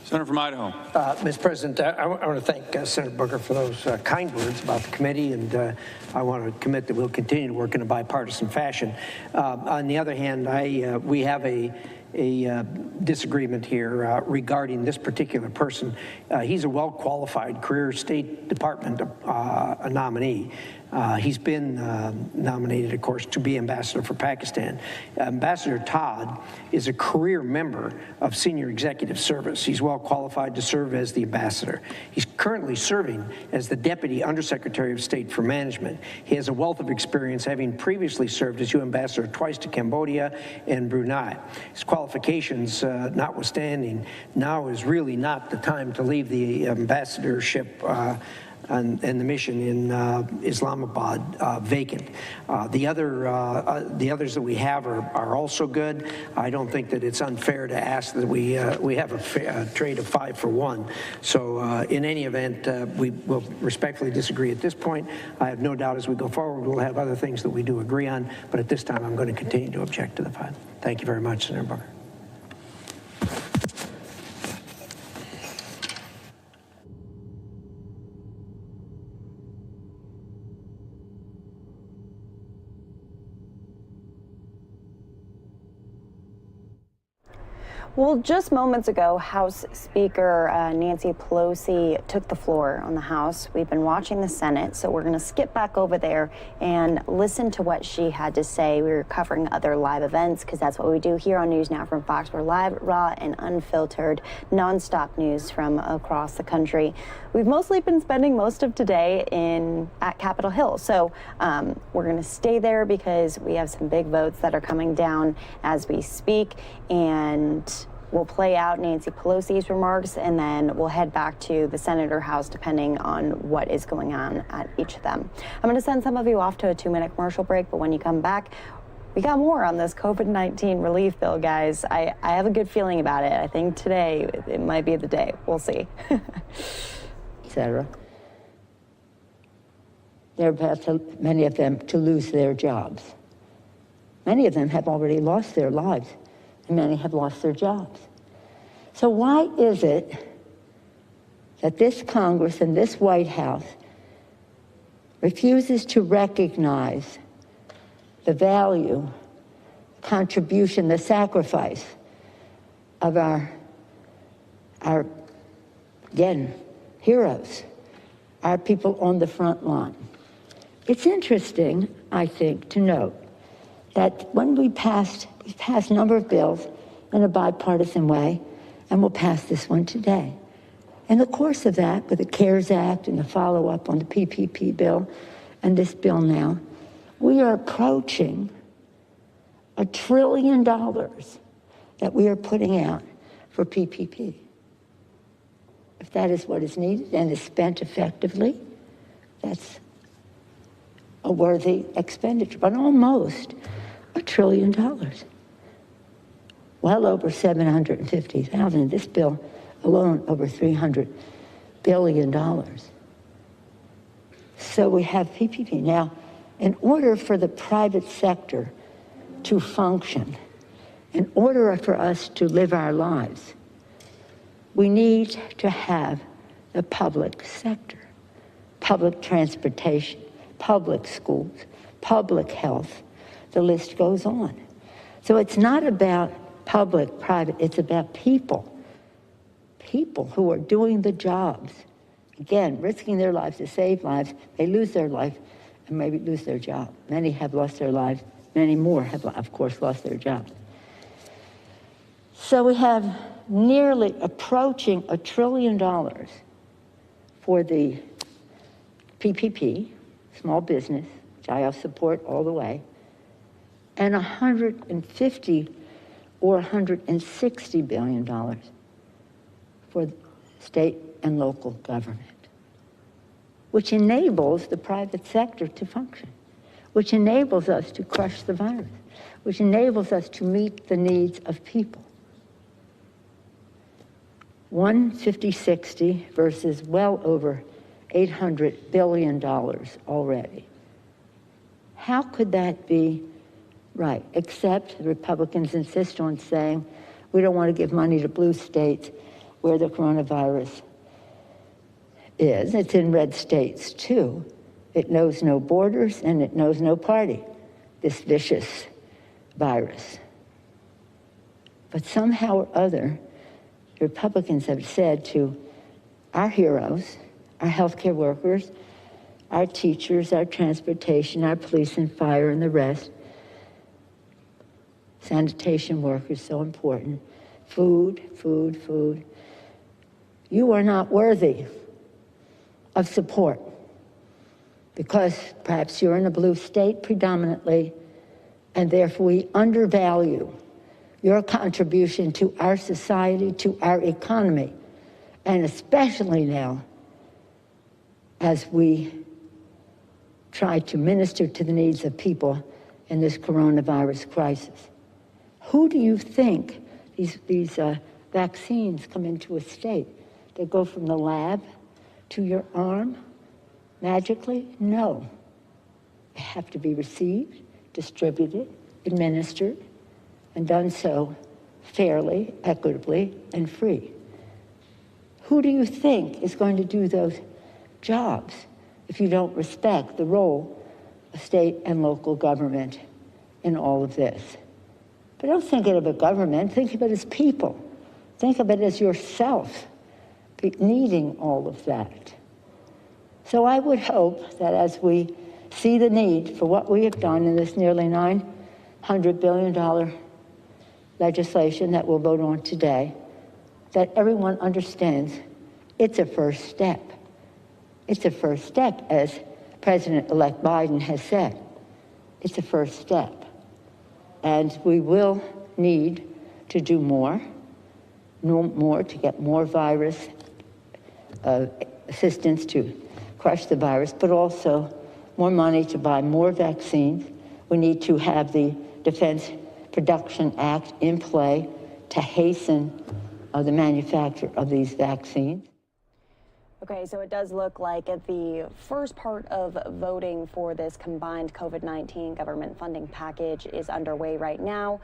Senator from Idaho. Mr. President, I want to thank Senator Booker for those kind words about the committee, and I want to commit that we'll continue to work in a bipartisan fashion. On the other hand, we have a disagreement here regarding this particular person. He's a well-qualified career State Department nominee. He's been nominated, of course, to be ambassador for Pakistan. Ambassador Todd is a career member of senior executive service. He's well qualified to serve as the ambassador. He's currently serving as the Deputy Undersecretary of State for Management. He has a wealth of experience, having previously served as UN ambassador twice to Cambodia and Brunei. His qualifications notwithstanding, now is really not the time to leave the ambassadorship and the mission in Islamabad vacant. The others that we have are also good. I don't think that it's unfair to ask that we have a trade of 5 for 1. So in any event, we will respectfully disagree at this point. I have no doubt as we go forward we'll have other things that we do agree on, but at this time I'm going to continue to object to the 5. Thank you very much, Senator Booker. Well, just moments ago, House Speaker Nancy Pelosi took the floor on the House. We've been watching the Senate, so we're going to skip back over there and listen to what she had to say. We were covering other live events because that's what we do here on News Now from Fox. We're live, raw, and unfiltered, nonstop news from across the country. We've mostly been spending most of today at Capitol Hill, so we're going to stay there because we have some big votes that are coming down as we speak, and we'll play out Nancy Pelosi's remarks, and then we'll head back to the Senate or House, depending on what is going on at each of them. I'm going to send some of you off to a 2-minute commercial break, but when you come back, we got more on this COVID-19 relief bill, guys. I have a good feeling about it. I think today it might be the day. We'll see. Etc. They're about to, many of them, to lose their jobs. Many of them have already lost their lives, and many have lost their jobs. So why is it that this Congress and this White House refuses to recognize the value, contribution, the sacrifice of our again, heroes, our people on the front line? It's interesting, I think, to note that when we passed a number of bills in a bipartisan way, and we'll pass this one today. In the course of that, with the CARES Act and the follow-up on the PPP bill and this bill now, we are approaching $1 trillion that we are putting out for PPP. If that is what is needed and is spent effectively, that's a worthy expenditure, but almost $1 trillion. Well over 750,000. This bill alone over $300 billion. So we have PPP. Now, in order for the private sector to function, in order for us to live our lives, we need to have the public sector, public transportation, public schools, public health. The list goes on. So it's not about public, private, it's about people. People who are doing the jobs. Again, risking their lives to save lives. They lose their life and maybe lose their job. Many have lost their lives. Many more have, of course, lost their jobs. So we have nearly approaching $1 trillion for the PPP, small business, which I support all the way, and $150 or $160 billion for state and local government, which enables the private sector to function, which enables us to crush the virus, which enables us to meet the needs of people. 150-60 versus well over $800 billion already. How could that be right? Except the Republicans insist on saying, we don't want to give money to blue states where the coronavirus is. It's in red states too. It knows no borders and it knows no party, this vicious virus. But somehow or other, the Republicans have said to our heroes, our healthcare workers, our teachers, our transportation, our police and fire and the rest, sanitation workers, so important, food. You are not worthy of support because perhaps you're in a blue state predominantly, and therefore we undervalue your contribution to our society, to our economy, and especially now as we try to minister to the needs of people in this coronavirus crisis. Who do you think these vaccines come into a state? They go from the lab to your arm magically? No. They have to be received, distributed, administered, and done so fairly, equitably, and free. Who do you think is going to do those jobs if you don't respect the role of state and local government in all of this? But don't think of it as government, think of it as people. Think of it as yourself needing all of that. So I would hope that as we see the need for what we have done in this nearly $900 billion legislation that we'll vote on today, that everyone understands it's a first step. It's a first step, as President-elect Biden has said. It's a first step. And we will need to do more to get more virus assistance to crush the virus, but also more money to buy more vaccines. We need to have the Defense Production Act in play to hasten the manufacture of these vaccines. Okay, so it does look like the first part of voting for this combined COVID-19 government funding package is underway right now.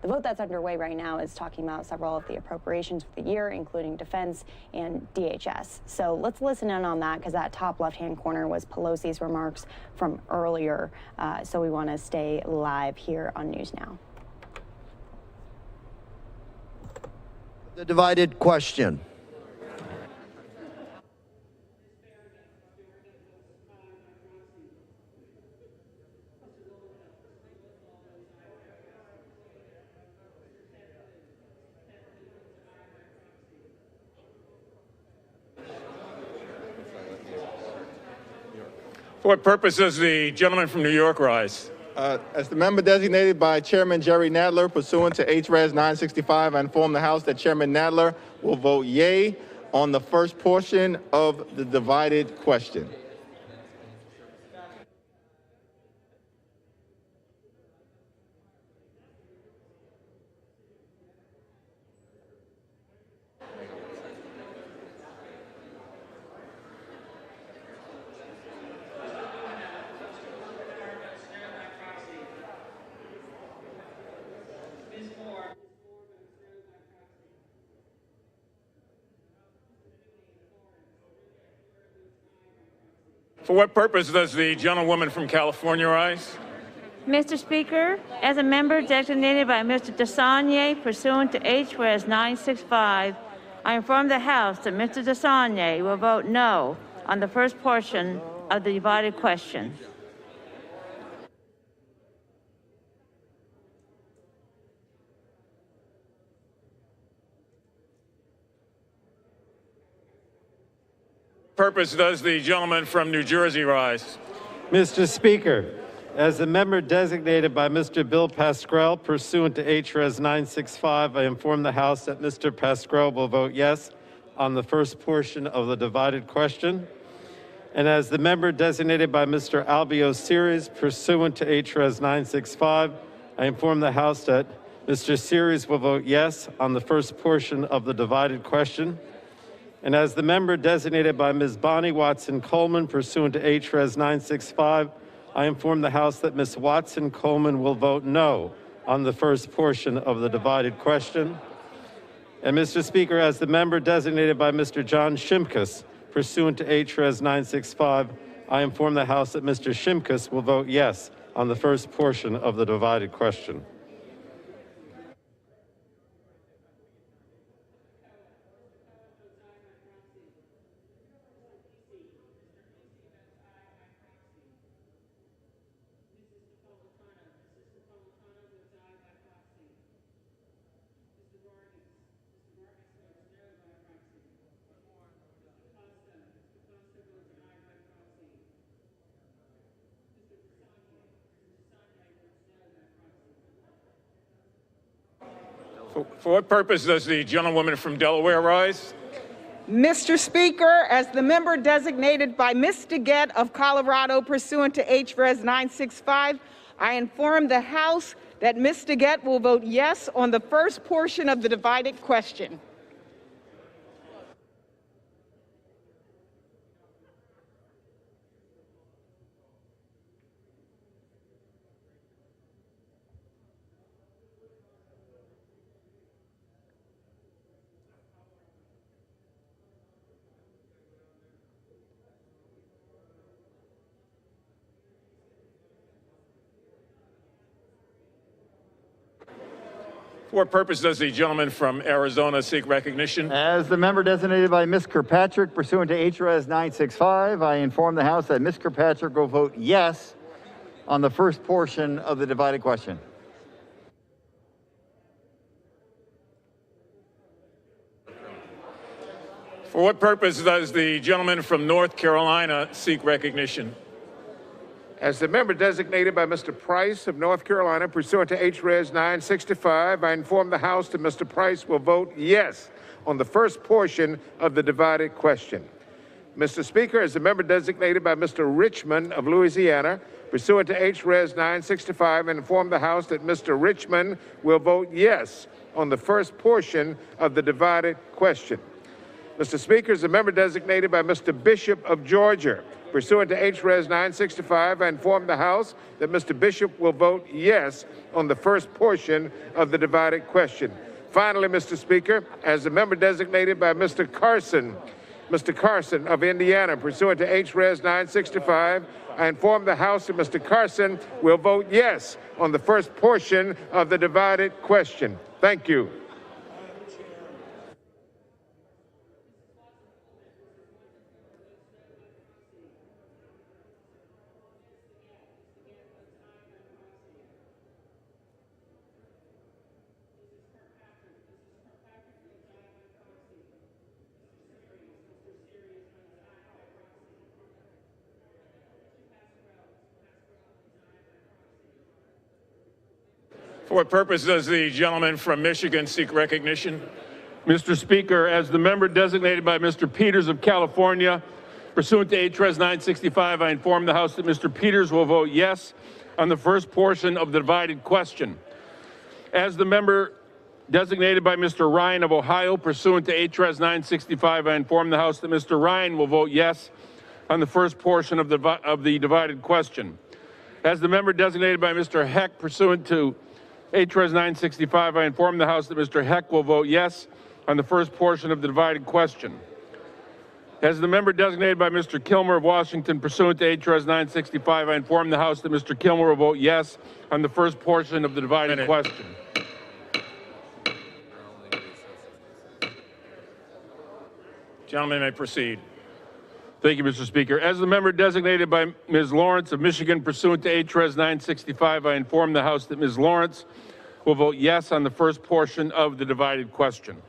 The vote that's underway right now is talking about several of the appropriations for the year, including defense and DHS. So let's listen in on that, because that top left-hand corner was Pelosi's remarks from earlier. So we want to stay live here on NewsNOW. The divided question. For what purpose does the gentleman from New York rise? As the member designated by Chairman Jerry Nadler pursuant to HRES 965, I inform the House that Chairman Nadler will vote yea on the first portion of the divided question. For what purpose does the gentlewoman from California rise? Mr. Speaker, as a member designated by Mr. DeSaulnier pursuant to HRES 965, I inform the House that Mr. DeSaulnier will vote no on the first portion of the divided question. Purpose does the gentleman from New Jersey rise? Mr. Speaker, as the member designated by Mr. Bill Pascrell pursuant to HRES 965, I inform the House that Mr. Pascrell will vote yes on the first portion of the divided question. And as the member designated by Mr. Albio Series pursuant to HRES 965, I inform the House that Mr. Series will vote yes on the first portion of the divided question. And as the member designated by Ms. Bonnie Watson Coleman pursuant to HRES 965, I inform the House that Ms. Watson Coleman will vote no on the first portion of the divided question. And Mr. Speaker, as the member designated by Mr. John Shimkus pursuant to HRES 965, I inform the House that Mr. Shimkus will vote yes on the first portion of the divided question. For what purpose does the gentlewoman from Delaware rise? Mr. Speaker, as the member designated by Ms. DeGette of Colorado pursuant to HRES 965, I inform the House that Ms. DeGette will vote yes on the first portion of the divided question. For what purpose does the gentleman from Arizona seek recognition? As the member designated by Ms. Kirkpatrick pursuant to HRES 965, I inform the House that Ms. Kirkpatrick will vote yes on the first portion of the divided question. For what purpose does the gentleman from North Carolina seek recognition? As the member designated by Mr. Price of North Carolina pursuant to HRES 965, I inform the House that Mr. Price will vote yes on the first portion of the divided question. Mr. Speaker, as the member designated by Mr. Richmond of Louisiana pursuant to HRES 965, I inform the House that Mr. Richmond will vote yes on the first portion of the divided question. Mr. Speaker, as a member designated by Mr. Bishop of Georgia, pursuant to HRES 965, I inform the House that Mr. Bishop will vote yes on the first portion of the divided question. Finally, Mr. Speaker, as a member designated by Mr. Carson of Indiana, pursuant to HRES 965, I inform the House that Mr. Carson will vote yes on the first portion of the divided question. Thank you. For what purpose does the gentleman from Michigan seek recognition? Mr. Speaker, as the member designated by Mr. Peters of California, pursuant to HRES 965, I inform the House that Mr. Peters will vote yes on the first portion of the divided question. As the member designated by Mr. Ryan of Ohio, pursuant to HRES 965, I inform the House that Mr. Ryan will vote yes on the first portion of the divided question. As the member designated by Mr. Heck, pursuant to HRES 965, I inform the House that Mr. Heck will vote yes on the first portion of the divided question. As the member designated by Mr. Kilmer of Washington, pursuant to HRES 965, I inform the House that Mr. Kilmer will vote yes on the first portion of the divided question. Gentleman may proceed. Thank you, Mr. Speaker. As the member designated by Ms. Lawrence of Michigan, pursuant to HRES 965, I inform the House that Ms. Lawrence will vote yes on the first portion of the divided question.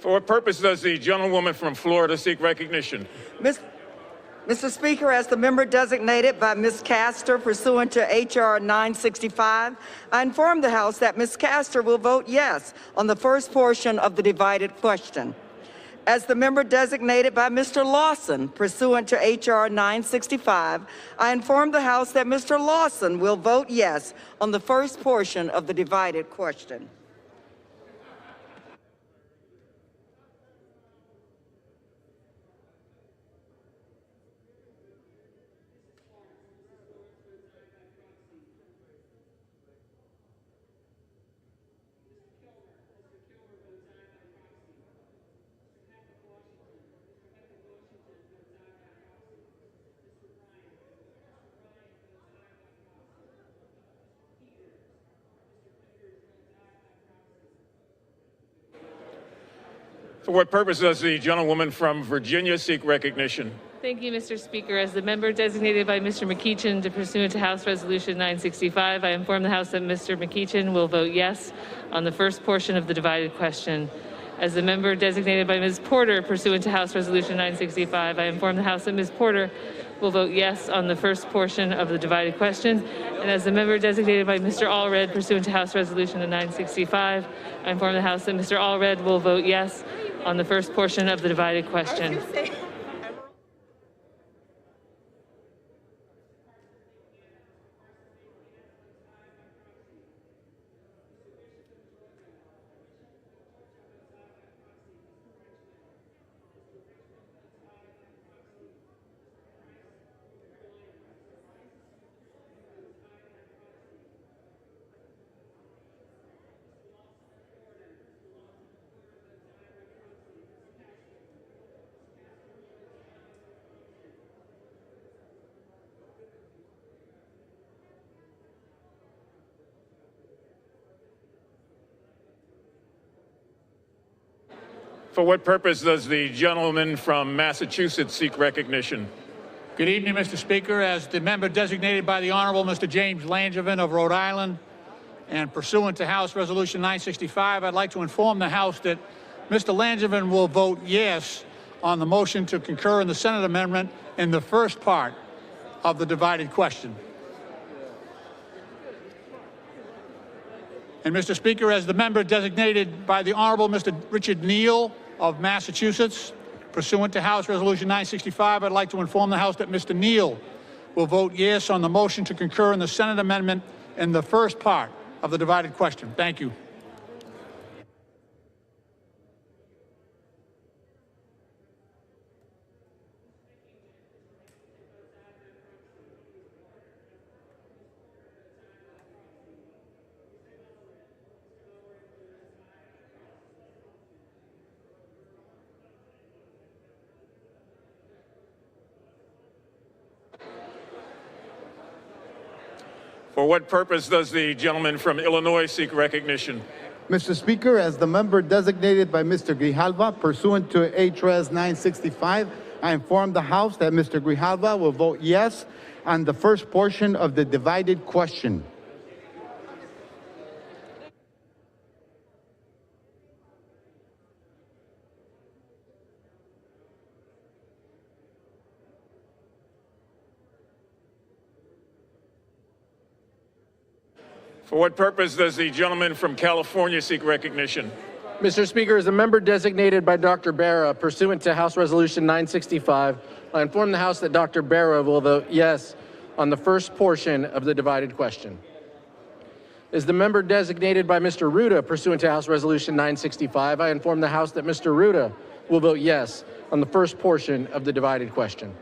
For what purpose does the gentlewoman from Florida seek recognition? Mr. Speaker, as the member designated by Ms. Castor pursuant to H.R. 965, I inform the House that Ms. Castor will vote yes on the first portion of the divided question. As the member designated by Mr. Lawson pursuant to H.R. 965, I inform the House that Mr. Lawson will vote yes on the first portion of the divided question. For what purpose does the gentlewoman from Virginia seek recognition? Thank you, Mr. Speaker. As the member designated by Mr. McEachin pursuant to House Resolution 965, I inform the House that Mr. McEachin will vote yes on the first portion of the divided question. As the member designated by Ms. Porter pursuant to House Resolution 965, I inform the House that Ms. Porter will vote yes on the first portion of the divided question. And as the member designated by Mr. Allred pursuant to House Resolution 965, I inform the House that Mr. Allred will vote yes on the first portion of the divided question. For what purpose does the gentleman from Massachusetts seek recognition? Good evening, Mr. Speaker. As the member designated by the Honorable Mr. James Langevin of Rhode Island, and pursuant to House Resolution 965, I'd like to inform the House that Mr. Langevin will vote yes on the motion to concur in the Senate amendment in the first part of the divided question. And Mr. Speaker, as the member designated by the Honorable Mr. Richard Neal of Massachusetts, pursuant to House Resolution 965, I'd like to inform the House that Mr. Neal will vote yes on the motion to concur in the Senate amendment in the first part of the divided question. Thank you. For what purpose does the gentleman from Illinois seek recognition? Mr. Speaker, as the member designated by Mr. Grijalva pursuant to HRES 965, I inform the House that Mr. Grijalva will vote yes on the first portion of the divided question. For what purpose does the gentleman from California seek recognition? Mr. Speaker, as a member designated by Dr. Barra pursuant to House Resolution 965, I inform the House that Dr. Barra will vote yes on the first portion of the divided question. As the member designated by Mr. Ruda pursuant to House Resolution 965, I inform the House that Mr. Ruda will vote yes on the first portion of the divided question.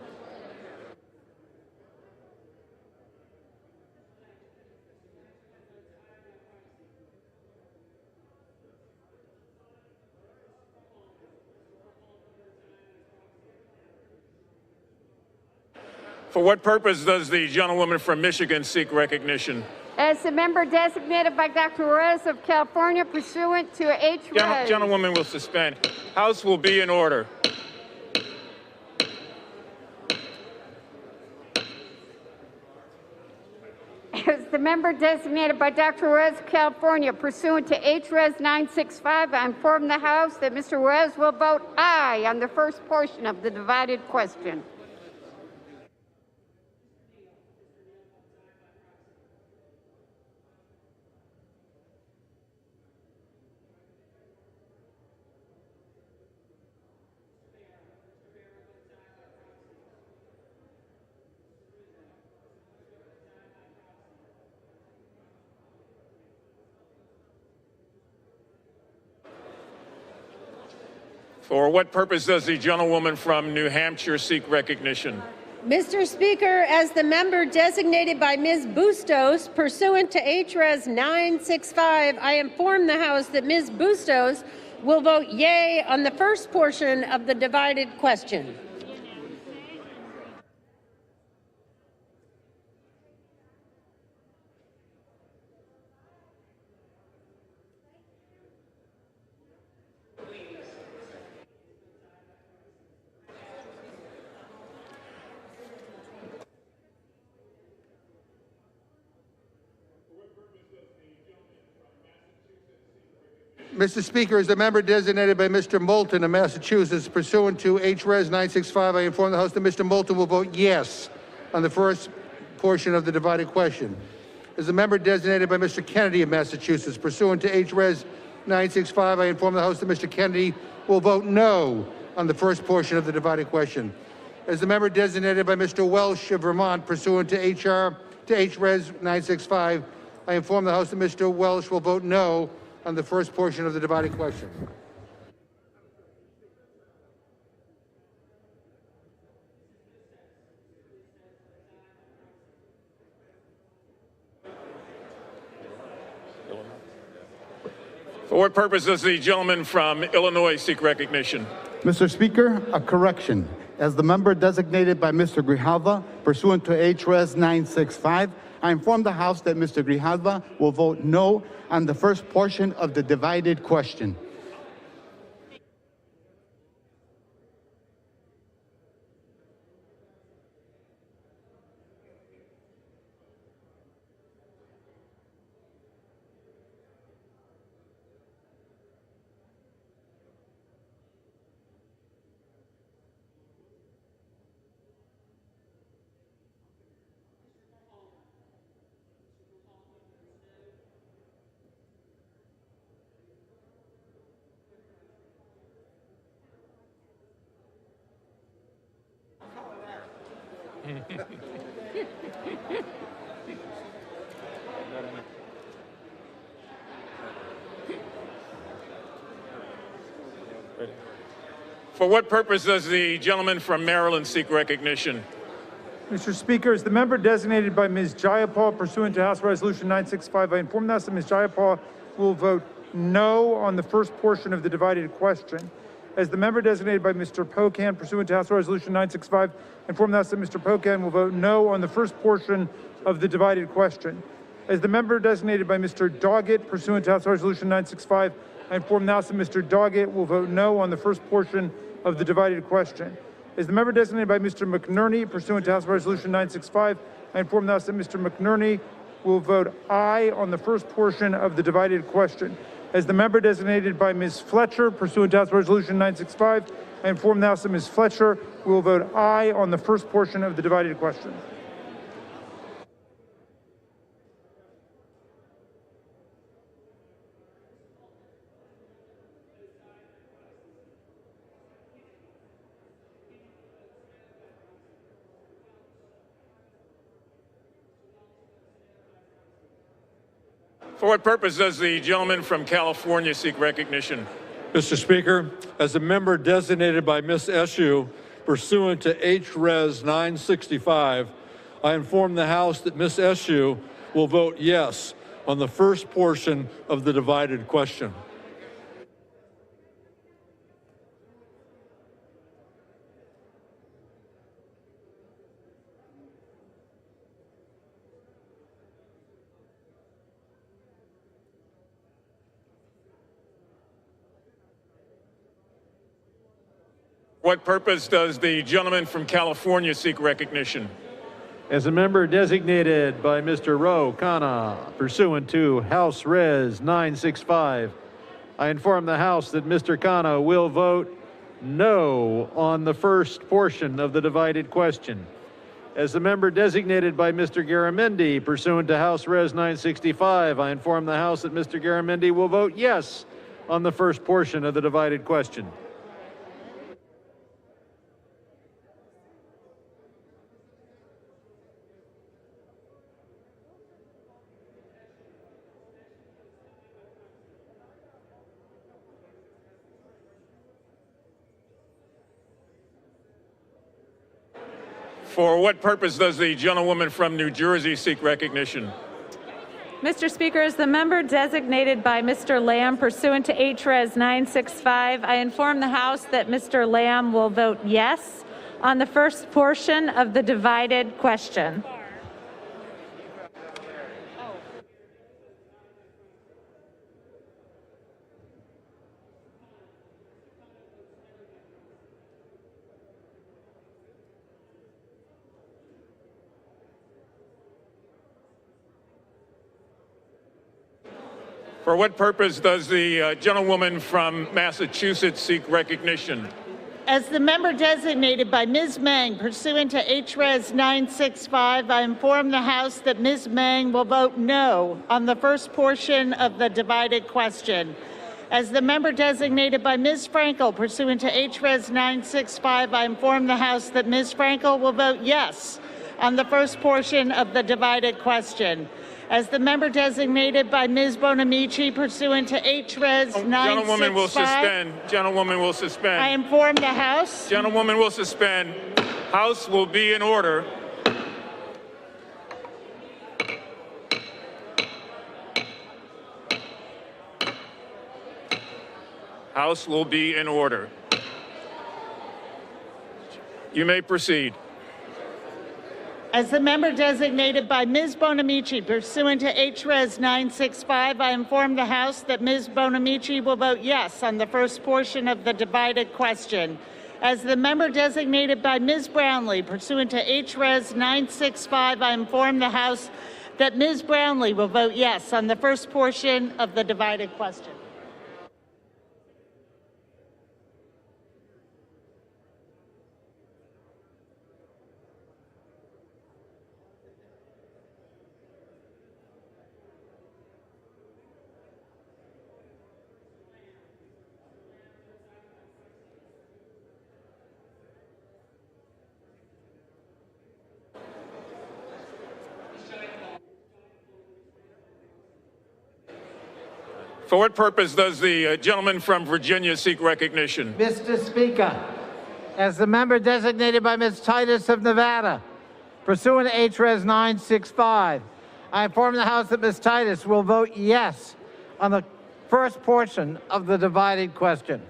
For what purpose does the gentlewoman from Michigan seek recognition? As the member designated by Dr. Reyes of California pursuant to HRES. Gentlewoman will suspend. House will be in order. As the member designated by Dr. Reyes of California pursuant to HRES 965, I inform the House that Mr. Reyes will vote aye on the first portion of the divided question. For what purpose does the gentlewoman from New Hampshire seek recognition? Mr. Speaker, as the member designated by Ms. Bustos pursuant to HRES 965, I inform the House that Ms. Bustos will vote yea on the first portion of the divided question. Mr. Speaker, as the member designated by Mr. Moulton of Massachusetts pursuant to HRES 965, I inform the House that Mr. Moulton will vote yes on the first portion of the divided question. As the member designated by Mr. Kennedy of Massachusetts pursuant to HRES 965, I inform the House that Mr. Kennedy will vote no on the first portion of the divided question. As the member designated by Mr. Welsh of Vermont pursuant to HRES 965, I inform the House that Mr. Welsh will vote no on the first portion of the divided question. For what purpose does the gentleman from Illinois seek recognition? Mr. Speaker, a correction. As the member designated by Mr. Grijalva pursuant to HRES 965, I inform the House that Mr. Grijalva will vote no on the first portion of the divided question. For what purpose does the gentleman from Maryland seek recognition? Mr. Speaker, as the member designated by Ms. Jayapal pursuant to House Resolution 965, I inform the House that Ms. Jayapal will vote no on the first portion of the divided question. As the member designated by Mr. Pocan pursuant to House Resolution 965, I inform the House that Mr. Pocan will vote no on the first portion of the divided question. As the member designated by Mr. Doggett pursuant to House Resolution 965, I inform the House that Mr. Doggett will vote no on the first portion of the divided question. As the member designated by Mr. McNerney pursuant to House Resolution 965, I inform the House that Mr. McNerney will vote aye on the first portion of the divided question. As the member designated by Ms. Fletcher pursuant to House Resolution 965, I inform the House that Ms. Fletcher will vote aye on the first portion of the divided question. For what purpose does the gentleman from California seek recognition? Mr. Speaker, as a member designated by Ms. Eshoo pursuant to H-Res 965, I inform the House that Ms. Eshoo will vote yes on the first portion of the divided question. What purpose does the gentleman from California seek recognition? As a member designated by Mr. Ro Khanna pursuant to House Res 965, I inform the House that Mr. Khanna will vote no on the first portion of the divided question. As the member designated by Mr. Garamendi pursuant to House Res 965, I inform the House that Mr. Garamendi will vote yes on the first portion of the divided question. For what purpose does the gentlewoman from New Jersey seek recognition? Mr. Speaker, as the member designated by Mr. Lamb pursuant to H-Res 965, I inform the House that Mr. Lamb will vote yes on the first portion of the divided question. For what purpose does the gentlewoman from Massachusetts seek recognition? As the member designated by Ms. Meng pursuant to H-Res 965, I inform the House that Ms. Meng will vote no on the first portion of the divided question. As the member designated by Ms. Frankel pursuant to H-Res 965, I inform the House that Ms. Frankel will vote yes on the first portion of the divided question. As the member designated by Ms. Bonamici pursuant to H-Res 965. Gentlewoman will suspend. Gentlewoman will suspend. I inform the House. Gentlewoman will suspend. House will be in order. House will be in order. You may proceed. As the member designated by Ms. Bonamici pursuant to H-Res 965, I inform the House that Ms. Bonamici will vote yes on the first portion of the divided question. As the member designated by Ms. Brownlee pursuant to H-Res 965, I inform the House that Ms. Brownlee will vote yes on the first portion of the divided question. For what purpose does the gentleman from Virginia seek recognition? Mr. Speaker, as the member designated by Ms. Titus of Nevada, pursuant to HRES 965, I inform the House that Ms. Titus will vote yes on the first portion of the divided question.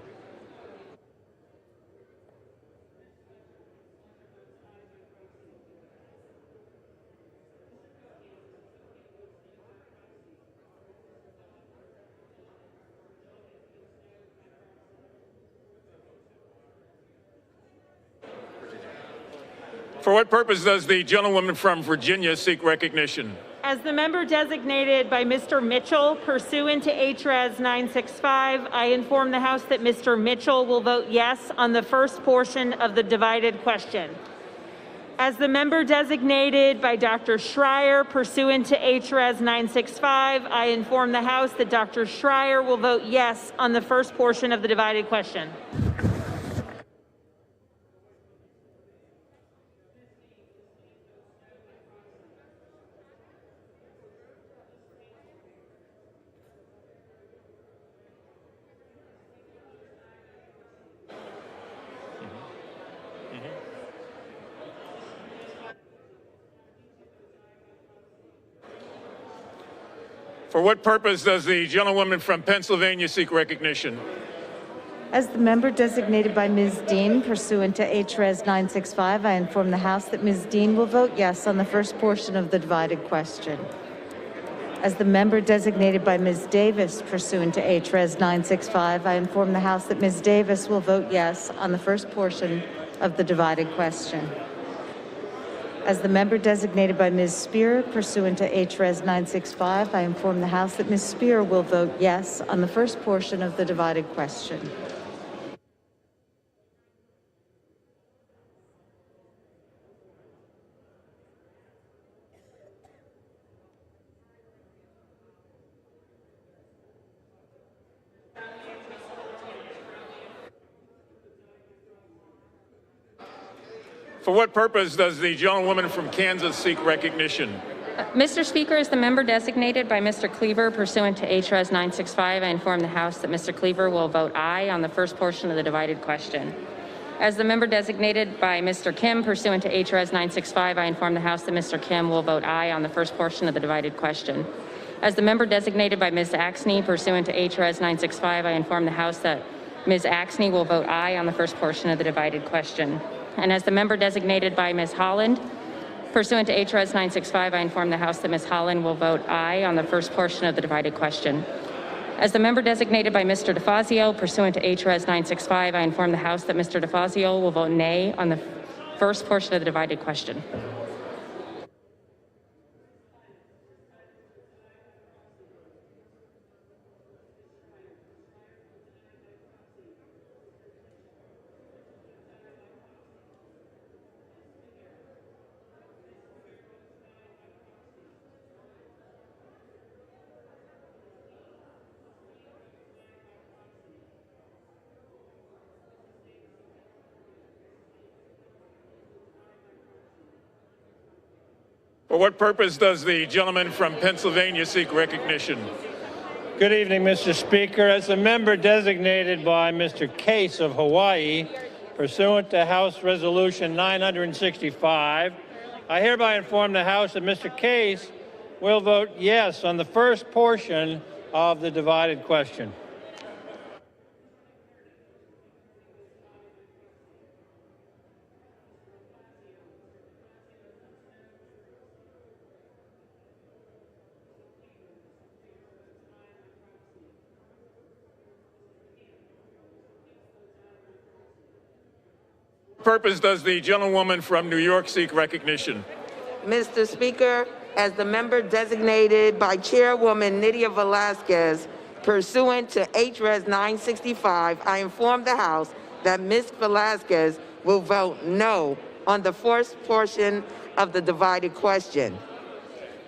For what purpose does the gentlewoman from Virginia seek recognition? As the member designated by Mr. Mitchell pursuant to HRES 965, I inform the House that Mr. Mitchell will vote yes on the first portion of the divided question. As the member designated by Dr. Schreier pursuant to HRES 965, I inform the House that Dr. Schreier will vote yes on the first portion of the divided question. For what purpose does the gentlewoman from Pennsylvania seek recognition? As the member designated by Ms. Dean pursuant to HRES 965, I inform the House that Ms. Dean will vote yes on the first portion of the divided question. As the member designated by Ms. Davis pursuant to HRES 965, I inform the House that Ms. Davis will vote yes on the first portion of the divided question. As the member designated by Ms. Spear pursuant to HRES 965, I inform the House that Ms. Spear will vote yes on the first portion of the divided question. For what purpose does the gentlewoman from Kansas seek recognition? Mr. Speaker, as the member designated by Mr. Cleaver pursuant to HRES 965, I inform the House that Mr. Cleaver will vote aye on the first portion of the divided question. As the member designated by Mr. Kim pursuant to HRES 965, I inform the House that Mr. Kim will vote aye on the first portion of the divided question. As the member designated by Ms. Axney pursuant to HRES 965, I inform the House that Ms. Axney will vote aye on the first portion of the divided question. And as the member designated by Ms. Holland, pursuant to HRES 965, I inform the House that Ms. Holland will vote aye on the first portion of the divided question. As the member designated by Mr. DeFazio, pursuant to HRES 965, I inform the House that Mr. DeFazio will vote nay on the first portion of the divided question. For what purpose does the gentleman from Pennsylvania seek recognition? Good evening, Mr. Speaker. As a member designated by Mr. Case of Hawaii, pursuant to House Resolution 965, I hereby inform the House that Mr. Case will vote yes on the first portion of the divided question. Purpose does the gentlewoman from New York seek recognition? Mr. Speaker, as the member designated by Chairwoman Nydia Velasquez, pursuant to HRES 965, I inform the House that Ms. Velasquez will vote no on the first portion of the divided question.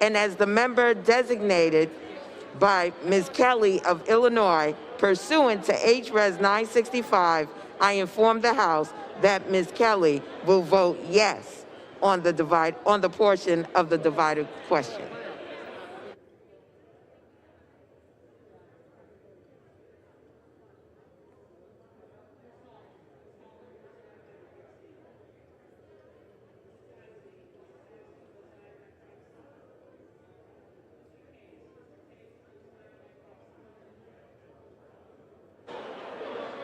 And as the member designated by Ms. Kelly of Illinois, pursuant to HRES 965, I inform the House that Ms. Kelly will vote yes on the portion of the divided question.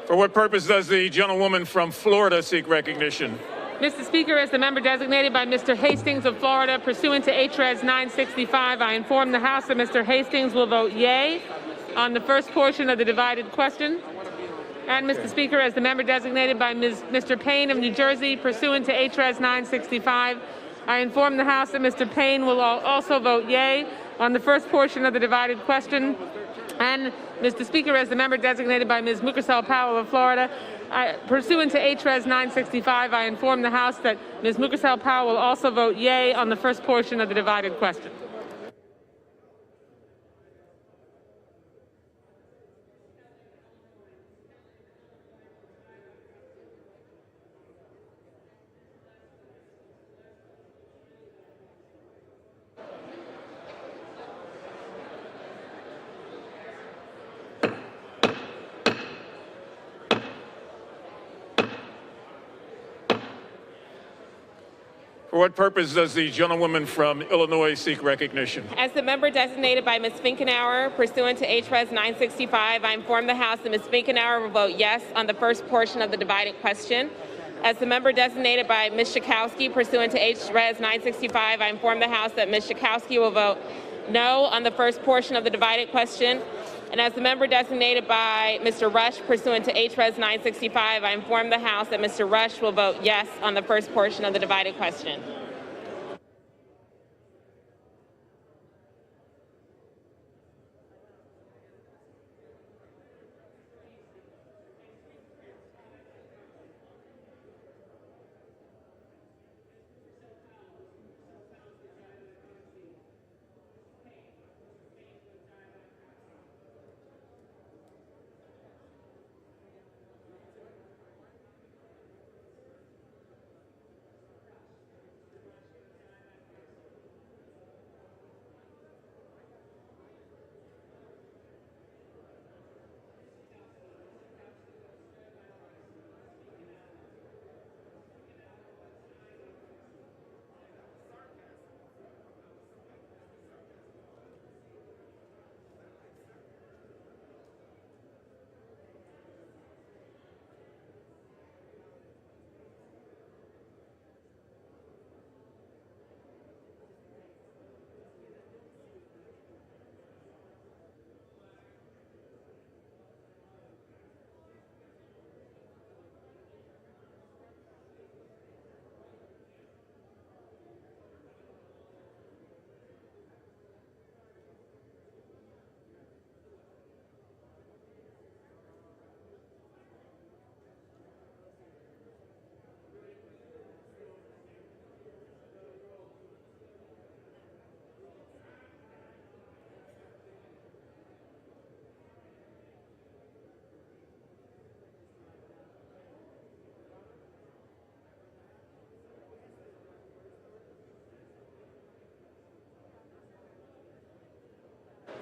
For what purpose does the gentlewoman from Florida seek recognition? Mr. Speaker, as the member designated by Mr. Hastings of Florida, pursuant to HRES 965, I inform the House that Mr. Hastings will vote yea on the first portion of the divided question. And Mr. Speaker, as the member designated by Mr. Payne of New Jersey, pursuant to HRES 965, I inform the House that Mr. Payne will also vote yea on the first portion of the divided question. And Mr. Speaker, as the member designated by Ms. Mukersel Powell of Florida, pursuant to HRES 965, I inform the House that Ms. Mukersel Powell will also vote yea on the first portion of the divided question. For what purpose does the gentlewoman from Illinois seek recognition? As the member designated by Ms. Finkenauer, pursuant to HRES 965, I inform the House that Ms. Finkenauer will vote yes on the first portion of the divided question. As the member designated by Ms. Schakowsky, pursuant to HRES 965, I inform the House that Ms. Schakowsky will vote no on the first portion of the divided question. And as the member designated by Mr. Rush, pursuant to HRES 965, I inform the House that Mr. Rush will vote yes on the first portion of the divided question.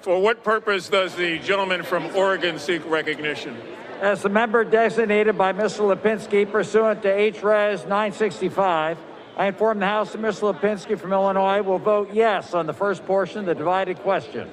For what purpose does the gentleman from Oregon seek recognition? As the member designated by Mr. Lipinski pursuant to HRES 965, I inform the House that Mr. Lipinski from Illinois will vote yes on the first portion of the divided question.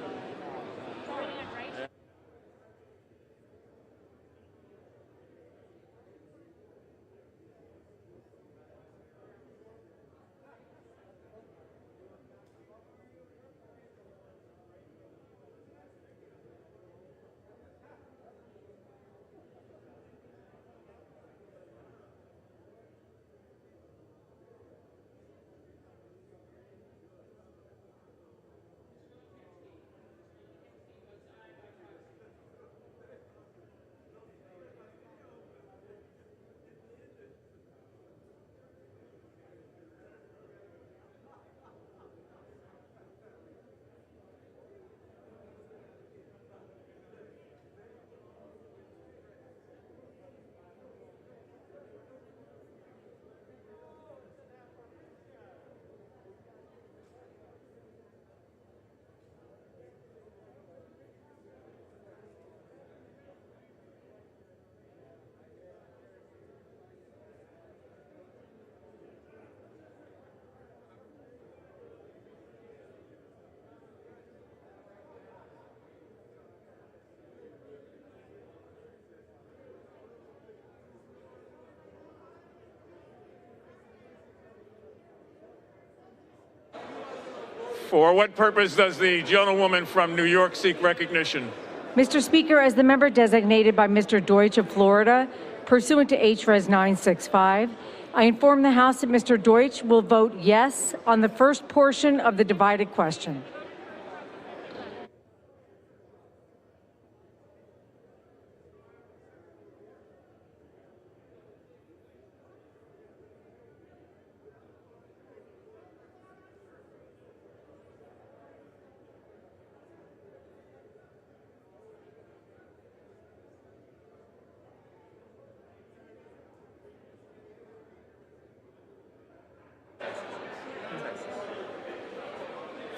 For what purpose does the gentlewoman from New York seek recognition? Mr. Speaker, as the member designated by Mr. Deutsch of Florida, pursuant to HRES 965, I inform the House that Mr. Deutsch will vote yes on the first portion of the divided question.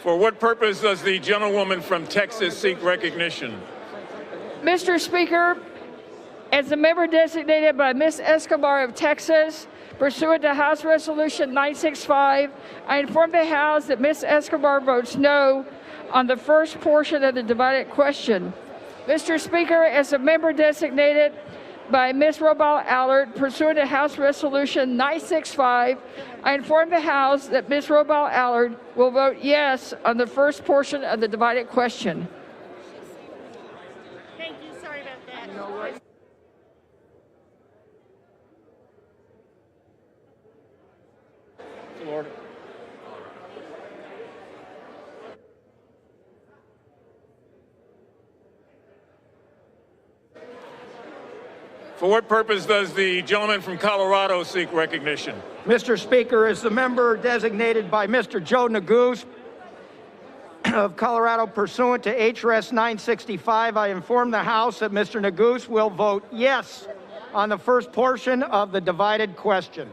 For what purpose does the gentlewoman from Texas seek recognition? Mr. Speaker, as the member designated by Ms. Escobar of Texas, pursuant to House Resolution 965, I inform the House that Ms. Escobar votes no on the first portion of the divided question. Mr. Speaker, as a member designated by Ms. Robal Allard, pursuant to House Resolution 965, I inform the House that Ms. Robal Allard will vote yes on the first portion of the divided question. Thank you. Sorry about that. Order. For what purpose does the gentleman from Colorado seek recognition? Mr. Speaker, as the member designated by Mr. Joe Neguse of Colorado pursuant to HRES 965, I inform the House that Mr. Neguse will vote yes on the first portion of the divided question.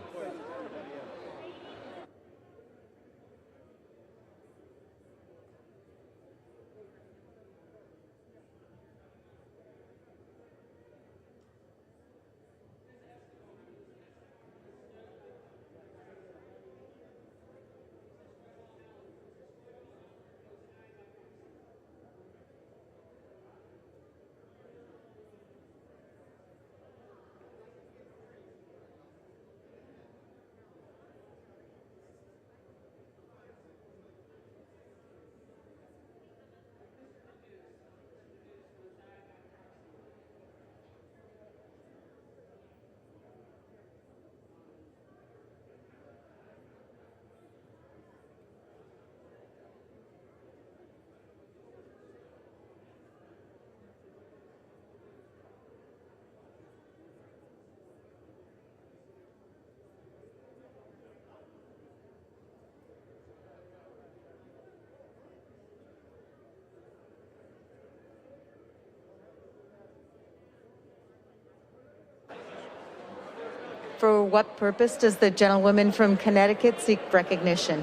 For what purpose does the gentlewoman from Connecticut seek recognition?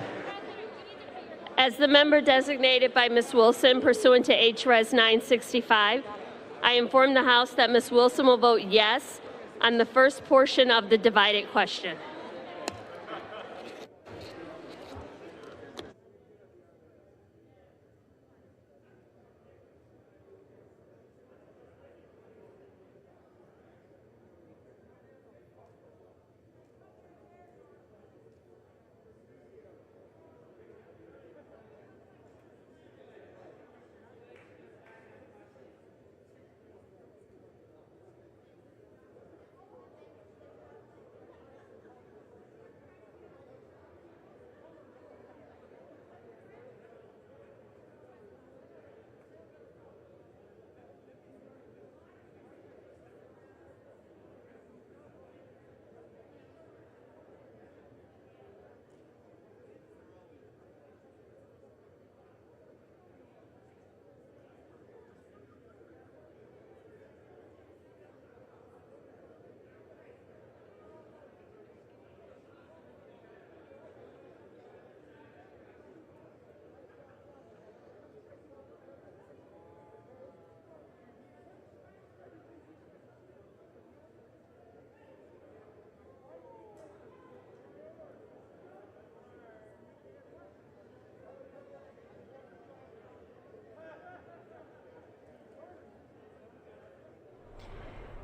As the member designated by Ms. Wilson pursuant to HRES 965, I inform the House that Ms. Wilson will vote yes on the first portion of the divided question.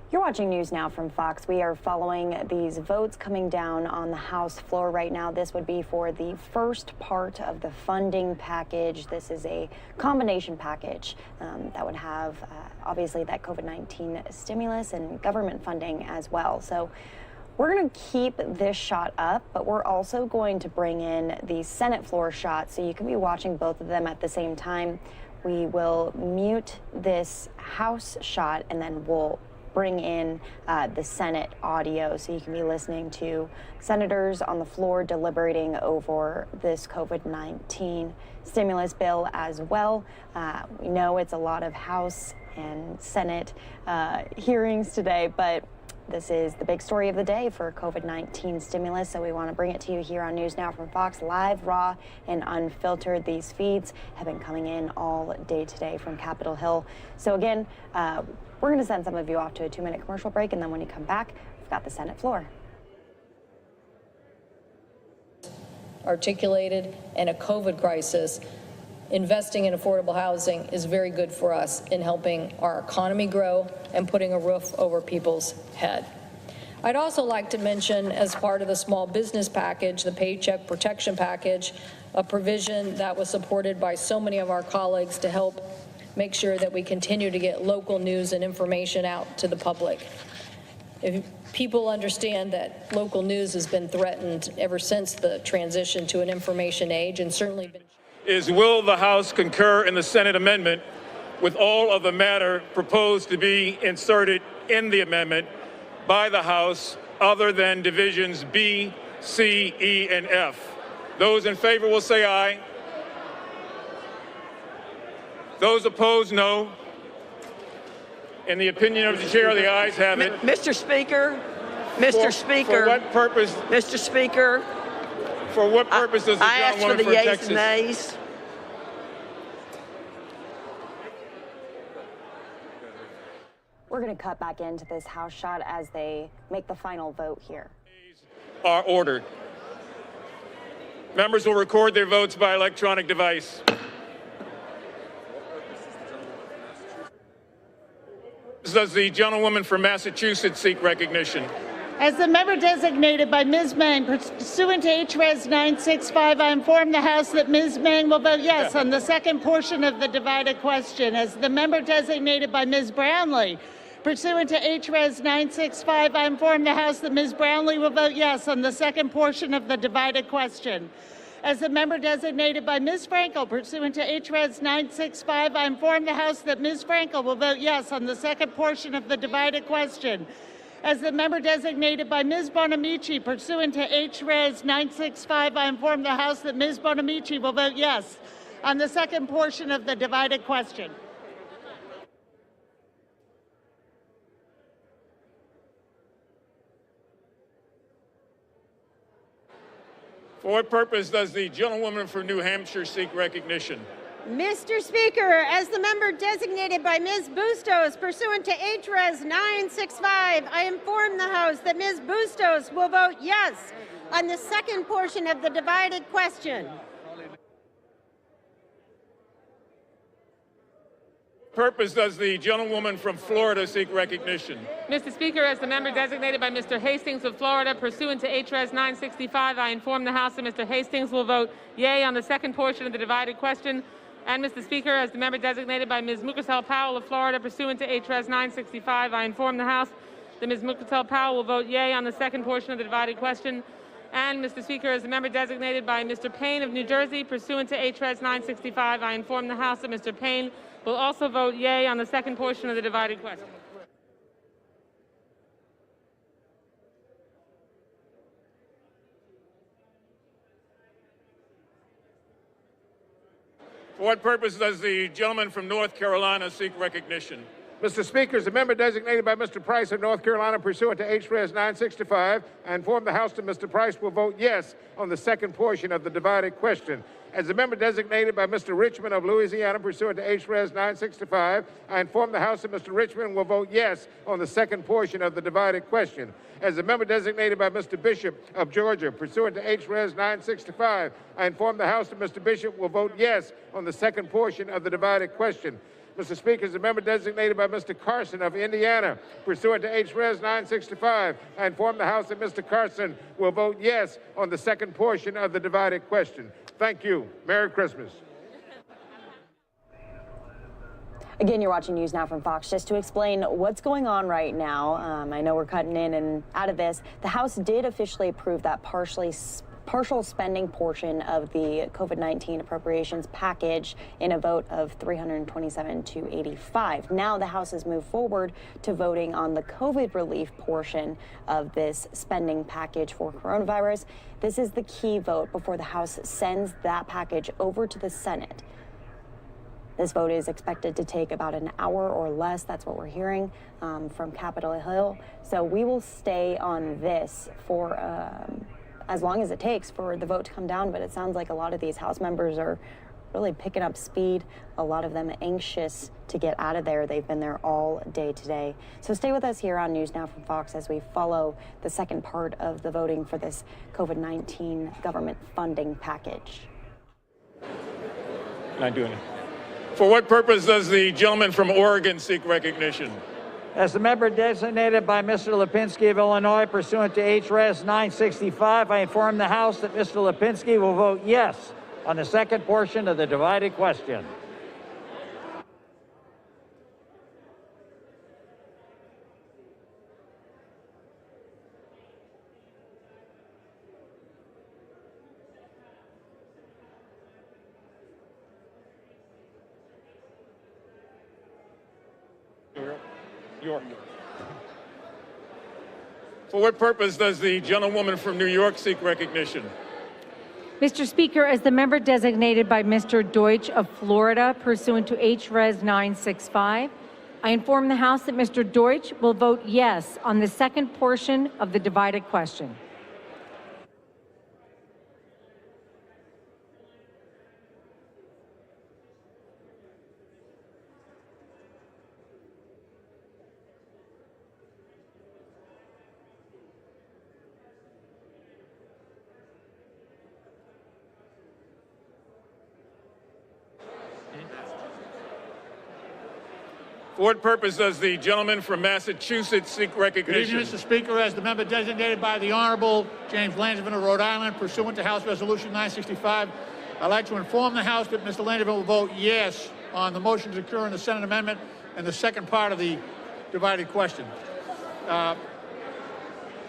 You're watching News Now from Fox. We are following these votes coming down on the House floor right now. This would be for the first part of the funding package. This is a combination package that would have obviously that COVID-19 stimulus and government funding as well. So we're going to keep this shot up, but we're also going to bring in the Senate floor shot so you can be watching both of them at the same time. We will mute this House shot and then we'll bring in the Senate audio so you can be listening to senators on the floor deliberating over this COVID-19 stimulus bill as well. We know it's a lot of House and Senate hearings today, but this is the big story of the day for COVID-19 stimulus, so we want to bring it to you here on News Now from Fox, live, raw, and unfiltered. These feeds have been coming in all day today from Capitol Hill. So again, we're going to send some of you off to a 2-minute commercial break, and then when you come back, we've got the Senate floor. Articulated in a COVID crisis, investing in affordable housing is very good for us in helping our economy grow and putting a roof over people's head. I'd also like to mention, as part of the small business package, the Paycheck Protection Package, a provision that was supported by so many of our colleagues to help make sure that we continue to get local news and information out to the public. If people understand that local news has been threatened ever since the transition to an information age, and certainly been Will the House concur in the Senate amendment with all of the matter proposed to be inserted in the amendment by the House other than divisions B, C, E, and F? Those in favor will say aye. Those opposed, no. In the opinion of the chair, the ayes have it. Mr. Speaker, For what purpose? Mr. Speaker, For what purpose does the I asked for gentlewoman the from yeas Texas? and nays. We're going to cut back into this House shot as they make the final vote here. Are ordered. Members will record their votes by electronic device. Does the gentlewoman from Massachusetts seek recognition? As the member designated by Ms. Meng, pursuant to H.Res. 965, I inform the House that Ms. Meng will vote yes on the second portion of the divided question. As the member designated by Ms. Brownlee, pursuant to H.Res. 965, I inform the House that Ms. Brownlee will vote yes on the second portion of the divided question. As the member designated by Ms. Frankel, pursuant to H.Res. 965, I inform the House that Ms. Frankel will vote yes on the second portion of the divided question. As the member designated by Ms. Bonamici, pursuant to H.Res. 965, I inform the House that Ms. Bonamici will vote yes on the second portion of the divided question. For what purpose does the gentlewoman from New Hampshire seek recognition? Mr. Speaker, as the member designated by Ms. Bustos, pursuant to H.Res. 965, I inform the House that Ms. Bustos will vote yes on the second portion of the divided question. Purpose does the gentlewoman from Florida seek recognition? Mr. Speaker, as the member designated by Mr. Hastings of Florida, pursuant to H.Res. 965, I inform the House that Mr. Hastings will vote yea on the second portion of the divided question. And Mr. Speaker, as the member designated by Ms. Mucarsel Powell of Florida, pursuant to H.Res. 965, I inform the House that Ms. Mucarsel Powell will vote yea on the second portion of the divided question. And Mr. Speaker, as the member designated by Mr. Payne of New Jersey, pursuant to H.Res. 965, I inform the House that Mr. Payne will also vote yea on the second portion of the divided question. For what purpose does the gentleman from North Carolina seek recognition? Mr. Speaker, as the member designated by Mr. Price of North Carolina pursuant to H.Res. 965, I inform the House that Mr. Price will vote yes on the second portion of the divided question. As the member designated by Mr. Richmond of Louisiana pursuant to H.Res. 965, I inform the House that Mr. Richmond will vote yes on the second portion of the divided question. As the member designated by Mr. Bishop of Georgia pursuant to H.Res. 965, I inform the House that Mr. Bishop will vote yes on the second portion of the divided question. Mr. Speaker, as the member designated by Mr. Carson of Indiana, pursuant to H.Res. 965, I inform the House that Mr. Carson will vote yes on the second portion of the divided question. Thank you. Merry Christmas. Again, you're watching News Now from Fox. Just to explain what's going on right now, I know we're cutting in and out of this. The House did officially approve that partial spending portion of the COVID-19 appropriations package in a vote of 327 to 85. Now the House has moved forward to voting on the COVID relief portion of this spending package for coronavirus. This is the key vote before the House sends that package over to the Senate. This vote is expected to take about an hour or less. That's what we're hearing from Capitol Hill. So we will stay on this for as long as it takes for the vote to come down. But it sounds like a lot of these House members are really picking up speed. A lot of them anxious to get out of there. They've been there all day today. So stay with us here on News Now from Fox as we follow the second part of the voting for this COVID-19 government funding package. Not doing it. For what purpose does the gentleman from Oregon seek recognition? As the member designated by Mr. Lipinski of Illinois pursuant to H.Res. 965, I inform the House that Mr. Lipinski will vote yes on the second portion of the divided question. York. For what purpose does the gentlewoman from New York seek recognition? Mr. Speaker, as the member designated by Mr. Deutsch of Florida pursuant to H.Res. 965, I inform the House that Mr. Deutsch will vote yes on the second portion of the divided question. For what purpose does the gentleman from Massachusetts seek recognition? Good evening, Mr. Speaker. As the member designated by the Honorable James Langevin of Rhode Island, pursuant to House Resolution 965, I'd like to inform the House that Mr. Langevin will vote yes on the motion to concur in the Senate amendment and the second part of the divided question.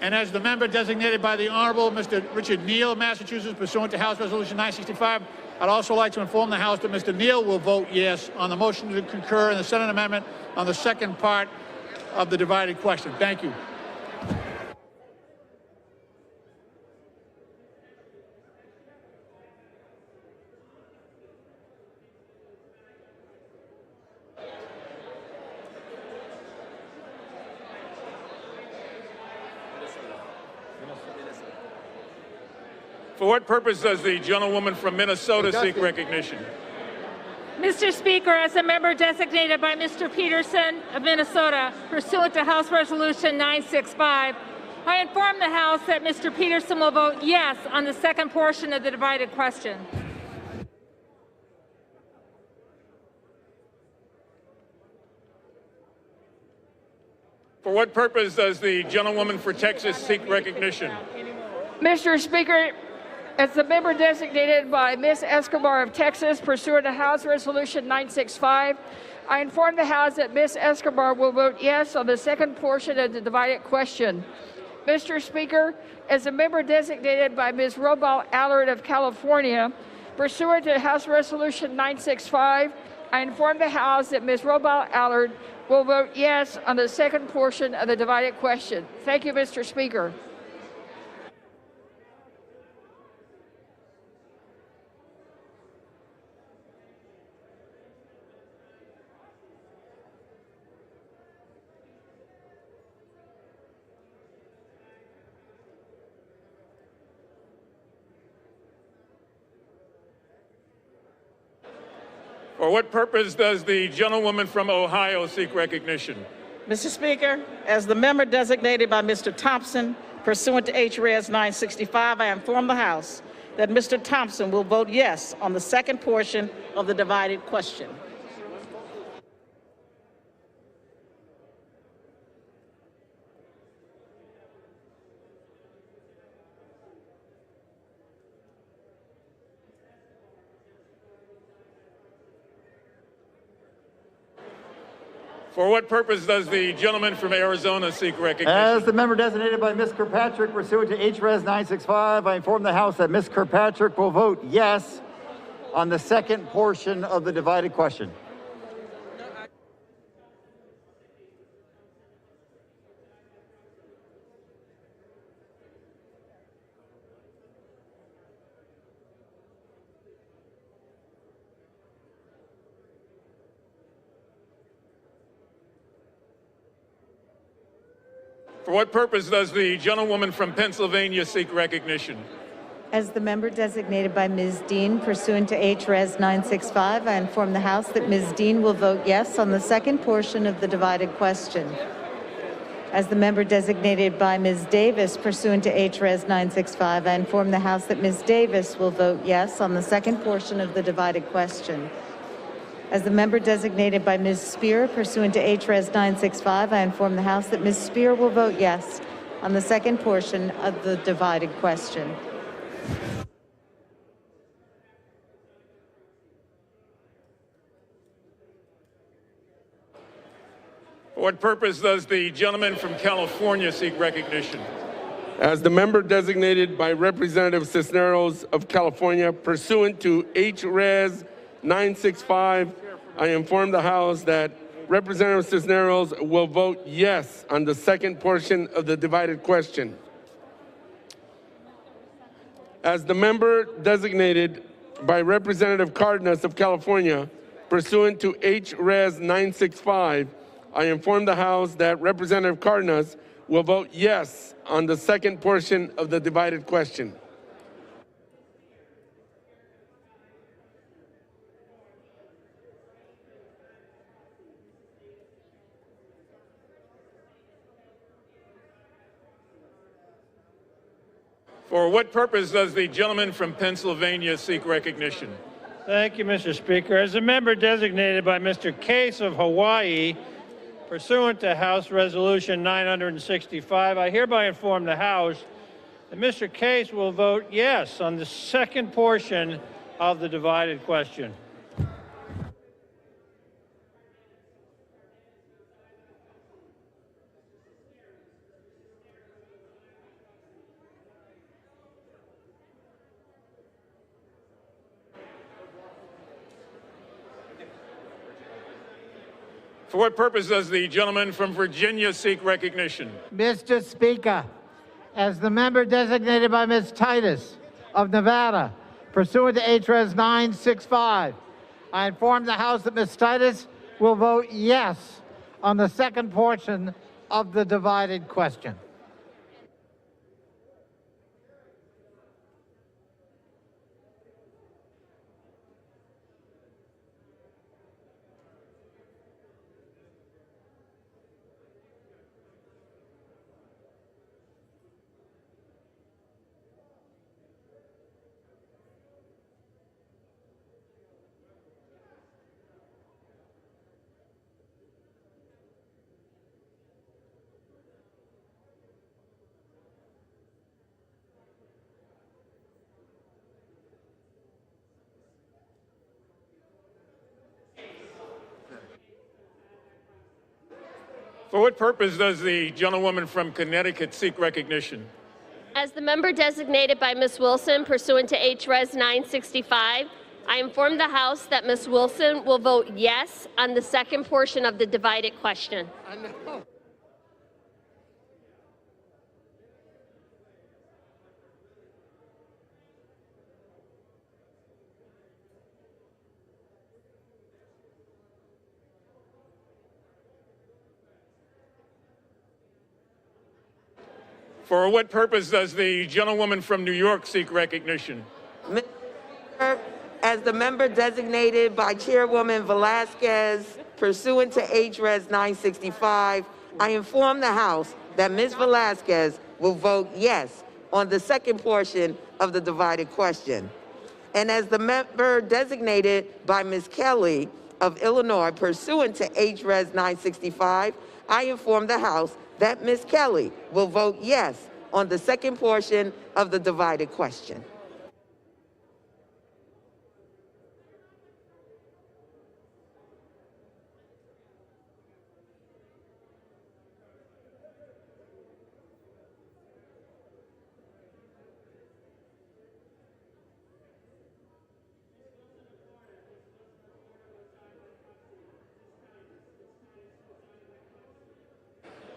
And as the member designated by the Honorable Mr. Richard Neal of Massachusetts, pursuant to House Resolution 965, I'd also like to inform the House that Mr. Neal will vote yes on the motion to concur in the Senate amendment on the second part of the divided question. Thank you. For what purpose does the gentlewoman from Minnesota seek recognition? Mr. Speaker, as a member designated by Mr. Peterson of Minnesota, pursuant to House Resolution 965, I inform the House that Mr. Peterson will vote yes on the second portion of the divided question. For what purpose does the gentlewoman for Texas seek recognition? Mr. Speaker, as the member designated by Ms. Escobar of Texas, pursuant to House Resolution 965, I inform the House that Ms. Escobar will vote yes on the second portion of the divided question. Mr. Speaker, as a member designated by Ms. Robal Allard of California, pursuant to House Resolution 965, I inform the House that Ms. Robal Allard will vote yes on the second portion of the divided question. Thank you, Mr. Speaker. For what purpose does the gentlewoman from Ohio seek recognition? Mr. Speaker, as the member designated by Mr. Thompson, pursuant to H.Res. 965, I inform the House that Mr. Thompson will vote yes on the second portion of the divided question. For what purpose does the gentleman from Arizona seek recognition? As the member designated by Ms. Kirkpatrick pursuant to HRES 965, I inform the House that Ms. Kirkpatrick will vote yes on the second portion of the divided question. For what purpose does the gentlewoman from Pennsylvania seek recognition? As the member designated by Ms. Dean pursuant to HRES 965, I inform the House that Ms. Dean will vote yes on the second portion of the divided question. As the member designated by Ms. Davis pursuant to HRES 965, I inform the House that Ms. Davis will vote yes on the second portion of the divided question. As the member designated by Ms. Spear pursuant to HRES 965, I inform the House that Ms. Spear will vote yes on the second portion of the divided question. For what purpose does the gentleman from California seek recognition? As the member designated by Representative Cisneros of California pursuant to HRES 965, I inform the House that Representative Cisneros will vote yes on the second portion of the divided question. As the member designated by Representative Cardenas of California pursuant to HRES 965, I inform the House that Representative Cardenas will vote yes on the second portion of the divided question. For what purpose does the gentleman from Pennsylvania seek recognition? Thank you, Mr. Speaker. As a member designated by Mr. Case of Hawaii, pursuant to House Resolution 965, I hereby inform the House that Mr. Case will vote yes on the second portion of the divided question. For what purpose does the gentleman from Virginia seek recognition? Mr. Speaker, as the member designated by Ms. Titus of Nevada, pursuant to HRES 965, I inform the House that Ms. Titus will vote yes on the second portion of the divided question. For what purpose does the gentlewoman from Connecticut seek recognition? As the member designated by Ms. Wilson pursuant to HRES 965, I inform the House that Ms. Wilson will vote yes on the second portion of the divided question. For what purpose does the gentlewoman from New York seek recognition? As the member designated by Chairwoman Velasquez pursuant to HRES 965, I inform the House that Ms. Velasquez will vote yes on the second portion of the divided question. And as the member designated by Ms. Kelly of Illinois pursuant to HRES 965, I inform the House that Ms. Kelly will vote yes on the second portion of the divided question.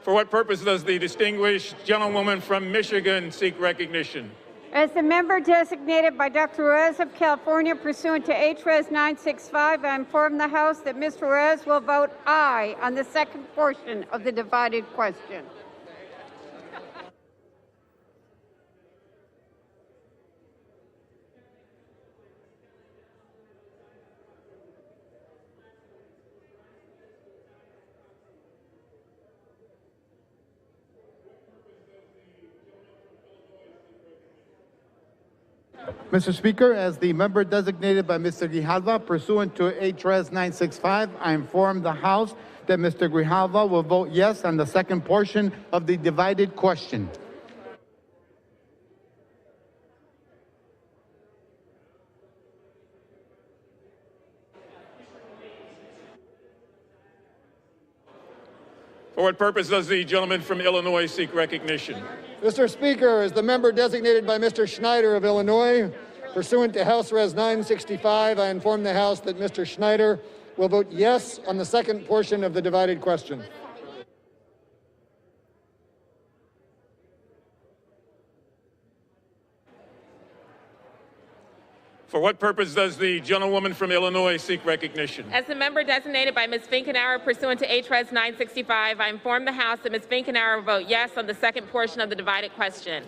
For what purpose does the distinguished gentlewoman from Michigan seek recognition? As the member designated by Dr. Reyes of California pursuant to HRES 965, I inform the House that Mr. Reyes will vote aye on the second portion of the divided question. Mr. Speaker, as the member designated by Mr. Grijalva pursuant to HRES 965, I inform the House that Mr. Grijalva will vote yes on the second portion of the divided question. For what purpose does the gentleman from Illinois seek recognition? Mr. Speaker, as the member designated by Mr. Schneider of Illinois, pursuant to House Res 965, I inform the House that Mr. Schneider will vote yes on the second portion of the divided question. For what purpose does the gentlewoman from Illinois seek recognition? As the member designated by Ms. Finkenauer pursuant to HRES 965, I inform the House that Ms. Finkenauer will vote yes on the second portion of the divided question.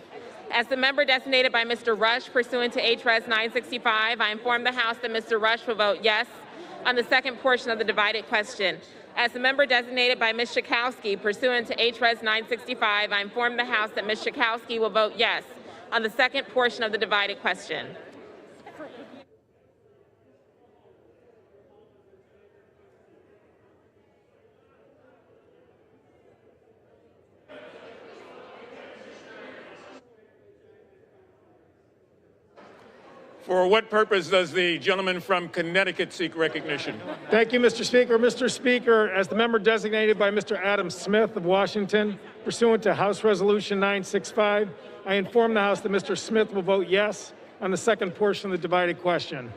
As the member designated by Mr. Rush pursuant to HRES 965, I inform the House that Mr. Rush will vote yes on the second portion of the divided question. As the member designated by Ms. Schakowsky pursuant to HRES 965, I inform the House that Ms. Schakowsky will vote yes on the second portion of the divided question. For what purpose does the gentleman from Connecticut seek recognition? Thank you, Mr. Speaker. Mr. Speaker, as the member designated by Mr. Adam Smith of Washington, pursuant to House Resolution 965, I inform the House that Mr. Smith will vote yes on the second portion of the divided question.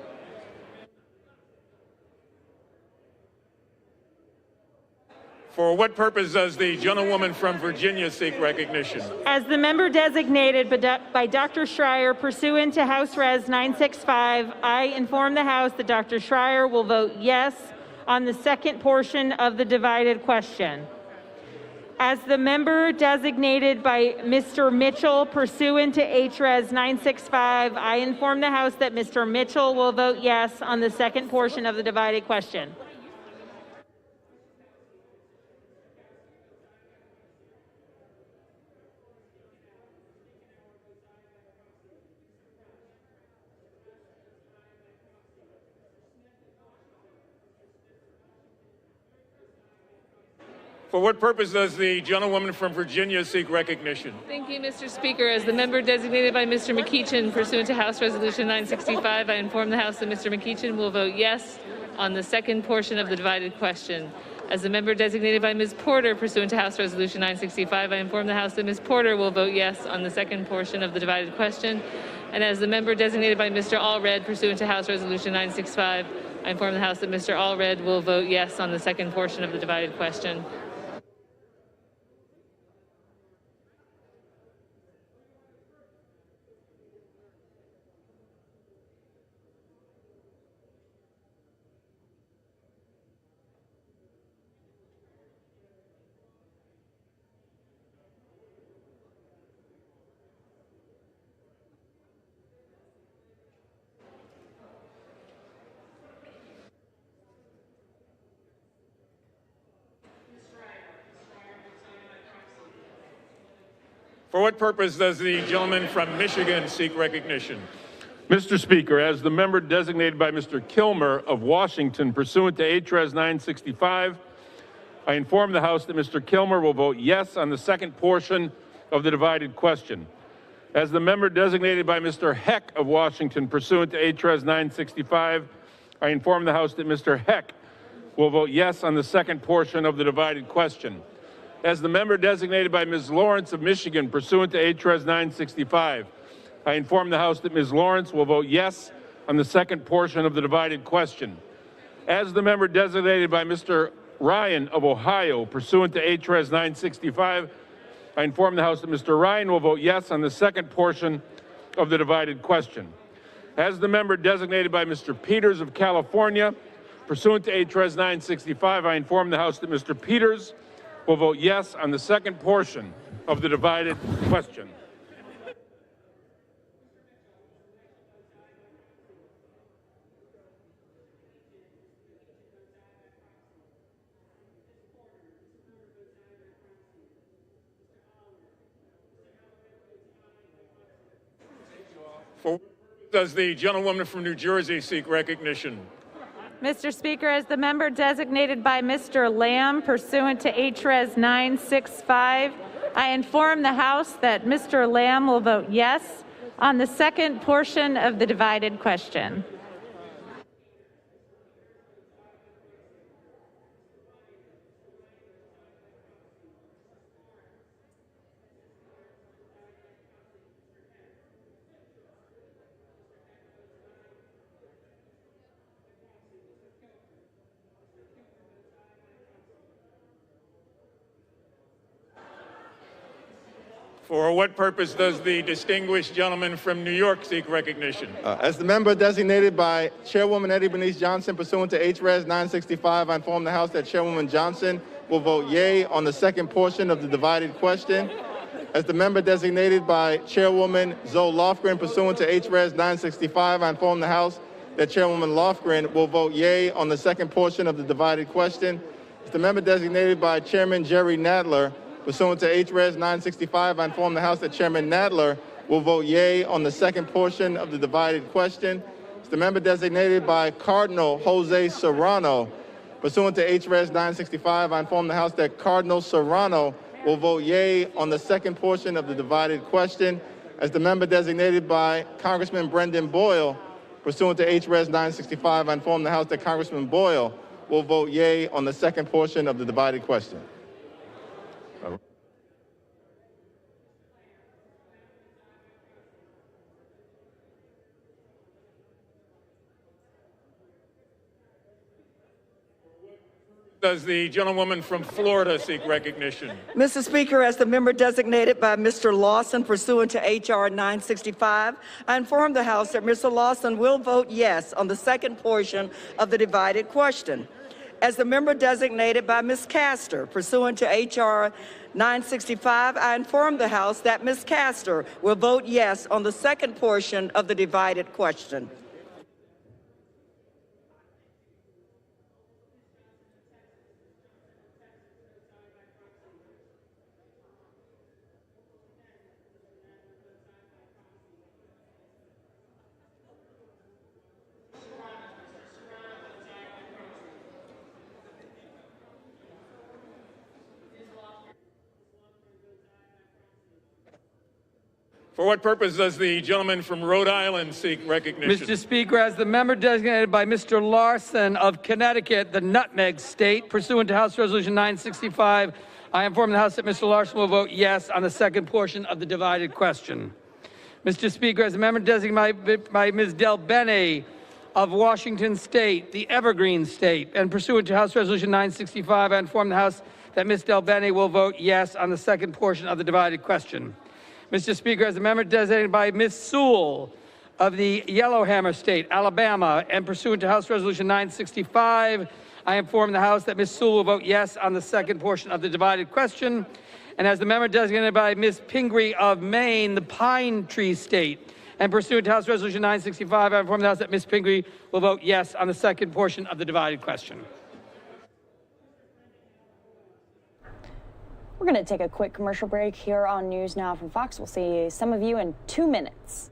For what purpose does the gentlewoman from Virginia seek recognition? As the member designated by Dr. Schreier pursuant to House Res 965, I inform the House that Dr. Schreier will vote yes on the second portion of the divided question. As the member designated by Mr. Mitchell pursuant to HRES 965, I inform the House that Mr. Mitchell will vote yes on the second portion of the divided question. For what purpose does the gentlewoman from Virginia seek recognition? Thank you, Mr. Speaker. As the member designated by Mr. McEachin pursuant to House Resolution 965, I inform the House that Mr. McEachin will vote yes on the second portion of the divided question. As the member designated by Ms. Porter pursuant to House Resolution 965, I inform the House that Ms. Porter will vote yes on the second portion of the divided question. And as the member designated by Mr. Allred pursuant to House Resolution 965, I inform the House that Mr. Allred will vote yes on the second portion of the divided question. For what purpose does the gentleman from Michigan seek recognition? Mr. Speaker, as the member designated by Mr. Kilmer of Washington pursuant to HRES 965, I inform the House that Mr. Kilmer will vote yes on the second portion of the divided question. As the member designated by Mr. Heck of Washington pursuant to HRES 965, I inform the House that Mr. Heck will vote yes on the second portion of the divided question. As the member designated by Ms. Lawrence of Michigan pursuant to HRES 965, I inform the House that Ms. Lawrence will vote yes on the second portion of the divided question. As the member designated by Mr. Ryan of Ohio, pursuant to H.Res. 965. I inform the House that Mr. Ryan will vote yes on the second portion of the divided question. As the member designated by Mr. Peters of California, pursuant to H.Res. 965, I inform the House that Mr. Peters will vote yes on the second portion of the divided question. Does the gentlewoman from New Jersey seek recognition? Mr. Speaker, as the member designated by Mr. Lamb pursuant to H.Res. 965, I inform the House that Mr. Lamb will vote yes on the second portion of the divided question. For what purpose does the distinguished gentleman from New York seek recognition? As the member designated by Chairwoman Eddie Bernice Johnson pursuant to H.Res. 965, I inform the House that Chairwoman Johnson will vote yea on the second portion of the divided question. As the member designated by Chairwoman Zoe Lofgren pursuant to H.Res. 965, I inform the House that Chairwoman Lofgren will vote yea on the second portion of the divided question. As the member designated by Chairman Jerry Nadler pursuant to H.Res. 965, I inform the House that Chairman Nadler will vote yea on the second portion of the divided question. As the member designated by Cardinal Jose Serrano pursuant to H.Res. 965, I inform the House that Cardinal Serrano will vote yea on the second portion of the divided question. As the member designated by Congressman Brendan Boyle pursuant to H.Res. 965, I inform the House that Congressman Boyle will vote yea on the second portion of the divided question. Does the gentlewoman from Florida seek recognition? Mr. Speaker, as the member designated by Mr. Lawson pursuant to H.R. 965, I inform the House that Mr. Lawson will vote yes on the second portion of the divided question. As the member designated by Ms. Castor pursuant to H.R. 965, I inform the House that Ms. Castor will vote yes on the second portion of the divided question. For what purpose does the gentleman from Rhode Island seek recognition? Mr. Speaker, as the member designated by Mr. Larson of Connecticut, the Nutmeg State, pursuant to House Resolution 965, I inform the House that Mr. Larson will vote yes on the second portion of the divided question. Mr. Speaker, as a member designated by Ms. Del Bene of Washington State, the Evergreen State, and pursuant to House Resolution 965, I inform the House that Ms. Del Bene will vote yes on the second portion of the divided question. Mr. Speaker, as a member designated by Ms. Sewell of the Yellowhammer State, Alabama, and pursuant to House Resolution 965, I inform the House that Ms. Sewell will vote yes on the second portion of the divided question. And as the member designated by Ms. Pingree of Maine, the Pine Tree State, and pursuant to House Resolution 965, I inform the House that Ms. Pingree will vote yes on the second portion of the divided question. We're going to take a quick commercial break here on News Now from Fox. We'll see some of you in 2 minutes.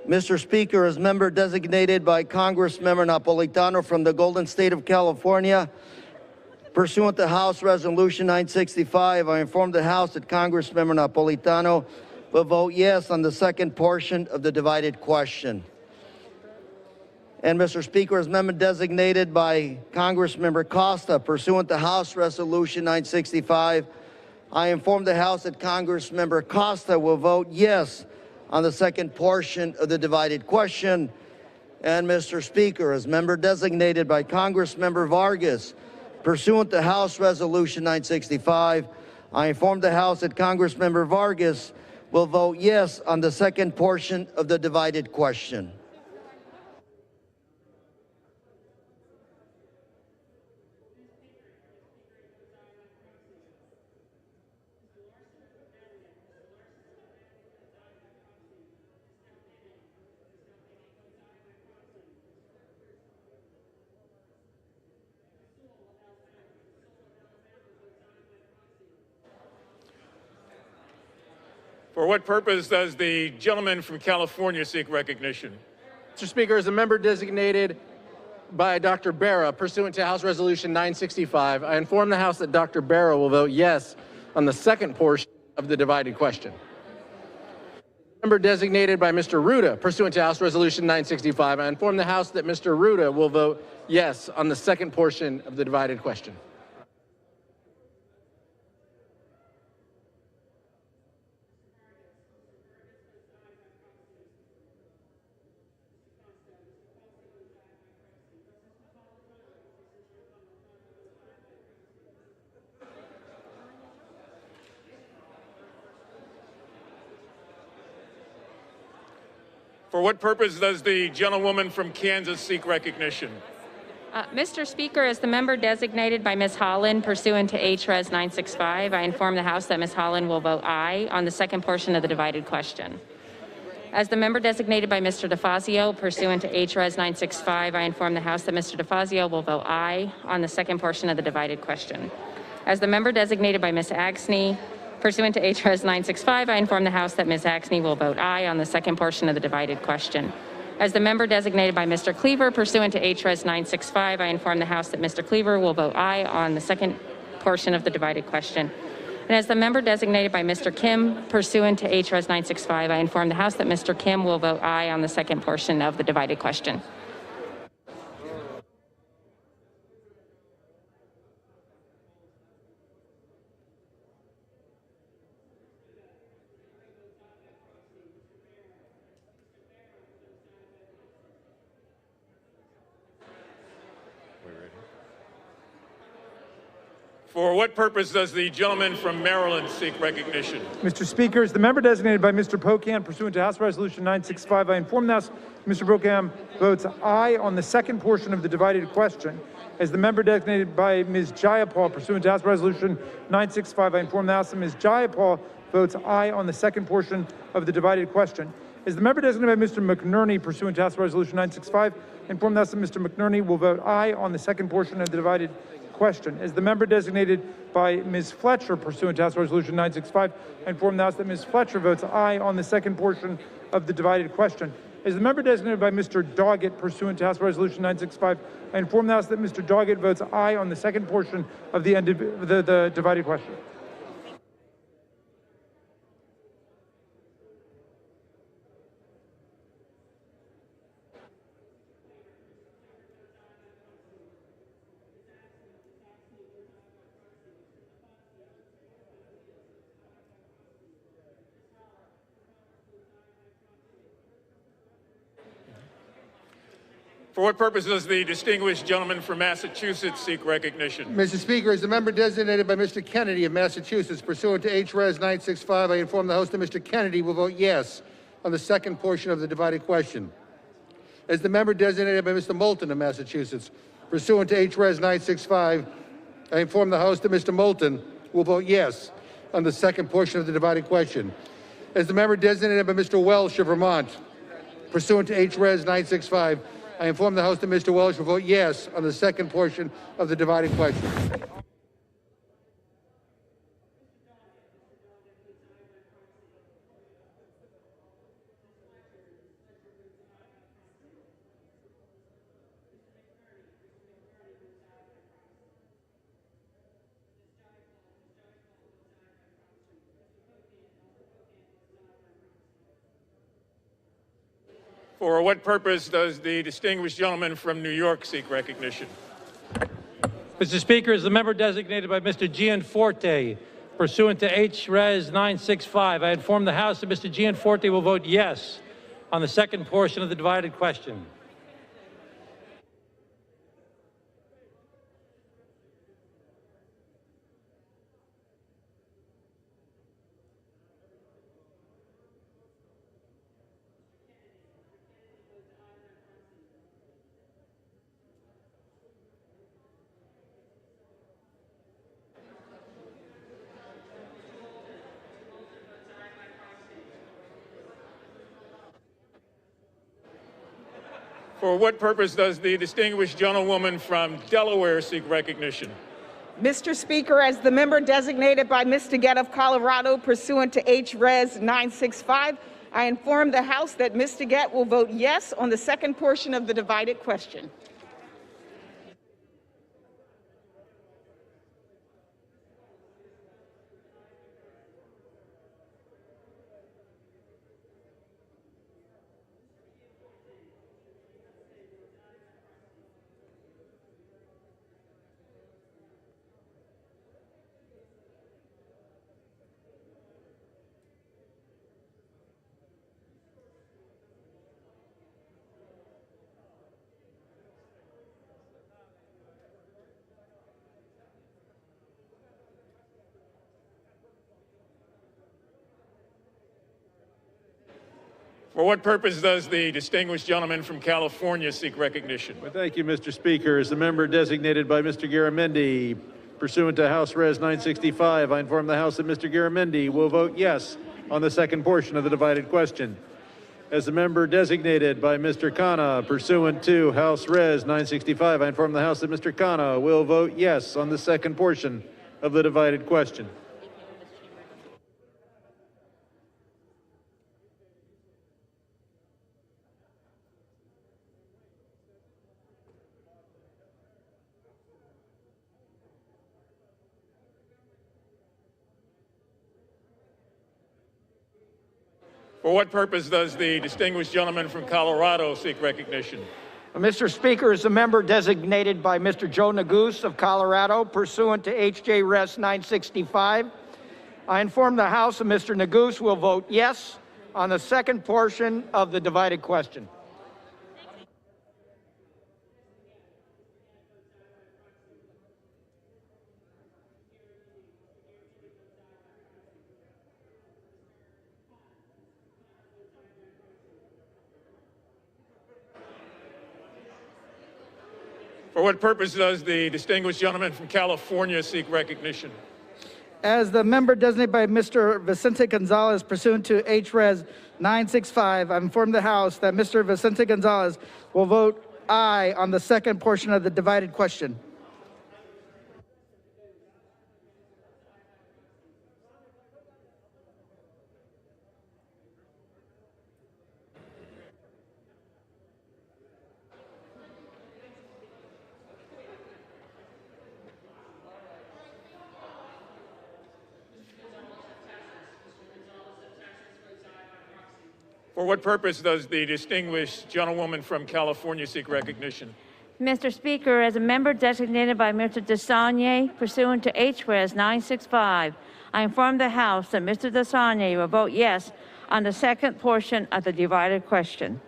Mr. Speaker, as member designated by Congressmember Napolitano from the Golden State of California, pursuant to House Resolution 965, I inform the House that Congressmember Napolitano will vote yes on the second portion of the divided question. And Mr. Speaker, as amendment designated by Congressmember Costa pursuant to House Resolution 965, I inform the House that Congressmember Costa will vote yes on the second portion of the divided question. And Mr. Speaker, as member designated by Congressmember Vargas pursuant to House Resolution 965, I inform the House that Congressmember Vargas will vote yes on the second portion of the divided question. For what purpose does the gentleman from California seek recognition? Mr. Speaker, as a member designated by Dr. Barra pursuant to House Resolution 965, I inform the House that Dr. Barra will vote yes on the second portion of the divided question. Member designated by Mr. Ruda pursuant to House Resolution 965, I inform the House that Mr. Ruda will vote yes on the second portion of the divided question. For what purpose does the gentlewoman from Kansas seek recognition? Mr. Speaker, as the member designated by Ms. Holland pursuant to HRES 965, I inform the House that Ms. Holland will vote aye on the second portion of the divided question. As the member designated by Mr. DeFazio pursuant to HRES 965, I inform the House that Mr. DeFazio will vote aye on the second portion of the divided question. As the member designated by Ms. Axney pursuant to HRES 965, I inform the House that Ms. Axney will vote aye on the second portion of the divided question. As the member designated by Mr. Cleaver pursuant to HRES 965, I inform the House that Mr. Cleaver will vote aye on the second portion of the divided question. And as the member designated by Mr. Kim pursuant to HRES 965, I inform the House that Mr. Kim will vote aye on the second portion of the divided question. For what purpose does the gentleman from Maryland seek recognition? Mr. Speaker, as the member designated by Mr. Pocan pursuant to House Resolution 965, I inform the House Mr. Pocan votes aye on the second portion of the divided question. As the member designated by Ms. Jayapal pursuant to House Resolution 965, I inform the House that Ms. Jayapal votes aye on the second portion of the divided question. As the member designated by Mr. McNerney pursuant to House Resolution 965, I inform the House that Mr. McNerney will vote aye on the second portion of the divided question. As the member designated by Ms. Fletcher pursuant to House Resolution 965, I inform the House that Ms. Fletcher votes aye on the second portion of the divided question. As the member designated by Mr. Doggett pursuant to House Resolution 965, I inform the House that Mr. Doggett votes aye on the second portion of the divided question. For what purpose does the distinguished gentleman from Massachusetts seek recognition? Mr. Speaker, as the member designated by Mr. Kennedy of Massachusetts pursuant to HRES 965, I inform the House that Mr. Kennedy will vote yes on the second portion of the divided question. As the member designated by Mr. Moulton of Massachusetts pursuant to HRES 965, I inform the House that Mr. Moulton will vote yes on the second portion of the divided question. As the member designated by Mr. Welsh of Vermont pursuant to HRES 965, I inform the House that Mr. Welsh will vote yes on the second portion of the divided question. For what purpose does the distinguished gentleman from New York seek recognition? Mr. Speaker, as the member designated by Mr. Gianforte, pursuant to H-Res 965, I inform the House that Mr. Gianforte will vote yes on the second portion of the divided question. For what purpose does the distinguished gentlewoman from Delaware seek recognition? Mr. Speaker, as the member designated by Ms. DeGette of Colorado pursuant to H-Res 965, I inform the House that Ms. DeGette will vote yes on the second portion of the divided question. For what purpose does the distinguished gentleman from California seek recognition? Well, thank you, Mr. Speaker. As the member designated by Mr. Garamendi, pursuant to House Res 965, I inform the House that Mr. Garamendi will vote yes on the second portion of the divided question. As the member designated by Mr. Khanna, pursuant to House Res 965, I inform the House that Mr. Khanna will vote yes on the second portion of the divided question. For what purpose does the distinguished gentleman from Colorado seek recognition? Mr. Speaker, as a member designated by Mr. Joe Neguse of Colorado pursuant to H.J. Res 965, I inform the House that Mr. Neguse will vote yes on the second portion of the divided question. For what purpose does the distinguished gentleman from California seek recognition? As the member designated by Mr. Vicente Gonzalez pursuant to H-Res 965, I inform the House that Mr. Vicente Gonzalez will vote aye on the second portion of the divided question. For what purpose does the distinguished gentlewoman from California seek recognition? Mr. Speaker, as a member designated by Mr. DeSaulnier pursuant to H-Res 965, I inform the House that Mr. DeSaulnier will vote yes on the second portion of the divided question.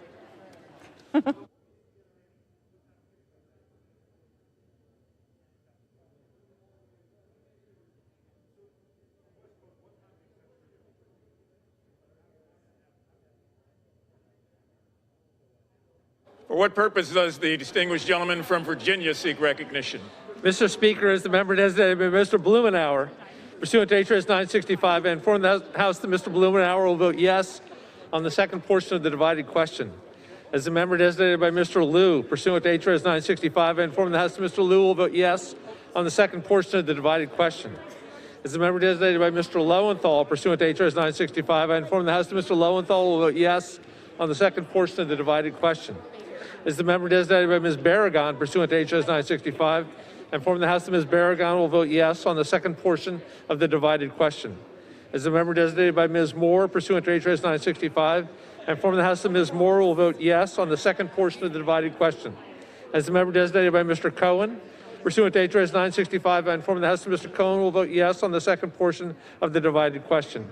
For what purpose does the distinguished gentleman from Virginia seek recognition? Mr. Speaker, as the member designated by Mr. Blumenauer, pursuant to H.Res. 965, I inform the House that Mr. Blumenauer will vote yes on the second portion of the divided question. As the member designated by Mr. Liu, pursuant to H.Res. 965, I inform the House that Mr. Liu will vote yes on the second portion of the divided question. As the member designated by Mr. Lowenthal, pursuant to H.Res. 965, I inform the House that Mr. Lowenthal will vote yes on the second portion of the divided question. As the member designated by Ms. Barragan, pursuant to H.Res. 965, I inform the House that Ms. Barragan will vote yes on the second portion of the divided question. As the member designated by Ms. Moore, pursuant to H.Res. 965, I inform the House that Ms. Moore will vote yes on the second portion of the divided question. As the member designated by Mr. Cohen, pursuant to HRS 965, I inform the House that Mr. Cohen will vote yes on the second portion of the divided question.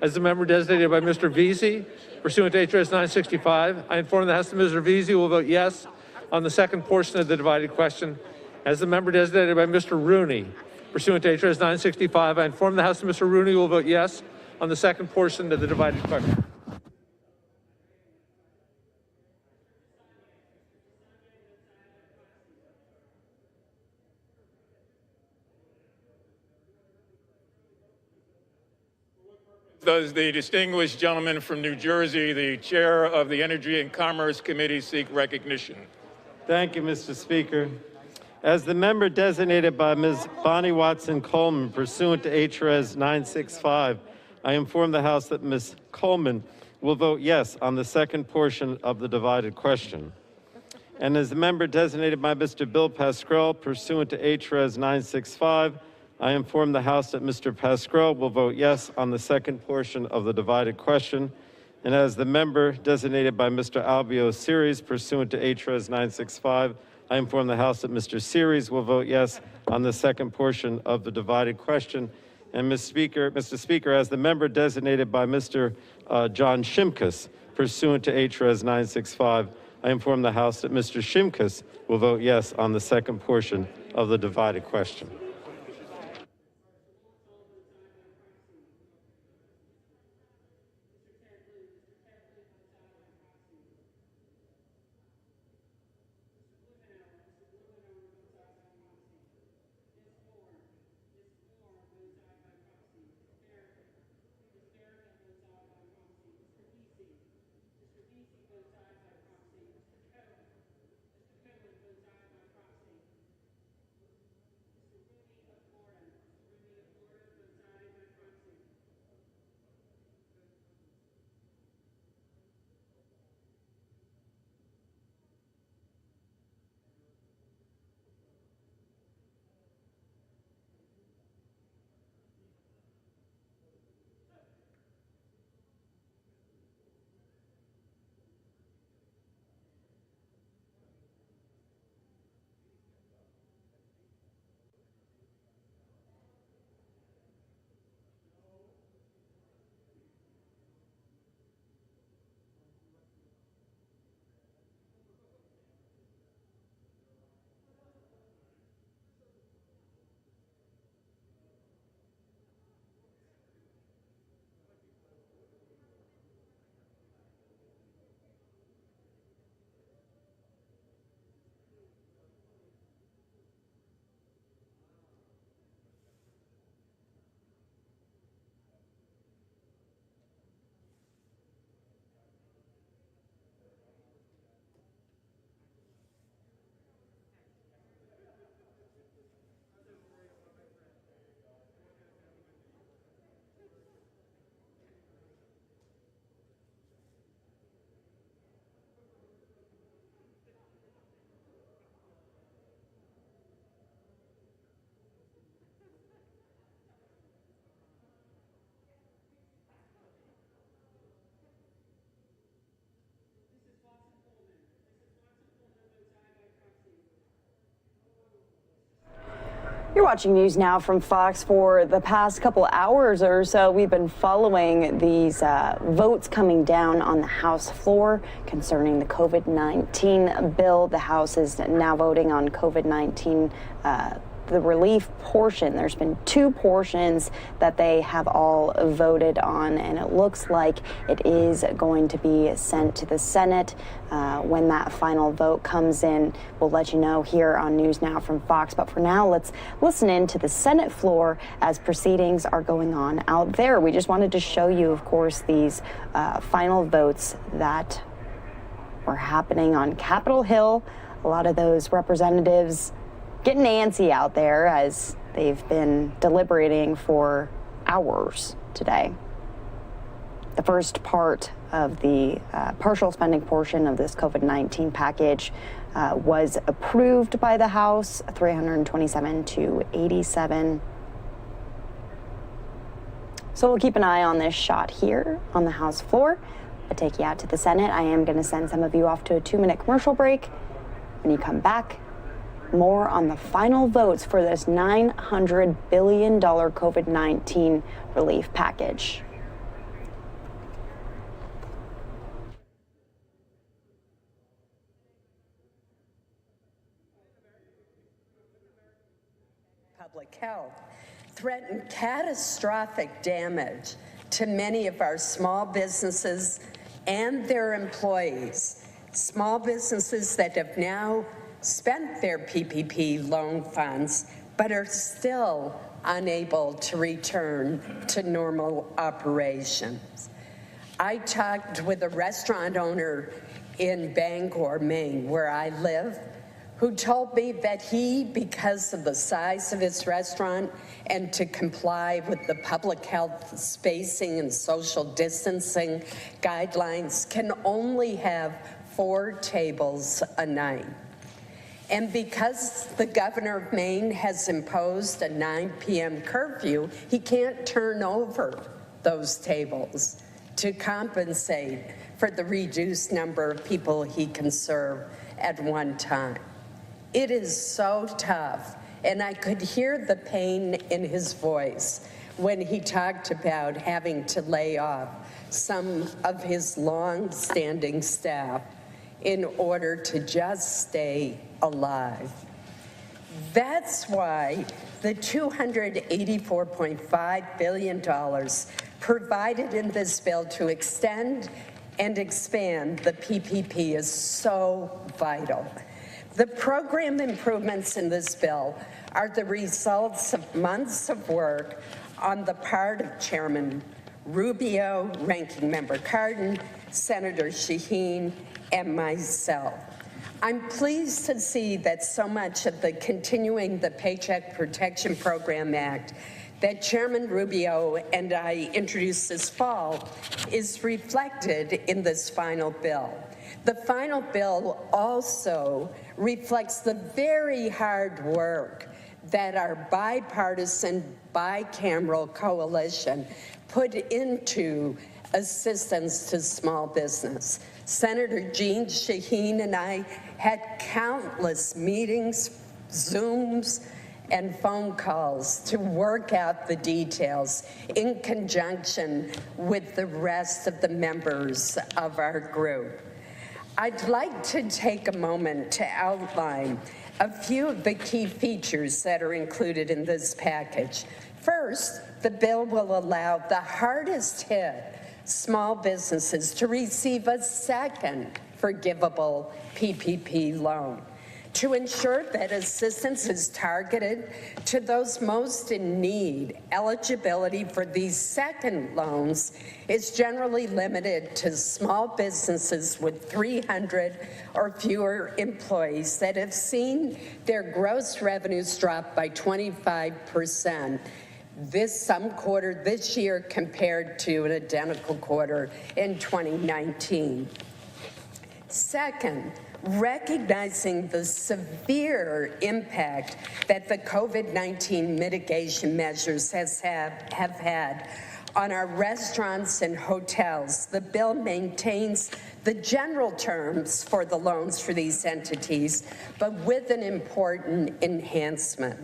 As the member designated by Mr. Veazey, pursuant to HRS 965, I inform the House that Mr. Veazey will vote yes on the second portion of the divided question. As the member designated by Mr. Rooney, pursuant to HRS 965, I inform the House that Mr. Rooney will vote yes on the second portion of the divided question. Does the distinguished gentleman from New Jersey, the chair of the Energy and Commerce Committee, seek recognition? Thank you, Mr. Speaker. As the member designated by Ms. Bonnie Watson Coleman pursuant to HRS 965, I inform the House that Ms. Coleman will vote yes on the second portion of the divided question. And as the member designated by Mr. Bill Pascrell pursuant to HRS 965, I inform the House that Mr. Pascrell will vote yes on the second portion of the divided question. And as the member designated by Mr. Albio Series pursuant to HRS 965, I inform the House that Mr. Series will vote yes on the second portion of the divided question. And Mr. Speaker, as the member designated by Mr. John Shimkus pursuant to HRS 965, I inform the House that Mr. Shimkus will vote yes on the second portion of the divided question. You're watching News Now from Fox. For the past couple hours or so, we've been following these votes coming down on the House floor concerning the COVID-19 bill. The House is now voting on COVID-19 the relief portion. There's been two portions that they have all voted on, and it looks like it is going to be sent to the Senate. When that final vote comes in, we'll let you know here on News Now from Fox. But for now, let's listen in to the Senate floor as proceedings are going on out there. We just wanted to show you, of course, these final votes that were happening on Capitol Hill. A lot of those representatives getting antsy out there as they've been deliberating for hours today. The first part of the partial spending portion of this COVID-19 package was approved by the House, 327 to 87. So we'll keep an eye on this shot here on the House floor. But take you out to the Senate, I am going to send some of you off to a 2-minute commercial break. When you come back, more on the final votes for this $900 billion COVID-19 relief package. Public health threaten catastrophic damage to many of our small businesses and their employees. Small businesses that have now spent their PPP loan funds but are still unable to return to normal operations. I talked with a restaurant owner in Bangor, Maine, where I live, who told me that he, because of the size of his restaurant and to comply with the public health spacing and social distancing guidelines, can only have 4 tables a night. And because the governor of Maine has imposed a 9 p.m. curfew, he can't turn over those tables to compensate for the reduced number of people he can serve at one time. It is so tough, and I could hear the pain in his voice when he talked about having to lay off some of his long-standing staff in order to just stay alive. That's why the $284.5 billion provided in this bill to extend and expand the PPP is so vital. The program improvements in this bill are the results of months of work on the part of Chairman Rubio, Ranking Member Cardin, Senator Shaheen, and myself. I'm pleased to see that so much of the Continuing the Paycheck Protection Program Act that Chairman Rubio and I introduced this fall is reflected in this final bill. The final bill also reflects the very hard work that our bipartisan, bicameral coalition put into assistance to small business. Senator Jean Shaheen and I had countless meetings, Zooms, and phone calls to work out the details in conjunction with the rest of the members of our group. I'd like to take a moment to outline a few of the key features that are included in this package. First, the bill will allow the hardest hit small businesses to receive a second forgivable PPP loan. To ensure that assistance is targeted to those most in need, eligibility for these second loans is generally limited to small businesses with 300 or fewer employees that have seen their gross revenues drop by 25% some quarter this year compared to an identical quarter in 2019. Second, recognizing the severe impact that the COVID-19 mitigation measures have had on our restaurants and hotels, the bill maintains the general terms for the loans for these entities, but with an important enhancement.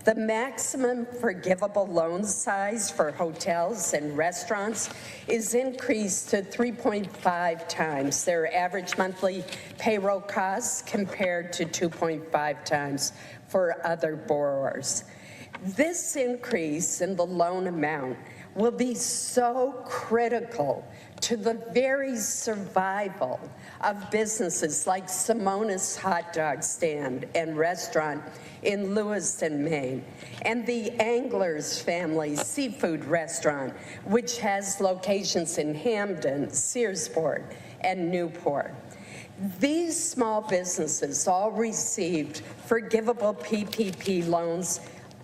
The maximum forgivable loan size for hotels and restaurants is increased to 3.5 times their average monthly payroll costs compared to 2.5 times for other borrowers. This increase in the loan amount will be so critical to the very survival of businesses like Simona's hot dog stand and restaurant in Lewiston, Maine, and the Angler's Family Seafood Restaurant, which has locations in Hamden, Searsport, and Newport. These small businesses all received forgivable PPP loans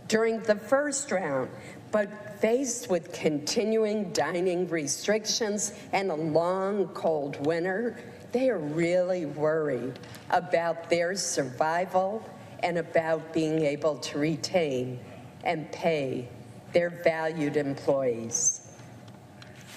during the first round, but faced with continuing dining restrictions and a long, cold winter, they are really worried about their survival and about being able to retain and pay their valued employees.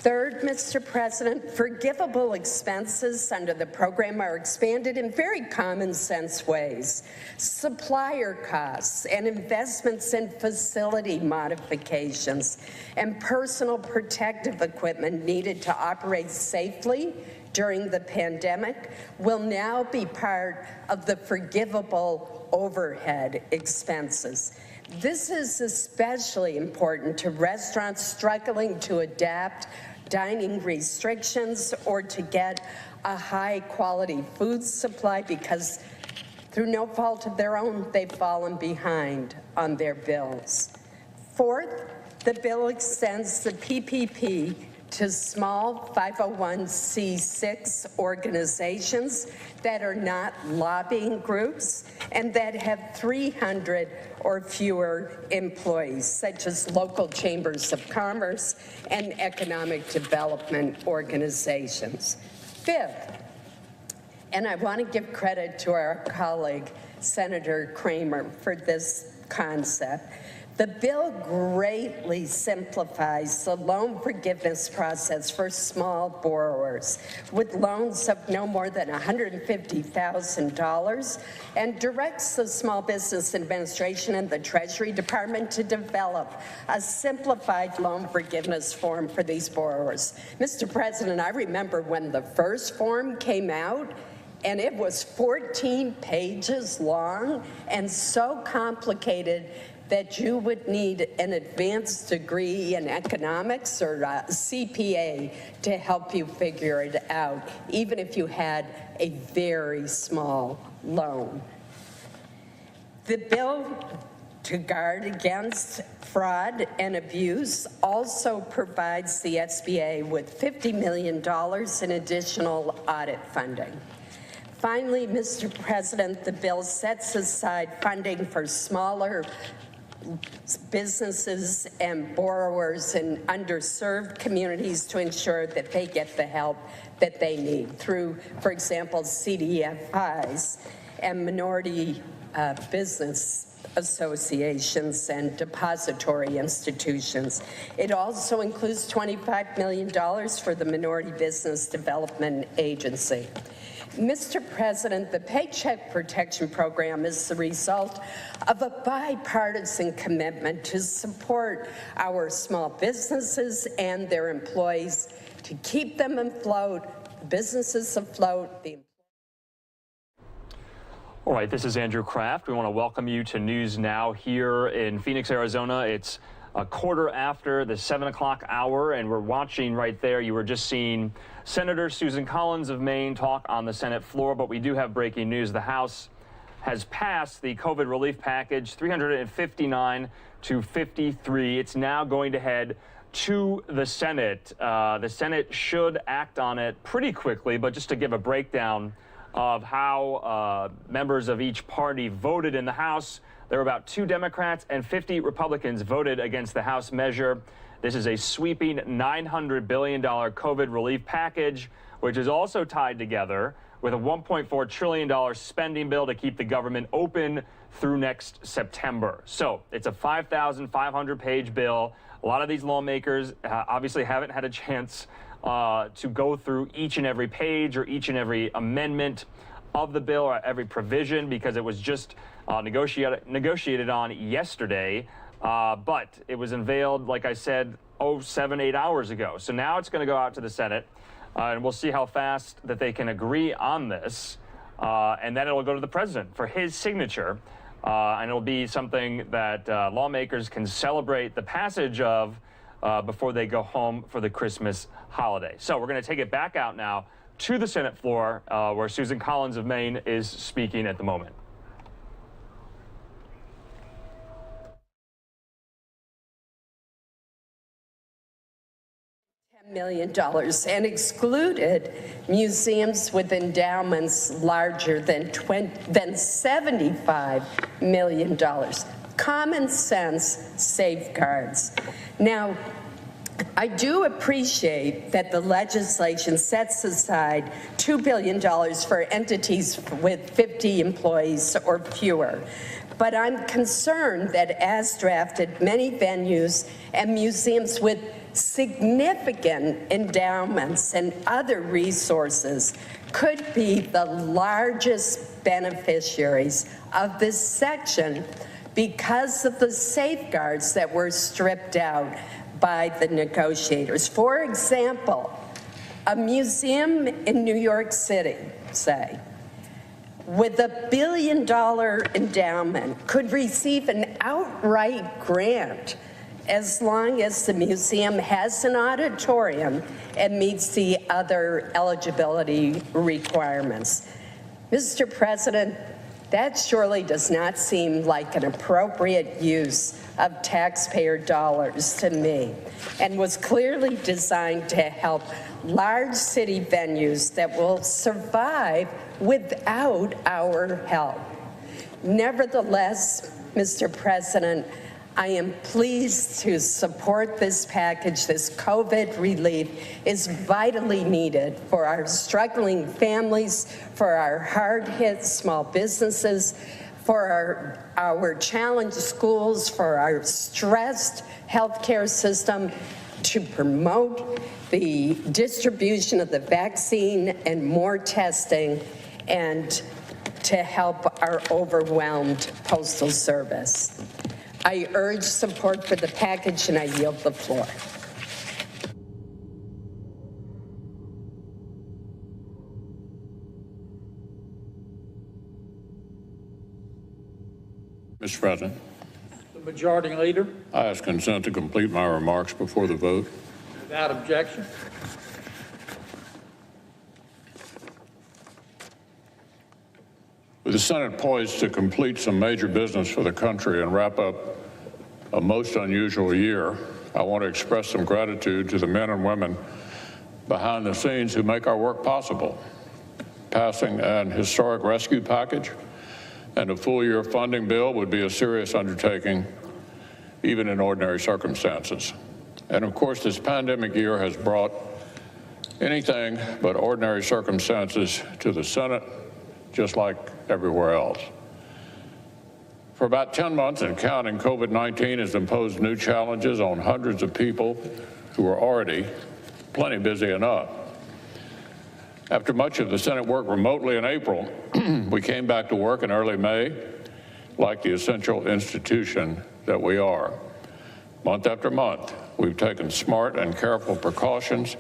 Third, Mr. President, forgivable expenses under the program are expanded in very common sense ways. Supplier costs and investments in facility modifications and personal protective equipment needed to operate safely during the pandemic will now be part of the forgivable overhead expenses. This is especially important to restaurants struggling to adapt dining restrictions or to get a high-quality food supply because, through no fault of their own, they've fallen behind on their bills. Fourth, the bill extends the PPP to small 501c6 organizations that are not lobbying groups and that have 300 or fewer employees, such as local chambers of commerce and economic development organizations. Fifth, and I want to give credit to our colleague, Senator Kramer, for this concept. The bill greatly simplifies the loan forgiveness process for small borrowers with loans of no more than $150,000 and directs the Small Business Administration and the Treasury Department to develop a simplified loan forgiveness form for these borrowers. Mr. President, I remember when the first form came out, and it was 14 pages long and so complicated that you would need an advanced degree in economics or a CPA to help you figure it out, even if you had a very small loan. The bill to guard against fraud and abuse also provides the SBA with $50 million in additional audit funding. Finally, Mr. President, the bill sets aside funding for smaller businesses and borrowers in underserved communities to ensure that they get the help that they need through, for example, CDFIs and minority business associations and depository institutions. It also includes $25 million for the Minority Business Development Agency. Mr. President, the Paycheck Protection Program is the result of a bipartisan commitment to support our small businesses and their employees, to keep them afloat, businesses afloat. All right, this is Andrew Kraft. We want to welcome you to News Now here in Phoenix, Arizona. It's a quarter after the 7 o'clock hour, and we're watching right there. You were just seeing Senator Susan Collins of Maine talk on the Senate floor, but we do have breaking news. The House has passed the COVID relief package, 359 to 53. It's now going to head to the Senate. The Senate should act on it pretty quickly, but just to give a breakdown of how members of each party voted in the House, there were about 2 Democrats and 50 Republicans voted against the House measure. This is a sweeping $900 billion COVID relief package, which is also tied together with a $1.4 trillion spending bill to keep the government open through next September. So it's a 5,500-page bill. A lot of these lawmakers obviously haven't had a chance to go through each and every page or each and every amendment of the bill or every provision because it was just negotiated on yesterday. But it was unveiled, like I said, 7-8 hours ago. So now it's going to go out to the Senate, and we'll see how fast that they can agree on this. And then it'll go to the president for his signature. And it'll be something that lawmakers can celebrate the passage of before they go home for the Christmas holiday. So we're going to take it back out now to the Senate floor, where Susan Collins of Maine is speaking at the moment. $10 million and excluded museums with endowments larger than $75 million. Common sense safeguards. Now, I do appreciate that the legislation sets aside $2 billion for entities with 50 employees or fewer. But I'm concerned that as drafted, many venues and museums with significant endowments and other resources could be the largest beneficiaries of this section because of the safeguards that were stripped out by the negotiators. For example, a museum in New York City, say, with $1 billion endowment could receive an outright grant as long as the museum has an auditorium and meets the other eligibility requirements. Mr. President, that surely does not seem like an appropriate use of taxpayer dollars to me, and was clearly designed to help large city venues that will survive without our help. Nevertheless, Mr. President, I am pleased to support this package. This COVID relief is vitally needed for our struggling families, for our hard-hit small businesses, for our challenged schools, for our stressed healthcare system, to promote the distribution of the vaccine and more testing, and to help our overwhelmed Postal Service. I urge support for the package, and I yield the floor. Mr. President, The Majority Leader, I ask consent to complete my remarks before the vote. without objection. With the Senate poised to complete some major business for the country and wrap up a most unusual year, I want to express some gratitude to the men and women behind the scenes who make our work possible. Passing an historic rescue package and a full-year funding bill would be a serious undertaking, even in ordinary circumstances. And of course, this pandemic year has brought anything but ordinary circumstances to the Senate, just like everywhere else. For about 10 months and counting, COVID-19 has imposed new challenges on hundreds of people who are already plenty busy enough. After much of the Senate worked remotely in April, we came back to work in early May, like the essential institution that we are. Month after month, we've taken smart and careful precautions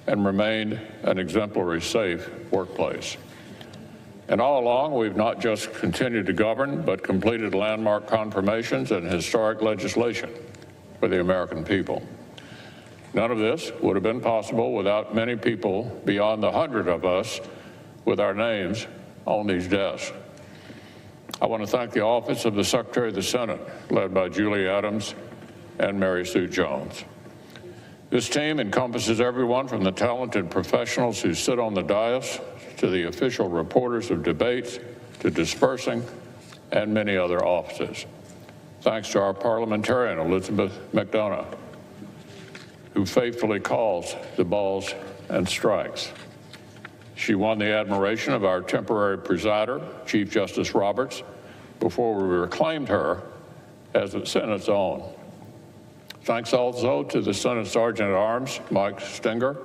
and remained an exemplary safe workplace. And all along, we've not just continued to govern, but completed landmark confirmations and historic legislation for the American people. None of this would have been possible without many people beyond the 100 of us with our names on these desks. I want to thank the Office of the Secretary of the Senate, led by Julie Adams and Mary Sue Jones. This team encompasses everyone from the talented professionals who sit on the dais to the official reporters of debates to dispersing and many other offices. Thanks to our parliamentarian, Elizabeth McDonough, who faithfully calls the balls and strikes. She won the admiration of our temporary presider, Chief Justice Roberts, before we reclaimed her as the Senate's own. Thanks also to the Senate Sergeant at Arms, Mike Stenger,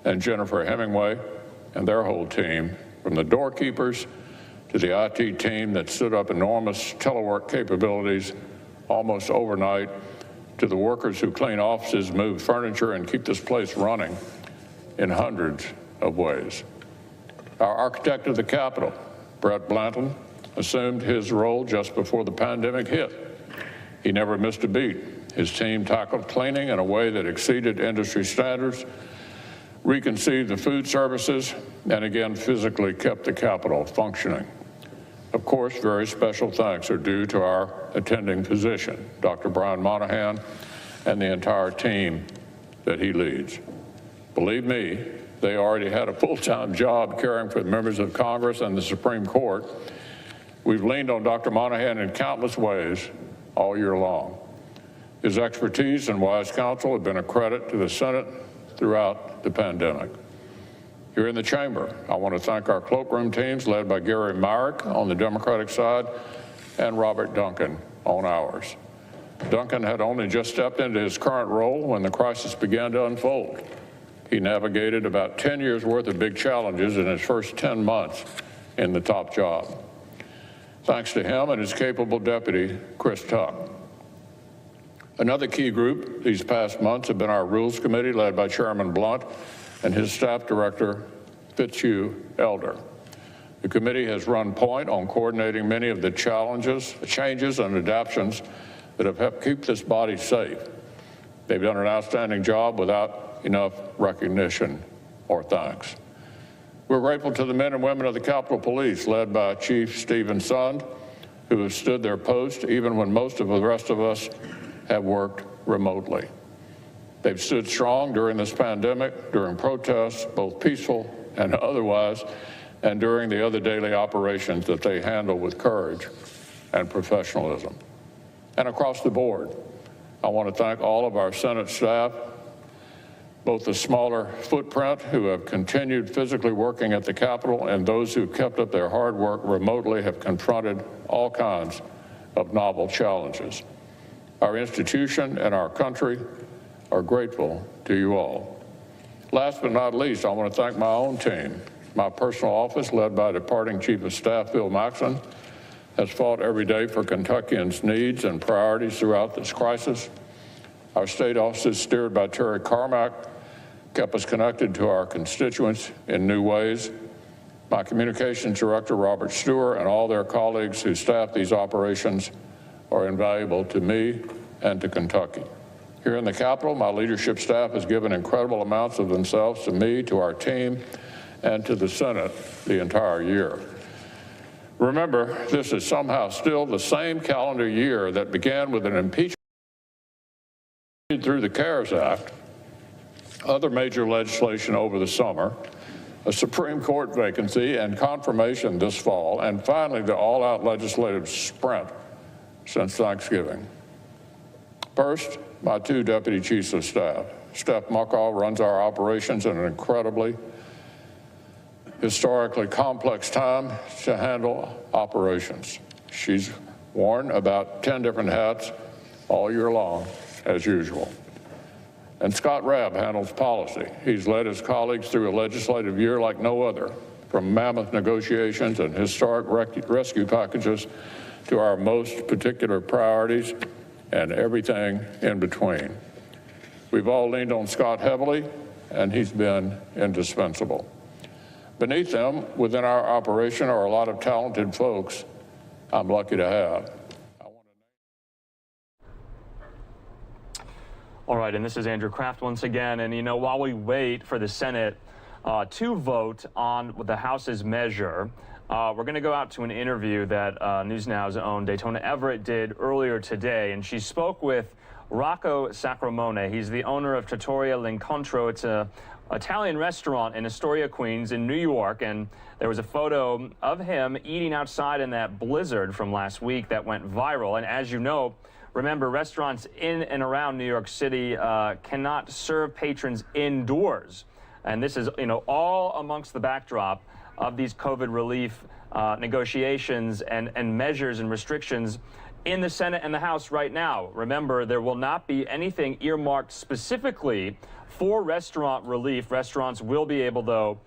and Jennifer Hemingway, and their whole team, from the doorkeepers to the IT team that stood up enormous telework capabilities almost overnight, to the workers who clean offices, move furniture, and keep this place running in hundreds of ways. Our architect of the Capitol, Brett Blanton, assumed his role just before the pandemic hit. He never missed a beat. His team tackled cleaning in a way that exceeded industry standards, reconceived the food services, and again physically kept the Capitol functioning. Of course, very special thanks are due to our attending physician, Dr. Brian Monahan, and the entire team that he leads. Believe me, they already had a full-time job caring for the members of Congress and the Supreme Court. We've leaned on Dr. Monahan in countless ways all year long. His expertise and wise counsel have been a credit to the Senate throughout the pandemic. Here in the chamber, I want to thank our cloakroom teams led by Gary Myrick on the Democratic side and Robert Duncan on ours. Duncan had only just stepped into his current role when the crisis began to unfold. He navigated about 10 years worth of big challenges in his first 10 months in the top job. Thanks to him and his capable deputy, Chris Tuck. Another key group these past months have been our Rules Committee led by Chairman Blunt and his staff director, Fitzhugh Elder. The committee has run point on coordinating many of the changes and adaptations that have helped keep this body safe. They've done an outstanding job without enough recognition or thanks. We're grateful to the men and women of the Capitol Police, led by Chief Stephen Sund, who have stood their post even when most of the rest of us have worked remotely. They've stood strong during this pandemic, during protests, both peaceful and otherwise, and during the other daily operations that they handle with courage and professionalism. And across the board, I want to thank all of our Senate staff, both the smaller footprint who have continued physically working at the Capitol and those who kept up their hard work remotely have confronted all kinds of novel challenges. Our institution and our country are grateful to you all. Last but not least, I want to thank my own team. My personal office, led by departing Chief of Staff Bill Maxson, has fought every day for Kentuckians' needs and priorities throughout this crisis. Our state offices, steered by Terry Carmack, kept us connected to our constituents in new ways. My communications director, Robert Stewart, and all their colleagues who staff these operations are invaluable to me and to Kentucky. Here in the Capitol, my leadership staff has given incredible amounts of themselves to me, to our team, and to the Senate the entire year. Remember, this is somehow still the same calendar year that began with an impeachment through the CARES Act, other major legislation over the summer, a Supreme Court vacancy and confirmation this fall, and finally the all-out legislative sprint since Thanksgiving. First, my two deputy chiefs of staff. Steph Muckall runs our operations in an incredibly, historically complex time to handle operations. She's worn about 10 different hats all year long, as usual. And Scott Rabb handles policy. He's led his colleagues through a legislative year like no other, from mammoth negotiations and historic rescue packages to our most particular priorities and everything in between. We've all leaned on Scott heavily, and he's been indispensable. Beneath them, within our operation, are a lot of talented folks I'm lucky to have. All right, and this is Andrew Kraft once again. And, you know, while we wait for the Senate to vote on the House's measure, we're going to go out to an interview that NewsNOW's own Daytona Everett did earlier today. And she spoke with Rocco Sacramone. He's the owner of Trattoria L'Incontro. It's an Italian restaurant in Astoria, Queens, in New York. And there was a photo of him eating outside in that blizzard from last week that went viral. And as you know, remember, restaurants in and around New York City cannot serve patrons indoors. And this is, you know, all amongst the backdrop of these COVID relief negotiations and measures and restrictions in the Senate and the House right now. Remember, there will not be anything earmarked specifically for restaurant relief. Restaurants will be able, though,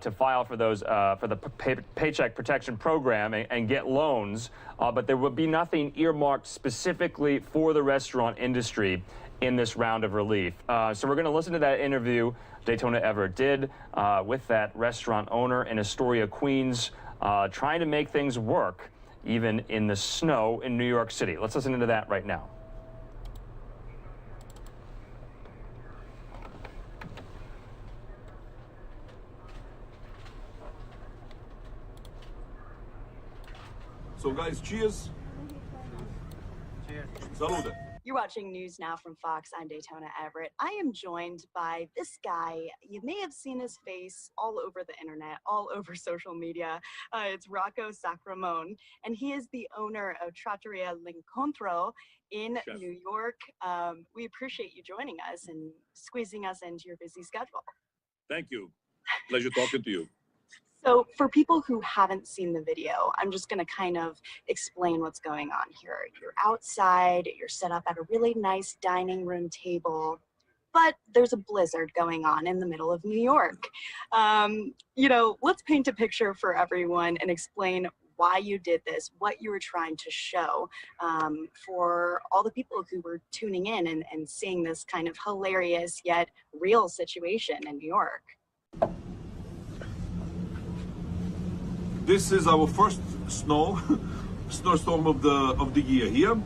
to file for those for the Paycheck Protection Program and get loans, but there will be nothing earmarked specifically for the restaurant industry in this round of relief. So we're going to listen to that interview Daytona Everett did with that restaurant owner in Astoria, Queens, trying to make things work even in the snow in New York City. Let's listen to that right now. So guys, cheers. Cheers. Salute. You're watching News Now from Fox. I'm Daytona Everett. I am joined by this guy. You may have seen his face all over the internet, all over social media. It's Rocco Sacramone, and he is the owner of Trattoria L'Incontro in New York. We appreciate you joining us and squeezing us into your busy schedule. Thank you. Pleasure talking to you. So for people who haven't seen the video, I'm just going to kind of explain what's going on here. You're outside, you're set up at a really nice dining room table, but there's a blizzard going on in the middle of New York. You know, let's paint a picture for everyone and explain why you did this, what you were trying to show for all the people who were tuning in and seeing this kind of hilarious yet real situation in New York. This is our first snowstorm of the year here.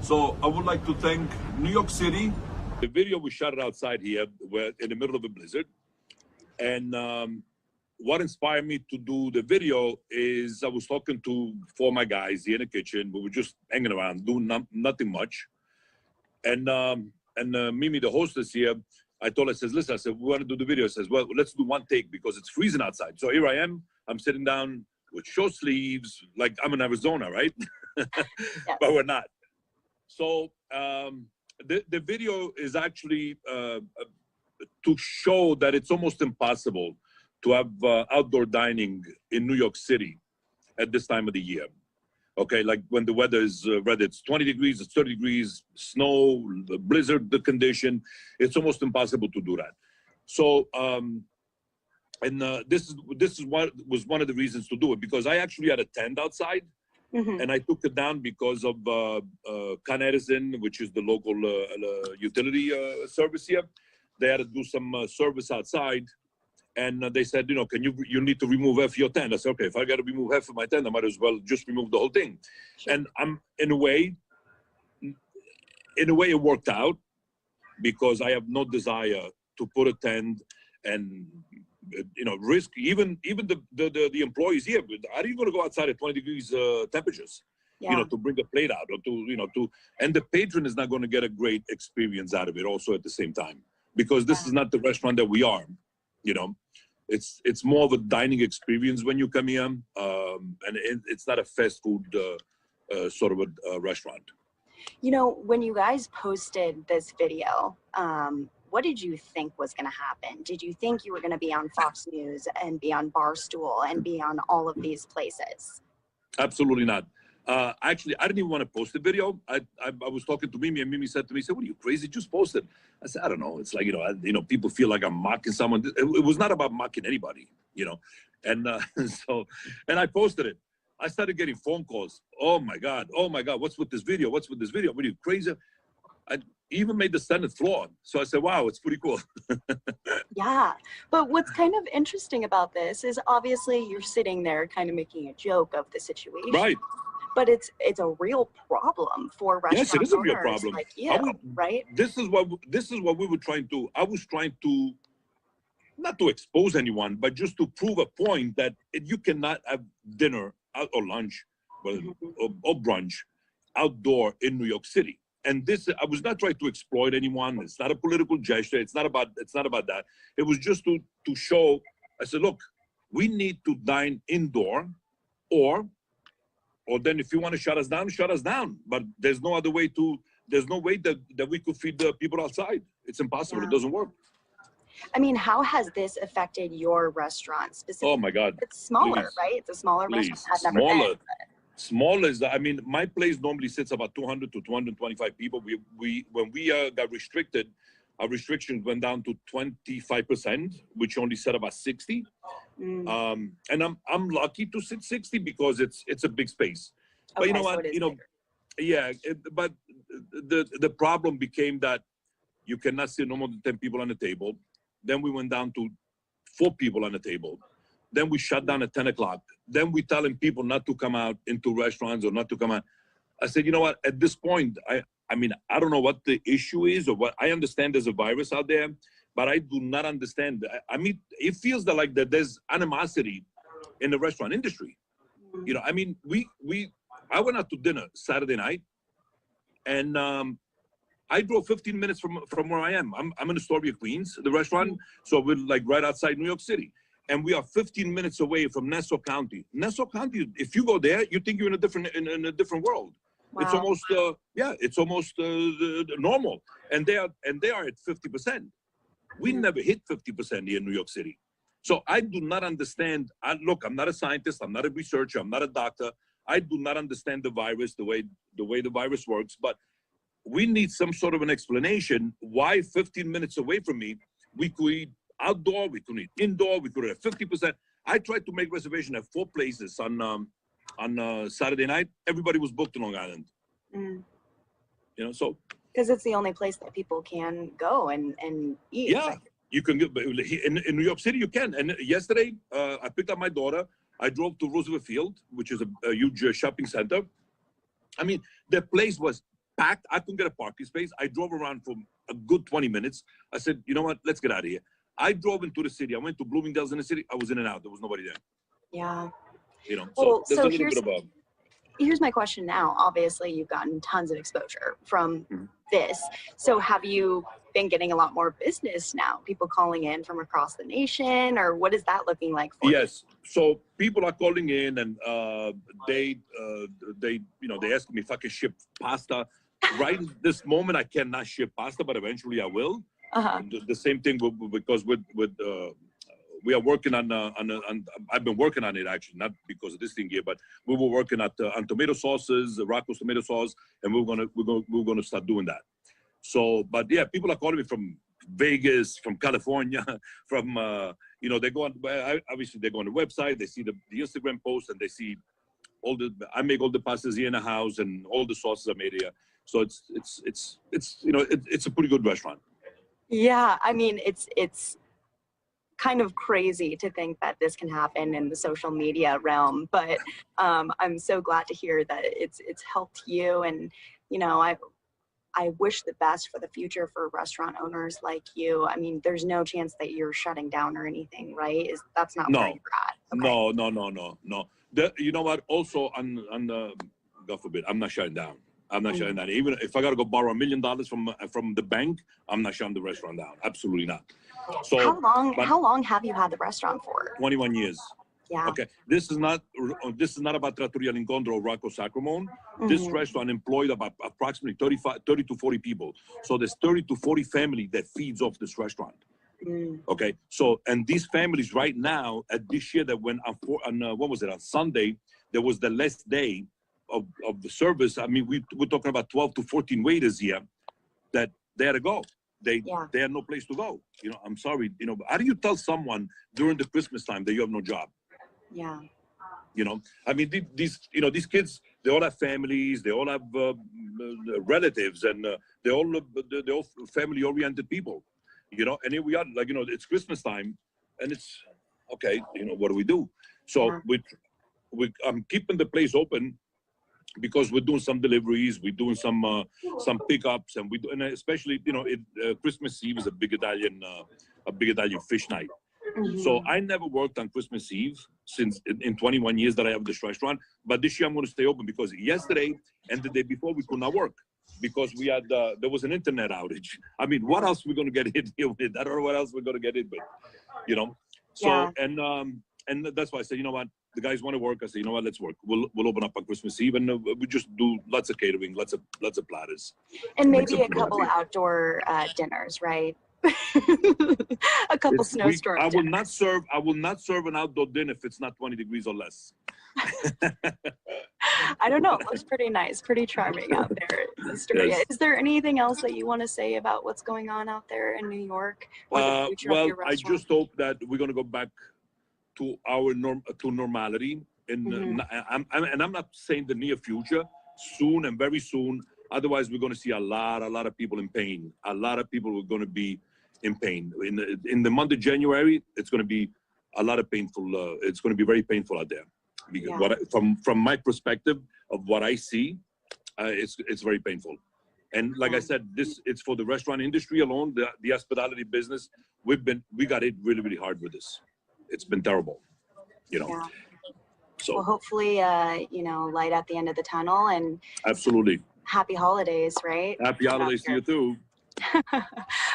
So I would like to thank New York City. The video we shot it outside here. We're in the middle of a blizzard. And what inspired me to do the video is I was talking to 4 of my guys here in the kitchen. We were just hanging around, doing nothing much. And Mimi, the hostess here, I told her, listen, I said, we want to do the video. I says, well, let's do one take because it's freezing outside. So here I am, I'm sitting down with short sleeves, like I'm in Arizona, right? But we're not. So the video is actually to show that it's almost impossible to have outdoor dining in New York City at this time of the year. Okay, like when the weather is, whether it's 20 degrees, it's 30 degrees, snow, the blizzard, the condition, it's almost impossible to do that. So, this is what was one of the reasons to do it, because I actually had a tent outside, and I took it down because of Con Edison, which is the local utility service here. They had to do some service outside, and they said, you know, you need to remove half your tent. I said, okay, if I got to remove half of my tent, I might as well just remove the whole thing. And I'm in a way it worked out because I have no desire to put a tent and risk even the employees here. How are you going to go outside at 20 degrees temperatures? To bring a plate out or and the patron is not going to get a great experience out of it also at the same time, because this is not the restaurant that we are. It's more of a dining experience when you come here, and it's not a fast food sort of a restaurant. When you guys posted this video, what did you think was going to happen? Did you think you were going to be on Fox News and be on Barstool and be on all of these places? Absolutely not. Actually, I didn't even want to post the video. I was talking to Mimi, and Mimi said to me, "What are you, crazy? Just post it." I said, "I don't know. It's like, people feel like I'm mocking someone." It was not about mocking anybody, And and I posted it. I started getting phone calls. Oh my God, what's with this video? What's with this video? What are you, crazy? I even made the Senate floor. So I said, wow, it's pretty cool. Yeah, but what's kind of interesting about this is obviously you're sitting there kind of making a joke of the situation. Right. But it's a real problem for restaurant Yes, it is a real owners problem. like you, right? This is what we were trying to. I was trying to, not to expose anyone, but just to prove a point that you cannot have dinner out or lunch, or brunch outdoor in New York City. And this, I was not trying to exploit anyone. It's not a political gesture. It's not about that. It was just to show. I said, look, we need to dine indoor, or then if you want to shut us down. But there's no other way there's no way that we could feed the people outside. It's impossible. Yeah. It doesn't work. I mean, how has this affected your restaurant specifically? Oh my God. It's smaller, Please. right? It's a smaller restaurant. I've never Smaller. been. Small is, I mean, my place normally sits about 200 to 225 people. When we got restricted, our restrictions went down to 25%, which only set about 60. And I'm lucky to sit 60 because it's a big space. But you know what? But the problem became that you cannot sit no more than 10 people on the table. Then we went down to 4 people on the table. Then we shut down at 10 o'clock. Then we telling people not to come out into restaurants or not to come out. I said, you know what? At this point, I mean, I don't know what the issue is or what. I understand there's a virus out there, but I do not understand. I mean, it feels that there's animosity in the restaurant industry. I mean, I went out to dinner Saturday night, and I drove 15 minutes from where I am. I'm in Astoria, Queens, the restaurant. So we're like right outside New York City. And we are 15 minutes away from Nassau County. Nassau County, if you go there, you think you're in a different world. Wow. It's almost it's almost normal. And they are at 50%. We never hit 50% here in New York City. So I do not understand. Look, I'm not a scientist. I'm not a researcher. I'm not a doctor. I do not understand the virus, the way the virus works. But we need some sort of an explanation why 15 minutes away from me, we could eat outdoor, we could eat indoor, we could have 50%. I tried to make reservation at 4 places on Saturday night. Everybody was booked in Long Island. You know, so. Because it's the only place that people can go and eat. Yeah, Right? you can get, in New York City, you can. And yesterday, I picked up my daughter. I drove to Roosevelt Field, which is a huge shopping center. I mean, the place was packed. I couldn't get a parking space. I drove around for a good 20 minutes. I said, you know what, let's get out of here. I drove into the city. I went to Bloomingdale's in the city. I was in and out. There was nobody there. Yeah. You know, well, so there's a little bit of a... Here's my question now. Obviously, you've gotten tons of exposure from this. So have you been getting a lot more business now? People calling in from across the nation, or what is that looking like for you? Yes. So people are calling in, and they ask me if I can ship pasta. Right this moment, I cannot ship pasta, but eventually I will. The same thing because we are working on I've been working on it actually, not because of this thing here, but we were working on tomato sauces, Rocco's tomato sauce, and we're gonna start doing that. So, but yeah, people are calling me from Vegas, from California, from they go on. Obviously, they go on the website, they see the Instagram post, and they see I make all the pastas here in the house, and all the sauces are made here. So it's a pretty good restaurant. Yeah, I mean, it's kind of crazy to think that this can happen in the social media realm, but I'm so glad to hear that it's helped you. And I wish the best for the future for restaurant owners like you. I mean, there's no chance that you're shutting down or anything, right? That's not where you're at? Okay. No. You know what? Also, God forbid, I'm not shutting down. I'm not shutting down. Even if I got to go borrow $1 million from the bank, I'm not shutting the restaurant down. Absolutely not. So how long have you had the restaurant for? 21 years. Yeah. Okay. This is not about Trattoria L'Incontro or Rocco Sacramone. This restaurant employed about approximately 30 to 40 people. So there's 30 to 40 family that feeds off this restaurant. Okay. So, and these families right now at this year that went on Sunday, there was the last day of the service. I mean, we're talking about 12 to 14 waiters here that they had to go. They had no place to go. I'm sorry. How do you tell someone during the Christmas time that you have no job? Yeah. I mean, these kids, they all have families, they all have relatives, and they're all family-oriented people. And here we are, it's Christmas time, and it's okay. What do we do? So I'm keeping the place open because we're doing some deliveries, we're doing some pickups, and especially Christmas Eve is a big Italian fish night. So I never worked on Christmas Eve since in 21 years that I have this restaurant. But this year I'm going to stay open because yesterday and the day before we could not work because we had there was an internet outage. I mean, what else we're going to get hit here with? I don't know what else we're going to get hit with. So and that's why I said, you know what, the guys want to work. I said, you know what, let's work. We'll open up on Christmas Eve and we just do lots of catering, lots of platters, and maybe a couple outdoor dinners, right? A couple snowstorms. I will not serve an outdoor dinner if it's not 20 degrees or less. I don't know. It looks pretty nice, pretty charming out there in Astoria. Yes. Is there anything else that you want to say about what's going on out there in New York? Or the future of your restaurant? I just hope that we're going to go back to our normality. And I'm not saying the near future, soon and very soon. Otherwise, we're going to see a lot of people in pain. A lot of people are going to be in pain. In the month of January, it's going to be a lot of painful. It's going to be very painful out there. Because from my perspective of what I see, it's very painful. And like I said, it's for the restaurant industry alone, the hospitality business. We got hit really, really hard with this. It's been terrible, So well, hopefully, light at the end of the tunnel, and absolutely. Happy holidays, right? Happy holidays to you too.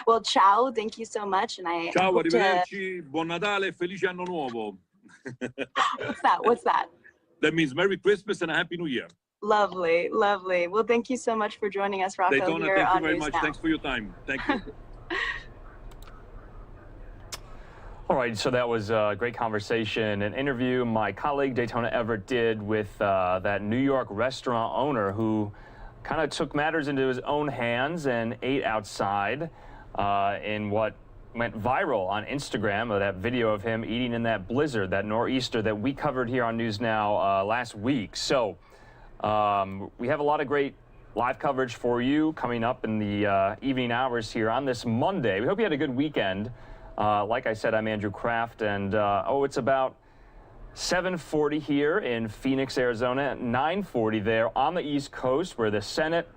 Well, ciao. Thank you so much. And I Ciao, hope to... arrivederci, buon Natale, felice anno nuovo. What's that? What's that? That means Merry Christmas and a Happy New Year. Lovely, lovely. Well, thank you so much for joining us, Rocco, Daytona, here thank you on very News much. Now. Thanks for your time. Thank you. All right, so that was a great conversation, an interview my colleague Daytona Everett did with that New York restaurant owner who kind of took matters into his own hands and ate outside in what went viral on Instagram, that video of him eating in that blizzard, that nor'easter that we covered here on News Now last week. So we have a lot of great live coverage for you coming up in the evening hours here on this Monday. We hope you had a good weekend. Like I said, I'm Andrew Kraft, and it's about 7:40 here in Phoenix, Arizona, 9:40 there on the East Coast, where the Senate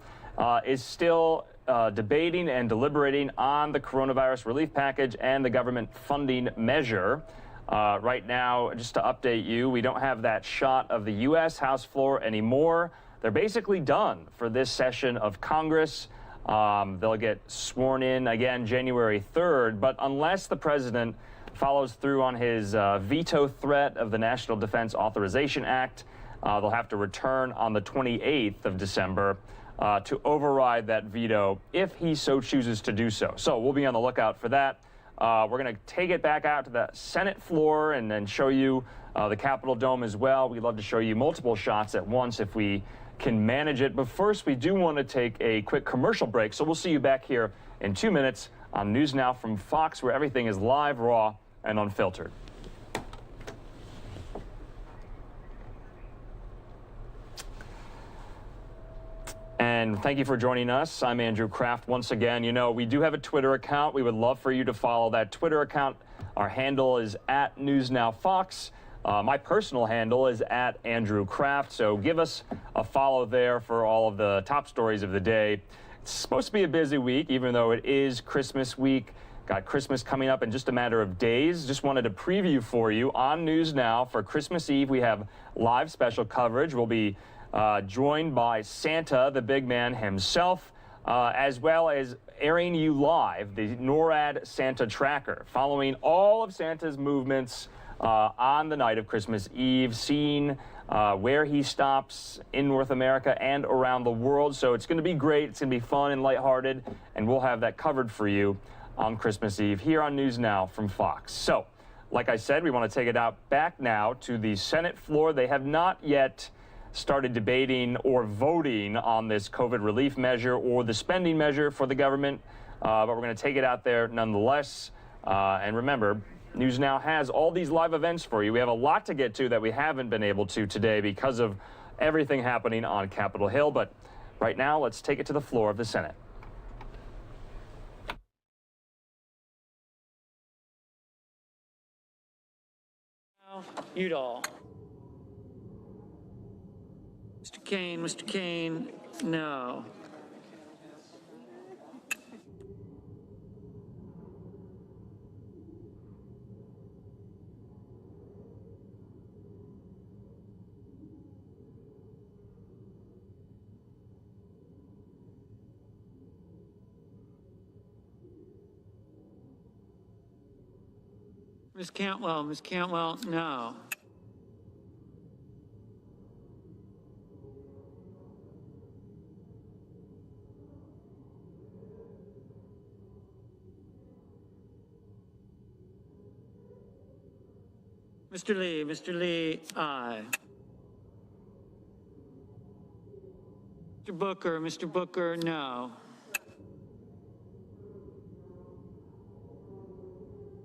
is still debating and deliberating on the coronavirus relief package and the government funding measure. Right now, just to update you, we don't have that shot of the U.S. House floor anymore. They're basically done for this session of Congress. They'll get sworn in again January 3rd, but unless the president follows through on his veto threat of the National Defense Authorization Act, they'll have to return on the 28th of December to override that veto if he so chooses to do so. So we'll be on the lookout for that. We're going to take it back out to the Senate floor and then show you the Capitol Dome as well. We'd love to show you multiple shots at once if we can manage it. But first, we do want to take a quick commercial break. So we'll see you back here in 2 minutes on News Now from Fox, where everything is live, raw, and unfiltered. And thank you for joining us. I'm Andrew Kraft once again. You know, we do have a Twitter account. We would love for you to follow that Twitter account. Our handle is at NewsNowFox. My personal handle is at Andrew Kraft. So give us a follow there for all of the top stories of the day. It's supposed to be a busy week, even though it is Christmas week. Got Christmas coming up in just a matter of days. Just wanted to preview for you on News Now for Christmas Eve. We have live special coverage. We'll be joined by Santa, the big man himself, as well as airing you live the NORAD Santa Tracker, following all of Santa's movements on the night of Christmas Eve, seeing where he stops in North America and around the world. So it's going to be great. It's going to be fun and lighthearted, and we'll have that covered for you on Christmas Eve here on News Now from Fox. So, like I said, we want to take it back now to the Senate floor. They have not yet started debating or voting on this COVID relief measure or the spending measure for the government, but we're going to take it out there nonetheless. And remember, News Now has all these live events for you. We have a lot to get to that we haven't been able to today because of everything happening on Capitol Hill. But right now, let's take it to the floor of the Senate. Udall. Mr. Kane, no. Ms. Cantwell, no. Mr. Lee, aye. Mr. Booker, no.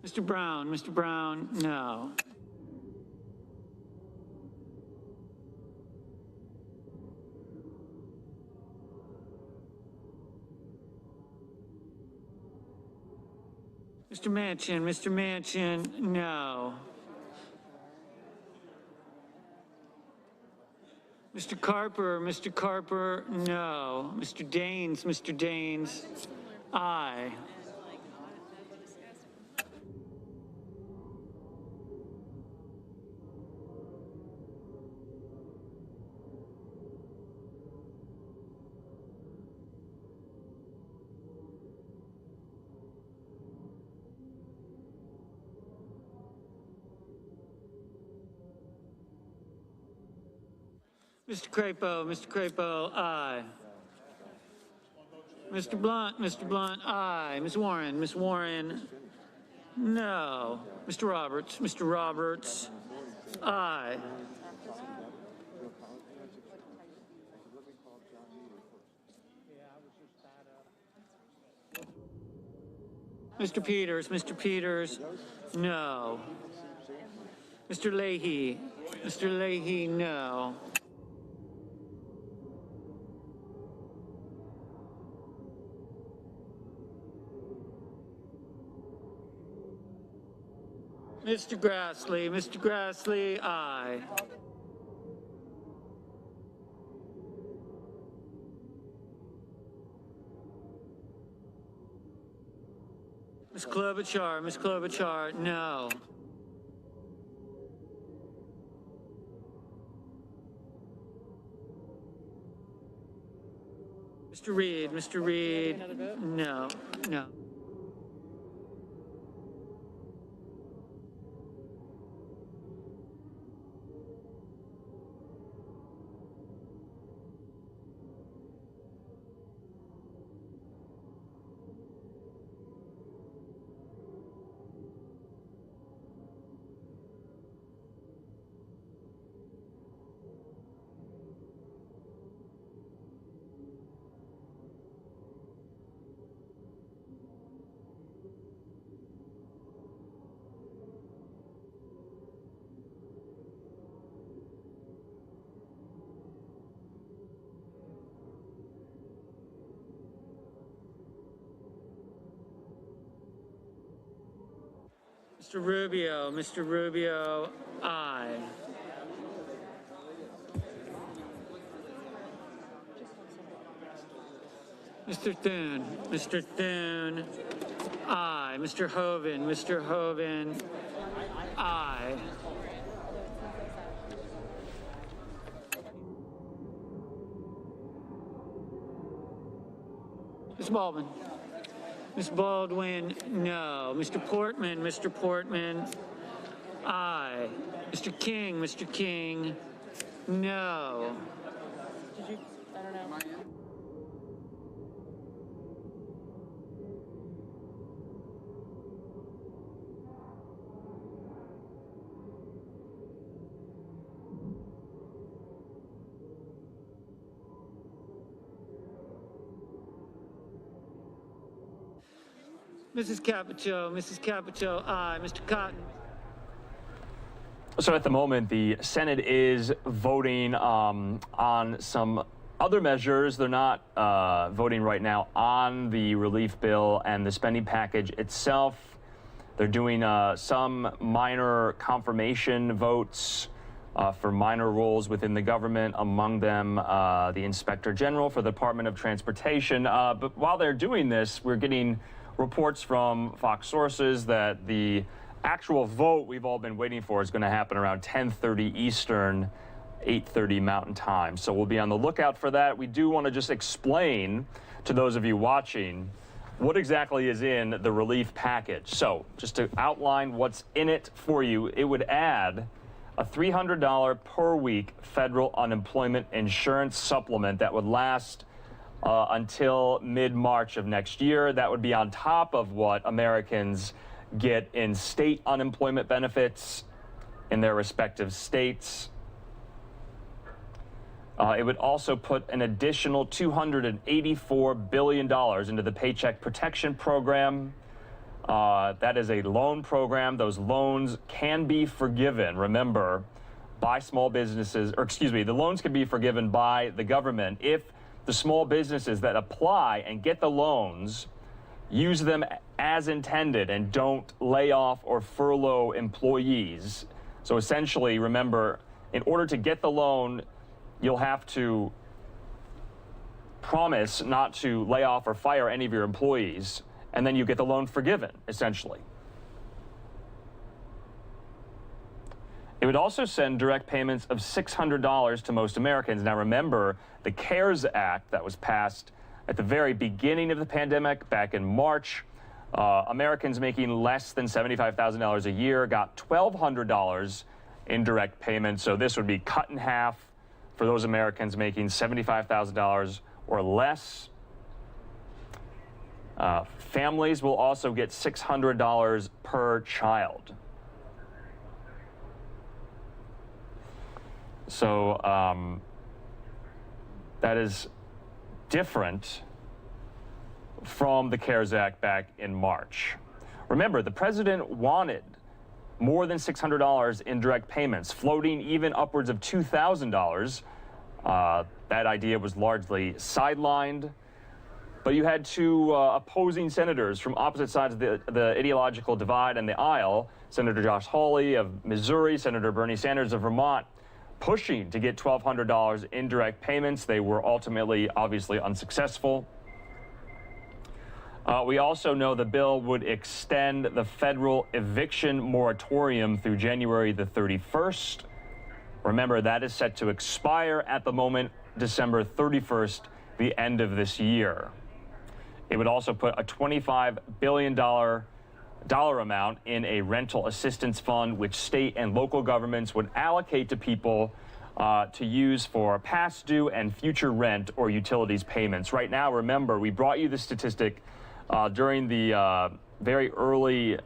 Mr. Brown, no. Mr. Manchin, no. Mr. Carper, no. Mr. Daines, aye. Mr. Crapo, aye. Mr. Blunt, aye. Ms. Warren, no. Mr. Roberts, aye. Mr. Peters, no. Mr. Leahy, no. Mr. Grassley, aye. Ms. Klobuchar, no. Mr. Reed, no. Mr. Rubio, aye. Mr. Thune, aye. Mr. Hoven, aye. Ms. Baldwin, no. Mr. Portman, aye. Mr. King, no. I don't know. Mrs. Capito, aye. Mr. Cotton. So at the moment, the Senate is voting on some other measures. They're not voting right now on the relief bill and the spending package itself. They're doing some minor confirmation votes for minor roles within the government, among them the Inspector General for the Department of Transportation. But while they're doing this, we're getting reports from Fox sources that the actual vote we've all been waiting for is going to happen around 10:30 Eastern, 8:30 Mountain Time. So we'll be on the lookout for that. We do want to just explain to those of you watching what exactly is in the relief package. So just to outline what's in it for you, it would add a $300 per week federal unemployment insurance supplement that would last until mid-March of next year. That would be on top of what Americans get in state unemployment benefits in their respective states. It would also put an additional $284 billion into the Paycheck Protection Program. That is a loan program. Those loans can be forgiven, remember, by small businesses, or excuse me, the loans can be forgiven by the government if the small businesses that apply and get the loans use them as intended and don't lay off or furlough employees. So essentially, remember, in order to get the loan, you'll have to promise not to lay off or fire any of your employees, and then you get the loan forgiven, essentially. It would also send direct payments of $600 to most Americans. Now remember, the CARES Act that was passed at the very beginning of the pandemic back in March, Americans making less than $75,000 a year got $1,200 in direct payments. So this would be cut in half for those Americans making $75,000 or less. Families will also get $600 per child. So that is different from the CARES Act back in March. Remember, the president wanted more than $600 in direct payments, floating even upwards of $2,000. That idea was largely sidelined. But you had two opposing senators from opposite sides of the ideological divide and the aisle, Senator Josh Hawley of Missouri, Senator Bernie Sanders of Vermont, pushing to get $1,200 in direct payments. They were ultimately, obviously, unsuccessful. We also know the bill would extend the federal eviction moratorium through January the 31st. Remember, that is set to expire at the moment, December 31st, the end of this year. It would also put a $25 billion amount in a rental assistance fund, which state and local governments would allocate to people to use for past due and future rent or utilities payments. Right now, remember, we brought you the statistic during the very early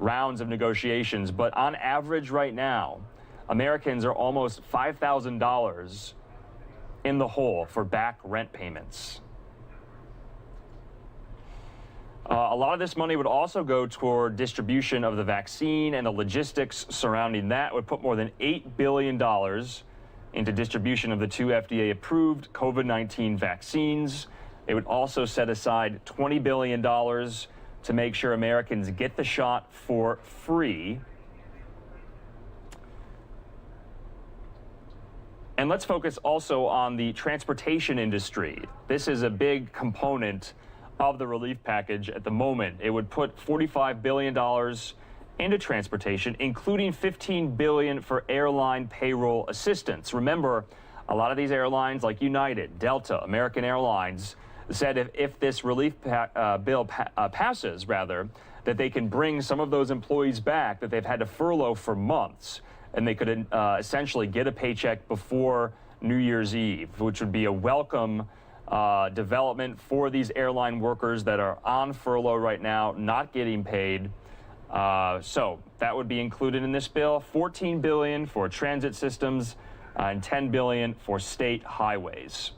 rounds of negotiations, but on average right now, Americans are almost $5,000 in the hole for back rent payments. A lot of this money would also go toward distribution of the vaccine, and the logistics surrounding that would put more than $8 billion into distribution of the two FDA-approved COVID-19 vaccines. It would also set aside $20 billion to make sure Americans get the shot for free. And let's focus also on the transportation industry. This is a big component of the relief package at the moment. It would put $45 billion into transportation, including $15 billion for airline payroll assistance. Remember, a lot of these airlines like United, Delta, American Airlines said if this relief bill passes, that they can bring some of those employees back that they've had to furlough for months, and they could essentially get a paycheck before New Year's Eve, which would be a welcome development for these airline workers that are on furlough right now, not getting paid. So that would be included in this bill. $14 billion for transit systems and $10 billion for state highways.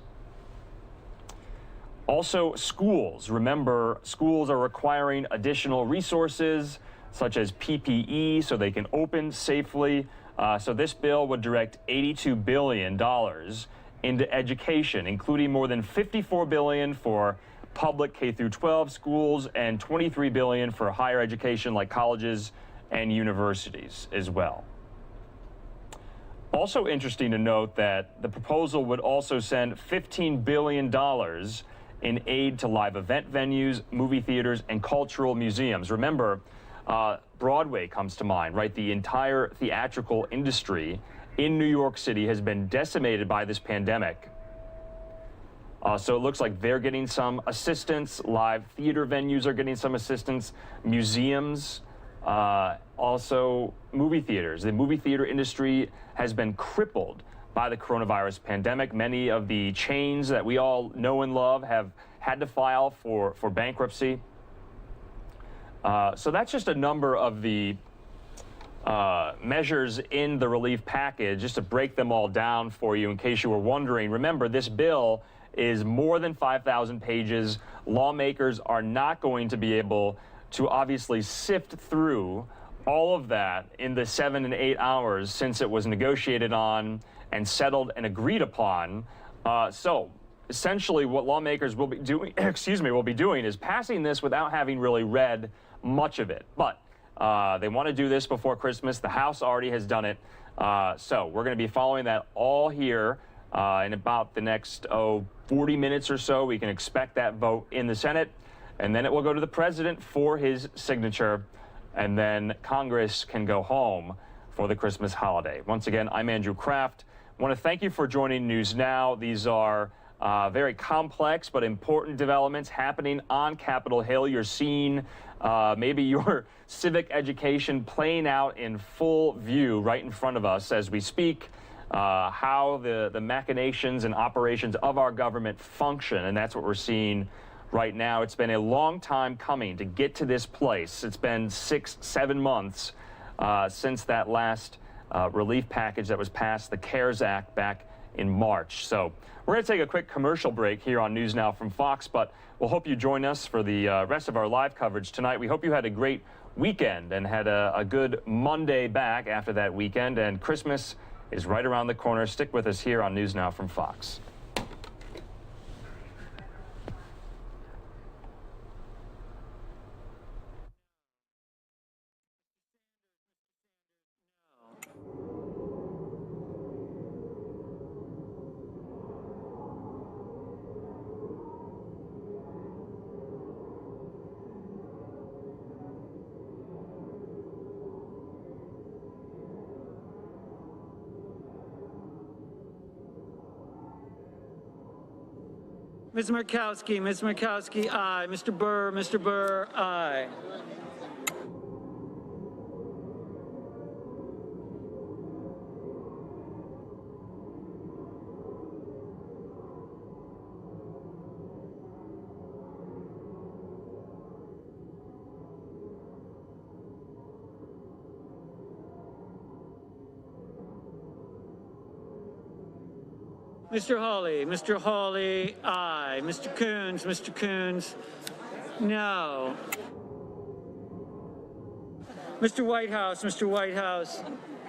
Also, schools. Remember, schools are requiring additional resources such as PPE so they can open safely. So this bill would direct $82 billion into education, including more than $54 billion for public K-12 schools and $23 billion for higher education like colleges and universities as well. Also interesting to note that the proposal would also send $15 billion in aid to live event venues, movie theaters, and cultural museums. Remember, Broadway comes to mind, right? The entire theatrical industry in New York City has been decimated by this pandemic. So it looks like they're getting some assistance. Live theater venues are getting some assistance. Museums, also movie theaters. The movie theater industry has been crippled by the coronavirus pandemic. Many of the chains that we all know and love have had to file for bankruptcy. So that's just a number of the measures in the relief package, just to break them all down for you in case you were wondering. Remember, this bill is more than 5,000 pages. Lawmakers are not going to be able to obviously sift through all of that in the 7 and 8 hours since it was negotiated on and settled and agreed upon. So essentially what lawmakers will be doing, will be doing is passing this without having really read much of it. But they want to do this before Christmas. The House already has done it. So we're going to be following that all here in about the next 40 minutes or so. We can expect that vote in the Senate, and then it will go to the president for his signature, and then Congress can go home for the Christmas holiday. Once again, I'm Andrew Kraft. I want to thank you for joining News Now. These are very complex but important developments happening on Capitol Hill. You're seeing maybe your civic education playing out in full view right in front of us as we speak. how the machinations and operations of our government function, and that's what we're seeing right now. It's been a long time coming to get to this place. It's been 6-7 months since that last relief package that was passed, the CARES Act, back in March. So we're going to take a quick commercial break here on News Now from Fox, but we'll hope you join us for the rest of our live coverage tonight. We hope you had a great weekend and had a good Monday back after that weekend, and Christmas is right around the corner. Stick with us here on News Now from Fox. Ms. Murkowski, aye. Mr. Burr, aye. Mr. Hawley, aye. Mr. Coons, no. Mr. Whitehouse,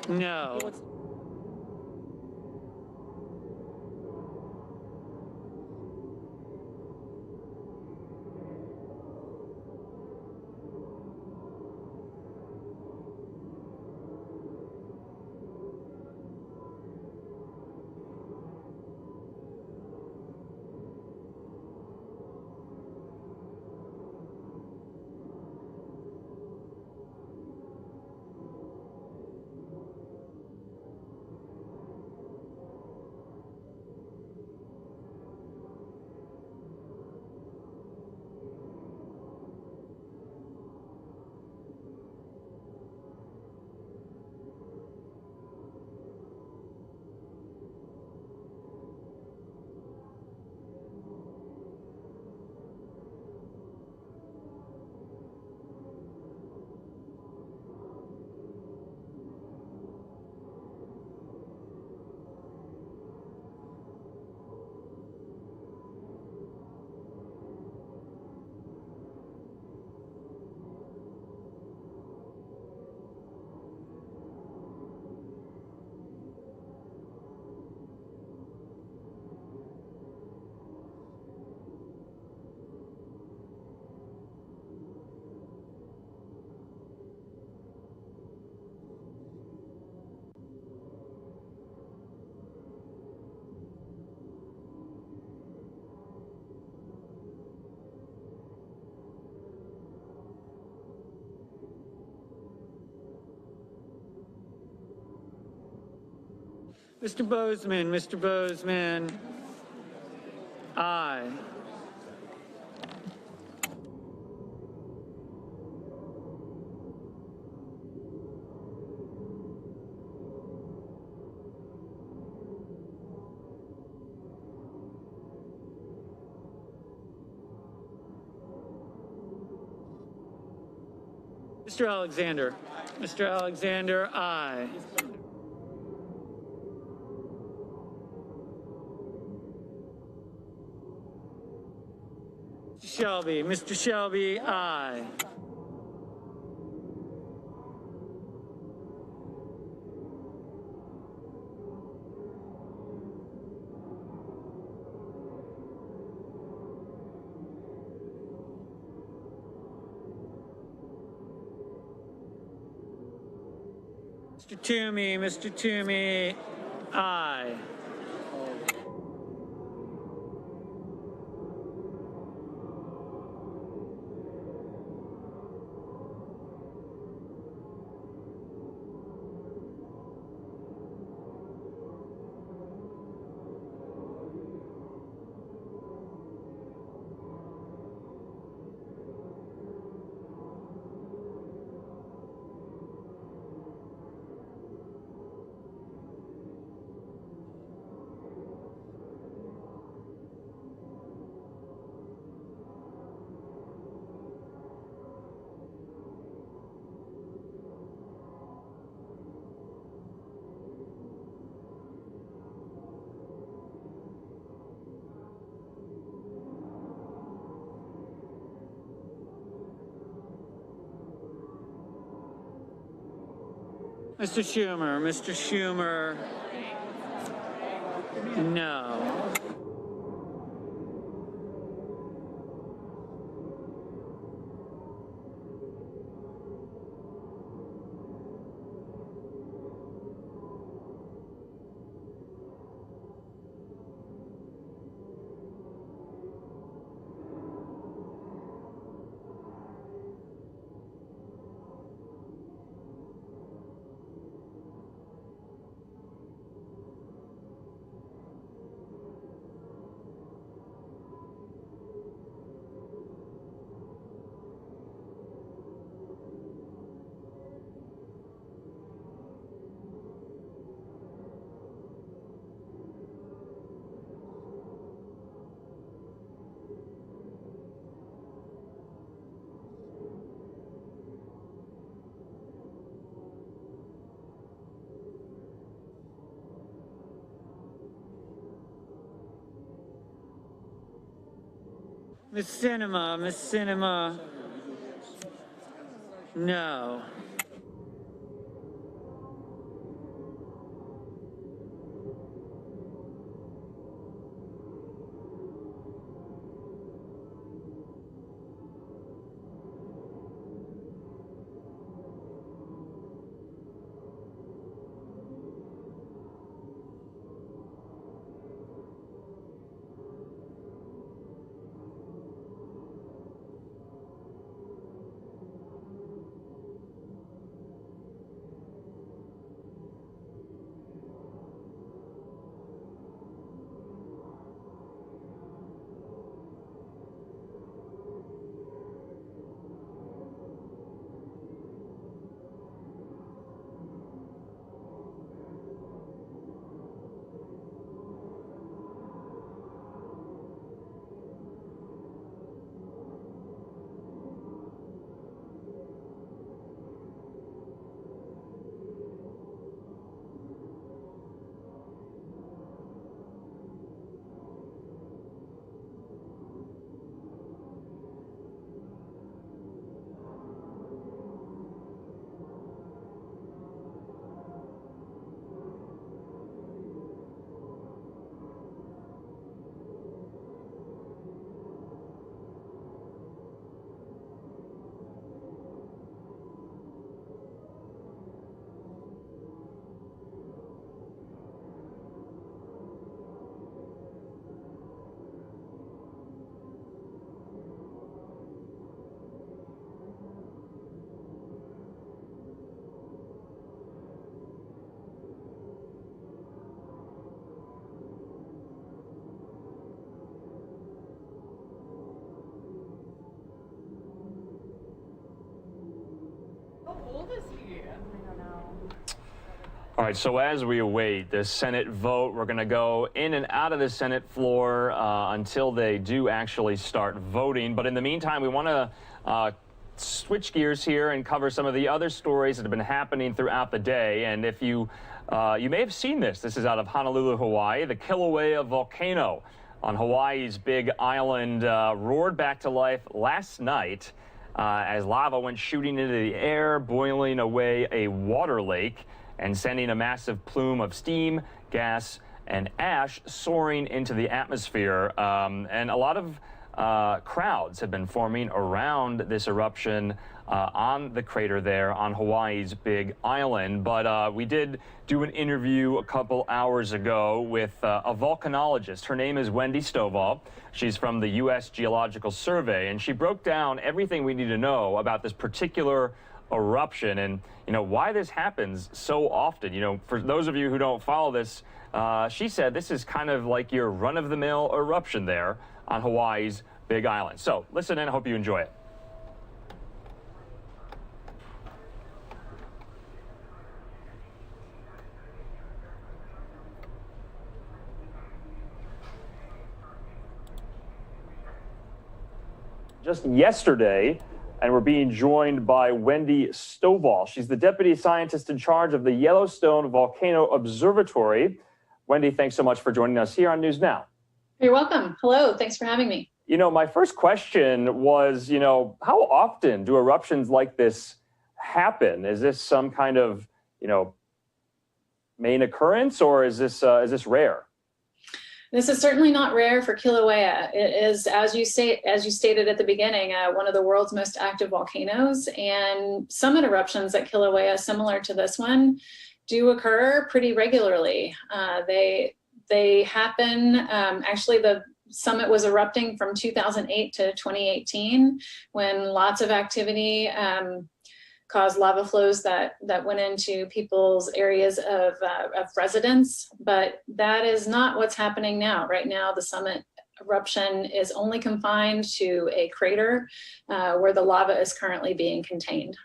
no. Mr. Bozeman, aye. Mr. Alexander, aye. Mr. Shelby, aye. Mr. Toomey, aye. Mr. Schumer, no. Miss Cinema, no. All right, so as we await the Senate vote, we're going to go in and out of the Senate floor until they do actually start voting. But in the meantime, we want to switch gears here and cover some of the other stories that have been happening throughout the day. And if you may have seen this. This is out of Honolulu, Hawaii. The Kilauea volcano on Hawaii's Big Island roared back to life last night as lava went shooting into the air, boiling away a water lake and sending a massive plume of steam, gas, and ash soaring into the atmosphere. And a lot of crowds have been forming around this eruption on the crater there on Hawaii's Big Island. But we did do an interview a couple hours ago with a volcanologist. Her name is Wendy Stovall. She's from the U.S. Geological Survey, and she broke down everything we need to know about this particular eruption and, you know, why this happens so often. You know, for those of you who don't follow this, she said this is kind of like your run-of-the-mill eruption there on Hawaii's Big Island. So listen in, I hope you enjoy it. Just yesterday, and we're being joined by Wendy Stovall. She's the deputy scientist in charge of the Yellowstone Volcano Observatory. Wendy, thanks so much for joining us here on News Now. You're welcome. Hello, thanks for having me. You know, my first question was, you know, how often do eruptions like this happen? Is this some kind of main occurrence, or is this rare? This is certainly not rare for Kilauea. It is, as you stated at the beginning, one of the world's most active volcanoes, and summit eruptions at Kilauea, similar to this one, do occur pretty regularly. They happen, actually the summit was erupting from 2008 to 2018 when lots of activity caused lava flows that went into people's areas of residence, but that is not what's happening now. Right now, the summit eruption is only confined to a crater where the lava is currently being contained.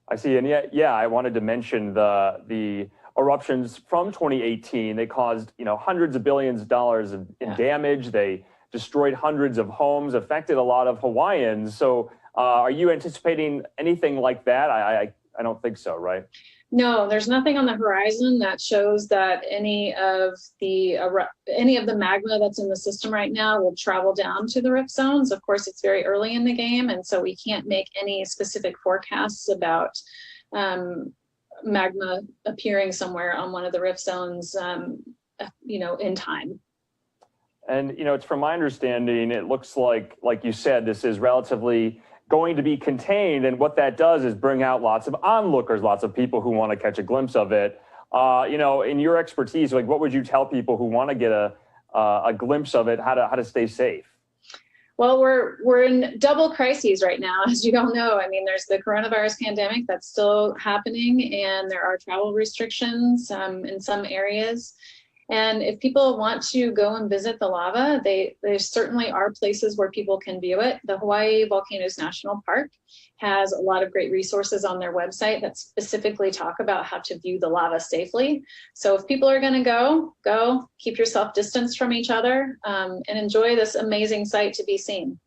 I see, and yeah, I wanted to mention the eruptions from 2018. They caused hundreds of billions of dollars in damage. They destroyed hundreds of homes, affected a lot of Hawaiians. So are you anticipating anything like that? I don't think so, right? No, there's nothing on the horizon that shows that any of the magma that's in the system right now will travel down to the rift zones. Of course, it's very early in the game, and so we can't make any specific forecasts about magma appearing somewhere on one of the rift zones, in time. And it's from my understanding, it looks like you said, this is relatively going to be contained, and what that does is bring out lots of onlookers, lots of people who want to catch a glimpse of it. In your expertise, what would you tell people who want to get a glimpse of it, how to stay safe? Well, we're in double crises right now, as you all know. I mean, there's the coronavirus pandemic that's still happening, and there are travel restrictions in some areas. And if people want to go and visit the lava, there certainly are places where people can view it. The Hawaii Volcanoes National Park has a lot of great resources on their website that specifically talk about how to view the lava safely. So if people are going to go, keep yourself distanced from each other, and enjoy this amazing sight to be seen.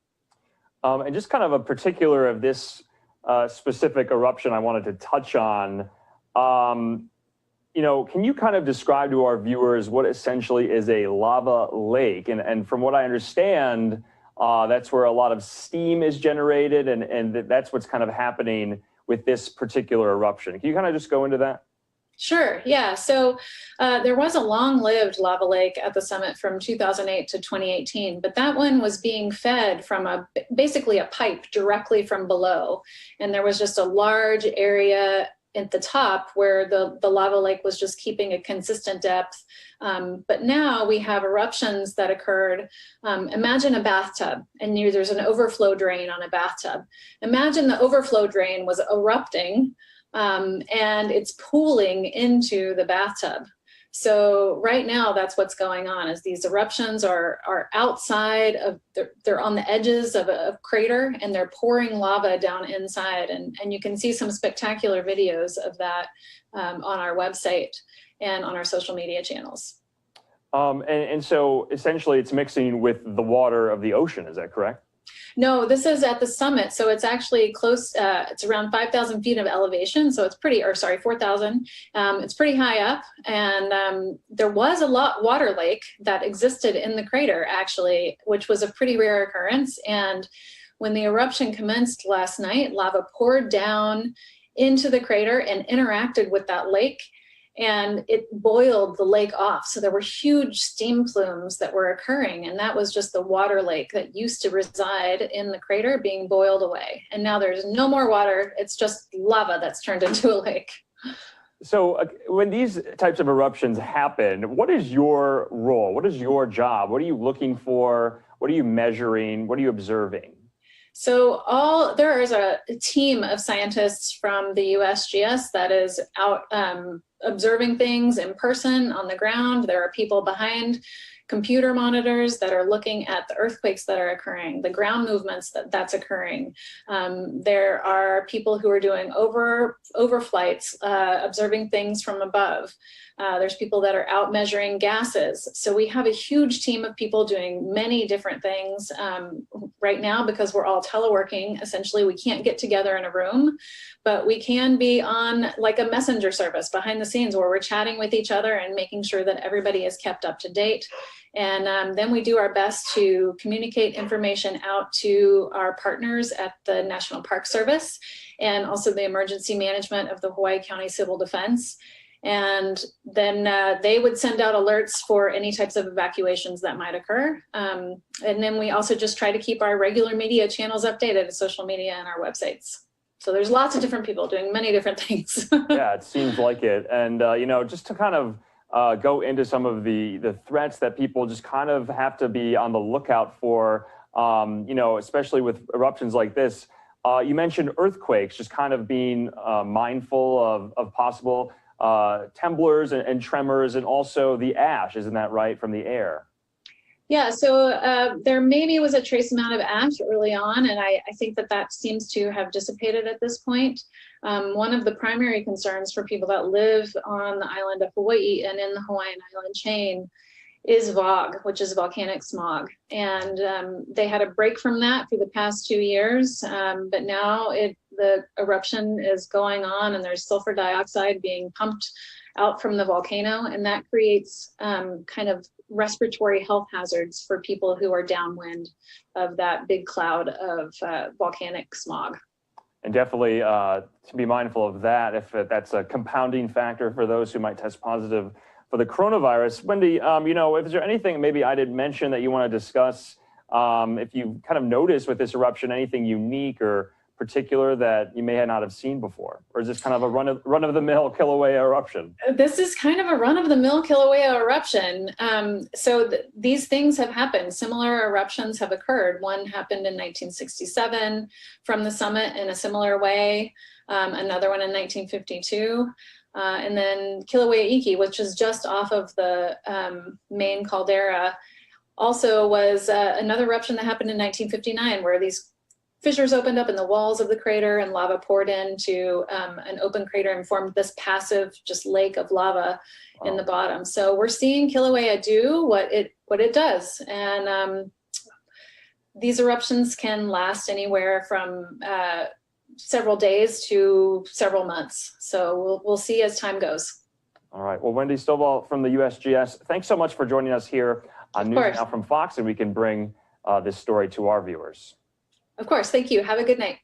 And just kind of a particular of this specific eruption I wanted to touch on. Can you kind of describe to our viewers what essentially is a lava lake? And from what I understand, that's where a lot of steam is generated, and that's what's kind of happening with this particular eruption. Can you kind of just go into that? Sure, yeah. So there was a long-lived lava lake at the summit from 2008 to 2018, but that one was being fed from basically a pipe directly from below. And there was just a large area at the top where the lava lake was just keeping a consistent depth. But now we have eruptions that occurred. Imagine a bathtub, and there's an overflow drain on a bathtub. Imagine the overflow drain was erupting and it's pooling into the bathtub. So right now, that's what's going on, is these eruptions are outside of, they're on the edges of a crater, and they're pouring lava down inside. And you can see some spectacular videos of that on our website and on our social media channels. And so essentially it's mixing with the water of the ocean, is that correct? No, this is at the summit. So it's actually close, it's around 5,000 feet of elevation. So it's 4,000. It's pretty high up. And there was a water lake that existed in the crater, actually, which was a pretty rare occurrence. And when the eruption commenced last night, lava poured down into the crater and interacted with that lake, and it boiled the lake off. So there were huge steam plumes that were occurring, and that was just the water lake that used to reside in the crater being boiled away. And now there's no more water, it's just lava that's turned into a lake. So when these types of eruptions happen, what is your role? What is your job? What are you looking for? What are you measuring? What are you observing? So there is a team of scientists from the USGS that is out observing things in person on the ground. There are people behind computer monitors that are looking at the earthquakes that are occurring, the ground movements that's occurring. There are people who are doing overflights, observing things from above. There's people that are out measuring gases. So we have a huge team of people doing many different things right now, because we're all teleworking. Essentially, we can't get together in a room, but we can be on like a messenger service behind the scenes where we're chatting with each other and making sure that everybody is kept up to date. And then we do our best to communicate information out to our partners at the National Park Service and also the emergency management of the Hawaii County Civil Defense. And then they would send out alerts for any types of evacuations that might occur. And then we also just try to keep our regular media channels updated, social media and our websites. So there's lots of different people doing many different things. Yeah, it seems like it. And, you know, just to kind of go into some of the threats that people just kind of have to be on the lookout for, you know, especially with eruptions like this. You mentioned earthquakes, just kind of being mindful of possible temblors and tremors, and also the ash, isn't that right, from the air? Yeah, so there maybe was a trace amount of ash early on, and I think that seems to have dissipated at this point. One of the primary concerns for people that live on the island of Hawaii and in the Hawaiian island chain is VOG, which is volcanic smog. And they had a break from that for the past 2 years, but now the eruption is going on and there's sulfur dioxide being pumped out from the volcano, and that creates kind of respiratory health hazards for people who are downwind of that big cloud of volcanic smog. And definitely to be mindful of that, if that's a compounding factor for those who might test positive for the coronavirus. Wendy, you know, is there anything maybe I didn't mention that you want to discuss? If you kind of noticed with this eruption, anything unique or particular that you may not have seen before? Or is this kind of a run-of-the-mill Kilauea eruption? This is kind of a run-of-the-mill Kilauea eruption. So these things have happened. Similar eruptions have occurred. One happened in 1967 from the summit in a similar way. Another one in 1952. And then Kilauea Iki, which is just off of the main caldera, also was another eruption that happened in 1959, where these fissures opened up in the walls of the crater and lava poured into an open crater and formed this passive just lake of lava in the bottom. So we're seeing Kilauea do what it does. And these eruptions can last anywhere from several days to several months. So we'll see as time goes. All right. Well, Wendy Stovall from the USGS, thanks so much for joining us here on News Now from Fox, and we can bring this story to our viewers. Of course. Thank you. Have a good night.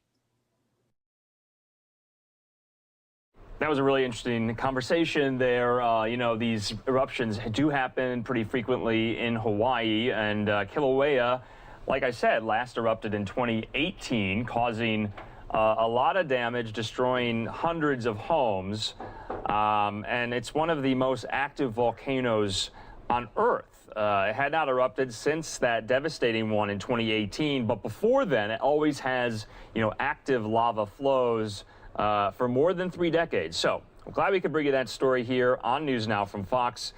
That was a really interesting conversation there. You know, these eruptions do happen pretty frequently in Hawaii, and Kilauea, like I said, last erupted in 2018, causing a lot of damage, destroying hundreds of homes. And it's one of the most active volcanoes on Earth. It had not erupted since that devastating one in 2018, but before then, it always has, you know, active lava flows for more than 3 decades. So I'm glad we could bring you that story here on News Now from Fox.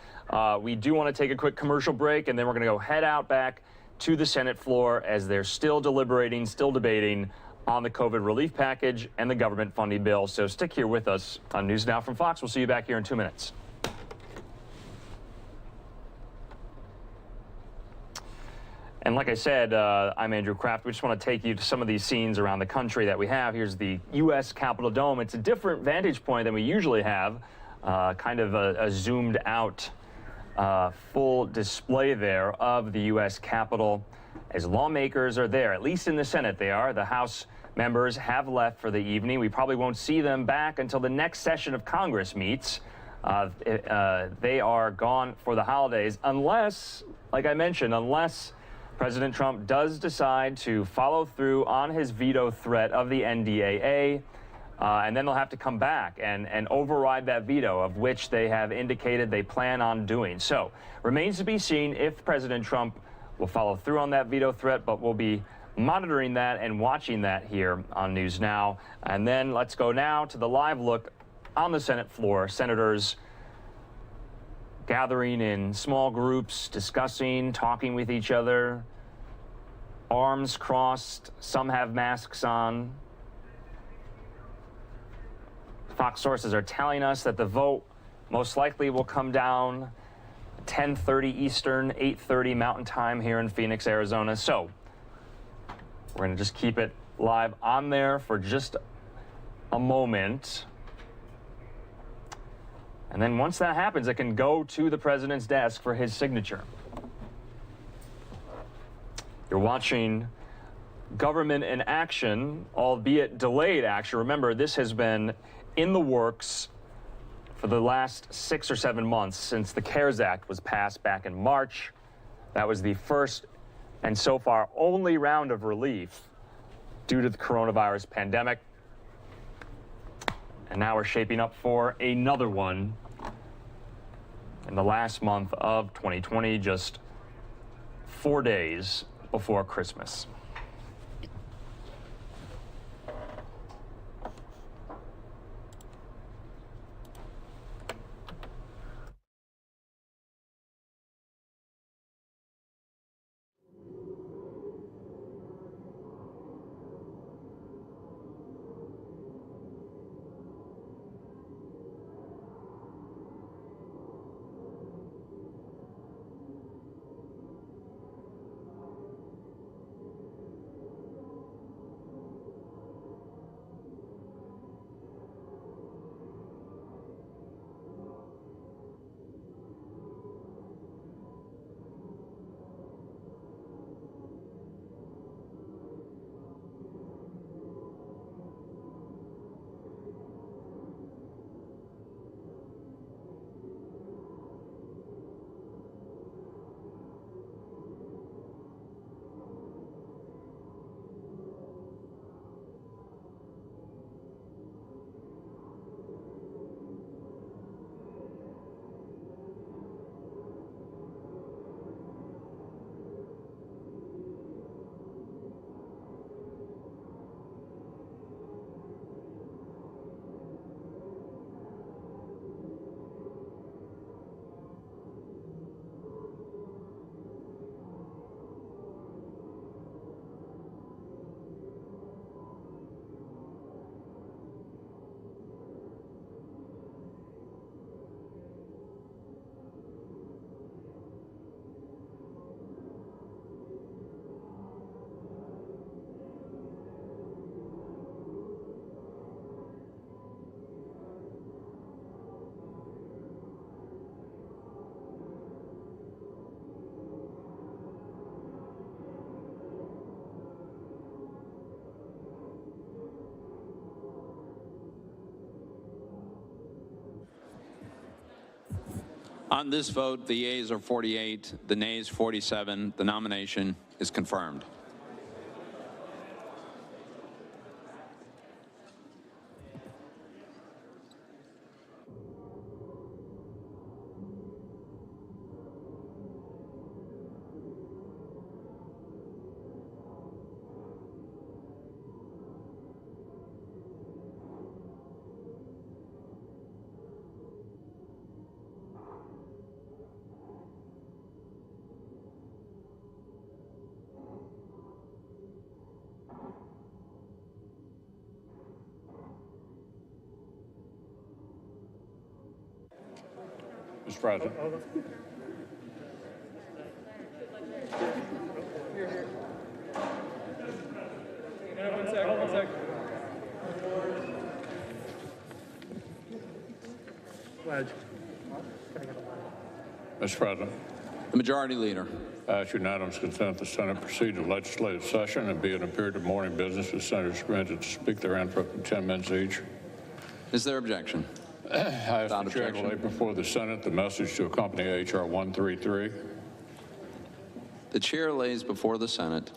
We do want to take a quick commercial break, and then we're going to go head out back to the Senate floor as they're still deliberating, still debating on the COVID relief package and the government funding bill. So stick here with us on News Now from Fox. We'll see you back here in 2 minutes. And like I said, I'm Andrew Kraft. We just want to take you to some of these scenes around the country that we have. Here's the U.S. Capitol Dome. It's a different vantage point than we usually have, kind of a zoomed out full display there of the U.S. Capitol as lawmakers are there, at least in the Senate they are. The House members have left for the evening. We probably won't see them back until the next session of Congress meets. They are gone for the holidays unless, like I mentioned, unless President Trump does decide to follow through on his veto threat of the NDAA, and then they'll have to come back and override that veto, of which they have indicated they plan on doing. So remains to be seen if President Trump will follow through on that veto threat, but we'll be monitoring that and watching that here on News Now. And then let's go now to the live look on the Senate floor. Senators gathering in small groups, discussing, talking with each other, arms crossed. Some have masks on. Fox sources are telling us that the vote most likely will come down 10:30 Eastern, 8:30 Mountain Time here in Phoenix, Arizona. So we're going to just keep it live on there for just a moment. And then once that happens, it can go to the president's desk for his signature. You're watching government in action, albeit delayed action. Remember, this has been in the works for the last 6 or 7 months since the CARES Act was passed back in March. That was the first and so far only round of relief due to the coronavirus pandemic. And now we're shaping up for another one in the last month of 2020, just 4 days before Christmas. On this vote, the yeas are 48, the nays 47. The nomination is confirmed. Mr. President. One sec. Pledge. Mr. President. The Majority Leader. I ask unanimous consent the Senate proceed to legislative session and be in a period of morning business. The senators permitted to speak therein for up to 10 minutes each. Is there objection? I ask the Chair to lay before the Senate the message to accompany H.R. 133. The Chair lays before the Senate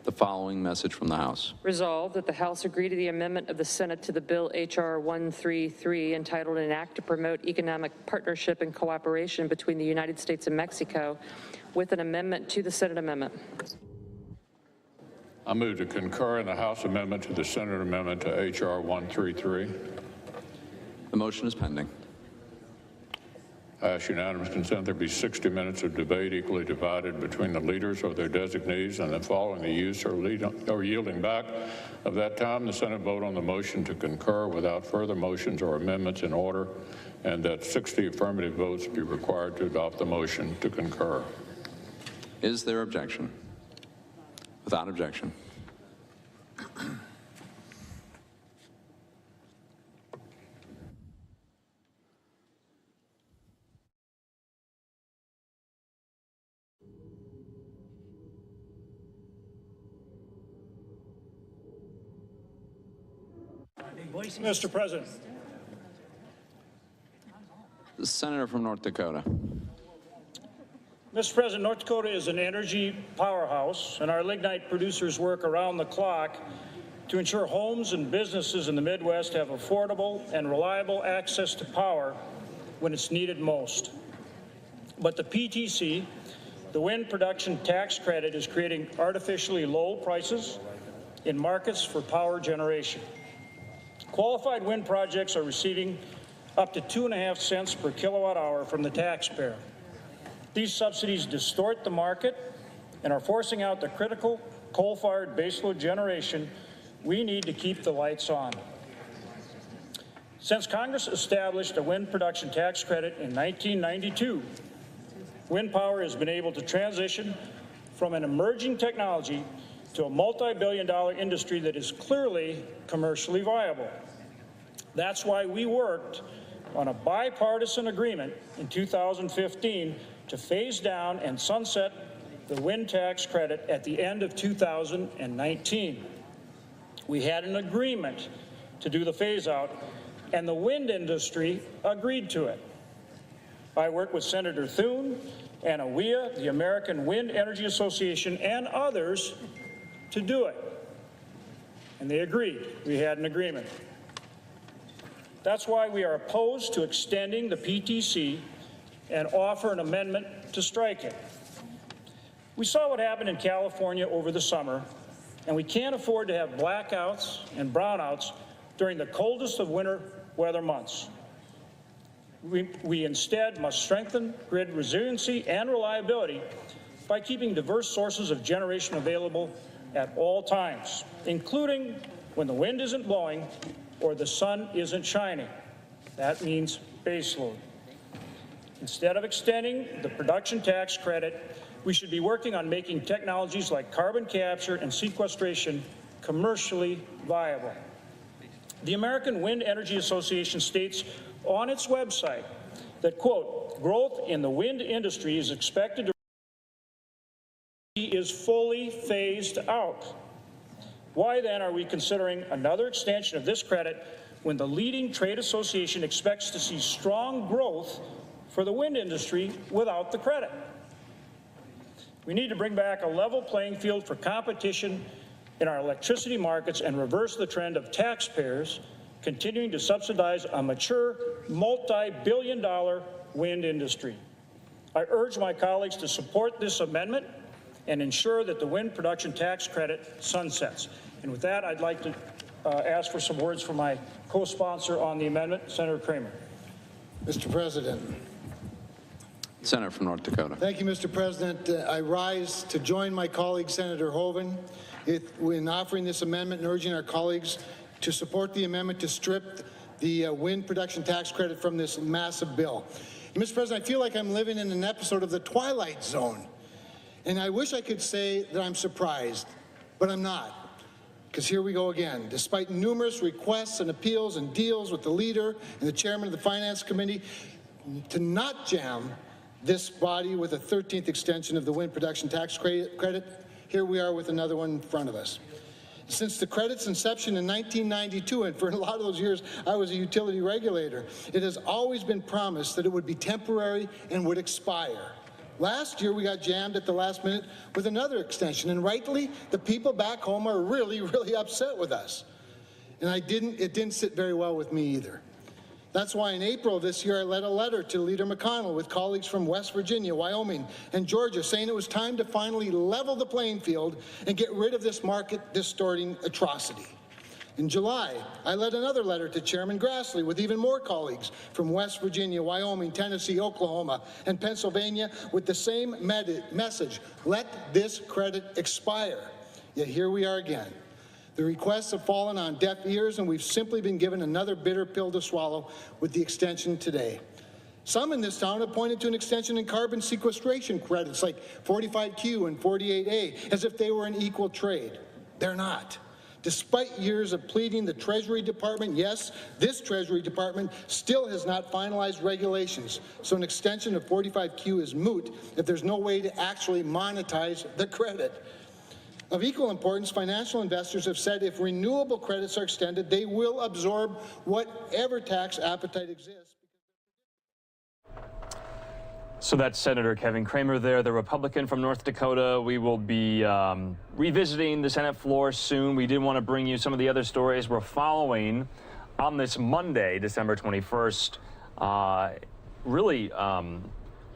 the following message from the House. Resolved that the House agree to the amendment of the Senate to the bill H.R. 133 entitled An Act to Promote Economic Partnership and Cooperation between the United States and Mexico with an amendment to the Senate amendment. I move to concur in the House amendment to the Senate amendment to H.R. 133. The motion is pending. I ask unanimous consent there be 60 minutes of debate equally divided between the leaders or their designees, and then following the use or yielding back of that time, the Senate vote on the motion to concur without further motions or amendments in order, and that 60 affirmative votes be required to adopt the motion to concur. Is there objection? Without objection. Mr. President. The Senator from North Dakota. Mr. President, North Dakota is an energy powerhouse, and our lignite producers work around the clock to ensure homes and businesses in the Midwest have affordable and reliable access to power when it's needed most. But the PTC, the wind production tax credit, is creating artificially low prices in markets for power generation. Qualified wind projects are receiving up to 2.5 cents per kilowatt hour from the taxpayer. These subsidies distort the market and are forcing out the critical coal-fired baseload generation we need to keep the lights on. Since Congress established a wind production tax credit in 1992, wind power has been able to transition from an emerging technology to a multi-billion-dollar industry that is clearly commercially viable. That's why we worked on a bipartisan agreement in 2015 to phase down and sunset the wind tax credit at the end of 2019. We had an agreement to do the phase out, and the wind industry agreed to it. I worked with Senator Thune and AWEA, the American Wind Energy Association, and others to do it. And they agreed. We had an agreement. That's why we are opposed to extending the PTC and offer an amendment to strike it. We saw what happened in California over the summer, and we can't afford to have blackouts and brownouts during the coldest of winter weather months. We instead must strengthen grid resiliency and reliability by keeping diverse sources of generation available at all times, including when the wind isn't blowing or the sun isn't shining. That means baseload. Instead of extending the production tax credit, we should be working on making technologies like carbon capture and sequestration commercially viable. The American Wind Energy Association states on its website that, quote, growth in the wind industry is expected to is fully phased out. Why then are we considering another extension of this credit when the leading trade association expects to see strong growth for the wind industry without the credit? We need to bring back a level playing field for competition in our electricity markets and reverse the trend of taxpayers continuing to subsidize a mature, multi-billion-dollar wind industry. I urge my colleagues to support this amendment and ensure that the wind production tax credit sunsets. And with that, I'd like to ask for some words from my co-sponsor on the amendment, Senator Kramer. Mr. President. Senator from North Dakota. Thank you, Mr. President. I rise to join my colleague, Senator Hoeven, in offering this amendment and urging our colleagues to support the amendment to strip the wind production tax credit from this massive bill. And Mr. President, I feel like I'm living in an episode of The Twilight Zone. And I wish I could say that I'm surprised, but I'm not. Because here we go again. Despite numerous requests and appeals and deals with the leader and the chairman of the Finance Committee to not jam this body with a 13th extension of the wind production tax credit, here we are with another one in front of us. Since the credit's inception in 1992, and for a lot of those years I was a utility regulator, it has always been promised that it would be temporary and would expire. Last year, we got jammed at the last minute with another extension, and rightly, the people back home are really, really upset with us. And it didn't sit very well with me either. That's why in April of this year, I led a letter to Leader McConnell with colleagues from West Virginia, Wyoming, and Georgia, saying it was time to finally level the playing field and get rid of this market-distorting atrocity. In July, I led another letter to Chairman Grassley with even more colleagues from West Virginia, Wyoming, Tennessee, Oklahoma, and Pennsylvania with the same message: let this credit expire. Yet here we are again. The requests have fallen on deaf ears, and we've simply been given another bitter pill to swallow with the extension today. Some in this town have pointed to an extension in carbon sequestration credits like 45Q and 48A as if they were an equal trade. They're not. Despite years of pleading, the Treasury Department, yes, this Treasury Department, still has not finalized regulations. So an extension of 45Q is moot if there's no way to actually monetize the credit. Of equal importance, financial investors have said if renewable credits are extended, they will absorb whatever tax appetite exists. So that's Senator Kevin Cramer there, the Republican from North Dakota. We will be revisiting the Senate floor soon. We did want to bring you some of the other stories we're following on this Monday, December 21st. Really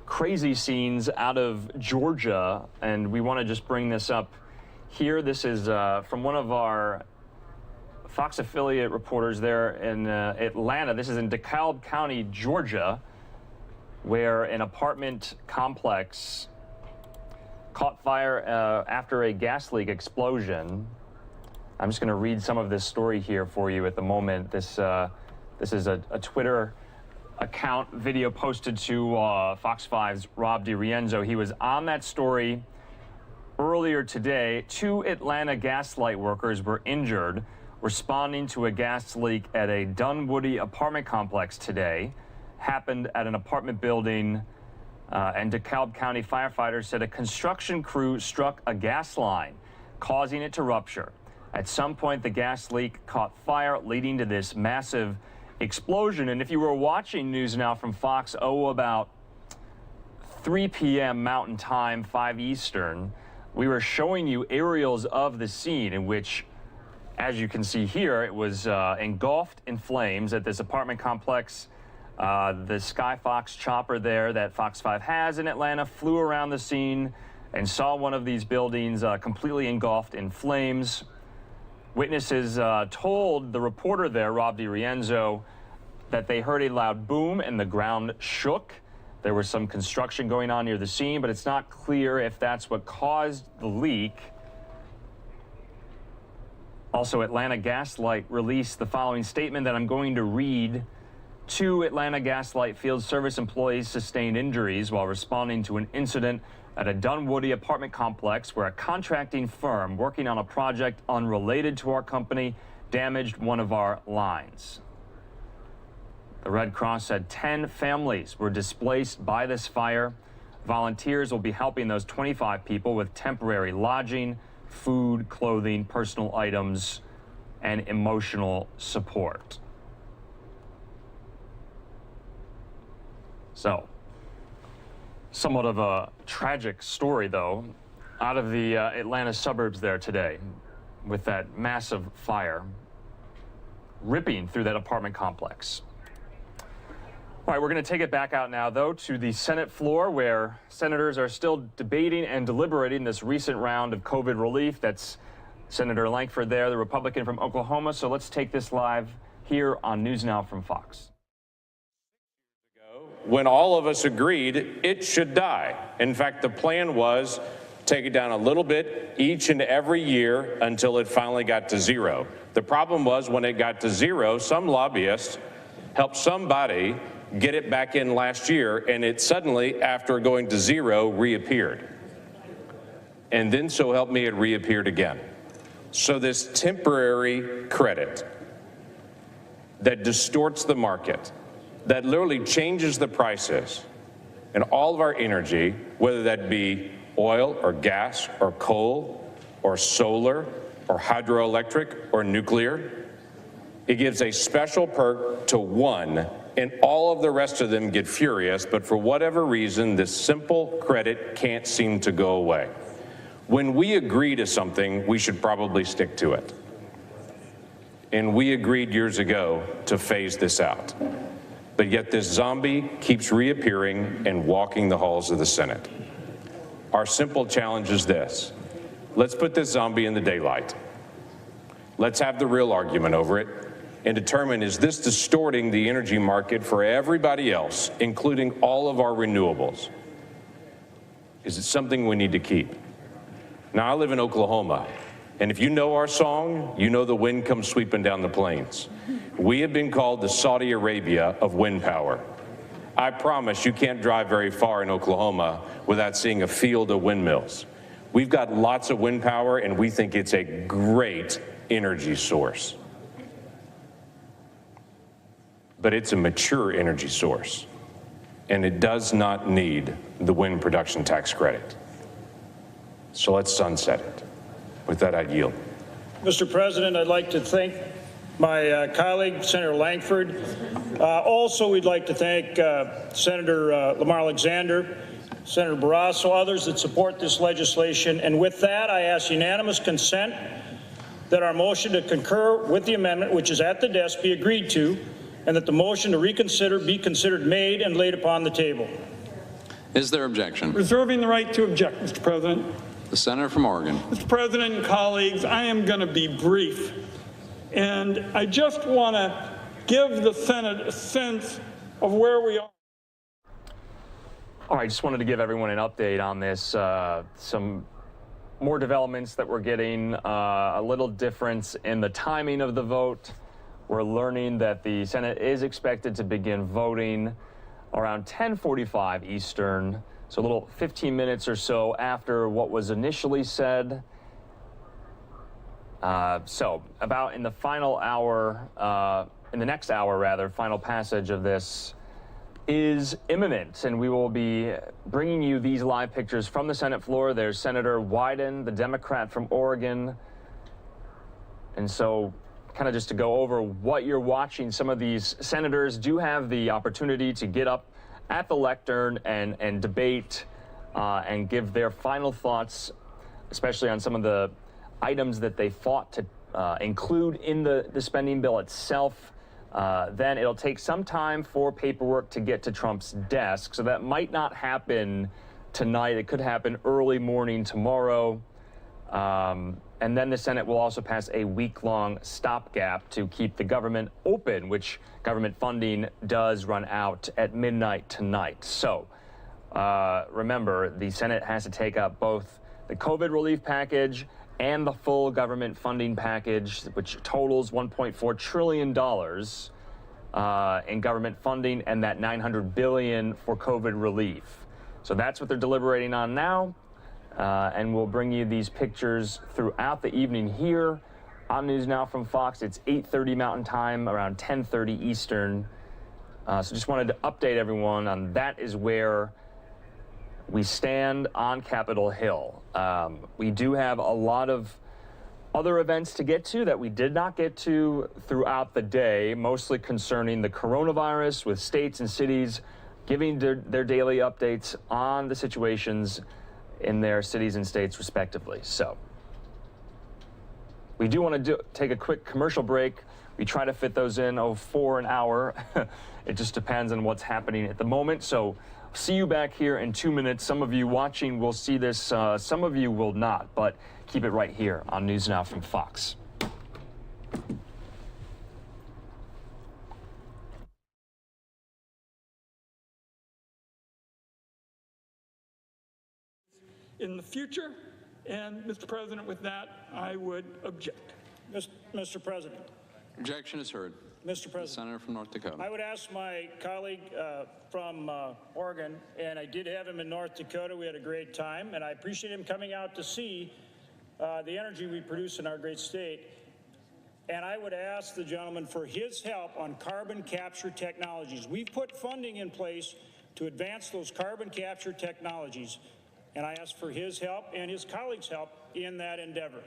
crazy scenes out of Georgia, and we want to just bring this up here. This is from one of our Fox affiliate reporters there in Atlanta. This is in DeKalb County, Georgia, where an apartment complex caught fire after a gas leak explosion. I'm just going to read some of this story here for you at the moment. This is a Twitter account video posted to Fox 5's Rob DiRienzo. He was on that story earlier today. 2 Atlanta gas light workers were injured responding to a gas leak at a Dunwoody apartment complex today. Happened at an apartment building, and DeKalb County firefighters said a construction crew struck a gas line, causing it to rupture. At some point, the gas leak caught fire, leading to this massive explosion. And if you were watching News Now from Fox, about 3 p.m. Mountain Time, 5 Eastern, we were showing you aerials of the scene in which, as you can see here, it was engulfed in flames at this apartment complex. The Skyfox chopper there that Fox 5 has in Atlanta flew around the scene and saw one of these buildings completely engulfed in flames. Witnesses told the reporter there, Rob DiRienzo, that they heard a loud boom and the ground shook. There was some construction going on near the scene, but it's not clear if that's what caused the leak. Also, Atlanta Gas Light released the following statement that I'm going to read. 2 Atlanta Gas Light field service employees sustained injuries while responding to an incident at a Dunwoody apartment complex where a contracting firm working on a project unrelated to our company damaged one of our lines. The Red Cross said 10 families were displaced by this fire. Volunteers will be helping those 25 people with temporary lodging, food, clothing, personal items, and emotional support. So, somewhat of a tragic story, though, out of the Atlanta suburbs there today with that massive fire ripping through that apartment complex. All right, we're going to take it back out now, though, to the Senate floor where senators are still debating and deliberating this recent round of COVID relief. That's Senator Lankford there, the Republican from Oklahoma. So let's take this live here on News Now from Fox. When all of us agreed it should die. In fact, the plan was take it down a little bit each and every year until it finally got to 0. The problem was when it got to 0, some lobbyists helped somebody get it back in last year, and it suddenly, after going to 0, reappeared. And then, so help me, it reappeared again. So this temporary credit that distorts the market, that literally changes the prices and all of our energy, whether that be oil or gas or coal or solar or hydroelectric or nuclear. It gives a special perk to one, and all of the rest of them get furious, but for whatever reason, this simple credit can't seem to go away. When we agree to something, we should probably stick to it. And we agreed years ago to phase this out. But yet this zombie keeps reappearing and walking the halls of the Senate. Our simple challenge is this. Let's put this zombie in the daylight. Let's have the real argument over it and determine, is this distorting the energy market for everybody else, including all of our renewables? Is it something we need to keep? Now, I live in Oklahoma, and if you know our song, you know the wind comes sweeping down the plains. We have been called the Saudi Arabia of wind power. I promise you can't drive very far in Oklahoma without seeing a field of windmills. We've got lots of wind power, and we think it's a great energy source. But it's a mature energy source, and it does not need the wind production tax credit. So let's sunset it. With that, I yield. Mr. President, I'd like to thank my colleague, Senator Langford. Also, we'd like to thank Senator Lamar Alexander, Senator Barrasso, others that support this legislation. And with that, I ask unanimous consent that our motion to concur with the amendment, which is at the desk, be agreed to, and that the motion to reconsider be considered made and laid upon the table. Is there objection? Reserving the right to object, Mr. President. The senator from Oregon. Mr. President and colleagues, I am going to be brief. And I just want to give the Senate a sense of where we are. All right, just wanted to give everyone an update on this. Some more developments that we're getting, a little difference in the timing of the vote. We're learning that the Senate is expected to begin voting around 10:45 Eastern, so a little 15 minutes or so after what was initially said. So about in the final hour, in the next hour rather, final passage of this is imminent, and we will be bringing you these live pictures from the Senate floor. There's Senator Wyden, the Democrat from Oregon. And so kind of just to go over what you're watching, some of these senators do have the opportunity to get up at the lectern and debate and give their final thoughts, especially on some of the items that they fought to include in the spending bill itself. Then it'll take some time for paperwork to get to Trump's desk, so that might not happen tonight. It could happen early morning tomorrow. And then the Senate will also pass a week-long stopgap to keep the government open, which government funding does run out at midnight tonight. So remember, the Senate has to take up both the COVID relief package and the full government funding package, which totals $1.4 trillion in government funding, and that $900 billion for COVID relief. So that's what they're deliberating on now. And we'll bring you these pictures throughout the evening here on News Now from Fox. It's 8:30 Mountain Time, around 10:30 Eastern. So just wanted to update everyone on that is where we stand on Capitol Hill. We do have a lot of other events to get to that we did not get to throughout the day, mostly concerning the coronavirus, with states and cities giving their daily updates on the situations in their cities and states respectively. So we do want to take a quick commercial break. We try to fit those in for an hour. It just depends on what's happening at the moment. So see you back here in 2 minutes. Some of you watching will see this, some of you will not, but keep it right here on News Now from Fox. In the future, and Mr. President, with that, I would object. Mr. President. Objection is heard. Mr. President. The senator from North Dakota. I would ask my colleague from Oregon, and I did have him in North Dakota. We had a great time, and I appreciate him coming out to see the energy we produce in our great state. And I would ask the gentleman for his help on carbon capture technologies. We've put funding in place to advance those carbon capture technologies, and I ask for his help and his colleagues' help in that endeavor.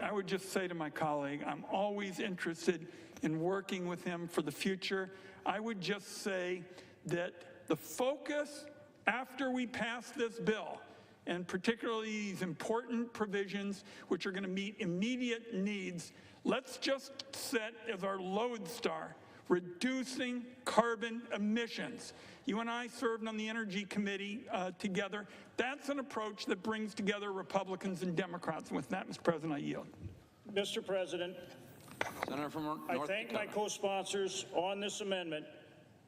I would just say to my colleague, I'm always interested in working with him for the future. I would just say that the focus after we pass this bill, and particularly these important provisions which are going to meet immediate needs, let's just set as our lodestar reducing carbon emissions. You and I served on the Energy Committee together. That's an approach that brings together Republicans and Democrats. And with that, Mr. President, I yield. Mr. President, Senator from North I thank my co-sponsors on this amendment,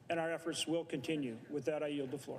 and our efforts will continue. With that, I yield the floor.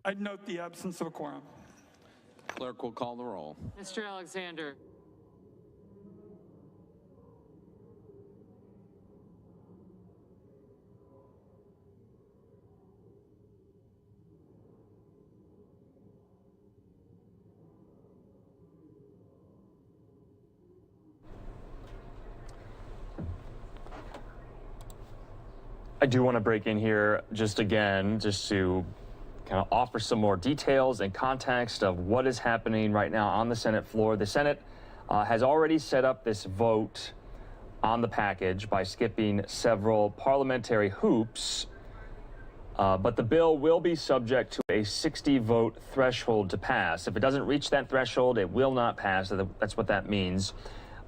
I'd note the absence of a quorum. Clerk will call the roll. Mr. Alexander. I do want to break in here just again, just to kind of offer some more details and context of what is happening right now on the Senate floor. The Senate has already set up this vote on the package by skipping several parliamentary hoops, but the bill will be subject to a 60-vote threshold to pass. If it doesn't reach that threshold, it will not pass. That's what that means.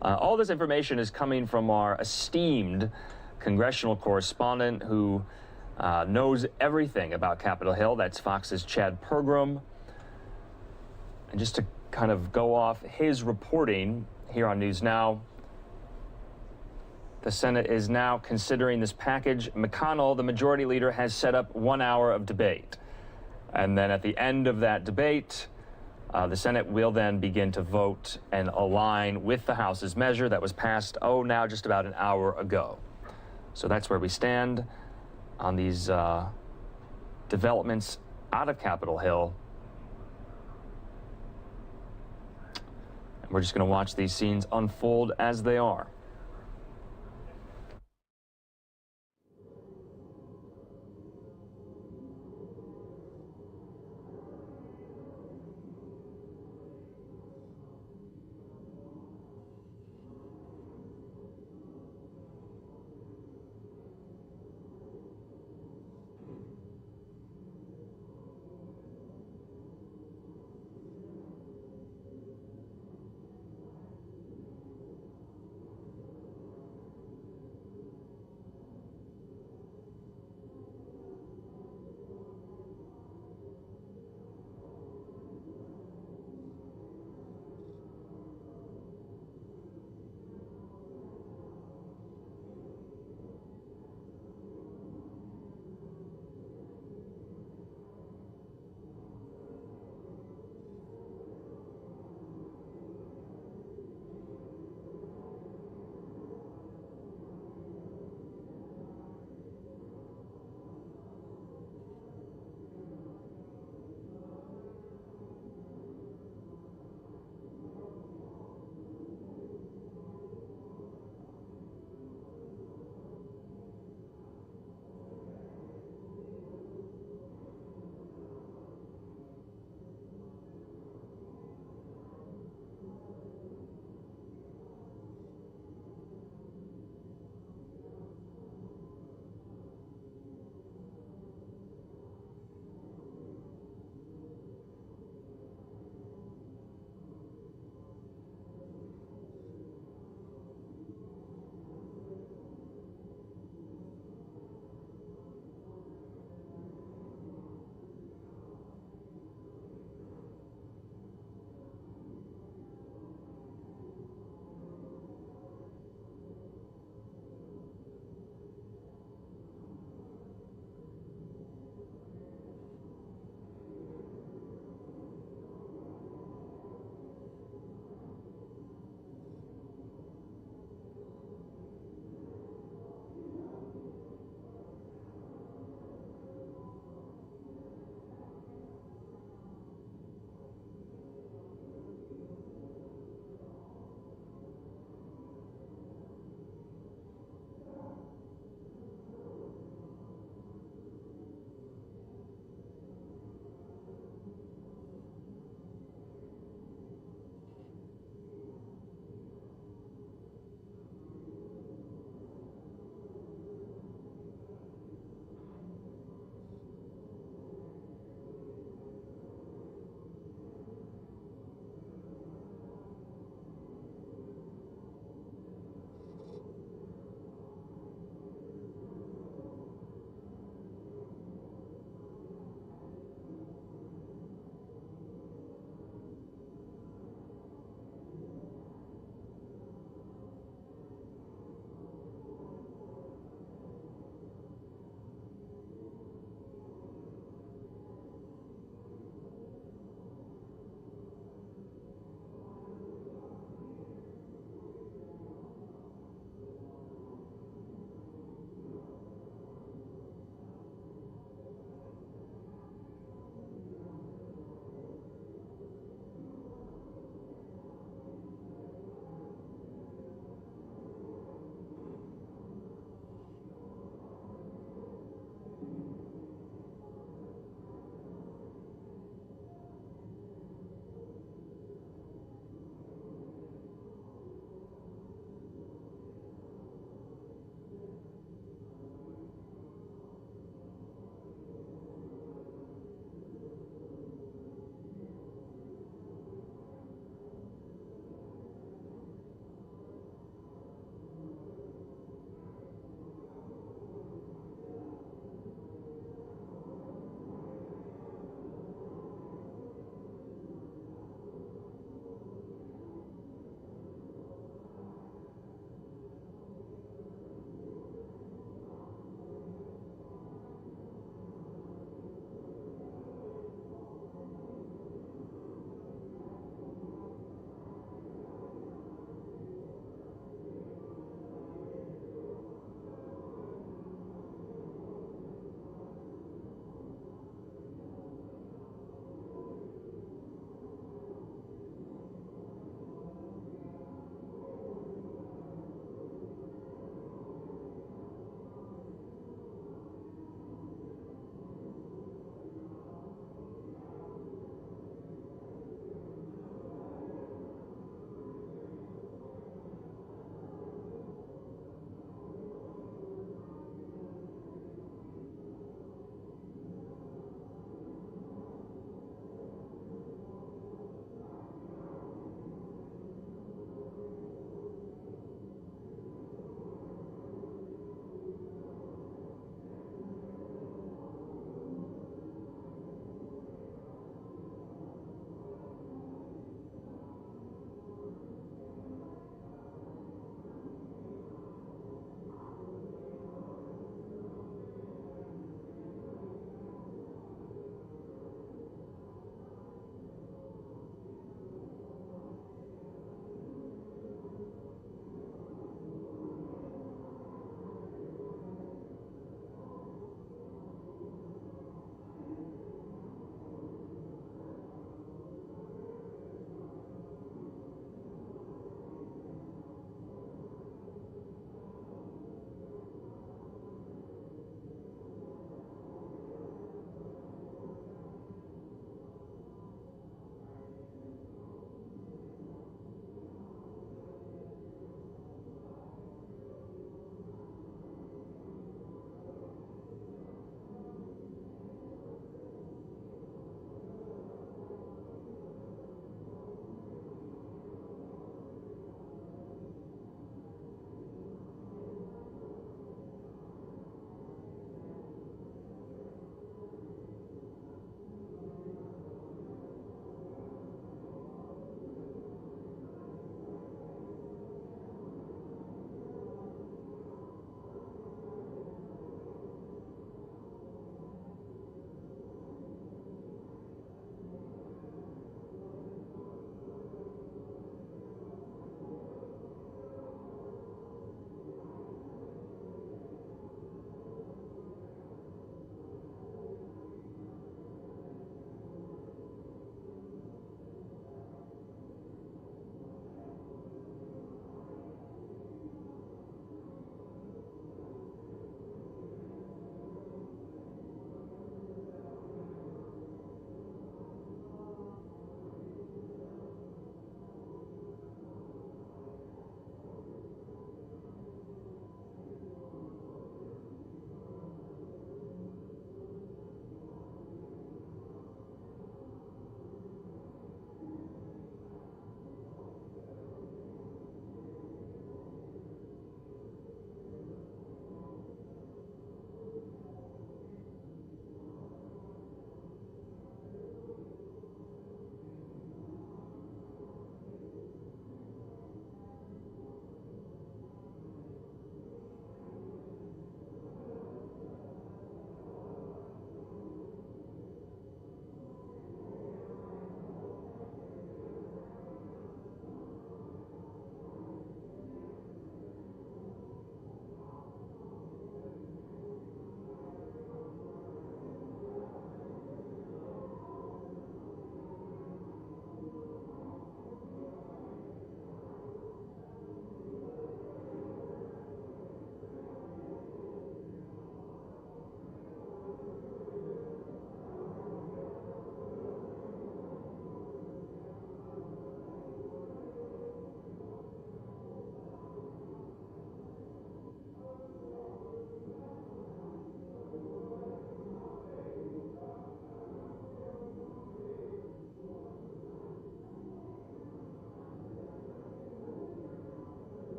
All this information is coming from our esteemed congressional correspondent who knows everything about Capitol Hill. That's Fox's Chad Pergram. And just to kind of go off his reporting here on News Now, the Senate is now considering this package. McConnell, the majority leader, has set up 1 hour of debate. And then at the end of that debate, the Senate will then begin to vote and align with the House's measure that was passed, now just about an hour ago. So that's where we stand on these developments out of Capitol Hill. And we're just going to watch these scenes unfold as they are.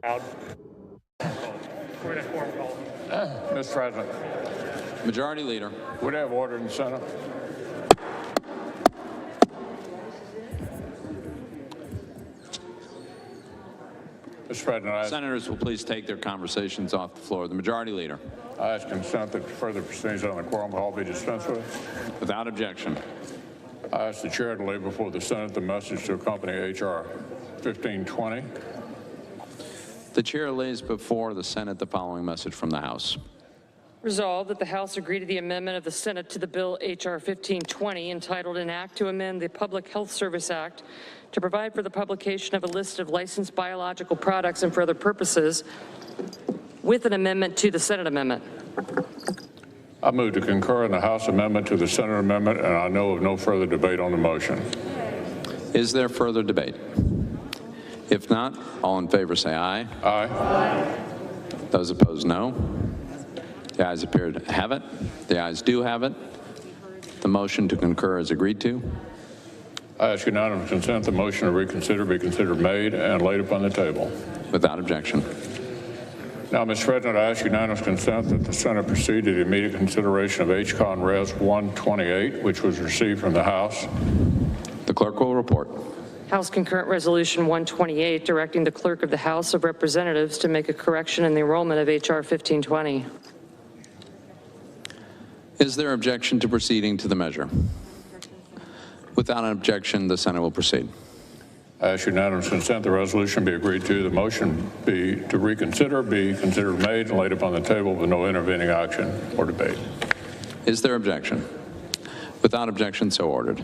Mr. President, Majority Leader. would have order in the Senate. Mr. President, Senators will please take their conversations off the floor. The Majority Leader. I ask consent that further proceedings on the quorum hall be dispensed with. Without objection. I ask the chair to lay before the Senate the message to accompany H.R. 1520. The chair lays before the Senate the following message from the House. Resolved that the House agree to the amendment of the Senate to the bill H.R. 1520 entitled An Act to Amend the Public Health Service Act to provide for the publication of a list of licensed biological products and for other purposes with an amendment to the Senate amendment. I move to concur in the House amendment to the Senate amendment, and I know of no further debate on the motion. Is there further debate? If not, all in favor say aye. Aye. Those opposed, no. The ayes appear to have it. The ayes do have it. The motion to concur is agreed to. I ask unanimous consent the motion to reconsider be considered made and laid upon the table. Without objection. Now, Mr. President, I ask unanimous consent that the Senate proceed to the immediate consideration of H.Con. Res. 128, which was received from the House. The clerk will report. House Concurrent Resolution 128, directing the Clerk of the House of Representatives to make a correction in the enrollment of H.R. 1520. Is there objection to proceeding to the measure? Without an objection, the Senate will proceed. I ask unanimous consent the resolution be agreed to. The motion be to reconsider be considered made and laid upon the table with no intervening action or debate. Is there objection? Without objection, so ordered.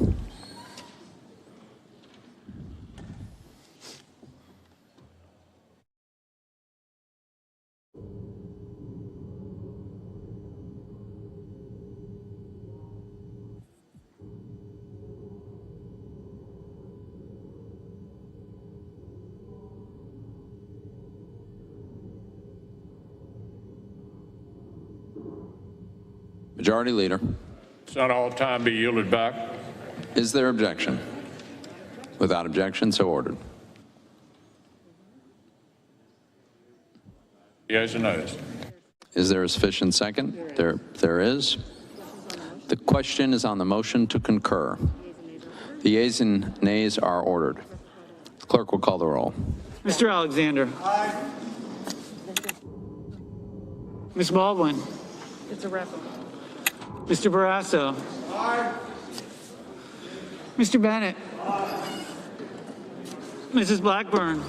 Majority Leader. Not all time be yielded back. Is there objection? Without objection, so ordered. Yeas and noes. Is there a sufficient second? There is. The question is on the motion to concur. The yeas and nays are ordered. The clerk will call the roll. Mr. Alexander. Aye. Ms. Baldwin. It's a referendum. Mr. Barrasso. Aye. Mr. Bennett. Mrs. Blackburn.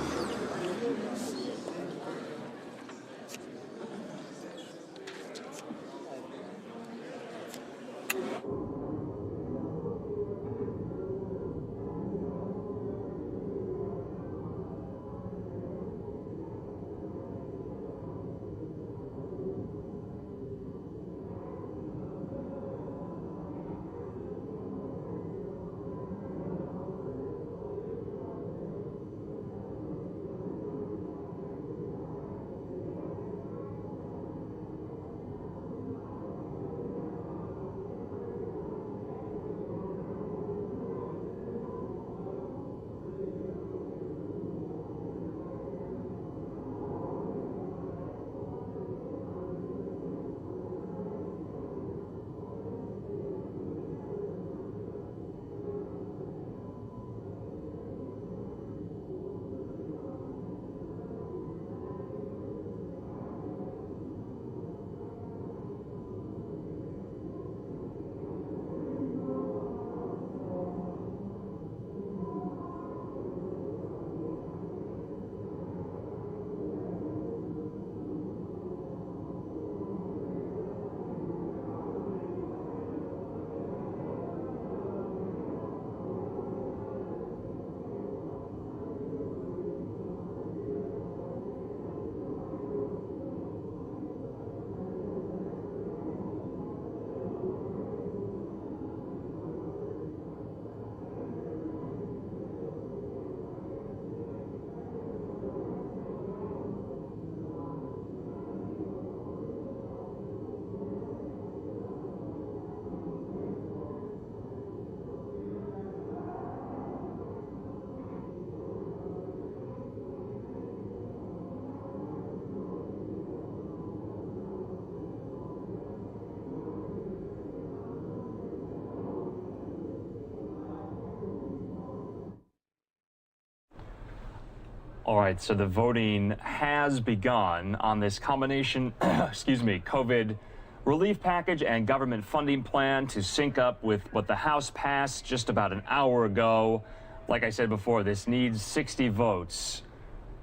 All right, so the voting has begun on this combination, excuse me, COVID relief package and government funding plan to sync up with what the House passed just about an hour ago. Like I said before, this needs 60 votes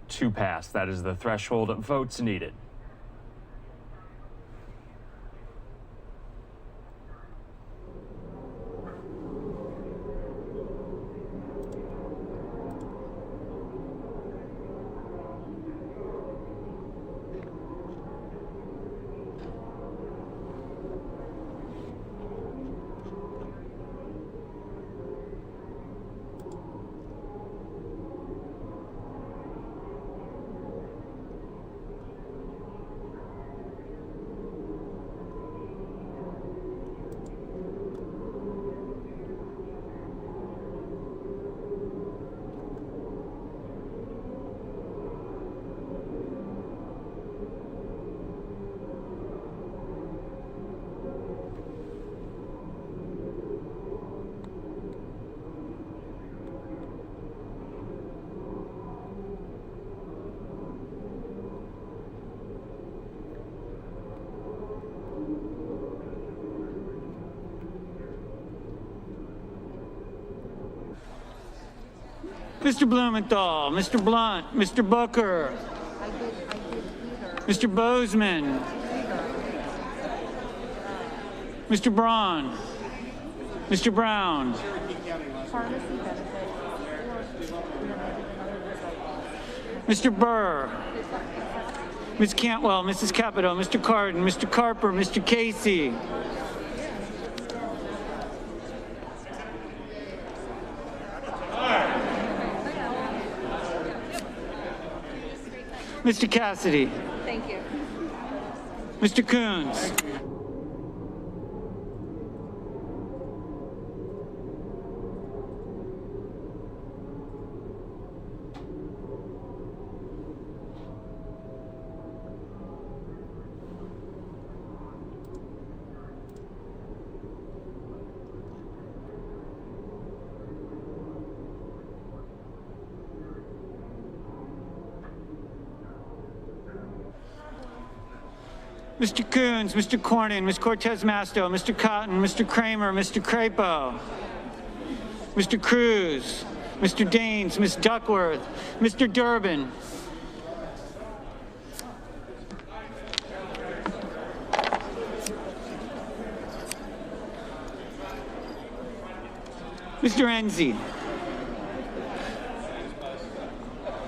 to pass. That is the threshold of votes needed. Mr. Blumenthal, Mr. Blunt, Mr. Booker, Mr. Bozeman, Mr. Braun, Mr. Brown, Mr. Burr, Ms. Cantwell, Mrs. Capito, Mr. Cardin, Mr. Carper, Mr. Casey, Mr. Cassidy. Thank you. Mr. Coons. Mr. Coons, Mr. Cornyn, Ms. Cortez Masto, Mr. Cotton, Mr. Kramer, Mr. Crapo, Mr. Cruz, Mr. Daines, Ms. Duckworth, Mr. Durbin, Mr. Enzi,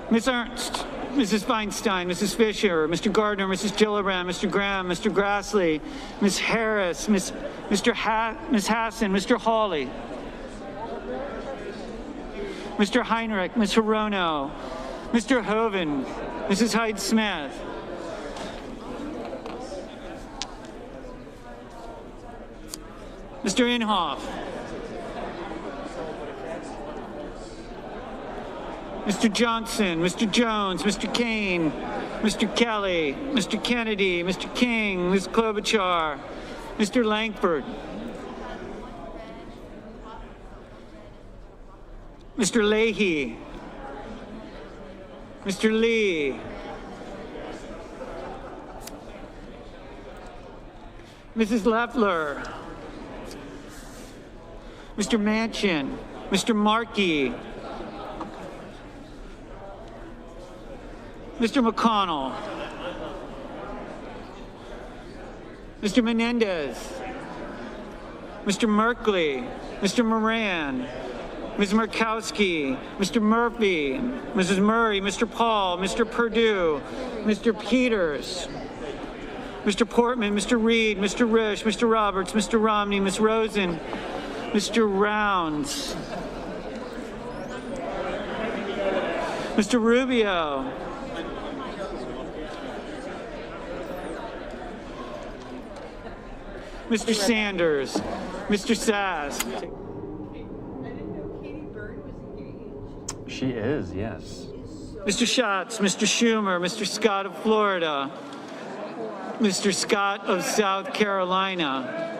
Ms. Ernst, Mrs. Feinstein, Mrs. Fisher, Mr. Gardner, Mrs. Gillibrand, Mr. Graham, Mr. Grassley, Ms. Harris, Ms. Hassan, Mr. Hawley, Mr. Heinrich, Ms. Hirono, Mr. Hoven, Mrs. Hyde-Smith, Mr. Inhofe, Mr. Johnson, Mr. Jones, Mr. Kane, Mr. Kelly, Mr. Kennedy, Mr. King, Ms. Klobuchar, Mr. Langford, Mr. Leahy, Mr. Lee, Mrs. Leffler, Mr. Manchin, Mr. Markey, Mr. McConnell, Mr. Menendez, Mr. Merkley, Mr. Moran, Ms. Murkowski, Mr. Murphy, Mrs. Murray, Mr. Paul, Mr. Perdue, Mr. Peters, Mr. Portman, Mr. Reed, Mr. Risch, Mr. Roberts, Mr. Romney, Ms. Rosen, Mr. Rounds, Mr. Rubio, Mr. Sanders, Mr. Sass. She is, yes. Mr. Schatz, Mr. Schumer, Mr. Scott of Florida, Mr. Scott of South Carolina,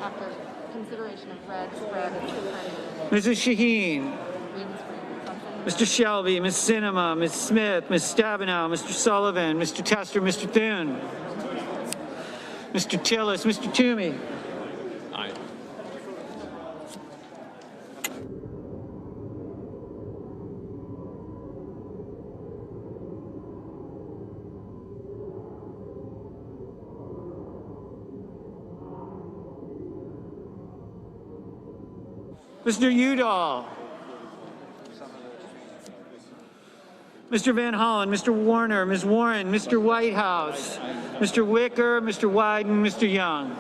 After consideration of red spread of Mrs. Shaheen, Mr. Shelby, Ms. Sinema, Ms. Smith, Ms. Stabenow, Mr. Sullivan, Mr. Tester, Mr. Thune, Mr. Tillis, Mr. Toomey. Aye. Mr. Udall. Mr. Van Hollen, Mr. Warner, Ms. Warren, Mr. Whitehouse, Mr. Wicker, Mr. Wyden, Mr. Young.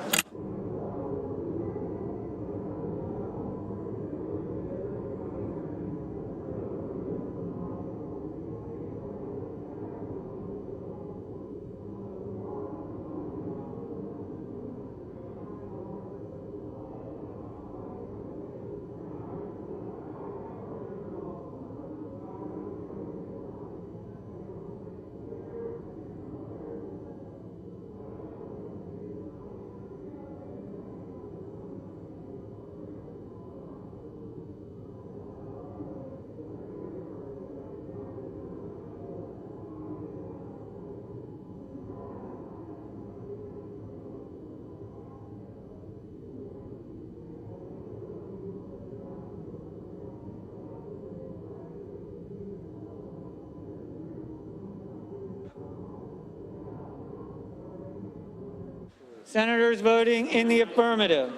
Senators voting in the affirmative: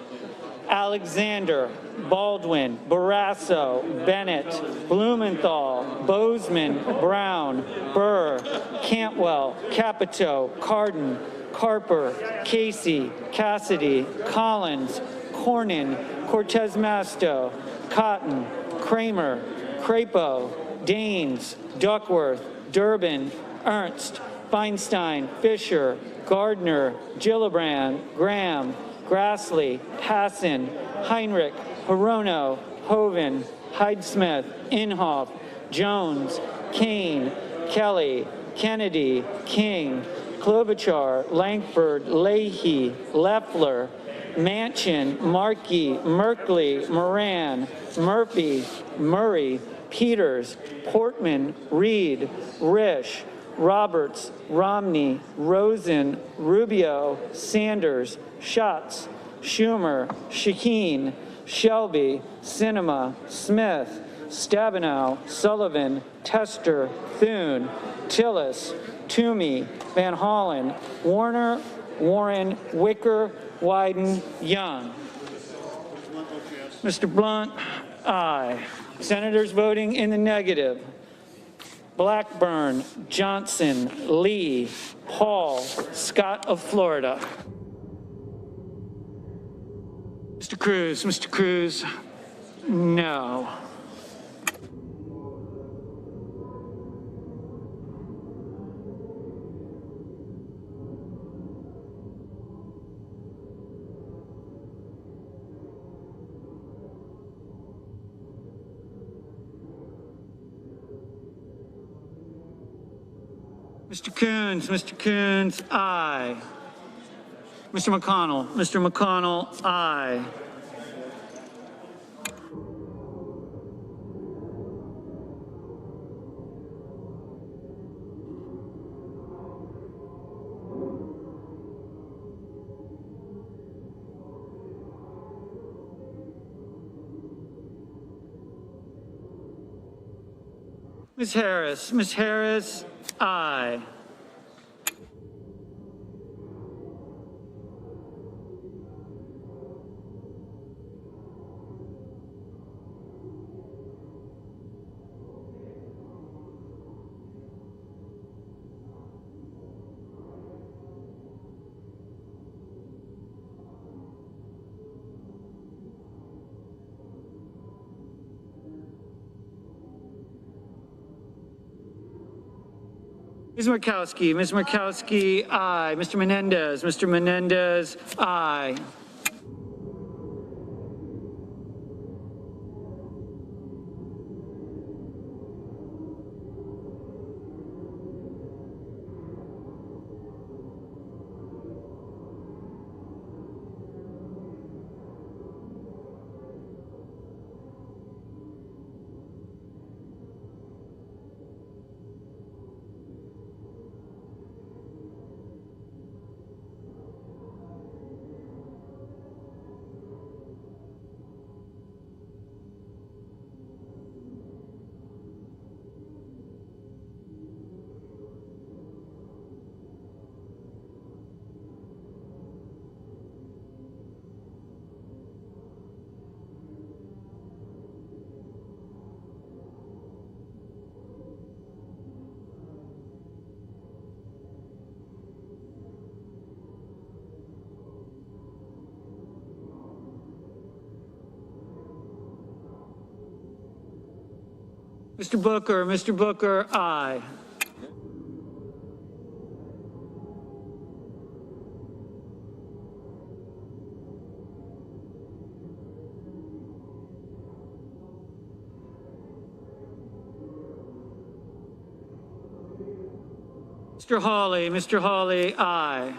Alexander, Baldwin, Barrasso, Bennett, Blumenthal, Bozeman, Brown, Burr, Cantwell, Capito, Cardin, Carper, Casey, Cassidy, Collins, Cornyn, Cortez Masto, Cotton, Kramer, Crapo, Daines, Duckworth, Durbin, Ernst, Feinstein, Fisher, Gardner, Gillibrand, Graham, Grassley, Hassan, Heinrich, Hirono, Hoven, Hyde-Smith, Inhofe, Jones, Kane, Kelly, Kennedy, King, Klobuchar, Lankford, Leahy, Loeffler, Manchin, Markey, Merkley, Moran, Murphy, Murray, Peters, Portman, Reed, Risch, Roberts, Romney, Rosen, Rubio, Sanders, Schatz, Schumer, Shaheen, Shelby, Sinema, Smith, Stabenow, Sullivan, Tester, Thune, Tillis, Toomey, Van Hollen, Warner, Warren, Wicker, Wyden, Young. Mr. Blunt, aye. Senators voting in the negative: Blackburn, Johnson, Lee, Paul, Scott of Florida. Mr. Cruz, no. Mr. Coons, aye. Mr. McConnell, aye. Ms. Harris, aye. Ms. Murkowski, aye. Mr. Menendez, aye. Mr. Booker, aye. Mr. Hawley, aye.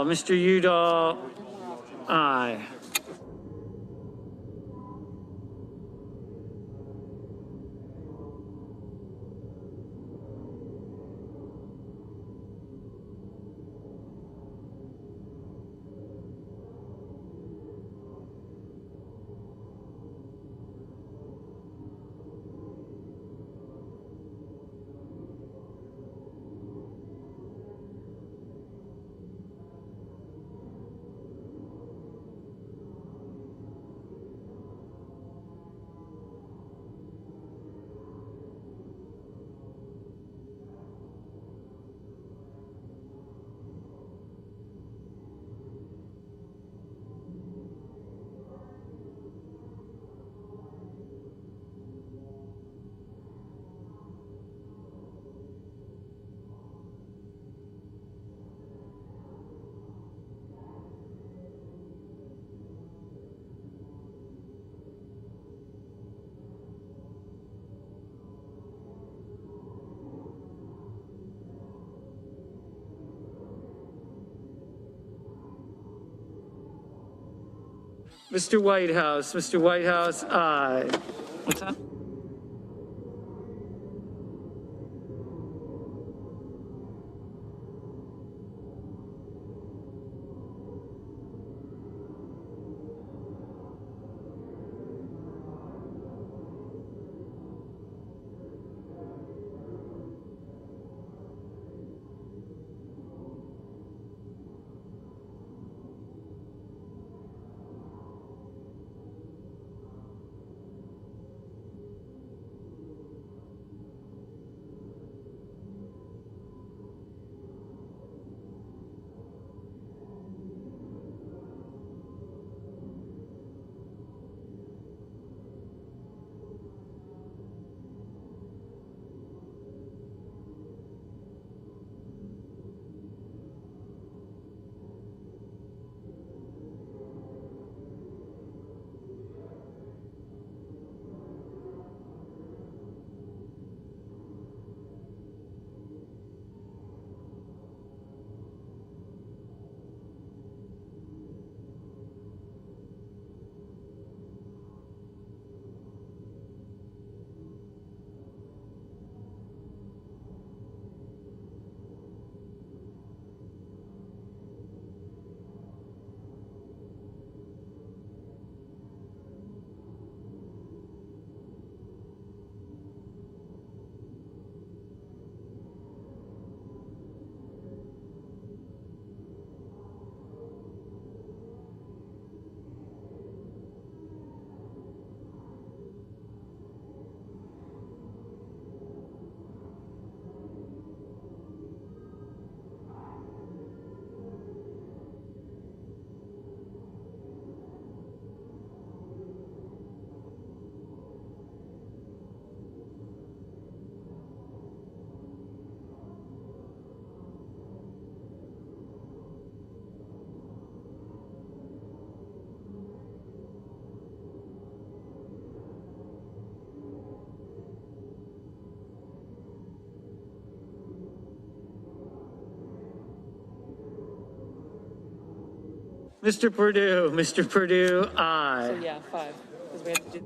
Mr. Udall, aye. Mr. Whitehouse, aye. What's that? Mr. Purdue, aye. So yeah, 5, because we have to do.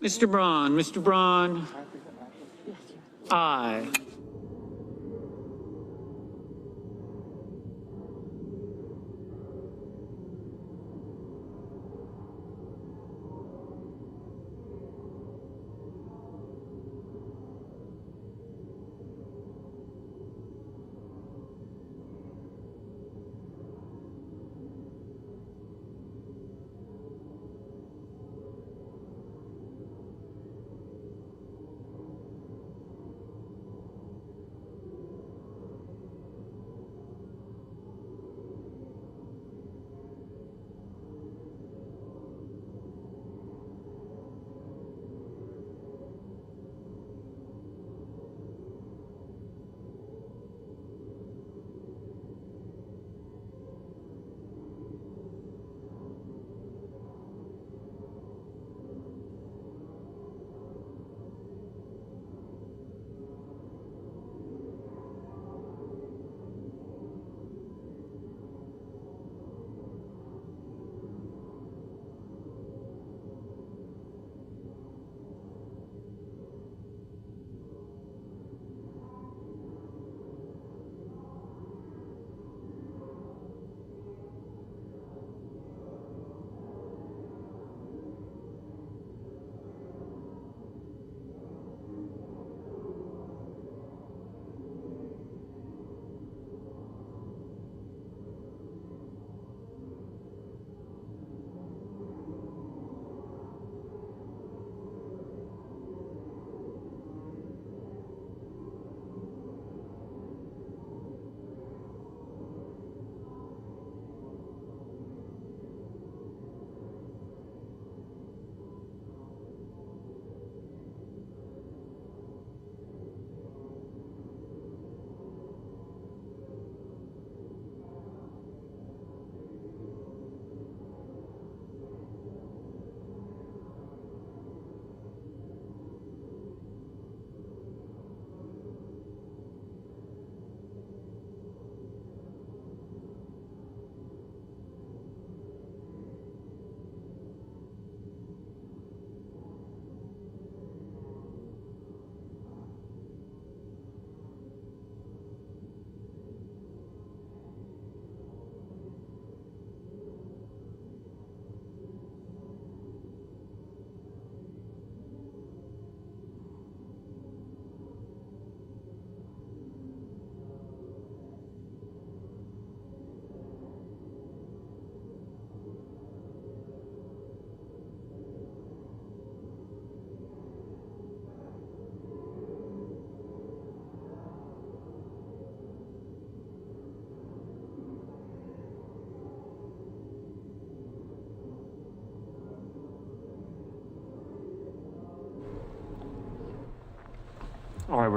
Mr. Braun, aye.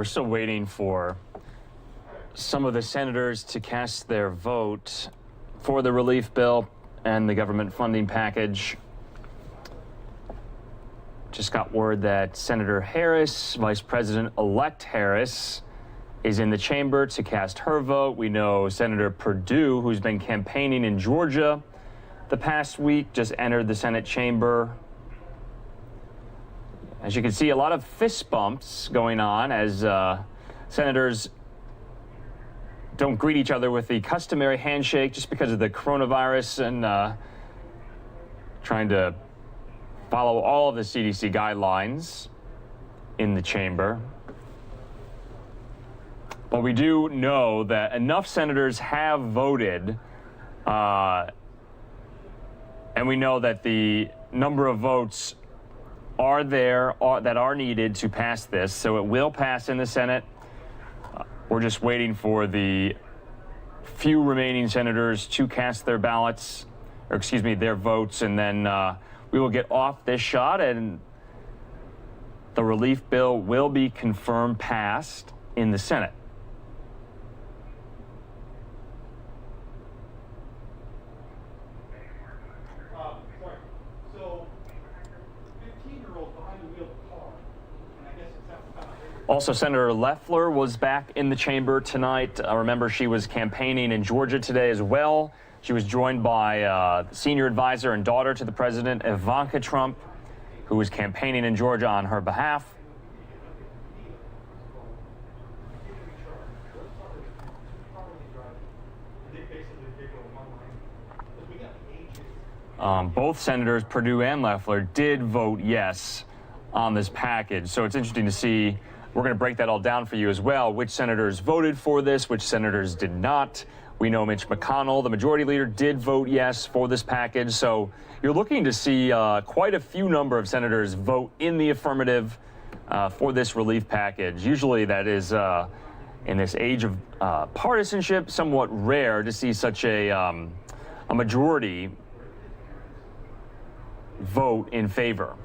we're still waiting for some of the senators to cast their vote for the relief bill and the government funding package. Just got word that Senator Harris, Vice President-elect Harris, is in the chamber to cast her vote. We know Senator Perdue, who's been campaigning in Georgia the past week, just entered the Senate chamber. As you can see, a lot of fist bumps going on as senators don't greet each other with the customary handshake just because of the coronavirus and trying to follow all of the CDC guidelines in the chamber. But we do know that enough senators have voted, and we know that the number of votes are there that are needed to pass this, so it will pass in the Senate. We're just waiting for the few remaining senators to cast their ballots, or excuse me, their votes, and then we will get off this shot and the relief bill will be confirmed passed in the Senate. Also, Senator Loeffler was back in the chamber tonight. Remember, she was campaigning in Georgia today as well. She was joined by senior advisor and daughter to the president, Ivanka Trump, who was campaigning in Georgia on her behalf. Both senators, Perdue and Loeffler, did vote yes on this package. So it's interesting to see. We're going to break that all down for you as well. Which senators voted for this, which senators did not. We know Mitch McConnell, the majority leader, did vote yes for this package. So you're looking to see quite a few number of senators vote in the affirmative for this relief package. Usually that is, in this age of partisanship, somewhat rare to see such a majority vote in favor.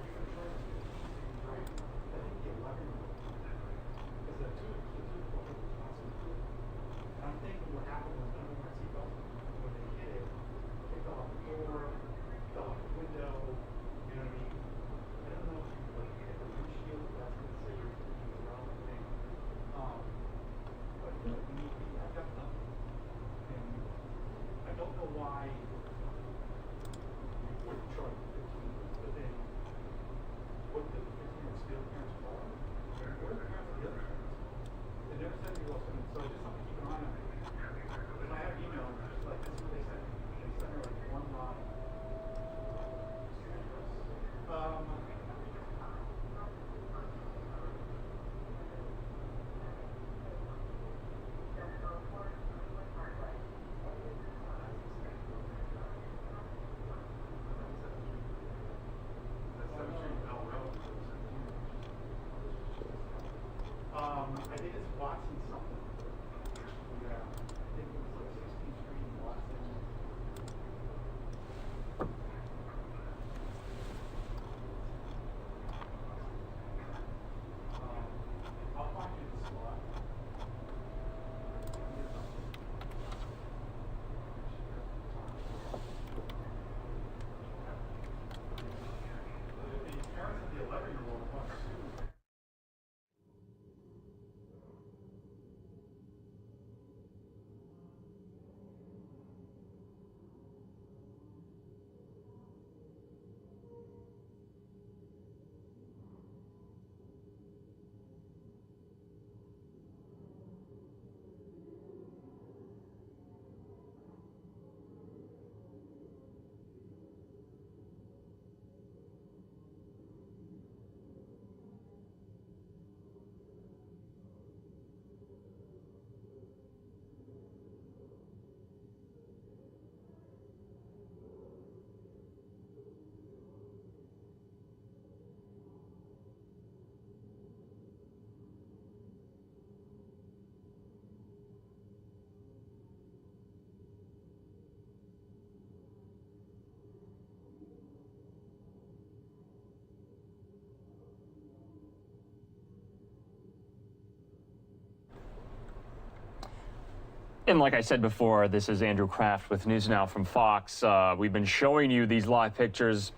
And like I said before, this is Andrew Kraft with NewsNOW from Fox. We've been showing you these live pictures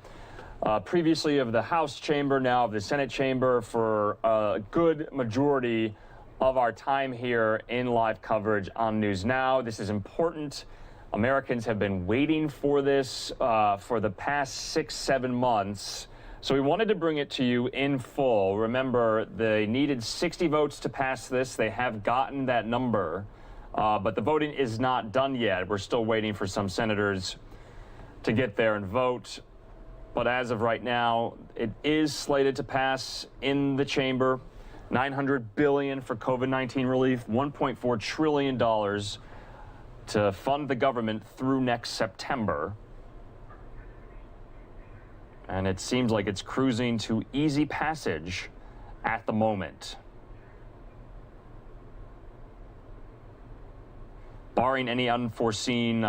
previously of the House chamber, now of the Senate chamber, for a good majority of our time here in live coverage on NewsNOW. This is important. Americans have been waiting for this for the past 6-7 months. So we wanted to bring it to you in full. Remember, they needed 60 votes to pass this. They have gotten that number, but the voting is not done yet. We're still waiting for some senators to get there and vote. But as of right now, it is slated to pass in the chamber. $900 billion for COVID-19 relief, $1.4 trillion to fund the government through next September. And it seems like it's cruising to easy passage at the moment. Barring any unforeseen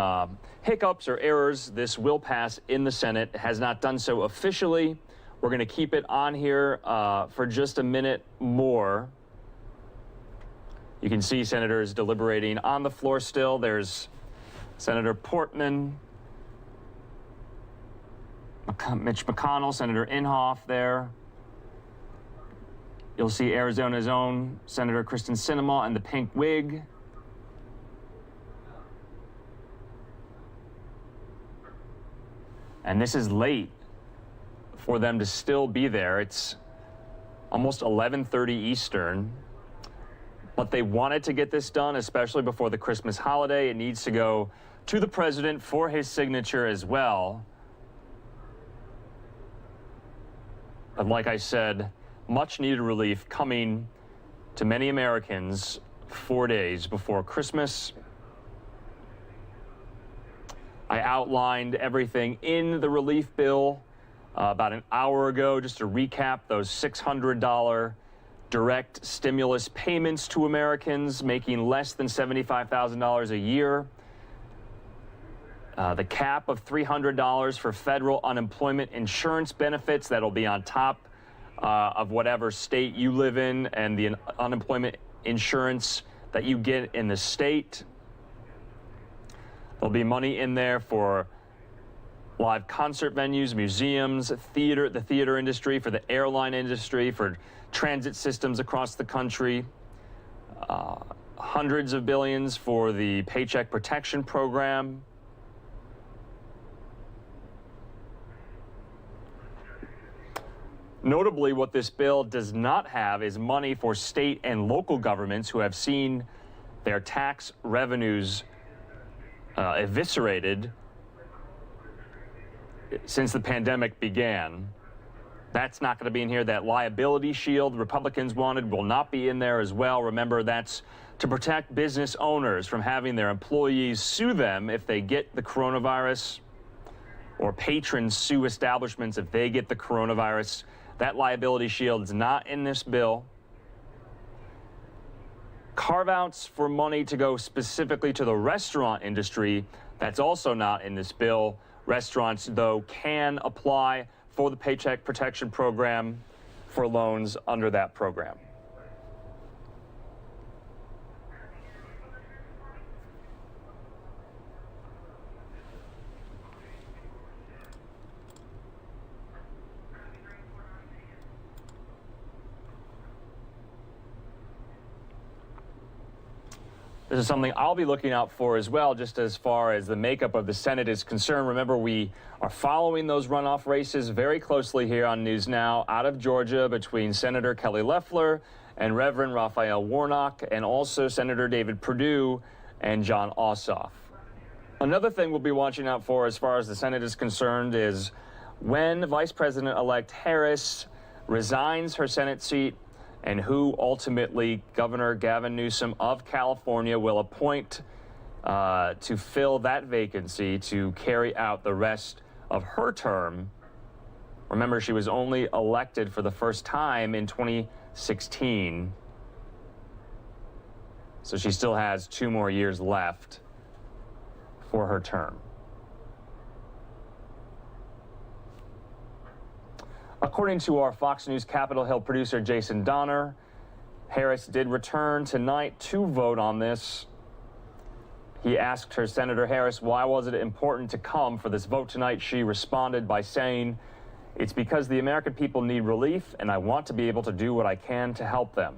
hiccups or errors, this will pass in the Senate. It has not done so officially. We're going to keep it on here for just a minute more. You can see senators deliberating on the floor still. There's Senator Portman, Mitch McConnell, Senator Inhofe there. You'll see Arizona's own Senator Kristen Sinema and the pink wig. And this is late for them to still be there. It's almost 11:30 Eastern. But they wanted to get this done, especially before the Christmas holiday. It needs to go to the president for his signature as well. But like I said, much needed relief coming to many Americans 4 days before Christmas. I outlined everything in the relief bill about an hour ago, just to recap those $600 direct stimulus payments to Americans making less than $75,000 a year. The cap of $300 for federal unemployment insurance benefits that'll be on top of whatever state you live in and the unemployment insurance that you get in the state. There'll be money in there for live concert venues, museums, the theater industry, for the airline industry, for transit systems across the country. Hundreds of billions for the Paycheck Protection Program. Notably, what this bill does not have is money for state and local governments who have seen their tax revenues eviscerated since the pandemic began. That's not going to be in here. That liability shield Republicans wanted will not be in there as well. Remember, that's to protect business owners from having their employees sue them if they get the coronavirus, or patrons sue establishments if they get the coronavirus. That liability shield is not in this bill. Carve-outs for money to go specifically to the restaurant industry, that's also not in this bill. Restaurants, though, can apply for the Paycheck Protection Program for loans under that program. This is something I'll be looking out for as well, just as far as the makeup of the Senate is concerned. Remember, we are following those runoff races very closely here on NewsNOW out of Georgia between Senator Kelly Loeffler and Reverend Raphael Warnock, and also Senator David Perdue and John Ossoff. Another thing we'll be watching out for as far as the Senate is concerned is when Vice President-elect Harris resigns her Senate seat, and who ultimately Governor Gavin Newsom of California will appoint to fill that vacancy to carry out the rest of her term. Remember, she was only elected for the first time in 2016, so she still has 2 more years left for her term. According to our Fox News Capitol Hill producer, Jason Donner, Harris did return tonight to vote on this. He asked her, Senator Harris, why was it important to come for this vote tonight? She responded by saying, it's because the American people need relief, and I want to be able to do what I can to help them.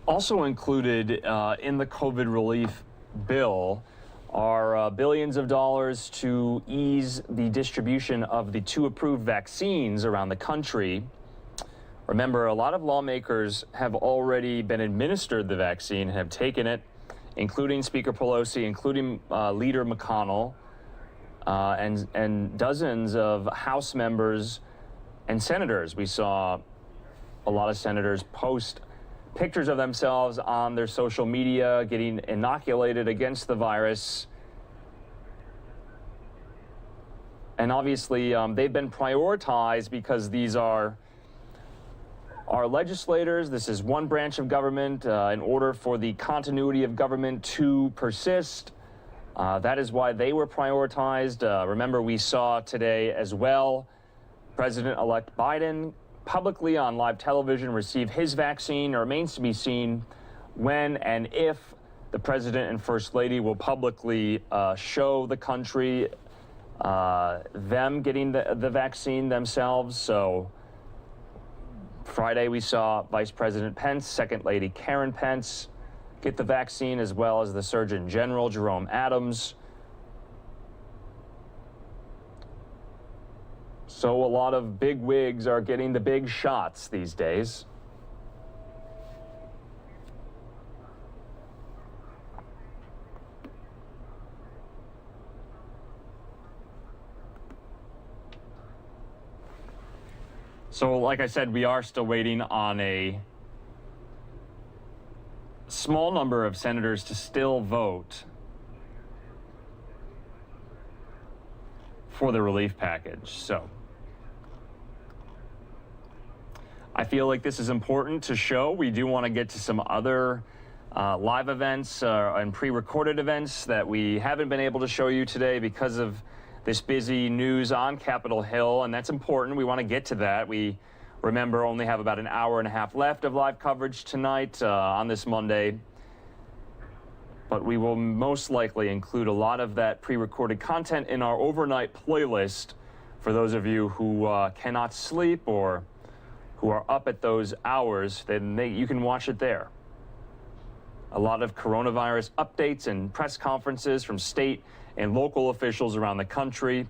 Also included in the COVID relief bill are billions of dollars to ease the distribution of the 2 approved vaccines around the country. Remember, a lot of lawmakers have already been administered the vaccine and have taken it, including Speaker Pelosi, including Leader McConnell, and dozens of House members and senators. We saw a lot of senators post pictures of themselves on their social media getting inoculated against the virus. And obviously, they've been prioritized because these are our legislators. This is one branch of government in order for the continuity of government to persist. That is why they were prioritized. Remember, we saw today as well President-elect Biden publicly on live television receive his vaccine. It remains to be seen when and if the president and first lady will publicly show the country them getting the vaccine themselves. So Friday we saw Vice President Pence, Second Lady Karen Pence get the vaccine, as well as the Surgeon General Jerome Adams. So a lot of big wigs are getting the big shots these days. So like I said, we are still waiting on a small number of senators to still vote for the relief package. So I feel like this is important to show. We do want to get to some other live events and pre-recorded events that we haven't been able to show you today because of this busy news on Capitol Hill, and that's important. We want to get to that. We, remember, only have about an hour and a half left of live coverage tonight on this Monday, but we will most likely include a lot of that pre-recorded content in our overnight playlist for those of you who cannot sleep or who are up at those hours. Then you can watch it there. A lot of coronavirus updates and press conferences from state and local officials around the country.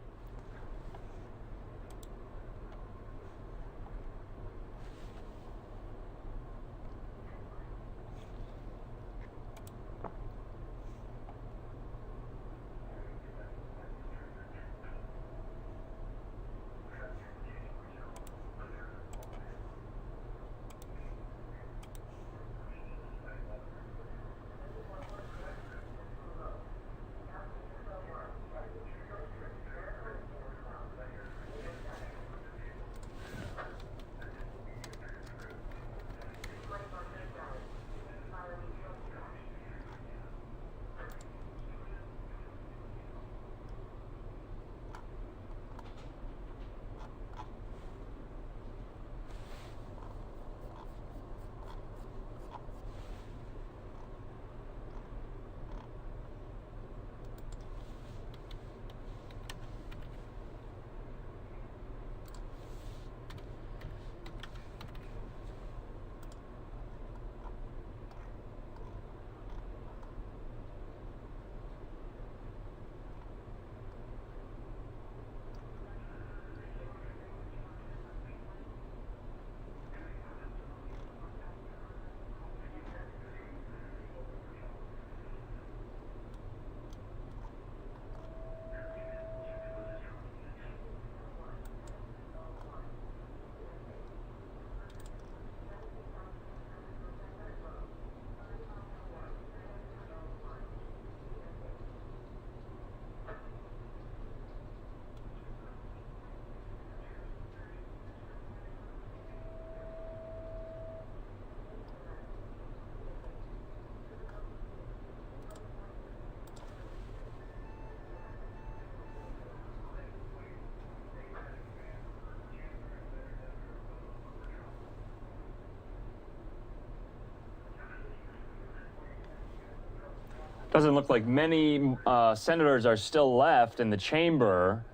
Doesn't look like many senators are still left in the chamber,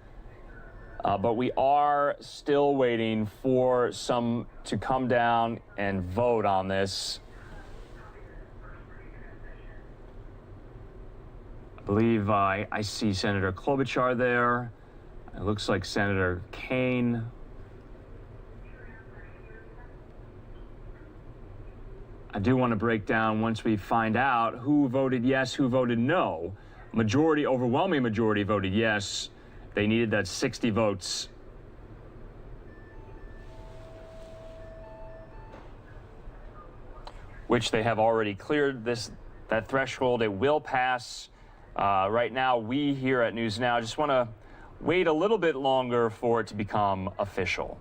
but we are still waiting for some to come down and vote on this. believe I see Senator Klobuchar there. It looks like Senator Kaine. I do want to break down, once we find out who voted yes, who voted no. Majority, overwhelming majority voted yes. They needed that 60 votes. Which they have already cleared that threshold. It will pass. Right now, we here at NewsNOW just want to wait a little bit longer for it to become official.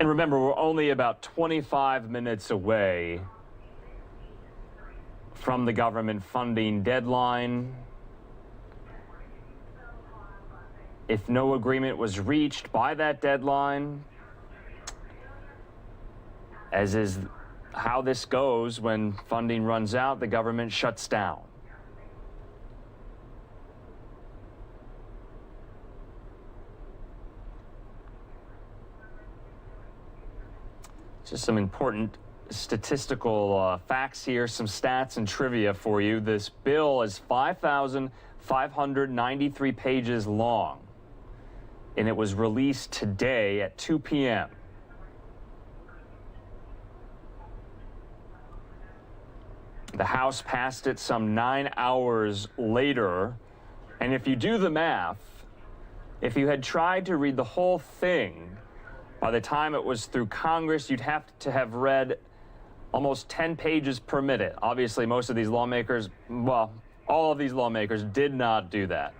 And remember, we're only about 25 minutes away from the government funding deadline. If no agreement was reached by that deadline, as is how this goes when funding runs out, the government shuts down. Just some important statistical facts here, some stats and trivia for you. This bill is 5,593 pages long, and it was released today at 2 p.m. The House passed it some 9 hours later, and if you do the math, if you had tried to read the whole thing, by the time it was through Congress, you'd have to have read almost 10 pages per minute. Obviously, most of these lawmakers, well, all of these lawmakers did not do that.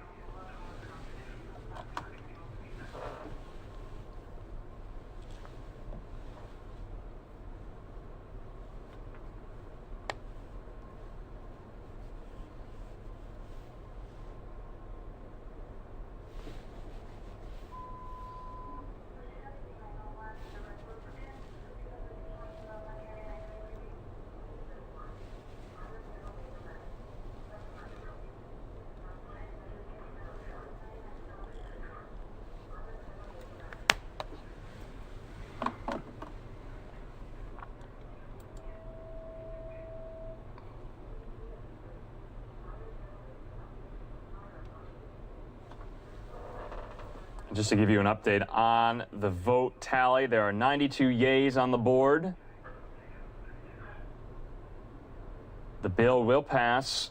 Just to give you an update on the vote tally, there are 92 yeas on the board. The bill will pass.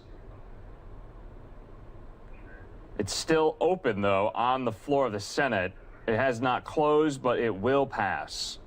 It's still open, though, on the floor of the Senate. It has not closed, but it will pass.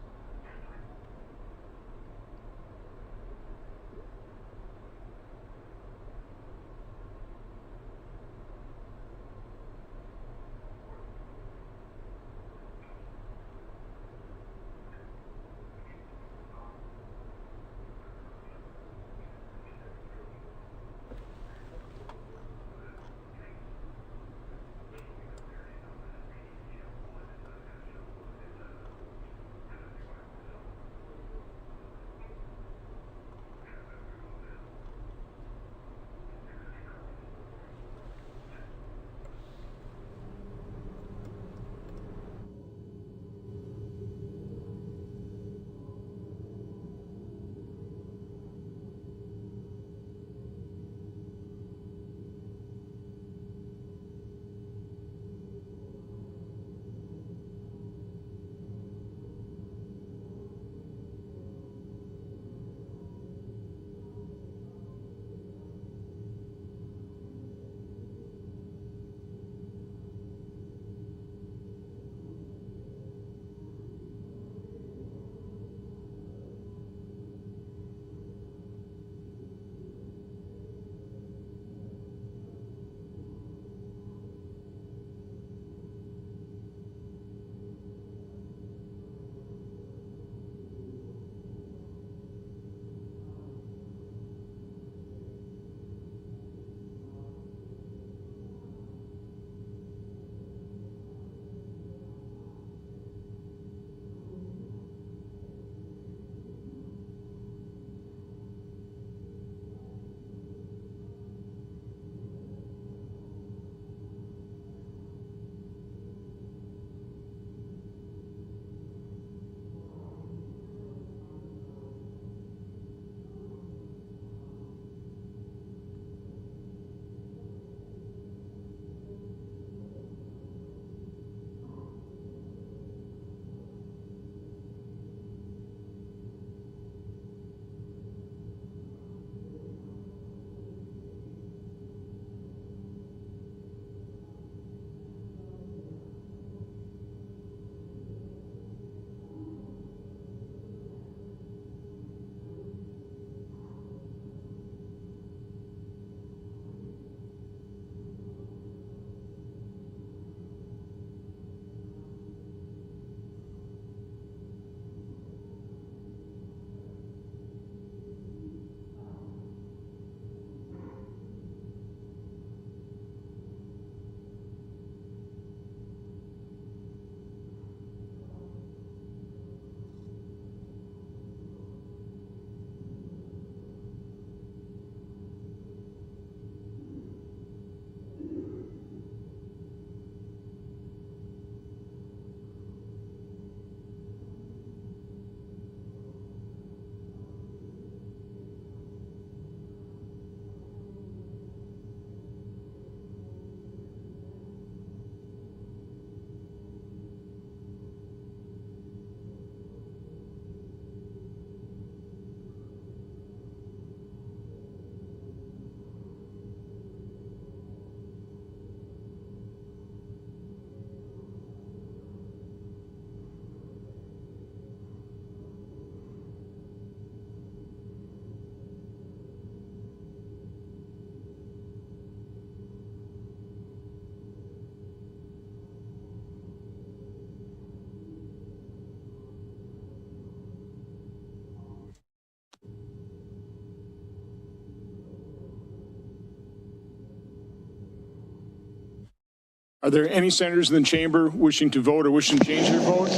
Are there any senators in the chamber wishing to vote or wishing to change their vote?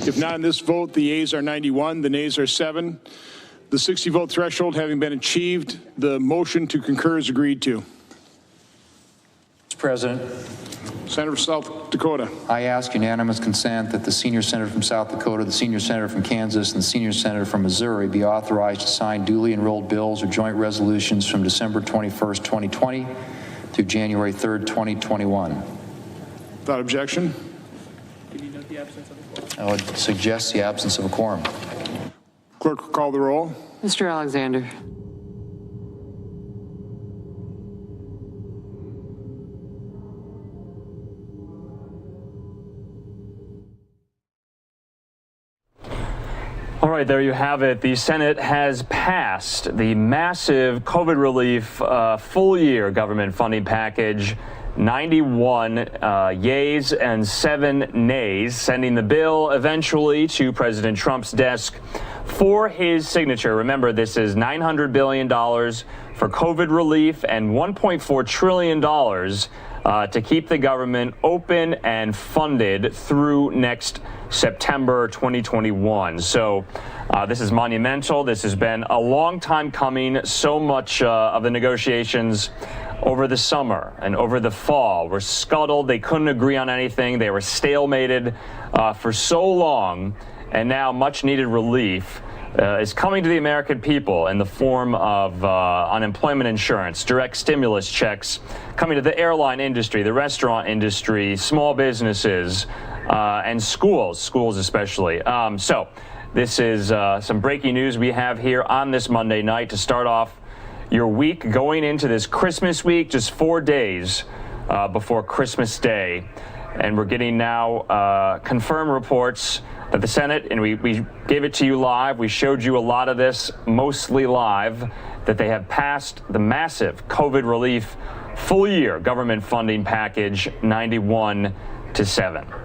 If not in this vote, the yeas are 91, the nays are 7. The 60 vote threshold having been achieved, the motion to concur is agreed to. Mr. President. Senator from South Dakota. I ask unanimous consent that the senior senator from South Dakota, the senior senator from Kansas, and the senior senator from Missouri be authorized to sign duly enrolled bills or joint resolutions from December 21st, 2020 through January 3rd, 2021. Without objection. Did you note the absence of a quorum? I would suggest the absence of a quorum. Clerk will call the roll. Mr. Alexander. All right, there you have it. The Senate has passed the massive COVID relief full year government funding package. 91 yays and 7 nays, sending the bill eventually to President Trump's desk for his signature. Remember, this is $900 billion for COVID relief and $1.4 trillion to keep the government open and funded through next September 2021. So this is monumental. This has been a long time coming. So much of the negotiations over the summer and over the fall were scuttled. They couldn't agree on anything. They were stalemated for so long, and now much needed relief is coming to the American people in the form of unemployment insurance, direct stimulus checks, coming to the airline industry, the restaurant industry, small businesses, and schools especially. So this is some breaking news we have here on this Monday night to start off your week going into this Christmas week, just 4 days before Christmas Day. And we're getting now confirmed reports that the Senate, and we gave it to you live, we showed you a lot of this, mostly live, that they have passed the massive COVID relief full year government funding package 91-7.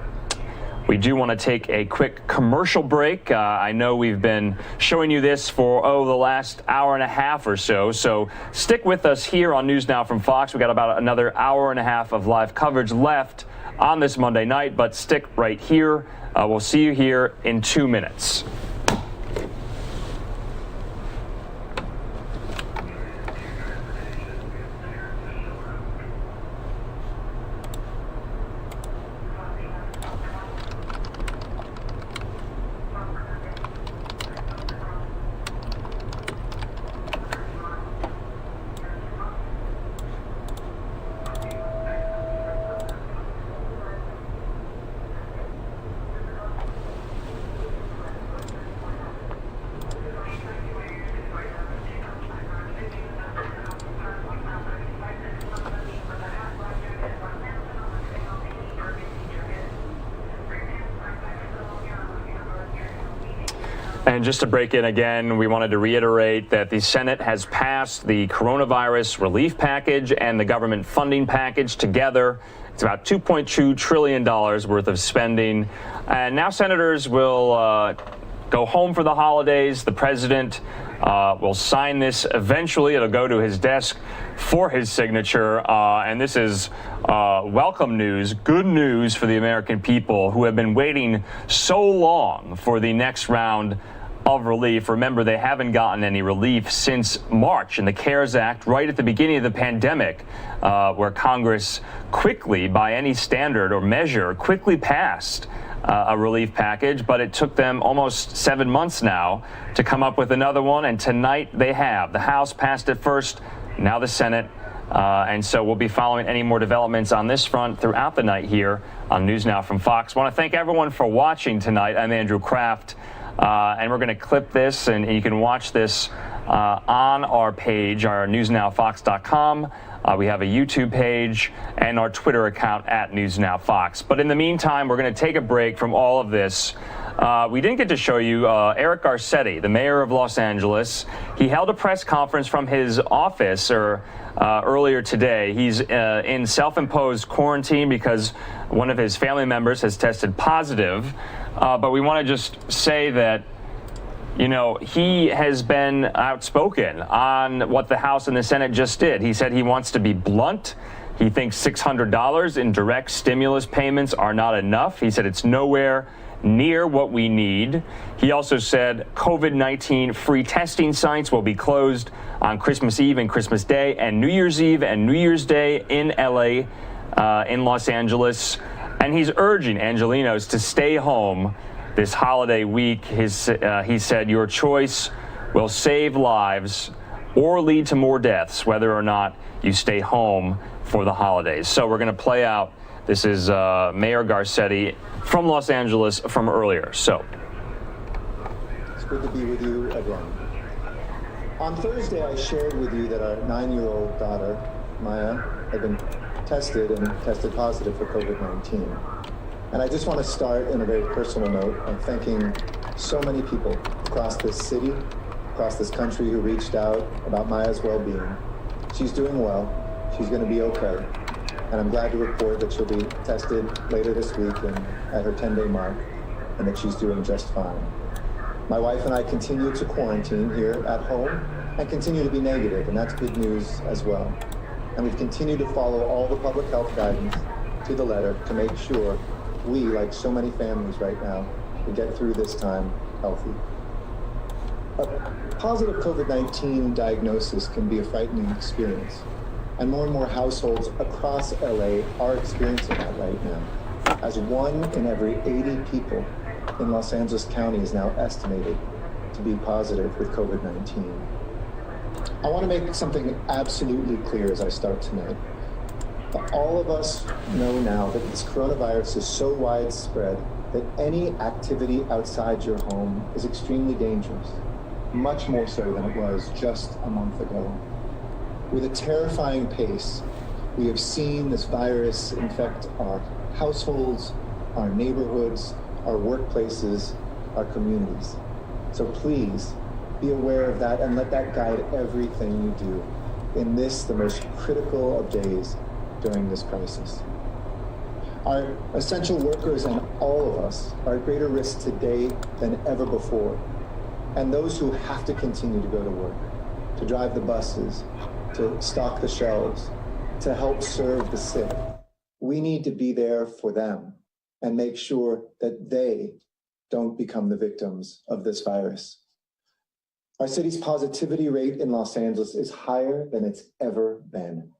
We do want to take a quick commercial break. I know we've been showing you this for, the last hour and a half or so. So stick with us here on News Now from Fox. We got about another hour and a half of live coverage left on this Monday night, but stick right here. We'll see you here in 2 minutes. And just to break in again, we wanted to reiterate that the Senate has passed the coronavirus relief package and the government funding package together. It's about $2.2 trillion worth of spending. And now senators will go home for the holidays. The president will sign this eventually. It'll go to his desk for his signature. And this is welcome news, good news for the American people who have been waiting so long for the next round of relief. Remember, they haven't gotten any relief since March in the CARES Act, right at the beginning of the pandemic, where Congress quickly, by any standard or measure, quickly passed a relief package, but it took them almost 7 months now to come up with another one, and tonight they have. The House passed it first, now the Senate, and so we'll be following any more developments on this front throughout the night here on News Now from Fox. I want to thank everyone for watching tonight. I'm Andrew Kraft, and we're going to clip this, and you can watch this on our page, our newsnowfox.com. We have a YouTube page and our Twitter account at NewsNowFox. But in the meantime, we're going to take a break from all of this. We didn't get to show you Eric Garcetti, the mayor of Los Angeles. He held a press conference from his office earlier today. He's in self-imposed quarantine because one of his family members has tested positive. But we want to just say that, you know, he has been outspoken on what the House and the Senate just did. He said he wants to be blunt. He thinks $600 in direct stimulus payments are not enough. He said it's nowhere near what we need. He also said COVID-19 free testing sites will be closed on Christmas Eve and Christmas Day and New Year's Eve and New Year's Day in LA, in Los Angeles. And he's urging Angelenos to stay home this holiday week. He said your choice will save lives or lead to more deaths, whether or not you stay home for the holidays. So we're going to play out. This is Mayor Garcetti from Los Angeles from earlier. So it's good to be with you again. On Thursday, I shared with you that our 9-year-old daughter, Maya, had been tested and tested positive for COVID-19. And I just want to start in a very personal note of thanking so many people across this city, across this country who reached out about Maya's well-being. She's doing well. She's going to be okay. And I'm glad to report that she'll be tested later this week and at her 10-day mark, and that she's doing just fine. My wife and I continue to quarantine here at home and continue to be negative, and that's good news as well. And we've continued to follow all the public health guidance to the letter to make sure we, like so many families right now, will get through this time healthy. A positive COVID-19 diagnosis can be a frightening experience, and more households across LA are experiencing that right now, as 1 in every 80 people in Los Angeles County is now estimated to be positive with COVID-19. I want to make something absolutely clear as I start tonight. All of us know now that this coronavirus is so widespread that any activity outside your home is extremely dangerous, much more so than it was just a month ago. With a terrifying pace, we have seen this virus infect our households, our neighborhoods, our workplaces, our communities. So please be aware of that and let that guide everything you do in this, the most critical of days during this crisis. Our essential workers and all of us are at greater risk today than ever before. And those who have to continue to go to work, to drive the buses, to stock the shelves, to help serve the sick, we need to be there for them and make sure that they don't become the victims of this virus. Our city's positivity rate in Los Angeles is higher than it's ever been.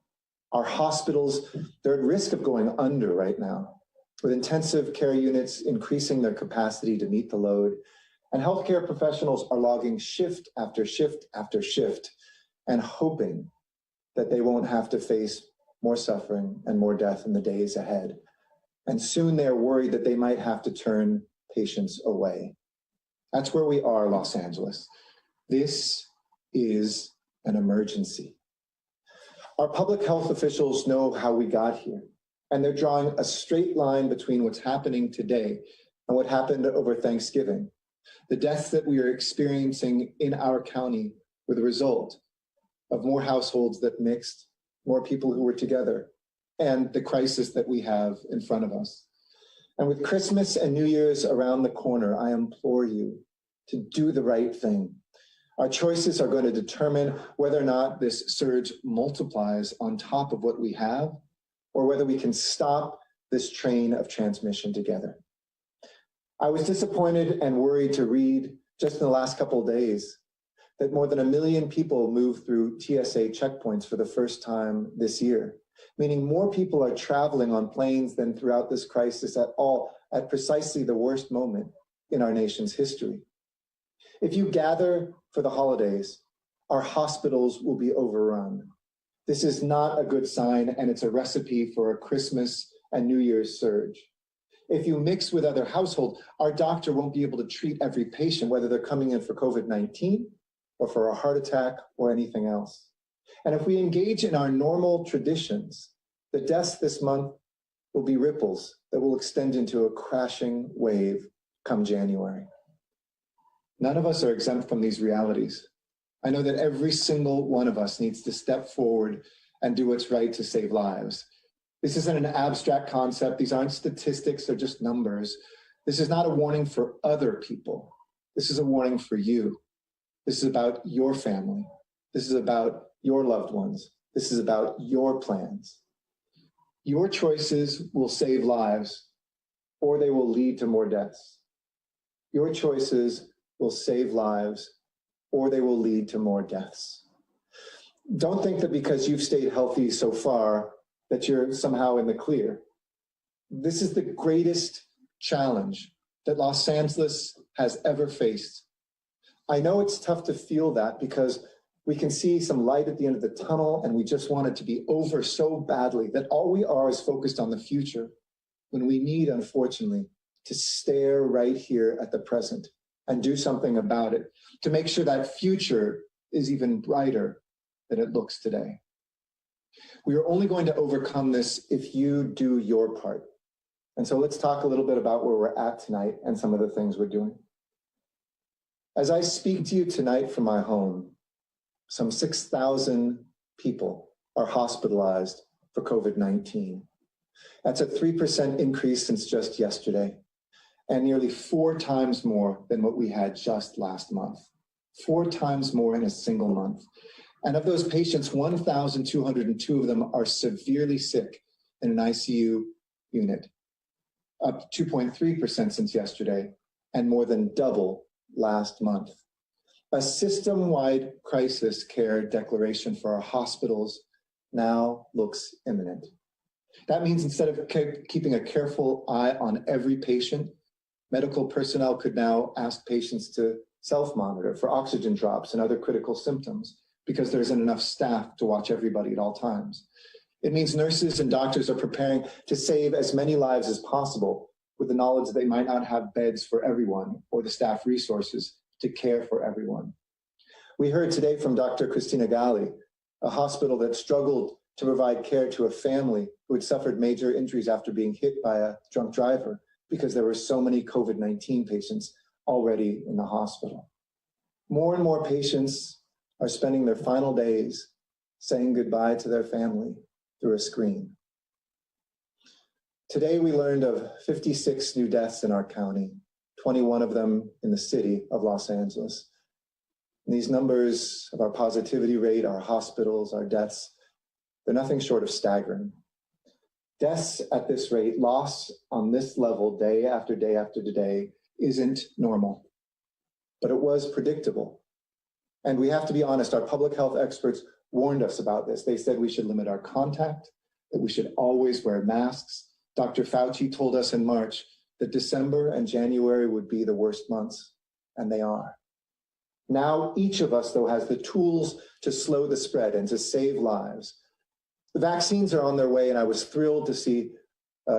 Our hospitals, they're at risk of going under right now, with intensive care units increasing their capacity to meet the load, and healthcare professionals are logging shift after shift after shift and hoping that they won't have to face more suffering and more death in the days ahead. And soon they're worried that they might have to turn patients away. That's where we are, Los Angeles. This is an emergency. Our public health officials know how we got here, and they're drawing a straight line between what's happening today and what happened over Thanksgiving. The deaths that we are experiencing in our county were the result of more households that mixed, more people who were together, and the crisis that we have in front of us. And with Christmas and New Year's around the corner, I implore you to do the right thing. Our choices are going to determine whether or not this surge multiplies on top of what we have, or whether we can stop this train of transmission together. I was disappointed and worried to read just in the last couple of days that more than 1 million people moved through TSA checkpoints for the first time this year, meaning more people are traveling on planes than throughout this crisis at precisely the worst moment in our nation's history. If you gather for the holidays, our hospitals will be overrun. This is not a good sign, and it's a recipe for a Christmas and New Year's surge. If you mix with other households, our doctor won't be able to treat every patient, whether they're coming in for COVID-19 or for a heart attack or anything else. And if we engage in our normal traditions, the deaths this month will be ripples that will extend into a crashing wave come January. None of us are exempt from these realities. I know that every single one of us needs to step forward and do what's right to save lives. This isn't an abstract concept. These aren't statistics, they're just numbers. This is not a warning for other people. This is a warning for you. This is about your family. This is about your loved ones. This is about your plans. Your choices will save lives, or they will lead to more deaths. Your choices will save lives, or they will lead to more deaths. Don't think that because you've stayed healthy so far that you're somehow in the clear. This is the greatest challenge that Los Angeles has ever faced. I know it's tough to feel that because we can see some light at the end of the tunnel and we just want it to be over so badly that all we are is focused on the future when we need, unfortunately, to stare right here at the present and do something about it to make sure that future is even brighter than it looks today. We are only going to overcome this if you do your part. And so let's talk a little bit about where we're at tonight and some of the things we're doing. As I speak to you tonight from my home, some 6,000 people are hospitalized for COVID-19. That's a 3% increase since just yesterday, and nearly 4 times more than what we had just last month. 4 times more in a single month. And of those patients, 1,202 of them are severely sick in an ICU unit, up 2.3% since yesterday, and more than double last month. A system-wide crisis care declaration for our hospitals now looks imminent. That means instead of keeping a careful eye on every patient, medical personnel could now ask patients to self-monitor for oxygen drops and other critical symptoms because there isn't enough staff to watch everybody at all times. It means nurses and doctors are preparing to save as many lives as possible with the knowledge that they might not have beds for everyone or the staff resources to care for everyone. We heard today from Dr. Christina Galli, a hospital that struggled to provide care to a family who had suffered major injuries after being hit by a drunk driver because there were so many COVID-19 patients already in the hospital. More and more patients are spending their final days saying goodbye to their family through a screen. Today, we learned of 56 new deaths in our county, 21 of them in the city of Los Angeles. And these numbers of our positivity rate, our hospitals, our deaths, they're nothing short of staggering. Deaths at this rate, loss on this level day after day after day, isn't normal, but it was predictable. And we have to be honest, our public health experts warned us about this. They said we should limit our contact, that we should always wear masks. Dr. Fauci told us in March that December and January would be the worst months, and they are. Now, each of us, though, has the tools to slow the spread and to save lives. The vaccines are on their way, and I was thrilled to see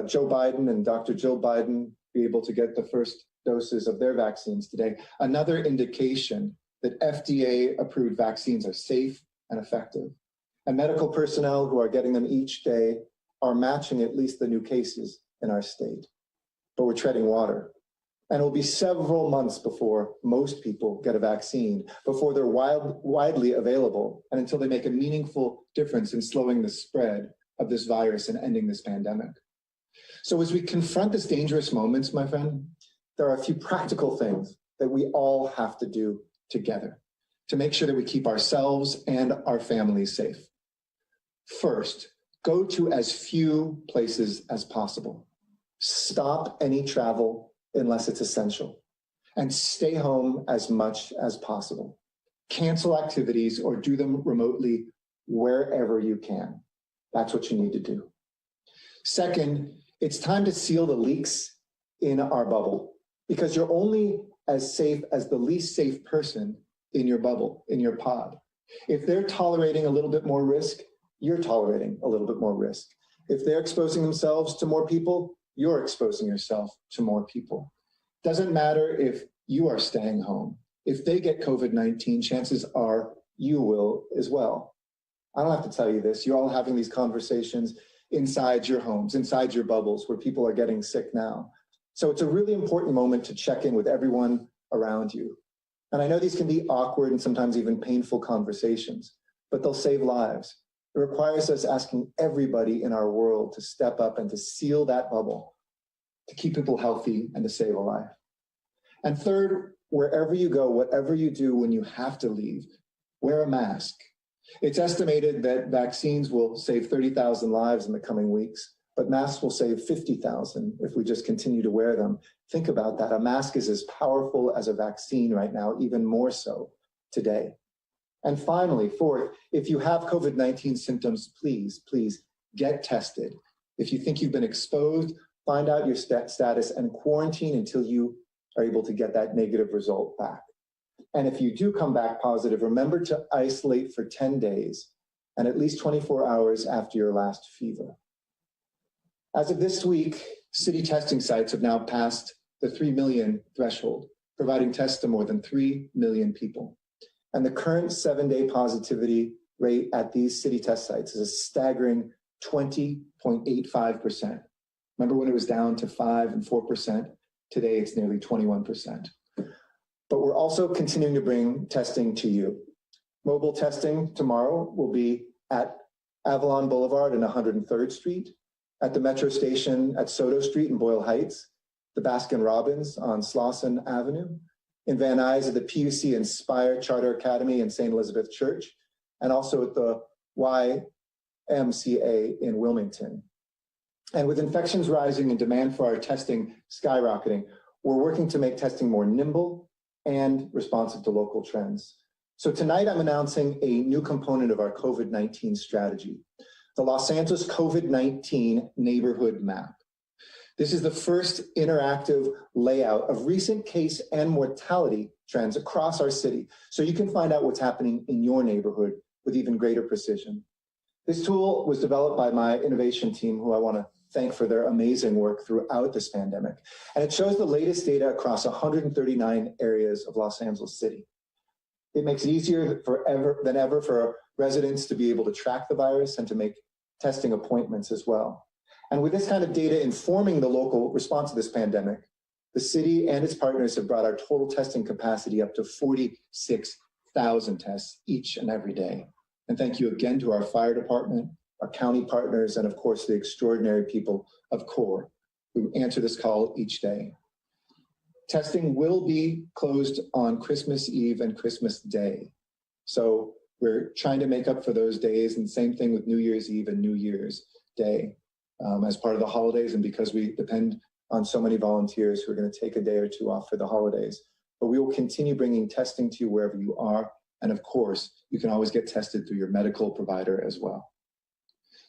Joe Biden and Dr. Jill Biden be able to get the first doses of their vaccines today. Another indication that FDA-approved vaccines are safe and effective. And medical personnel who are getting them each day are matching at least the new cases in our state. But we're treading water. And it will be several months before most people get a vaccine, before they're widely available, and until they make a meaningful difference in slowing the spread of this virus and ending this pandemic. So as we confront this dangerous moments, my friend, there are a few practical things that we all have to do together to make sure that we keep ourselves and our families safe. First, go to as few places as possible. Stop any travel unless it's essential, and stay home as much as possible. Cancel activities or do them remotely wherever you can. That's what you need to do. Second, it's time to seal the leaks in our bubble, because you're only as safe as the least safe person in your bubble, in your pod. If they're tolerating a little bit more risk, you're tolerating a little bit more risk. If they're exposing themselves to more people, you're exposing yourself to more people. Doesn't matter if you are staying home. If they get COVID-19, chances are you will as well. I don't have to tell you this. You're all having these conversations inside your homes, inside your bubbles, where people are getting sick now. So it's a really important moment to check in with everyone around you. And I know these can be awkward and sometimes even painful conversations, but they'll save lives. It requires us asking everybody in our world to step up and to seal that bubble, to keep people healthy and to save a life. And third, wherever you go, whatever you do when you have to leave, wear a mask. It's estimated that vaccines will save 30,000 lives in the coming weeks. but masks will save 50,000 if we just continue to wear them. Think about that. A mask is as powerful as a vaccine right now, even more so today. And finally, fourth, if you have COVID-19 symptoms, please get tested. If you think you've been exposed, find out your status and quarantine until you are able to get that negative result back. And if you do come back positive, remember to isolate for 10 days and at least 24 hours after your last fever. As of this week, city testing sites have now passed the 3 million threshold, providing tests to more than 3 million people. And the current 7-day positivity rate at these city test sites is a staggering 20.85%. Remember when it was down to 5 and 4%? Today it's nearly 21%. But we're also continuing to bring testing to you. Mobile testing tomorrow will be at Avalon Boulevard and 103rd Street, at the Metro Station at Soto Street in Boyle Heights, the Baskin Robbins on Slauson Avenue, in Van Nuys at the PUC Inspire Charter Academy in St. Elizabeth Church, and also at the YMCA in Wilmington. And with infections rising and demand for our testing skyrocketing, we're working to make testing more nimble and responsive to local trends. So tonight I'm announcing a new component of our COVID-19 strategy, the Los Angeles COVID-19 Neighborhood Map. This is the first interactive layout of recent case and mortality trends across our city, so you can find out what's happening in your neighborhood with even greater precision. This tool was developed by my innovation team, who I want to thank for their amazing work throughout this pandemic. And it shows the latest data across 139 areas of Los Angeles City. It makes it easier than ever for residents to be able to track the virus and to make testing appointments as well. And with this kind of data informing the local response to this pandemic, the city and its partners have brought our total testing capacity up to 46,000 tests each and every day. And thank you again to our fire department, our county partners, and of course, the extraordinary people of CORE who answer this call each day. Testing will be closed on Christmas Eve and Christmas Day. So we're trying to make up for those days, and same thing with New Year's Eve and New Year's Day as part of the holidays, and because we depend on so many volunteers who are going to take a day or two off for the holidays. But we will continue bringing testing to you wherever you are, and of course, you can always get tested through your medical provider as well.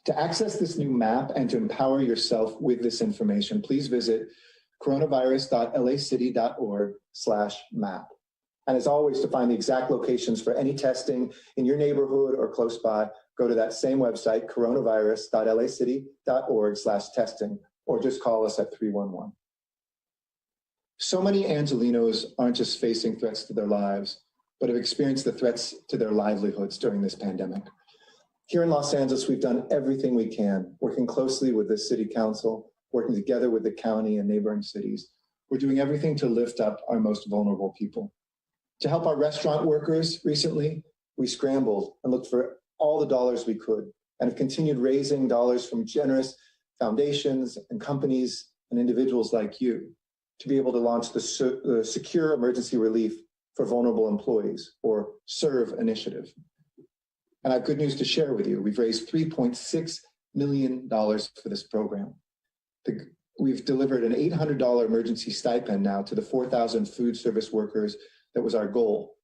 To access this new map and to empower yourself with this information, please visit coronavirus.lacity.org/map. And as always, to find the exact locations for any testing in your neighborhood or close by, go to that same website, coronavirus.lacity.org/testing, or just call us at 311. So many Angelenos aren't just facing threats to their lives, but have experienced the threats to their livelihoods during this pandemic. Here in Los Angeles, we've done everything we can, working closely with the city council, working together with the county and neighboring cities. We're doing everything to lift up our most vulnerable people. To help our restaurant workers recently, we scrambled and looked for all the dollars we could and have continued raising dollars from generous foundations and companies and individuals like you to be able to launch the Secure Emergency Relief for Vulnerable Employees, or SERVE initiative. And I have good news to share with you. We've raised $3.6 million for this program. We've delivered an $800 emergency stipend now to the 4,000 food service workers. That was our goal,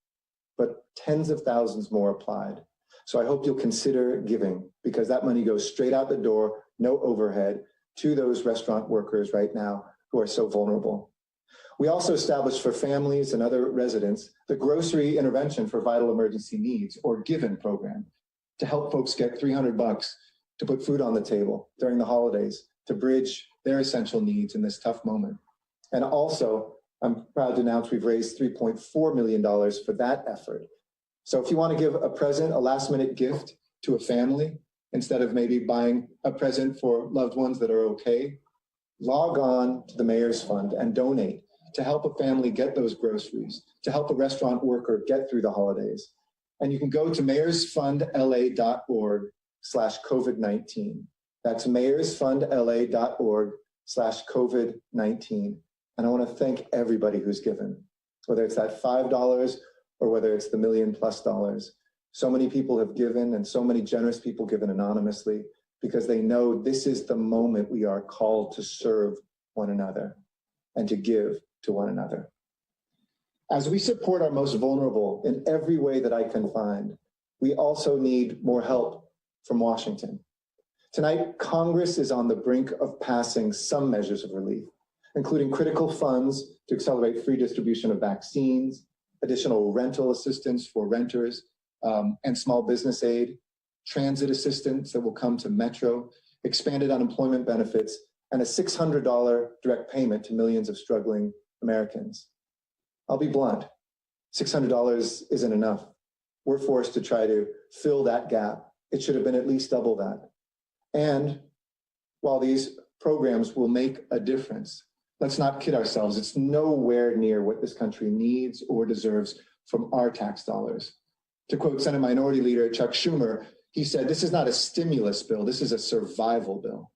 but tens of thousands more applied. So I hope you'll consider giving, because that money goes straight out the door, no overhead, to those restaurant workers right now who are so vulnerable. We also established for families and other residents the Grocery Intervention for Vital Emergency Needs, or GIVEN program, to help folks get $300 to put food on the table during the holidays, to bridge their essential needs in this tough moment. And also, I'm proud to announce we've raised $3.4 million for that effort. So if you want to give a present, a last-minute gift to a family, instead of maybe buying a present for loved ones that are okay, log on to the Mayor's Fund and donate to help a family get those groceries, to help a restaurant worker get through the holidays. And you can go to mayorsfundla.org/COVID-19. That's mayorsfundla.org/COVID-19. And I want to thank everybody who's given, whether it's that $5 or whether it's the $1 million+ dollars. So many people have given, and so many generous people given anonymously. because they know this is the moment we are called to serve one another and to give to one another. As we support our most vulnerable in every way that I can find, we also need more help from Washington. Tonight, Congress is on the brink of passing some measures of relief, including critical funds to accelerate free distribution of vaccines, additional rental assistance for renters and small business aid, transit assistance that will come to Metro, expanded unemployment benefits, and a $600 direct payment to millions of struggling Americans. I'll be blunt, $600 isn't enough. We're forced to try to fill that gap. It should have been at least double that. And while these programs will make a difference, let's not kid ourselves. It's nowhere near what this country needs or deserves from our tax dollars. To quote Senate Minority Leader Chuck Schumer, he said, "This is not a stimulus bill, this is a survival bill."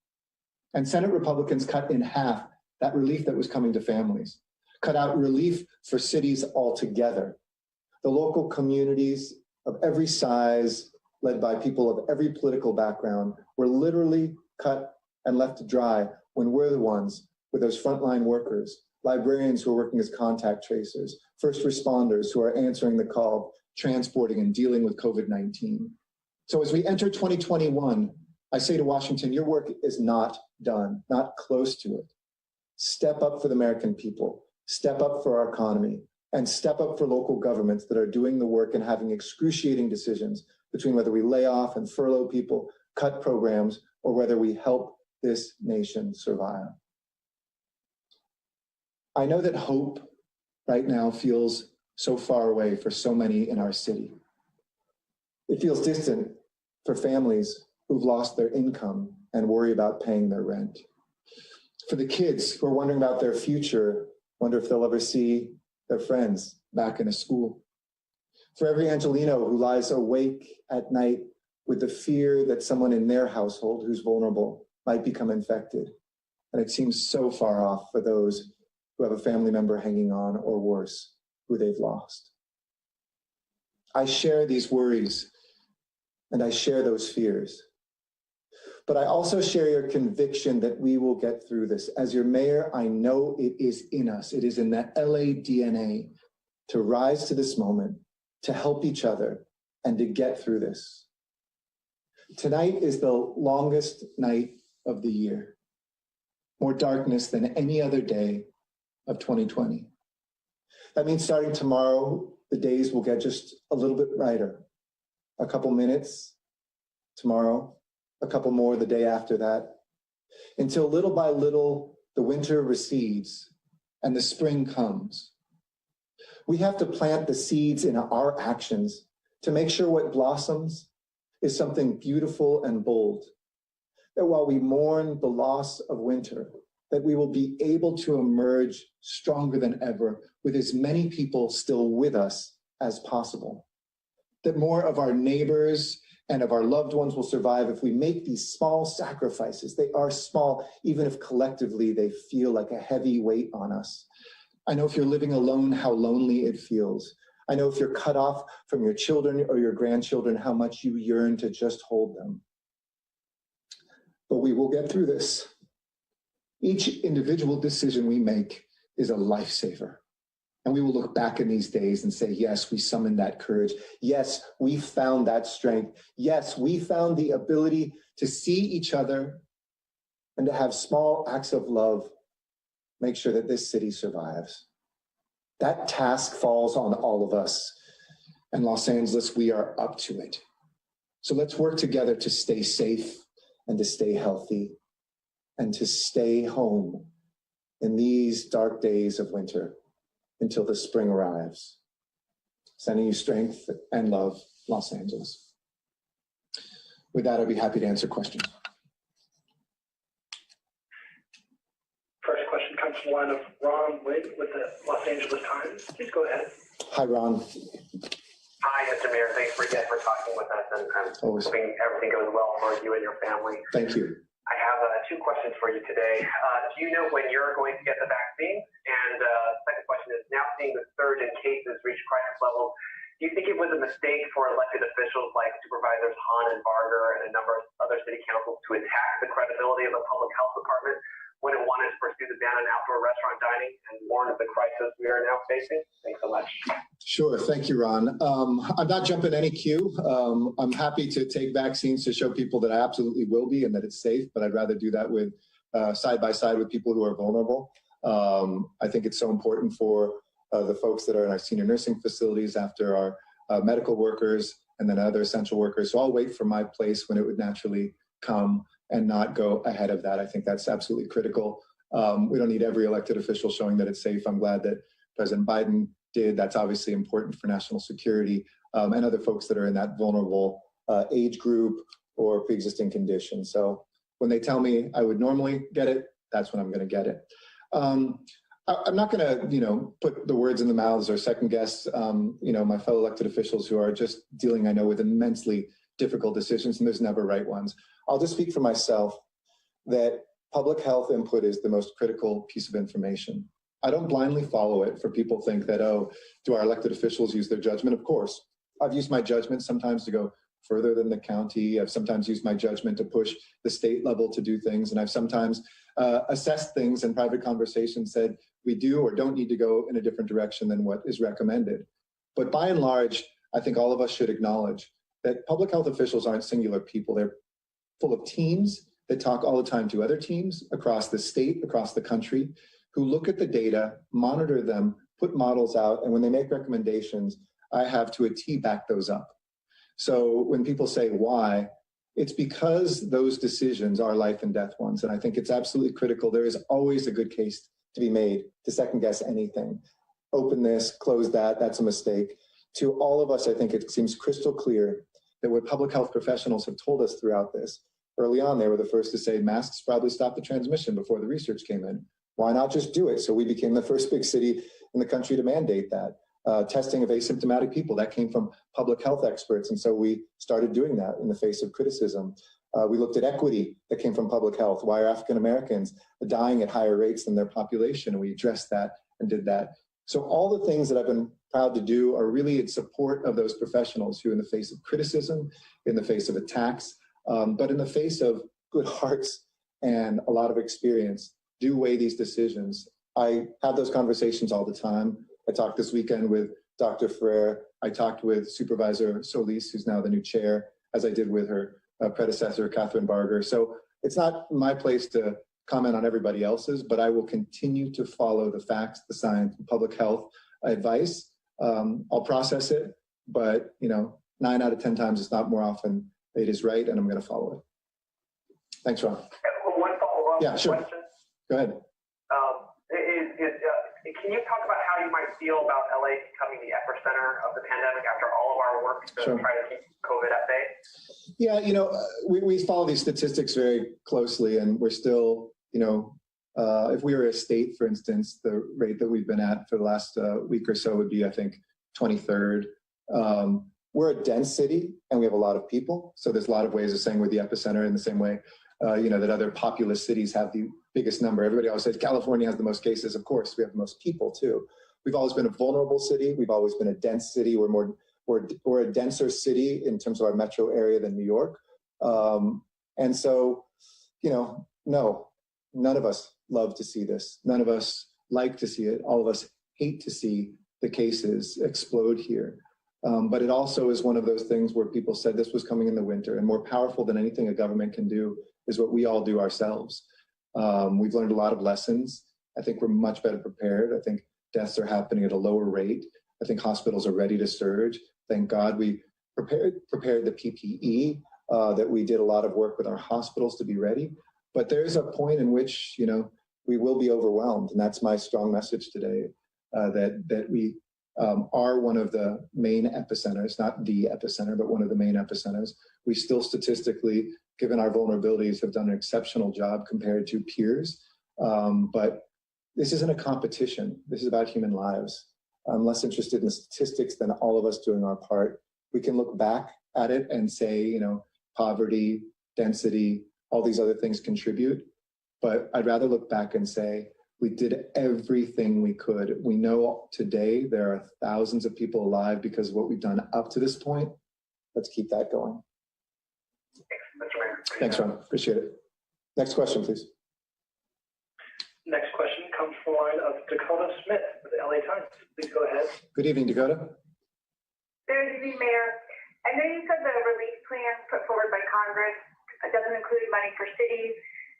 And Senate Republicans cut in half that relief that was coming to families, cut out relief for cities altogether. The local communities of every size, led by people of every political background, were literally cut and left to dry when we're the ones with those frontline workers, librarians who are working as contact tracers, first responders who are answering the call, transporting and dealing with COVID-19. So as we enter 2021, I say to Washington, your work is not done, not close to it. Step up for the American people, step up for our economy, and step up for local governments that are doing the work and having excruciating decisions between whether we lay off and furlough people, cut programs, or whether we help this nation survive. I know that hope right now feels so far away for so many in our city. It feels distant for families who've lost their income and worry about paying their rent. For the kids who are wondering about their future, wonder if they'll ever see their friends back in a school. For every Angelino who lies awake at night with the fear that someone in their household who's vulnerable might become infected. And it seems so far off for those who have a family member hanging on, or worse, who they've lost. I share these worries and I share those fears. But I also share your conviction that we will get through this. As your mayor, I know it is in us. It is in the LA DNA to rise to this moment, to help each other, and to get through this. Tonight is the longest night of the year, more darkness than any other day of 2020. That means starting tomorrow, the days will get just a little bit brighter. A couple minutes tomorrow, a couple more the day after that, until little by little, the winter recedes and the spring comes. We have to plant the seeds in our actions to make sure what blossoms is something beautiful and bold. That while we mourn the loss of winter, that we will be able to emerge stronger than ever with as many people still with us as possible. That more of our neighbors and of our loved ones will survive if we make these small sacrifices. They are small, even if collectively they feel like a heavy weight on us. I know if you're living alone, how lonely it feels. I know if you're cut off from your children or your grandchildren, how much you yearn to just hold them. But we will get through this. Each individual decision we make is a lifesaver. And we will look back in these days and say, yes, we summoned that courage. Yes, we found that strength. Yes, we found the ability to see each other and to have small acts of love make sure that this city survives. That task falls on all of us. And Los Angeles, we are up to it. So let's work together to stay safe and to stay healthy and to stay home in these dark days of winter until the spring arrives. Sending you strength and love, Los Angeles. With that, I'd be happy to answer questions. First question comes from the line of Ron Witt with the Los Angeles Times. Please go ahead. Hi, Ron. Hi, Mr. Mayor. Thanks for talking with us, and I'm hoping everything goes well for you and your family. Thank you. I have two questions for you today. Do you know when you're going to get the vaccine? And second question is, now seeing the surge in cases reach crisis level, do you think it was a mistake for elected officials like Supervisors Hahn and Barger and a number of other other city councils to attack the credibility of the public health department when it wanted to pursue the ban on outdoor restaurant dining and warn of the crisis we are now facing? Thanks so much. Sure. Thank you, Ron. I'm not jumping any queue. I'm happy to take vaccines to show people that I absolutely will be and that it's safe, but I'd rather do that with side by side with people who are vulnerable. I think it's so important for the folks that are in our senior nursing facilities, after our medical workers, and then other essential workers. So I'll wait for my place when it would naturally come and not go ahead of that. I think that's absolutely critical. We don't need every elected official showing that it's safe. I'm glad that President Biden did. That's obviously important for national security, and other folks that are in that vulnerable age group or pre-existing condition. So when they tell me I would normally get it, that's when I'm going to get it. I'm not going to, put the words in the mouths or second guess, my fellow elected officials who are just dealing, I know, with immensely difficult decisions, and there's never right ones. I'll just speak for myself that public health input is the most critical piece of information. I don't blindly follow it, for people think that, oh, do our elected officials use their judgment? Of course. I've used my judgment sometimes to go further than the county. I've sometimes used my judgment to push the state level to do things. And I've sometimes assessed things in private conversations, said we do or don't need to go in a different direction than what is recommended. But by and large, I think all of us should acknowledge that public health officials aren't singular people. They're full of teams that talk all the time to other teams across the state, across the country, who look at the data, monitor them, put models out, and when they make recommendations, I have to a T back those up. So when people say why, it's because those decisions are life and death ones. And I think it's absolutely critical. There is always a good case to be made to second guess anything. Open this, close that, that's a mistake. To all of us, I think it seems crystal clear that what public health professionals have told us throughout this, early on, they were the first to say masks probably stopped the transmission before the research came in. Why not just do it? So we became the first big city in the country to mandate that. Testing of asymptomatic people, that came from public health experts. And so we started doing that in the face of criticism. We looked at equity, that came from public health. Why are African Americans dying at higher rates than their population? And we addressed that and did that. So all the things that I've been proud to do are really in support of those professionals who, in the face of criticism, in the face of attacks, but in the face of good hearts and a lot of experience, do weigh these decisions. I have those conversations all the time. I talked this weekend with Dr. Ferrer. I talked with Supervisor Solis, who's now the new chair, as I did with her predecessor, Catherine Barger. So it's not my place to comment on everybody else's, but I will continue to follow the facts, the science, and public health advice. I'll process it, but 9 out of 10 times, it's not more often it is right, and I'm going to follow it. Thanks, Ron. One follow-up question. Go ahead. Can you talk about how you might feel about LA becoming the epicenter of the pandemic after all of our work to try to keep COVID at bay? Yeah, we follow these statistics very closely, and we're still, if we were a state, for instance, the rate that we've been at for the last week or so would be, I think, 23rd. We're a dense city, and we have a lot of people. So there's a lot of ways of saying we're the epicenter, in the same way, that other populous cities have the biggest number. Everybody always says California has the most cases. Of course, we have the most people too. We've always been a vulnerable city. We've always been a dense city. We're a denser city in terms of our metro area than New York. And so, no, none of us love to see this. None of us like to see it. All of us hate to see the cases explode here. But it also is one of those things where people said this was coming in the winter, and more powerful than anything a government can do is what we all do ourselves. We've learned a lot of lessons. I think we're much better prepared. I think deaths are happening at a lower rate. I think hospitals are ready to surge. Thank God we prepared the PPE, that we did a lot of work with our hospitals to be ready. But there's a point in which, we will be overwhelmed. And that's my strong message today, that we are one of the main epicenters, not the epicenter, but one of the main epicenters. We still statistically, given our vulnerabilities, have done an exceptional job compared to peers. But this isn't a competition. This is about human lives. I'm less interested in the statistics than all of us doing our part. We can look back at it and say, poverty, density, all these other things contribute. But I'd rather look back and say, we did everything we could. We know today there are thousands of people alive because of what we've done up to this point. Let's keep that going. Thanks, Mr. Mayor. Thanks, Ron. Appreciate it. Next question, please. Next question comes from the line of Dakota Smith with the LA Times. Please go ahead. Good evening, Dakota. Good evening, Mayor. I know you said the relief plan put forward by Congress doesn't include money for cities.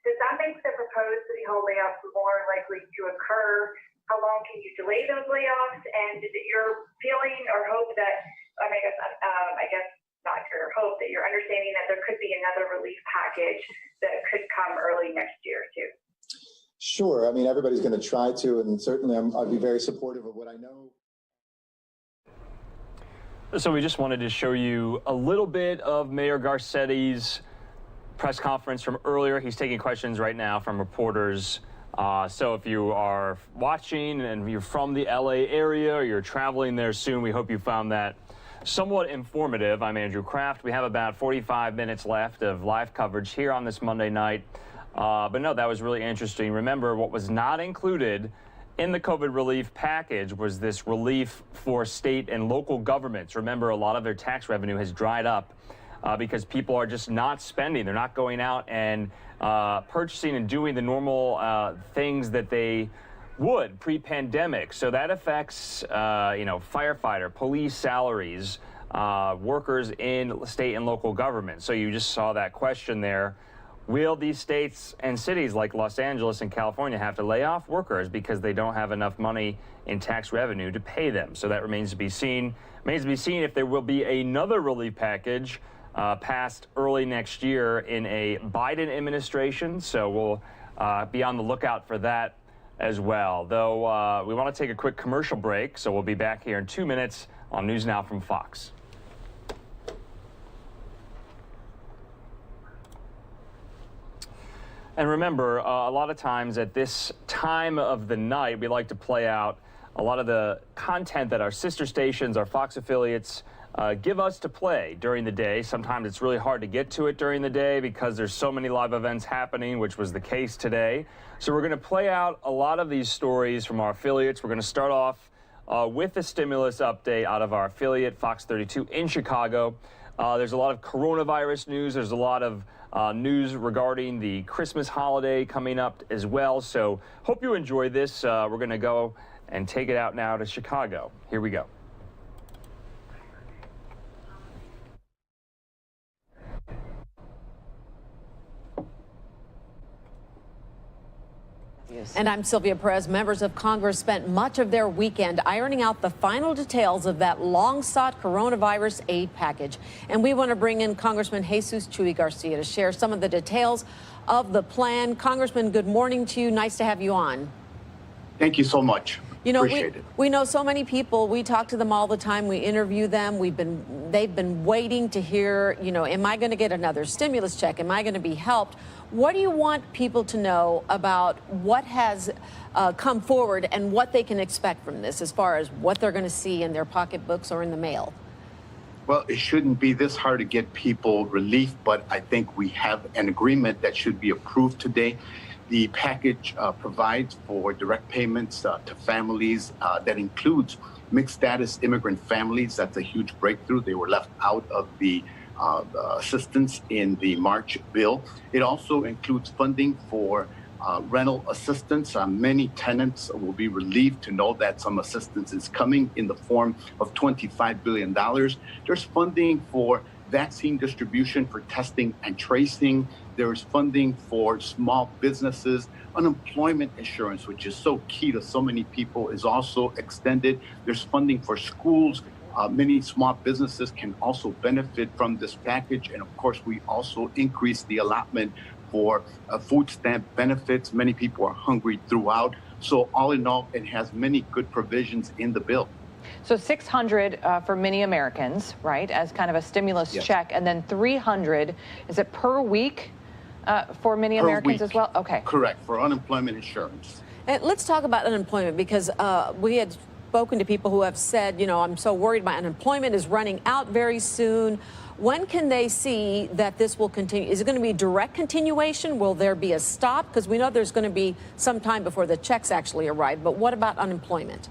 Does that make the proposed City Hall layoffs more likely to occur? How long can you delay those layoffs? And is it your feeling or hope that, I guess not your hope, that you're understanding that there could be another relief package that could come early next year too? Sure. I mean, everybody's going to try to, and certainly I'd be very supportive of what I know. So we just wanted to show you a little bit of Mayor Garcetti's press conference from earlier. He's taking questions right now from reporters. So if you are watching and you're from the LA area or you're traveling there soon, we hope you found that somewhat informative. I'm Andrew Kraft. We have about 45 minutes left of live coverage here on this Monday night. But no, that was really interesting. Remember, what was not included in the COVID relief package was this relief for state and local governments. Remember, a lot of their tax revenue has dried up because people are just not spending. They're not going out and purchasing and doing the normal things that they would pre-pandemic. So that affects, firefighter, police salaries, workers in state and local government. So you just saw that question there. Will these states and cities like Los Angeles and California have to lay off workers because they don't have enough money in tax revenue to pay them? So that remains to be seen. Remains to be seen if there will be another relief package passed early next year in a Biden administration. So we'll be on the lookout for that as well. Though we want to take a quick commercial break, so we'll be back here in 2 minutes on News Now from Fox. And remember, a lot of times at this time of the night, we like to play out a lot of the content that our sister stations, our Fox affiliates, give us to play during the day. Sometimes it's really hard to get to it during the day because there's so many live events happening, which was the case today. So we're going to play out a lot of these stories from our affiliates. We're going to start off with a stimulus update out of our affiliate, Fox 32 in Chicago. There's a lot of coronavirus news. There's a lot of news regarding the Christmas holiday coming up as well. So hope you enjoy this. We're going to go and take it out now to Chicago. Here we go. And I'm Sylvia Perez. Members of Congress spent much of their weekend ironing out the final details of that long-sought coronavirus aid package. And we want to bring in Congressman Jesus Chuy Garcia to share some of the details of the plan. Congressman, good morning to you. Nice to have you on. Thank you so much. You know, Appreciate it. We know so many people. We talk to them all the time. We interview them. They've been waiting to hear, am I going to get another stimulus check? Am I going to be helped? What do you want people to know about what has come forward and what they can expect from this as far as what they're going to see in their pocketbooks or in the mail? Well, it shouldn't be this hard to get people relief, but I think we have an agreement that should be approved today. The package provides for direct payments to families that includes mixed status immigrant families. That's a huge breakthrough. They were left out of the assistance in the March bill. It also includes funding for rental assistance. Many tenants will be relieved to know that some assistance is coming in the form of $25 billion. There's funding for vaccine distribution for testing and tracing. There's funding for small businesses. Unemployment insurance, which is so key to so many people, is also extended. There's funding for schools. Many small businesses can also benefit from this package. And of course, we also increase the allotment for food stamp benefits. Many people are hungry throughout. So all in all, it has many good provisions in the bill. So $600 for many Americans, right, as kind of a stimulus check, and then $300, is it per week for many Americans as well? Okay. Correct, for unemployment insurance. And let's talk about unemployment because we had spoken to people who have said, I'm so worried my unemployment is running out very soon. When can they see that this will continue? Is it going to be direct continuation? Will there be a stop? Because we know there's going to be some time before the checks actually arrive. But what about unemployment?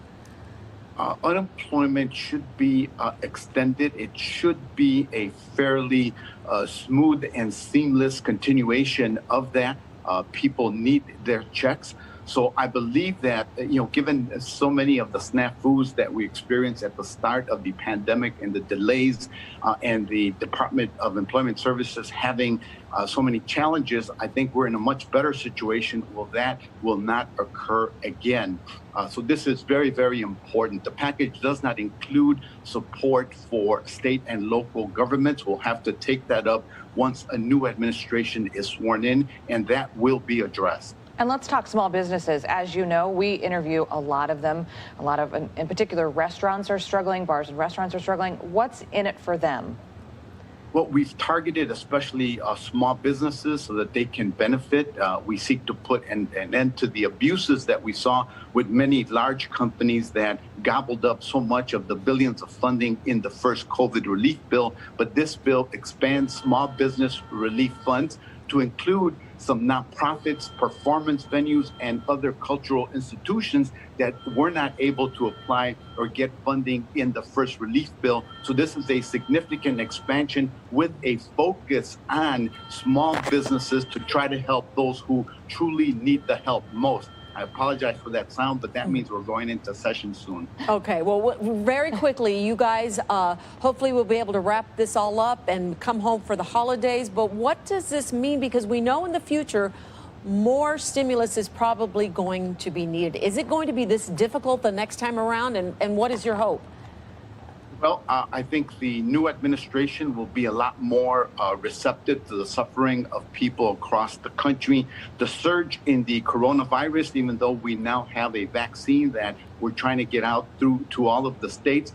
Unemployment should be extended. It should be a fairly smooth and seamless continuation of that. People need their checks. So I believe that, given so many of the snafus that we experienced at the start of the pandemic and the delays and the Department of Employment Services having so many challenges, I think we're in a much better situation. Well, that will not occur again. So this is very, very important. The package does not include support for state and local governments. We'll have to take that up once a new administration is sworn in, and that will be addressed. And let's talk small businesses. As you know, we interview a lot of them. A lot of, in particular, restaurants are struggling, bars and restaurants are struggling. What's in it for them? Well, we've targeted especially small businesses so that they can benefit. We seek to put an end to the abuses that we saw with many large companies that gobbled up so much of the billions of funding in the first COVID relief bill. But this bill expands small business relief funds to include some nonprofits, performance venues, and other cultural institutions that were not able to apply or get funding in the first relief bill. So this is a significant expansion with a focus on small businesses to try to help those who truly need the help most. I apologize for that sound, but that means we're going into session soon. Okay, well, very quickly, you guys hopefully will be able to wrap this all up and come home for the holidays. But what does this mean? Because we know in the future, more stimulus is probably going to be needed. Is it going to be this difficult the next time around? And what is your hope? Well, I think the new administration will be a lot more receptive to the suffering of people across the country. The surge in the coronavirus, even though we now have a vaccine that we're trying to get out through to all of the states,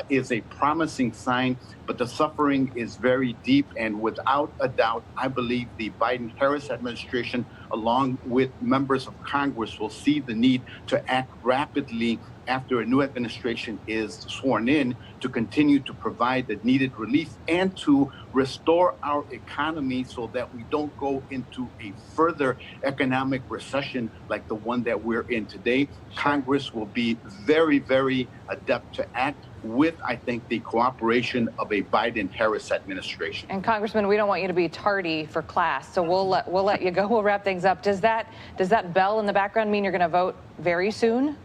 is a promising sign, but the suffering is very deep. And without a doubt, I believe the Biden-Harris administration, along with members of Congress, will see the need to act rapidly after a new administration is sworn in to continue to provide the needed relief and to restore our economy so that we don't go into a further economic recession like the one that we're in today. Congress will be very, very adept to act with, I think, the cooperation of a Biden-Harris administration. And Congressman, we don't want you to be tardy for class, so we'll let you go. We'll wrap things up. Does that bell in the background mean you're going to vote very soon?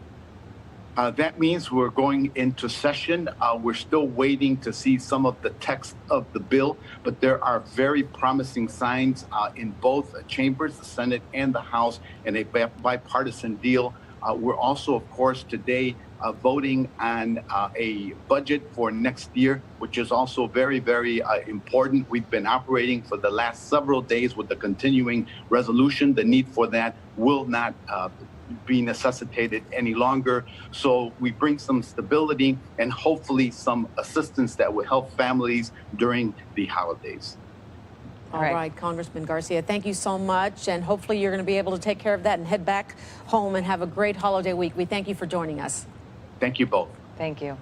That means we're going into session. We're still waiting to see some of the text of the bill, but there are very promising signs in both chambers, the Senate and the House, and a bipartisan deal. We're also, of course, today voting on a budget for next year, which is also very, very important. We've been operating for the last several days with the continuing resolution. The need for that will not be necessitated any longer. So we bring some stability and hopefully some assistance that will help families during the holidays. All right, Congressman Garcia, thank you so much. And hopefully you're going to be able to take care of that and head back home and have a great holiday week. We thank you for joining us. Thank you both. Thank you.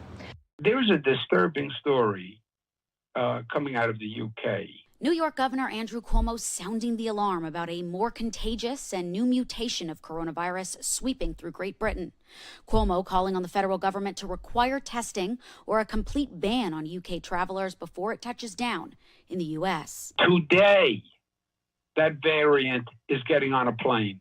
There's a disturbing story coming out of the UK. New York Governor Andrew Cuomo sounding the alarm about a more contagious and new mutation of coronavirus sweeping through Great Britain. Cuomo calling on the federal government to require testing or a complete ban on UK travelers before it touches down in the U.S. Today, that variant is getting on a plane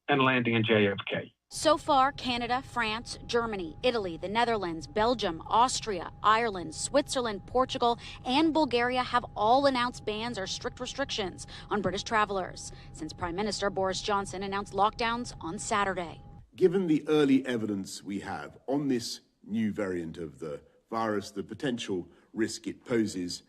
and landing in JFK. So far, Canada, France, Germany, Italy, the Netherlands, Belgium, Austria, Ireland, Switzerland, Portugal, and Bulgaria have all announced bans or strict restrictions on British travelers since Prime Minister Boris Johnson announced lockdowns on Saturday. Given the early evidence we have on this new variant of the virus, the potential risk it poses,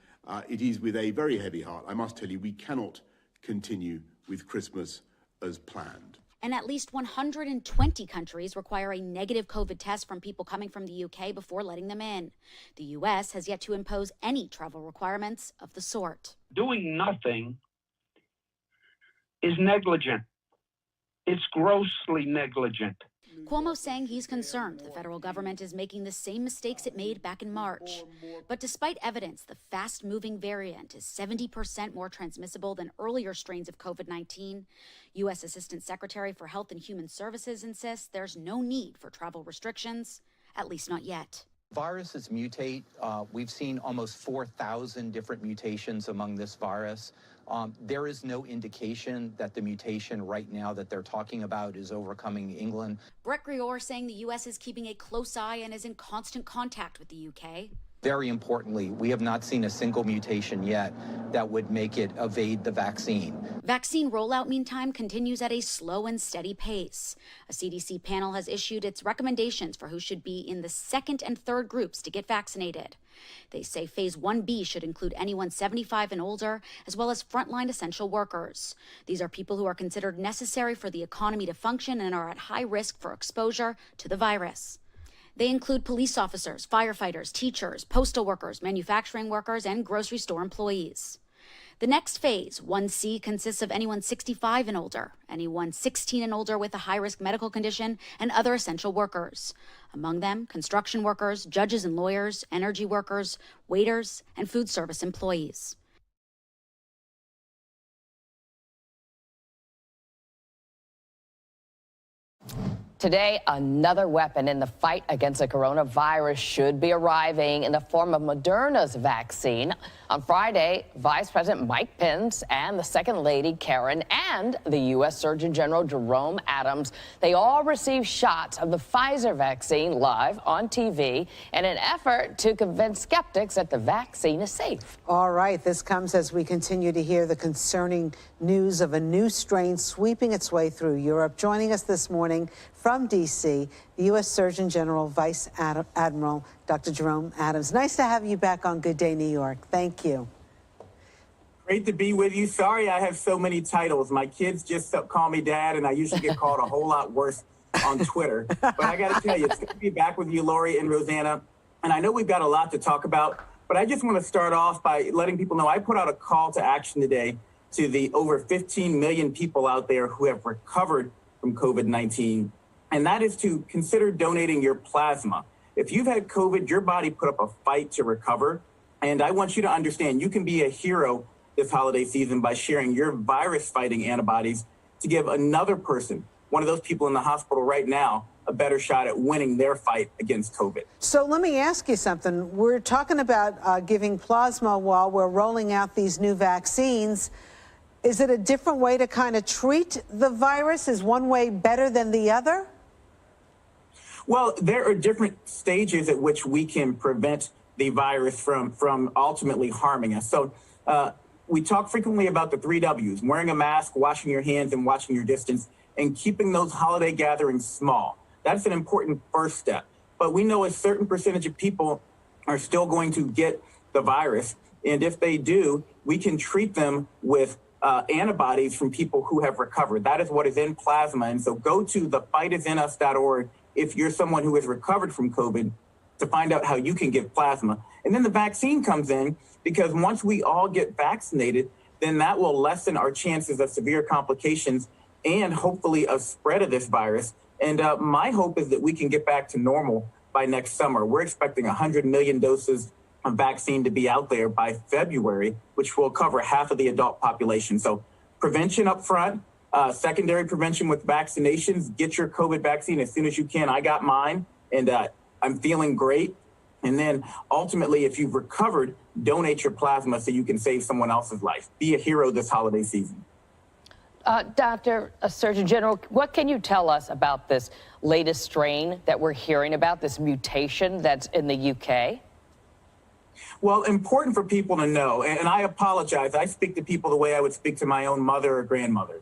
it is with a very heavy heart, I must tell you, we cannot continue with Christmas as planned. And at least 120 countries require a negative COVID test from people coming from the UK before letting them in. The US has yet to impose any travel requirements of the sort. Doing nothing is negligent. It's grossly negligent. Cuomo saying he's concerned the federal government is making the same mistakes it made back in March. But despite evidence, the fast-moving variant is 70% more transmissible than earlier strains of COVID-19. U.S. Assistant Secretary for Health and Human Services insists there's no need for travel restrictions at least not yet. Viruses mutate. We've seen almost 4,000 different mutations among this virus. There is no indication that the mutation right now that they're talking about is overcoming England. Brett Grior saying the U.S. is keeping a close eye and is in constant contact with the U.K. Very importantly, we have not seen a single mutation yet that would make it evade the vaccine. Vaccine rollout, meantime, continues at a slow and steady pace. A CDC panel has issued its recommendations for who should be in the second and third groups to get vaccinated. They say Phase 1B should include anyone 75 and older, as well as frontline essential workers. These are people who are considered necessary for the economy to function and are at high risk for exposure to the virus. They include police officers, firefighters, teachers, postal workers, manufacturing workers, and grocery store employees. The next phase, 1C, consists of anyone 65 and older, anyone 16 and older with a high-risk medical condition, and other essential workers. Among them, construction workers, judges and lawyers, energy workers, waiters, and food service employees. Today, another weapon in the fight against the coronavirus should be arriving in the form of Moderna's vaccine. On Friday, Vice President Mike Pence and the Second Lady, Karen, and the U.S. Surgeon General Jerome Adams, they all received shots of the Pfizer vaccine live on TV in an effort to convince skeptics that the vaccine is safe. All right, this comes as we continue to hear the concerning news of a new strain sweeping its way through Europe. Joining us this morning from D.C., the U.S. Surgeon General Vice Admiral Dr. Jerome Adams. Nice to have you back on Good Day New York. Thank you. Great to be with you. Sorry I have so many titles. My kids just call me Dad, and I usually get called a whole lot worse on Twitter. But I got to tell you, it's good to be back with you, Lori and Rosanna. And I know we've got a lot to talk about, but I just want to start off by letting people know I put out a call to action today to the over 15 million people out there who have recovered from COVID-19. And that is to consider donating your plasma. If you've had COVID, your body put up a fight to recover. And I want you to understand you can be a hero this holiday season by sharing your virus-fighting antibodies to give another person, one of those people in the hospital right now, a better shot at winning their fight against COVID. So let me ask you something. We're talking about giving plasma while we're rolling out these new vaccines. Is it a different way to kind of treat the virus? Is one way better than the other? Well, there are different stages at which we can prevent the virus from ultimately harming us. So we talk frequently about the 3 W's, wearing a mask, washing your hands, and watching your distance, and keeping those holiday gatherings small. That's an important first step. But we know a certain percentage of people are still going to get the virus. And if they do, we can treat them with antibodies from people who have recovered. That is what is in plasma. And so go to thefightisinuS.org if you're someone who has recovered from COVID to find out how you can give plasma. And then the vaccine comes in, because once we all get vaccinated, then that will lessen our chances of severe complications and hopefully of spread of this virus. And my hope is that we can get back to normal by next summer. We're expecting 100 million doses of vaccine to be out there by February, which will cover half of the adult population. So prevention up front, secondary prevention with vaccinations. Get your COVID vaccine as soon as you can. I got mine, and I'm feeling great. And then ultimately, if you've recovered, donate your plasma so you can save someone else's life. Be a hero this holiday season. Dr. Surgeon General, what can you tell us about this latest strain that we're hearing about, this mutation that's in the UK? Well, important for people to know, and I apologize, I speak to people the way I would speak to my own mother or grandmother.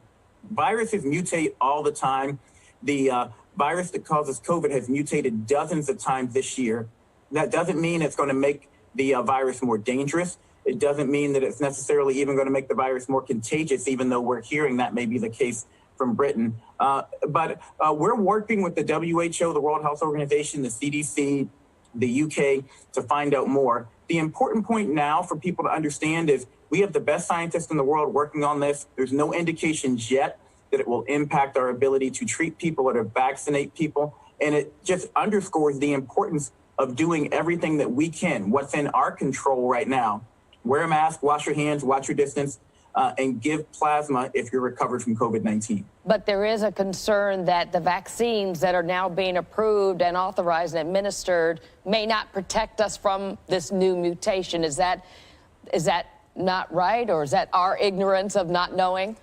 Viruses mutate all the time. The virus that causes COVID has mutated dozens of times this year. That doesn't mean it's going to make the virus more dangerous. It doesn't mean that it's necessarily even going to make the virus more contagious, even though we're hearing that may be the case from Britain. But we're working with the WHO, the World Health Organization, the CDC, the UK to find out more. The important point now for people to understand is we have the best scientists in the world working on this. There's no indications yet that it will impact our ability to treat people or to vaccinate people. And it just underscores the importance of doing everything that we can, what's in our control right now. Wear a mask, wash your hands, watch your distance, and give plasma if you're recovered from COVID-19. But there is a concern that the vaccines that are now being approved and authorized and administered may not protect us from this new mutation. Is that not right, or is that our ignorance of not knowing?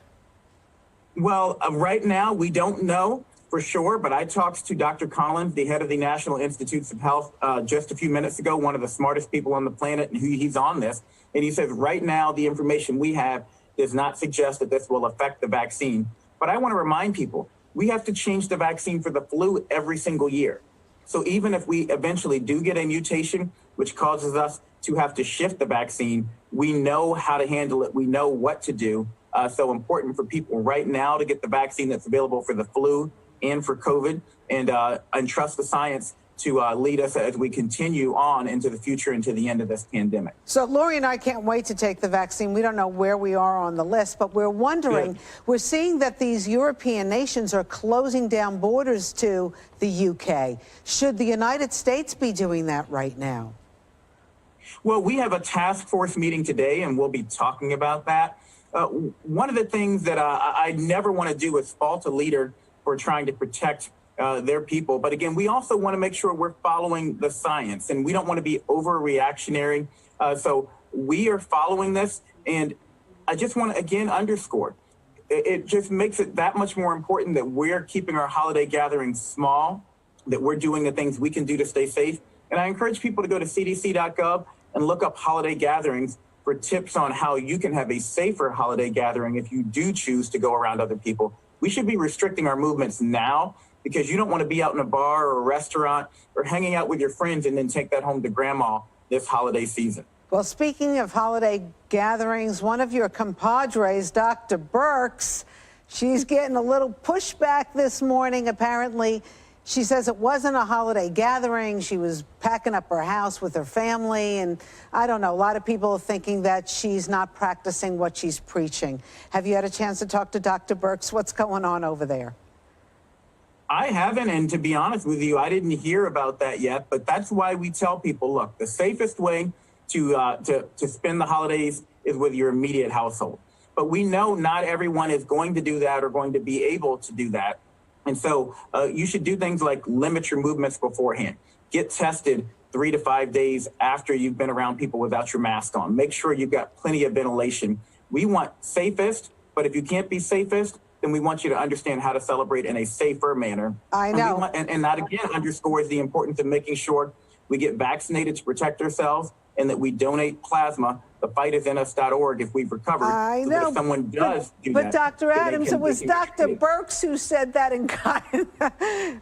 Well, right now we don't know for sure, but I talked to Dr. Collins, the head of the National Institutes of Health, just a few minutes ago, one of the smartest people on the planet, and he's on this. And he says right now the information we have does not suggest that this will affect the vaccine. But I want to remind people, we have to change the vaccine for the flu every single year. So even if we eventually do get a mutation, which causes us to have to shift the vaccine, we know how to handle it. We know what to do. So important for people right now to get the vaccine that's available for the flu and for COVID, and trust the science to lead us as we continue on into the future, into the end of this pandemic. So Lori and I can't wait to take the vaccine. We don't know where we are on the list, but we're wondering, we're seeing that these European nations are closing down borders to the UK. Should the United States be doing that right now? Well, we have a task force meeting today, and we'll be talking about that. One of the things that I never want to do is fault a leader for trying to protect their people. But again, we also want to make sure we're following the science, and we don't want to be overreactionary. So we are following this. And I just want to, again, underscore, it just makes it that much more important that we're keeping our holiday gatherings small, that we're doing the things we can do to stay safe. And I encourage people to go to cdc.gov and look up holiday gatherings for tips on how you can have a safer holiday gathering if you do choose to go around other people. We should be restricting our movements now, because you don't want to be out in a bar or a restaurant or hanging out with your friends and then take that home to grandma this holiday season. Well, speaking of holiday gatherings, one of your compadres, Dr. Birx, she's getting a little pushback this morning, apparently. She says it wasn't a holiday gathering. She was packing up her house with her family. And I don't know, a lot of people are thinking that she's not practicing what she's preaching. Have you had a chance to talk to Dr. Birx? What's going on over there? I haven't, and to be honest with you, I didn't hear about that yet. But that's why we tell people, look, the safest way to spend the holidays is with your immediate household. But we know not everyone is going to do that or going to be able to do that. And so you should do things like limit your movements beforehand. Get tested 3 to 5 days after you've been around people without your mask on. Make sure you've got plenty of ventilation. We want safest, but if you can't be safest, then we want you to understand how to celebrate in a safer manner. I know. And that, again, underscores the importance of making sure we get vaccinated to protect ourselves and that we donate plasma. thefightithinus.org if we've recovered. I so know. That if someone does do but that. But Dr. Adams, it was Dr. Birx who said that in kind.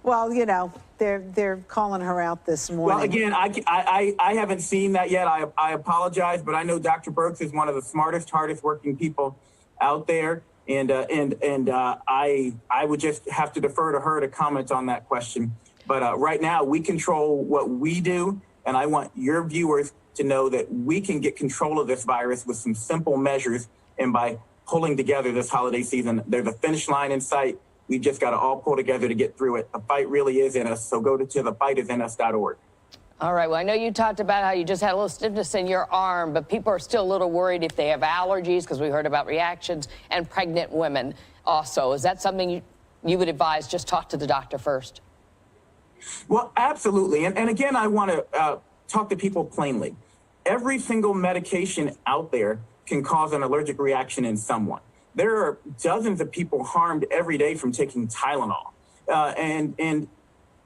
Well, you know, they're calling her out this morning. Well, again, I haven't seen that yet. I apologize, but I know Dr. Birx is one of the smartest, hardest working people out there. And I would just have to defer to her to comment on that question. But right now, we control what we do, and I want your viewers to know that we can get control of this virus with some simple measures, and by pulling together this holiday season. There's a finish line in sight. We just got to all pull together to get through it. The fight really is in us, so go to thefightithinus.org. All right, well, I know you talked about how you just had a little stiffness in your arm, but people are still a little worried if they have allergies, because we heard about reactions, and pregnant women also. Is that something you would advise just talk to the doctor first? Well, absolutely. And again, I want to talk to people plainly. Every single medication out there can cause an allergic reaction in someone. There are dozens of people harmed every day from taking Tylenol. And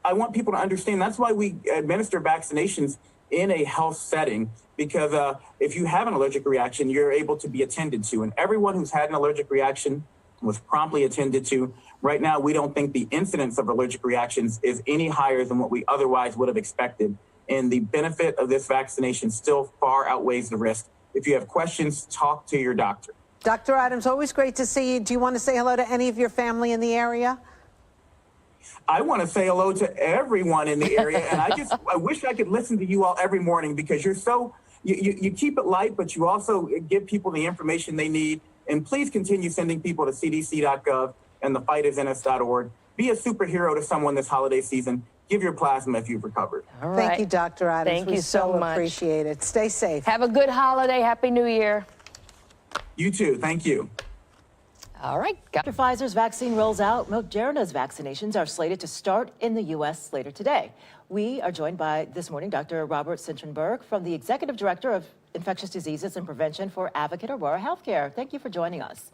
I want people to understand that's why we administer vaccinations in a health setting, because if you have an allergic reaction, you're able to be attended to. And everyone who's had an allergic reaction was promptly attended to. Right now, we don't think the incidence of allergic reactions is any higher than what we otherwise would have expected. And the benefit of this vaccination still far outweighs the risk. If you have questions, talk to your doctor. Dr. Adams, always great to see you. Do you want to say hello to any of your family in the area? I want to say hello to everyone in the area. And I wish I could listen to you all every morning, because you're so, you keep it light, but you also give people the information they need. And please continue sending people to cdc.gov and thefightithinus.org. Be a superhero to someone this holiday season. Give your plasma if you've recovered. All right. Thank you, Dr. Adams. Thank you so much. Appreciate it. Stay safe. Have a good holiday. Happy New Year. You too. Thank you. All right. After Pfizer's vaccine rolls out, Moderna's vaccinations are slated to start in the U.S. later today. We are joined by, this morning, Dr. Robert Sintrenberg from the Executive Director of Infectious Diseases and Prevention for Advocate Aurora Healthcare. Thank you for joining us.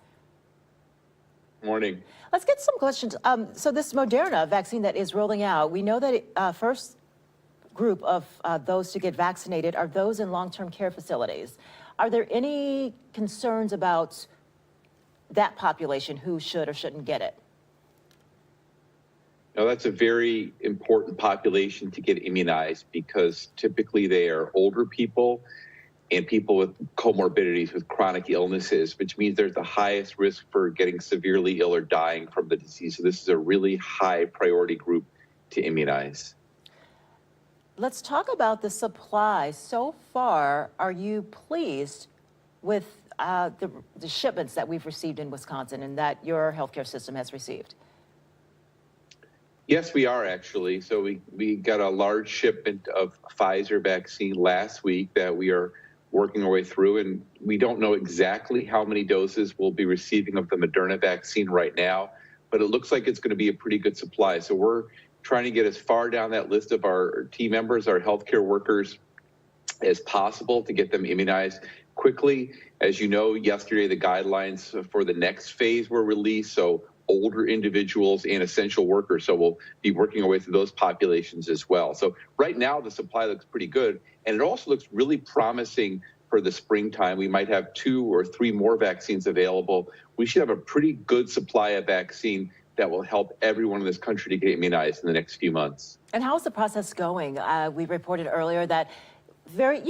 Morning. Let's get some questions. So this Moderna vaccine that is rolling out, we know that first group of those to get vaccinated are those in long-term care facilities. Are there any concerns about that population who should or shouldn't get it? Now, that's a very important population to get immunized because typically they are older people and people with comorbidities with chronic illnesses, which means there's the highest risk for getting severely ill or dying from the disease. So this is a really high priority group to immunize. Let's talk about the supply. So far, are you pleased with the shipments that we've received in Wisconsin and that your healthcare system has received? Yes, we are actually. So we got a large shipment of Pfizer vaccine last week that we are working our way through, and we don't know exactly how many doses we'll be receiving of the Moderna vaccine right now, but it looks like it's going to be a pretty good supply. So we're trying to get as far down that list of our team members, our healthcare workers, as possible to get them immunized quickly. As you know, yesterday the guidelines for the next phase were released, so older individuals and essential workers. So we'll be working our way through those populations as well. So right now the supply looks pretty good, and it also looks really promising for the springtime. We might have 2 or 3 more vaccines available. We should have a pretty good supply of vaccine that will help everyone in this country to get immunized in the next few months. And how is the process going? We reported earlier that very,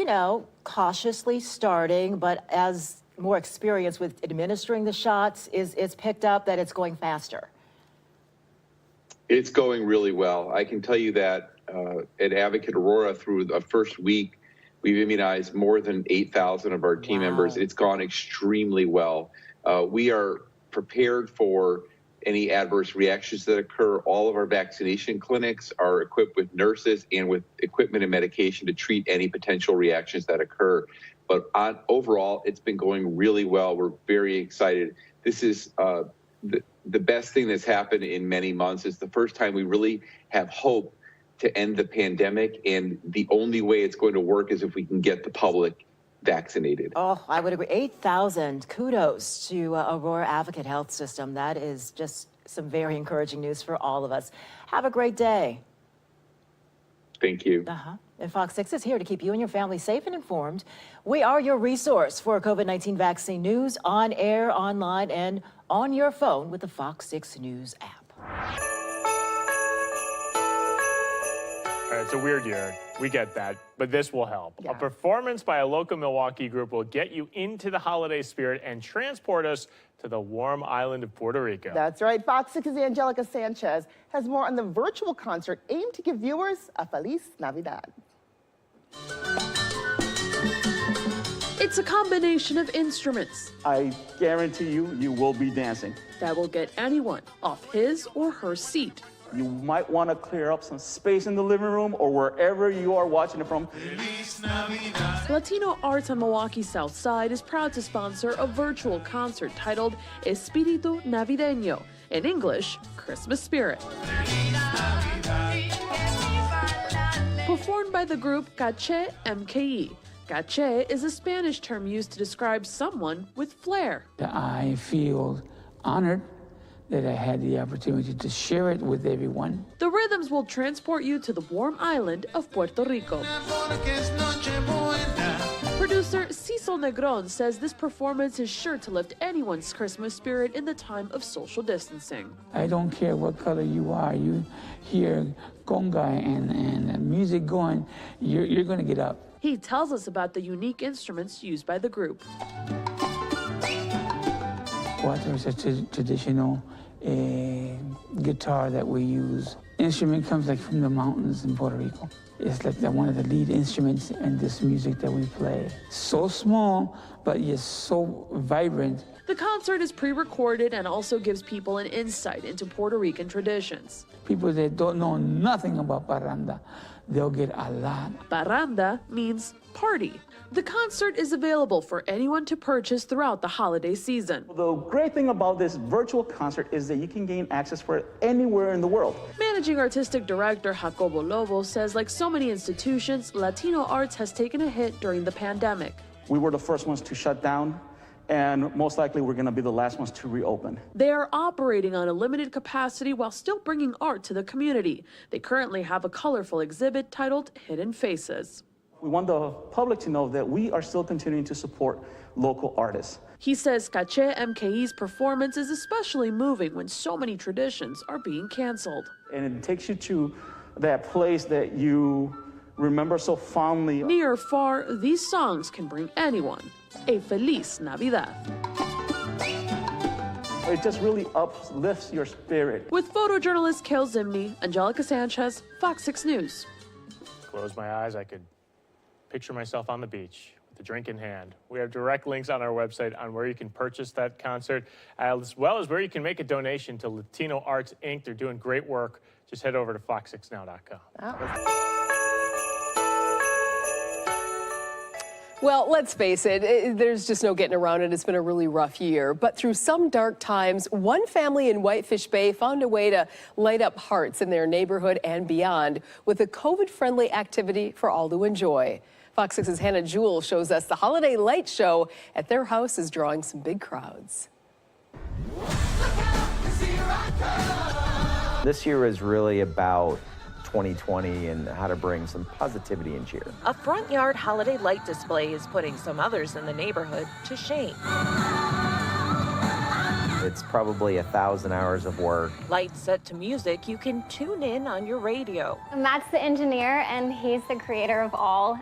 cautiously starting, but as more experience with administering the shots is picked up, that it's going faster. It's going really well. I can tell you that at Advocate Aurora, through the first week, we've immunized more than 8,000 of our team members. It's gone extremely well. We are prepared for any adverse reactions that occur. All of our vaccination clinics are equipped with nurses and with equipment and medication to treat any potential reactions that occur. But overall, it's been going really well. We're very excited. This is the best thing that's happened in many months. It's the first time we really have hope to end the pandemic, and the only way it's going to work is if we can get the public vaccinated. Oh, I would agree. 8,000. Kudos to Aurora Advocate Health System. That is just some very encouraging news for all of us. Have a great day. Thank you. And Fox 6 is here to keep you and your family safe and informed. We are your resource for COVID-19 vaccine news on air, online, and on your phone with the Fox 6 News app. All right, it's a weird year. We get that, but this will help. Yeah. A performance by a local Milwaukee group will get you into the holiday spirit and transport us to the warm island of Puerto Rico. That's right. Fox 6's Angelica Sanchez has more on the virtual concert aimed to give viewers a Feliz Navidad. It's a combination of instruments. I guarantee you will be dancing. That will get anyone off his or her seat. You might want to clear up some space in the living room or wherever you are watching it from. Latino Arts on Milwaukee's South Side is proud to sponsor a virtual concert titled Espíritu Navideño, in English, Christmas Spirit. Performed by the group Caché MKE. Caché is a Spanish term used to describe someone with flair. I feel honored that I had the opportunity to share it with everyone. The rhythms will transport you to the warm island of Puerto Rico. Producer Cecil Negron says this performance is sure to lift anyone's Christmas spirit in the time of social distancing. I don't care what color you are. You hear conga and music going, you're going to get up. He tells us about the unique instruments used by the group. Cuatro is a traditional guitar that we use. Instrument comes like from the mountains in Puerto Rico. It's like one of the lead instruments in this music that we play. So small, but yet so vibrant. The concert is pre-recorded and also gives people an insight into Puerto Rican traditions. People that don't know nothing about parranda, they'll get a lot. Parranda means party. The concert is available for anyone to purchase throughout the holiday season. The great thing about this virtual concert is that you can gain access for it anywhere in the world. Managing Artistic Director Jacobo Lobo says, like so many institutions, Latino arts has taken a hit during the pandemic. We were the first ones to shut down, and most likely we're going to be the last ones to reopen. They are operating on a limited capacity while still bringing art to the community. They currently have a colorful exhibit titled Hidden Faces. We want the public to know that we are still continuing to support local artists. He says Caché MKE's performance is especially moving when so many traditions are being canceled. And it takes you to that place that you remember so fondly. Near or far, these songs can bring anyone a Feliz Navidad. It just really uplifts your spirit. With photojournalist Kel Zimny, Angelica Sanchez, Fox 6 News. Close my eyes, I could picture myself on the beach with a drink in hand. We have direct links on our website on where you can purchase that concert, as well as where you can make a donation to Latino Arts Inc. They're doing great work. Just head over to fox6now.com. Well, let's face it, there's just no getting around it. It's been a really rough year. But through some dark times, one family in Whitefish Bay found a way to light up hearts in their neighborhood and beyond with a COVID-friendly activity for all to enjoy. Fox 6's Hannah Jewell shows us the holiday light show at their house is drawing some big crowds. This year is really about 2020 and how to bring some positivity and cheer. A front yard holiday light display is putting some others in the neighborhood to shame. It's probably 1,000 hours of work. Lights set to music you can tune in on your radio. Matt's the engineer and he's the creator of all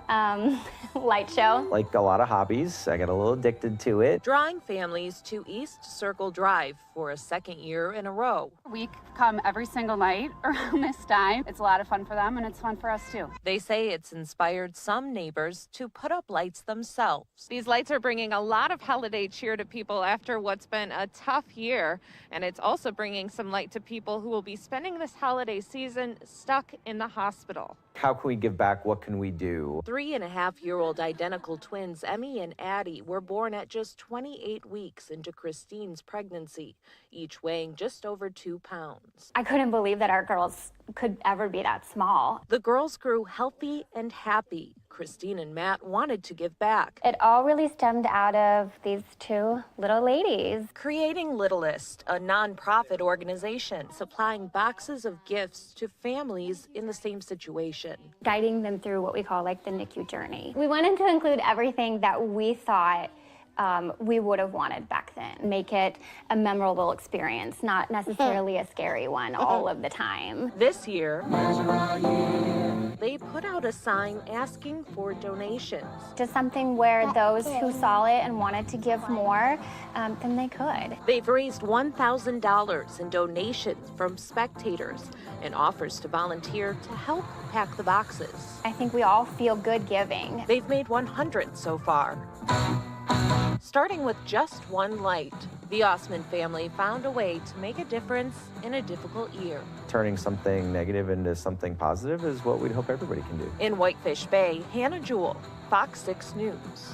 light show. Like a lot of hobbies, I got a little addicted to it. Drawing families to East Circle Drive for a second year in a row. We come every single night around this time. It's a lot of fun for them and it's fun for us too. They say it's inspired some neighbors to put up lights themselves. These lights are bringing a lot of holiday cheer to people after what's been a tough year, and it's also bringing some light to people who will be spending this holiday season stuck in the hospital. How can we give back? What can we do? 3.5-year-old identical twins Emmy and Addie were born at just 28 weeks into Christine's pregnancy, each weighing just over 2 pounds. I couldn't believe that our girls could ever be that small. The girls grew healthy and happy. Christine and Matt wanted to give back. It all really stemmed out of these two little ladies. Creating Littlest, a nonprofit organization supplying boxes of gifts to families in the same situation. Guiding them through what we call like the NICU journey. We wanted to include everything that we thought we would have wanted back then. Make it a memorable experience, not necessarily a scary one all of the time. This year, they put out a sign asking for donations. Just something where those who saw it and wanted to give more, then they could. They've raised $1,000 in donations from spectators and offers to volunteer to help pack the boxes. I think we all feel good giving. They've made 100 so far. Starting with just one light, the Osman family found a way to make a difference in a difficult year. Turning something negative into something positive is what we'd hope everybody can do. In Whitefish Bay, Hannah Jewell, Fox 6 News.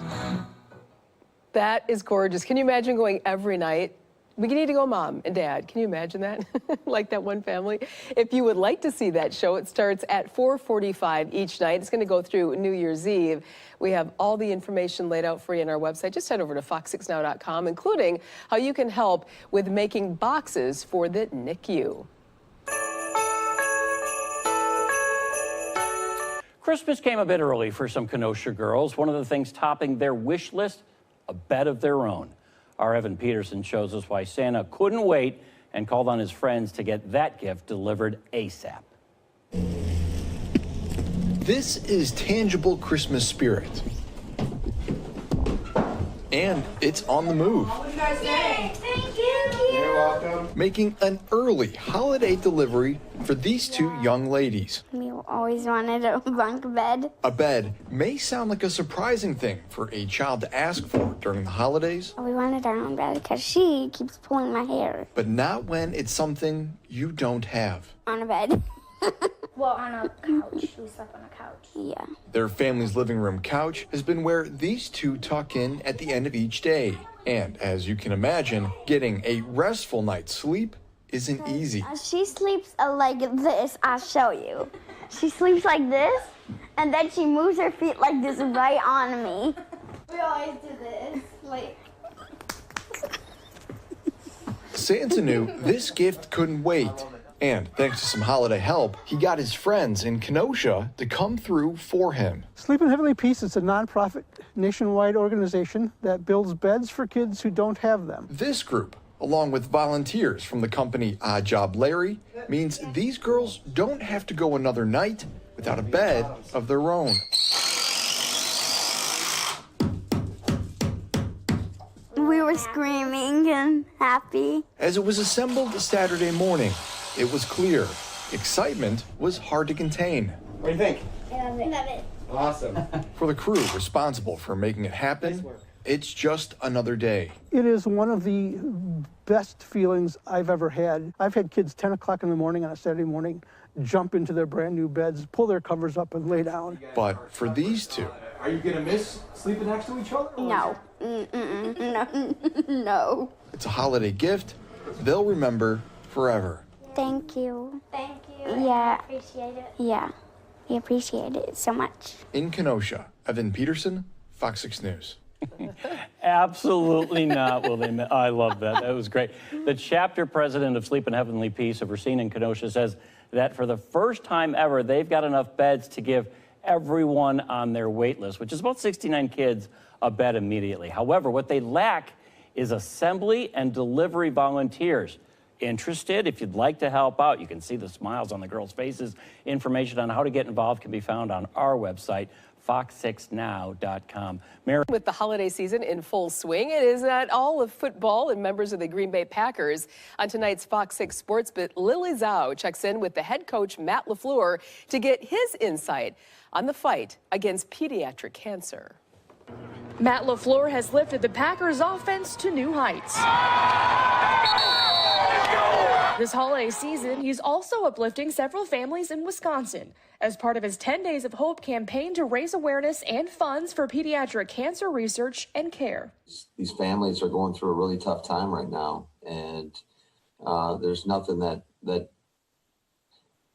That is gorgeous. Can you imagine going every night? We need to go, Mom and Dad. Can you imagine that? Like that one family? If you would like to see that show, it starts at 4:45 each night. It's going to go through New Year's Eve. We have all the information laid out for you on our website. Just head over to fox6now.com, including how you can help with making boxes for the NICU. Christmas came a bit early for some Kenosha girls. One of the things topping their wish list, a bed of their own. Our Evan Peterson shows us why Santa couldn't wait and called on his friends to get that gift delivered ASAP. This is tangible Christmas spirit. And it's on the move. Thank you. You're welcome. Making an early holiday delivery for these two young ladies. We always wanted a bunk bed. A bed may sound like a surprising thing for a child to ask for during the holidays, We wanted our own bed because she keeps pulling my hair. but not when it's something you don't have. On a bed. Well, on a couch. We slept on a couch. Yeah. Their family's living room couch has been where these two tuck in at the end of each day. And as you can imagine, getting a restful night's sleep isn't easy. She sleeps like this. I'll show you. She sleeps like this, and then she moves her feet like this right on me. We always do this. Like. Santa knew this gift couldn't wait. And thanks to some holiday help, he got his friends in Kenosha to come through for him. Sleep in Heavenly Peace is a nonprofit nationwide organization that builds beds for kids who don't have them. This group, along with volunteers from the company Odd Job Larry, means these girls don't have to go another night without a bed of their own. We were screaming and happy. As it was assembled Saturday morning, it was clear excitement was hard to contain. What do you think? I love it. Awesome. For the crew responsible for making it happen, it's just another day. It is one of the best feelings I've ever had. I've had kids 10 o'clock in the morning on a Saturday morning jump into their brand new beds, pull their covers up and lay down. But for these two, are you gonna miss sleeping next to each other? No. No. No. it's a holiday gift they'll remember forever. Thank you. Thank you. Yeah. I appreciate it. Yeah. We appreciate it so much. In Kenosha, Evan Peterson, Fox 6 News. Absolutely not will they. I love that. That was great. The chapter president of Sleep in Heavenly Peace of Racine in Kenosha says that for the first time ever, they've got enough beds to give everyone on their wait list, which is about 69 kids, a bed immediately. However, what they lack is assembly and delivery volunteers. Interested? If you'd like to help out, you can see the smiles on the girls' faces. Information on how to get involved can be found on our website, fox6now.com. Mary. With the holiday season in full swing, it is not all of football and members of the Green Bay Packers. On tonight's Fox 6 Sports Bit, Lily Zhao checks in with the head coach, Matt LaFleur, to get his insight on the fight against pediatric cancer. Matt LaFleur has lifted the Packers' offense to new heights. This holiday season, he's also uplifting several families in Wisconsin as part of his 10 Days of Hope campaign to raise awareness and funds for pediatric cancer research and care. These families are going through a really tough time right now, and there's nothing that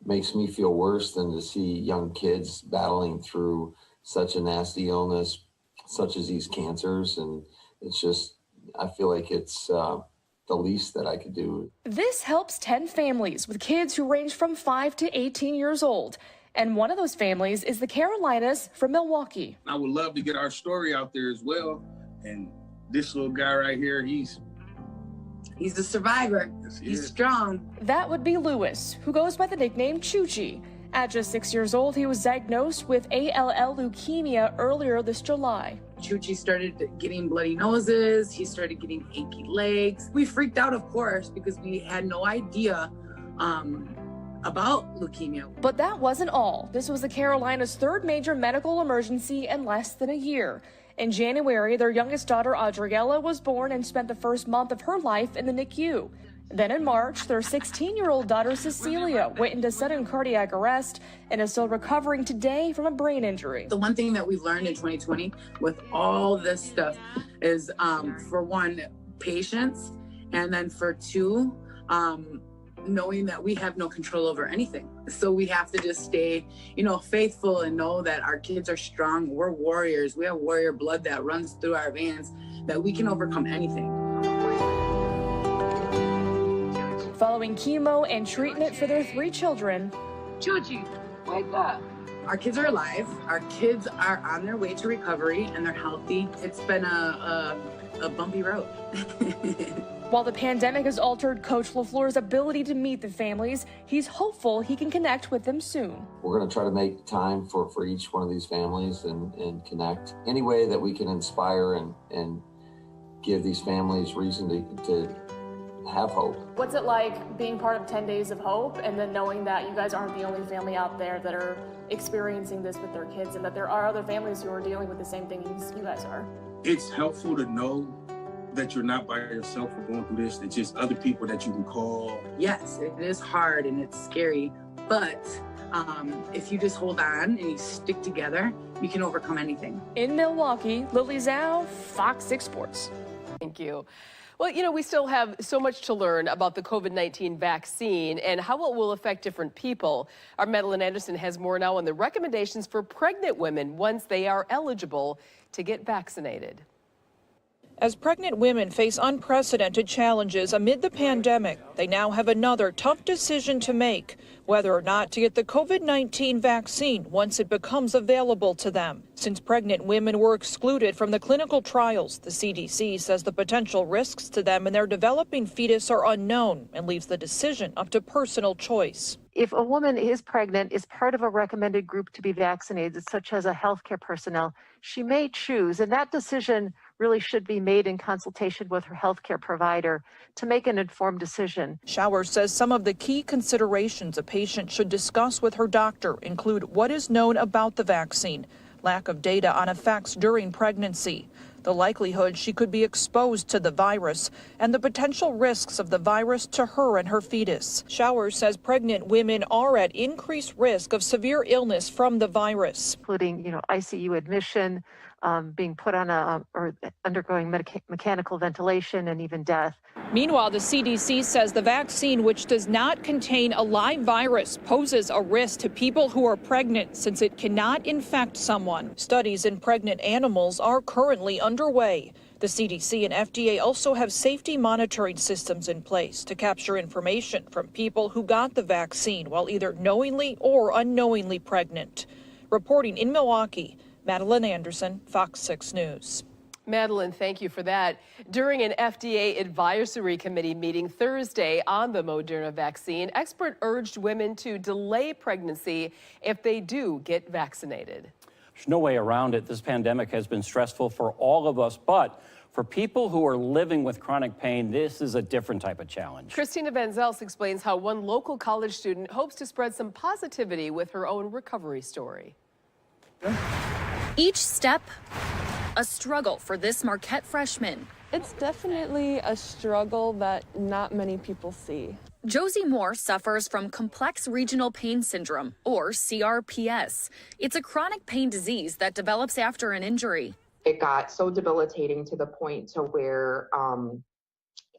makes me feel worse than to see young kids battling through such a nasty illness, such as these cancers, and it's just, I feel like it's the least that I could do. This helps 10 families with kids who range from 5 to 18 years old. And one of those families is the Carolinas from Milwaukee. I would love to get our story out there as well. And this little guy right here, he's a survivor. Yes, he's strong. That would be Lewis, who goes by the nickname Chuchi. At just 6 years old, he was diagnosed with ALL leukemia earlier this July. Chuchi started getting bloody noses. He started getting achy legs. We freaked out, of course, because we had no idea about leukemia. But that wasn't all. This was the Carolinas' third major medical emergency in less than a year. In January, their youngest daughter, Adriella, was born and spent the first month of her life in the NICU. Then in March, their 16-year-old daughter, Cecilia, went into sudden cardiac arrest and is still recovering today from a brain injury. The one thing that we've learned in 2020 with all this stuff is, for one, patience, and then for two, knowing that we have no control over anything. So we have to just stay, faithful and know that our kids are strong. We're warriors. We have warrior blood that runs through our veins, that we can overcome anything. Following chemo and treatment for their 3 children. Chuchi, wake up. Our kids are alive. Our kids are on their way to recovery and they're healthy. It's been a bumpy road. While the pandemic has altered Coach LaFleur's ability to meet the families, he's hopeful he can connect with them soon. We're going to try to make time for each one of these families and connect. Any way that we can inspire and give these families reason to have hope. What's it like being part of 10 Days of Hope and then knowing that you guys aren't the only family out there that are experiencing this with their kids and that there are other families who are dealing with the same thing you guys are? It's helpful to know that you're not by yourself for going through this. It's just other people that you can call. Yes, it is hard and it's scary, but if you just hold on and you stick together, you can overcome anything. In Milwaukee, Lily Zhao, Fox 6 Sports. Thank you. Well, you know, we still have so much to learn about the COVID-19 vaccine and how it will affect different people. Our Madeline Anderson has more now on the recommendations for pregnant women once they are eligible to get vaccinated. As pregnant women face unprecedented challenges amid the pandemic, they now have another tough decision to make, whether or not to get the COVID-19 vaccine once it becomes available to them. Since pregnant women were excluded from the clinical trials, the CDC says the potential risks to them and their developing fetus are unknown and leaves the decision up to personal choice. If a woman is pregnant, is part of a recommended group to be vaccinated, such as a healthcare personnel, she may choose, and that decision really should be made in consultation with her healthcare provider to make an informed decision. Showers says some of the key considerations a patient should discuss with her doctor include what is known about the vaccine, lack of data on effects during pregnancy, the likelihood she could be exposed to the virus, and the potential risks of the virus to her and her fetus. Showers says pregnant women are at increased risk of severe illness from the virus, including, ICU admission, being put on or undergoing mechanical ventilation, and even death. Meanwhile, the CDC says the vaccine, which does not contain a live virus, poses a risk to people who are pregnant since it cannot infect someone. Studies in pregnant animals are currently underway. The CDC and FDA also have safety monitoring systems in place to capture information from people who got the vaccine while either knowingly or unknowingly pregnant. Reporting in Milwaukee, Madeline Anderson, Fox 6 News. Madeline, thank you for that. During an FDA advisory committee meeting Thursday on the Moderna vaccine, expert urged women to delay pregnancy if they do get vaccinated. There's no way around it. This pandemic has been stressful for all of us, but for people who are living with chronic pain, this is a different type of challenge. Christina Van Zels explains how one local college student hopes to spread some positivity with her own recovery story. Each step, a struggle for this Marquette freshman. It's definitely a struggle that not many people see. Josie Moore suffers from complex regional pain syndrome, or CRPS. It's a chronic pain disease that develops after an injury. It got so debilitating to the point to where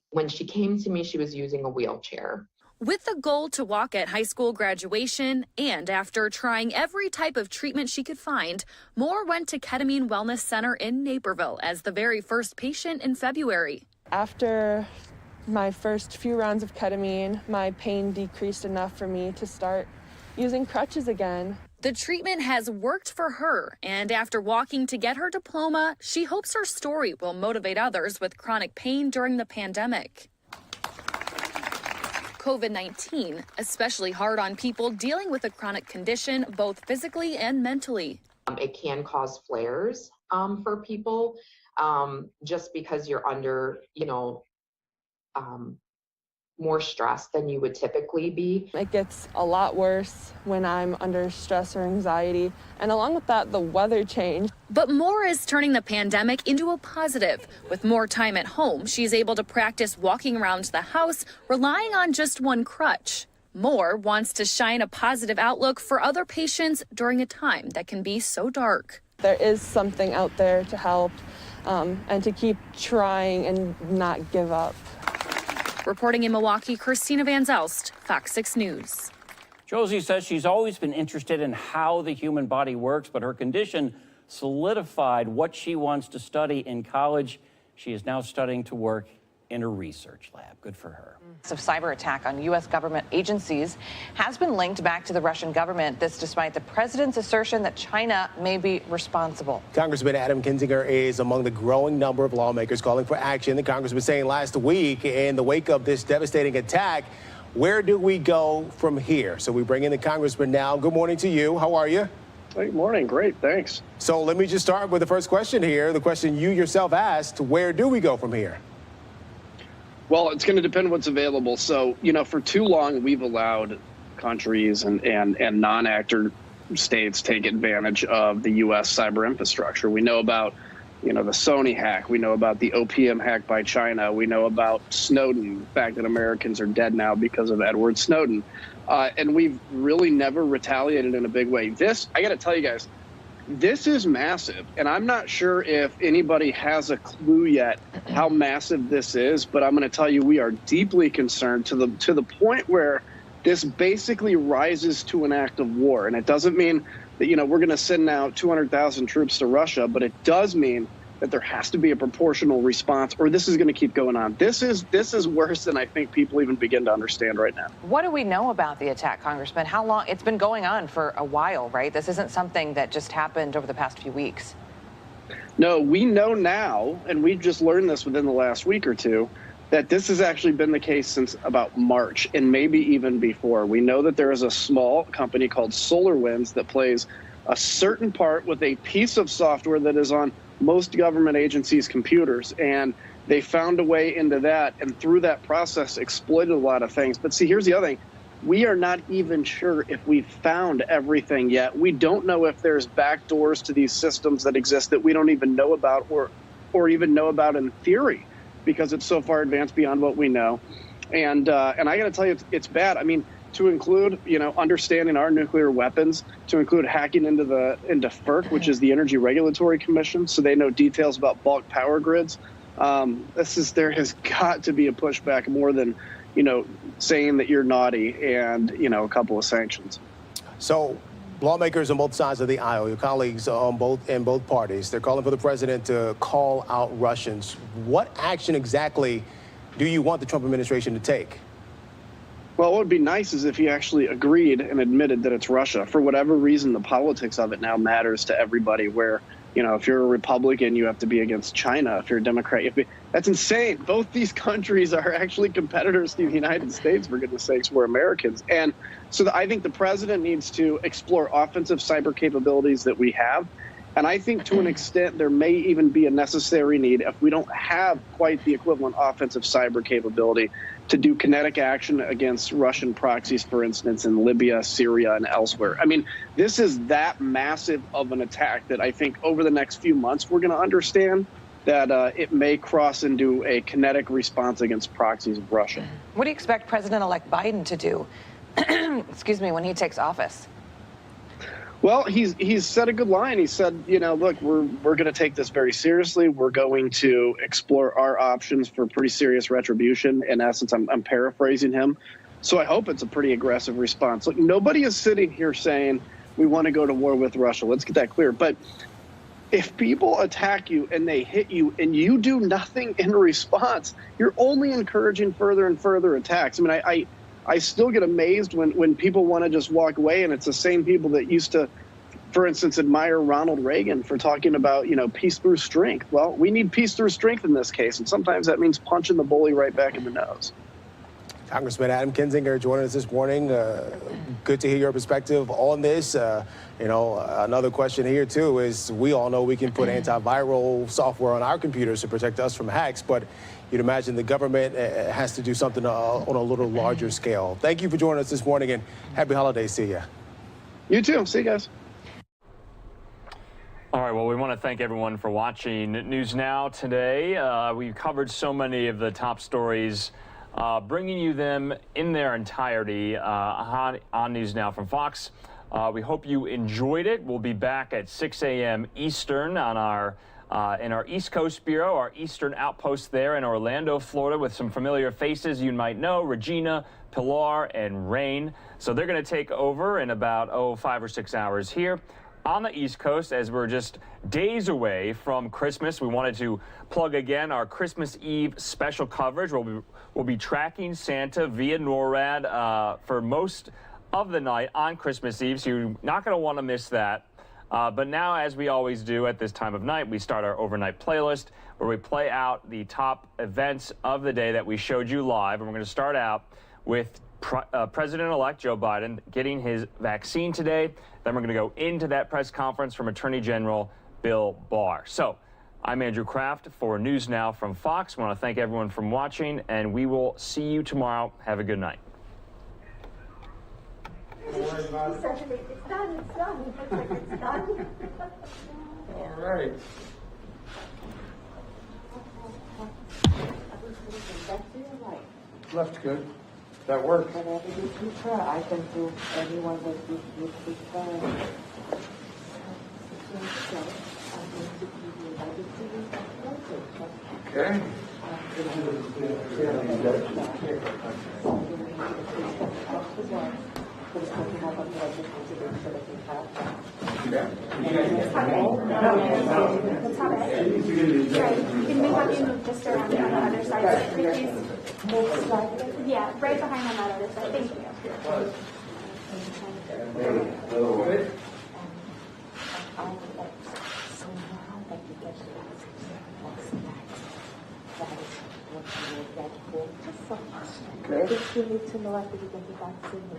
when she came to me, she was using a wheelchair. With the goal to walk at high school graduation, and after trying every type of treatment she could find, Moore went to Ketamine Wellness Center in Naperville as the very first patient in February. After my first few rounds of ketamine, my pain decreased enough for me to start using crutches again. The treatment has worked for her, and after walking to get her diploma, she hopes her story will motivate others with chronic pain during the pandemic. COVID-19, especially hard on people dealing with a chronic condition, both physically and mentally. It can cause flares for people just because you're under, more stress than you would typically be. It gets a lot worse when I'm under stress or anxiety, and along with that, the weather change. But Moore is turning the pandemic into a positive. With more time at home, she's able to practice walking around the house, relying on just one crutch. Moore wants to shine a positive outlook for other patients during a time that can be so dark. There is something out there to help and to keep trying and not give up. Reporting in Milwaukee, Christina Van Zelst, Fox 6 News. Josie says she's always been interested in how the human body works, but her condition solidified what she wants to study in college. She is now studying to work in a research lab. Good for her. Of cyber attack on U.S. government agencies has been linked back to the Russian government. This despite the president's assertion that China may be responsible. Congressman Adam Kinzinger is among the growing number of lawmakers calling for action. The congressman saying last week in the wake of this devastating attack, where do we go from here? So we bring in the congressman now. Good morning to you. How are you? Good morning. Great. Thanks. So let me just start with the first question here. The question you yourself asked, where do we go from here? Well, it's going to depend what's available. So, for too long, we've allowed countries and non-actor states take advantage of the U.S. cyber infrastructure. We know about, the Sony hack. We know about the OPM hack by China. We know about Snowden, the fact that Americans are dead now because of Edward Snowden. And we've really never retaliated in a big way. I got to tell you guys, this is massive. And I'm not sure if anybody has a clue yet how massive this is, but I'm going to tell you, we are deeply concerned to the point where this basically rises to an act of war. And it doesn't mean that, we're going to send now 200,000 troops to Russia, but it does mean that there has to be a proportional response, or this is going to keep going on. This is worse than I think people even begin to understand right now. What do we know about the attack, Congressman? How long? It's been going on for a while, right? This isn't something that just happened over the past few weeks. No, we know now, and we've just learned this within the last week or two, that this has actually been the case since about March, and maybe even before. We know that there is a small company called SolarWinds that plays a certain part with a piece of software that is on most government agencies' computers, and they found a way into that, and through that process exploited a lot of things. But see, here's the other thing. We are not even sure if we've found everything yet. We don't know if there's back doors to these systems that exist that we don't even know about or even know about in theory, because it's so far advanced beyond what we know. And I got to tell you, it's bad. I mean, to include, understanding our nuclear weapons, to include hacking into FERC, which is the Energy Regulatory Commission, so they know details about bulk power grids. There has got to be a pushback more than, saying that you're naughty and, a couple of sanctions. So lawmakers on both sides of the aisle, your colleagues in both parties, they're calling for the president to call out Russians. What action exactly do you want the Trump administration to take? Well, what would be nice is if he actually agreed and admitted that it's Russia. For whatever reason, the politics of it now matters to everybody, where, if you're a Republican, you have to be against China. If you're a Democrat, that's insane. Both these countries are actually competitors to the United States, for goodness sakes. We're Americans. And so I think the president needs to explore offensive cyber capabilities that we have. And I think to an extent there may even be a necessary need, if we don't have quite the equivalent offensive cyber capability, to do kinetic action against Russian proxies, for instance, in Libya, Syria, and elsewhere. I mean, this is that massive of an attack that I think over the next few months we're going to understand that it may cross into a kinetic response against proxies of Russia. What do you expect President-elect Biden to do, excuse me, when he takes office? Well, he's said a good line. He said, look, we're going to take this very seriously. We're going to explore our options for pretty serious retribution. In essence, I'm paraphrasing him. So I hope it's a pretty aggressive response. Look, nobody is sitting here saying we want to go to war with Russia. Let's get that clear. But if people attack you and they hit you and you do nothing in response, you're only encouraging further and further attacks. I mean, I still get amazed when people want to just walk away, and it's the same people that used to, for instance, admire Ronald Reagan for talking about, peace through strength. Well, we need peace through strength in this case, and sometimes that means punching the bully right back in the nose. Congressman Adam Kinzinger joining us this morning. Good to hear your perspective on this. Another question here, too, is we all know we can put antiviral software on our computers to protect us from hacks, but you'd imagine the government has to do something on a little larger scale. Thank you for joining us this morning, and happy holidays to you. You too. See you guys. All right, well, we want to thank everyone for watching News Now today. We've covered so many of the top stories, bringing you them in their entirety on News Now from Fox. We hope you enjoyed it. We'll be back at 6 a.m. Eastern on in our East Coast Bureau, our Eastern Outpost there in Orlando, Florida, with some familiar faces you might know, Regina, Pilar, and Rain. So they're going to take over in about, 5 or 6 hours here on the East Coast, as we're just days away from Christmas. We wanted to plug again our Christmas Eve special coverage. We'll be tracking Santa via NORAD for most of the night on Christmas Eve, so you're not going to want to miss that. But now, as we always do at this time of night, we start our overnight playlist where we play out the top events of the day that we showed you live. And we're going to start out with President-elect Joe Biden getting his vaccine today. Then we're going to go into that press conference from Attorney General Bill Barr. So I'm Andrew Kraft for News Now from Fox. I want to thank everyone for watching, and we will see you tomorrow. Have a good night. It's done. It's done. It looks like it's done. All right. Left's good. That works. Whatever you prefer, I can do anyone that you prefer. Okay. Can we have you move just around on the other side? Please. Yeah, right behind on that other side. Thank you. Okay. Just you need to know after you get the vaccine.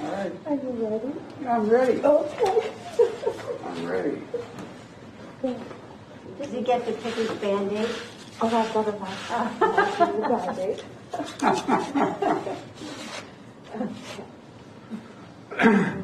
All right. Are you ready? I'm ready. Okay. I'm ready. Did you get the ticket's Band-Aid? Oh, I've got a Band-Aid. Okay.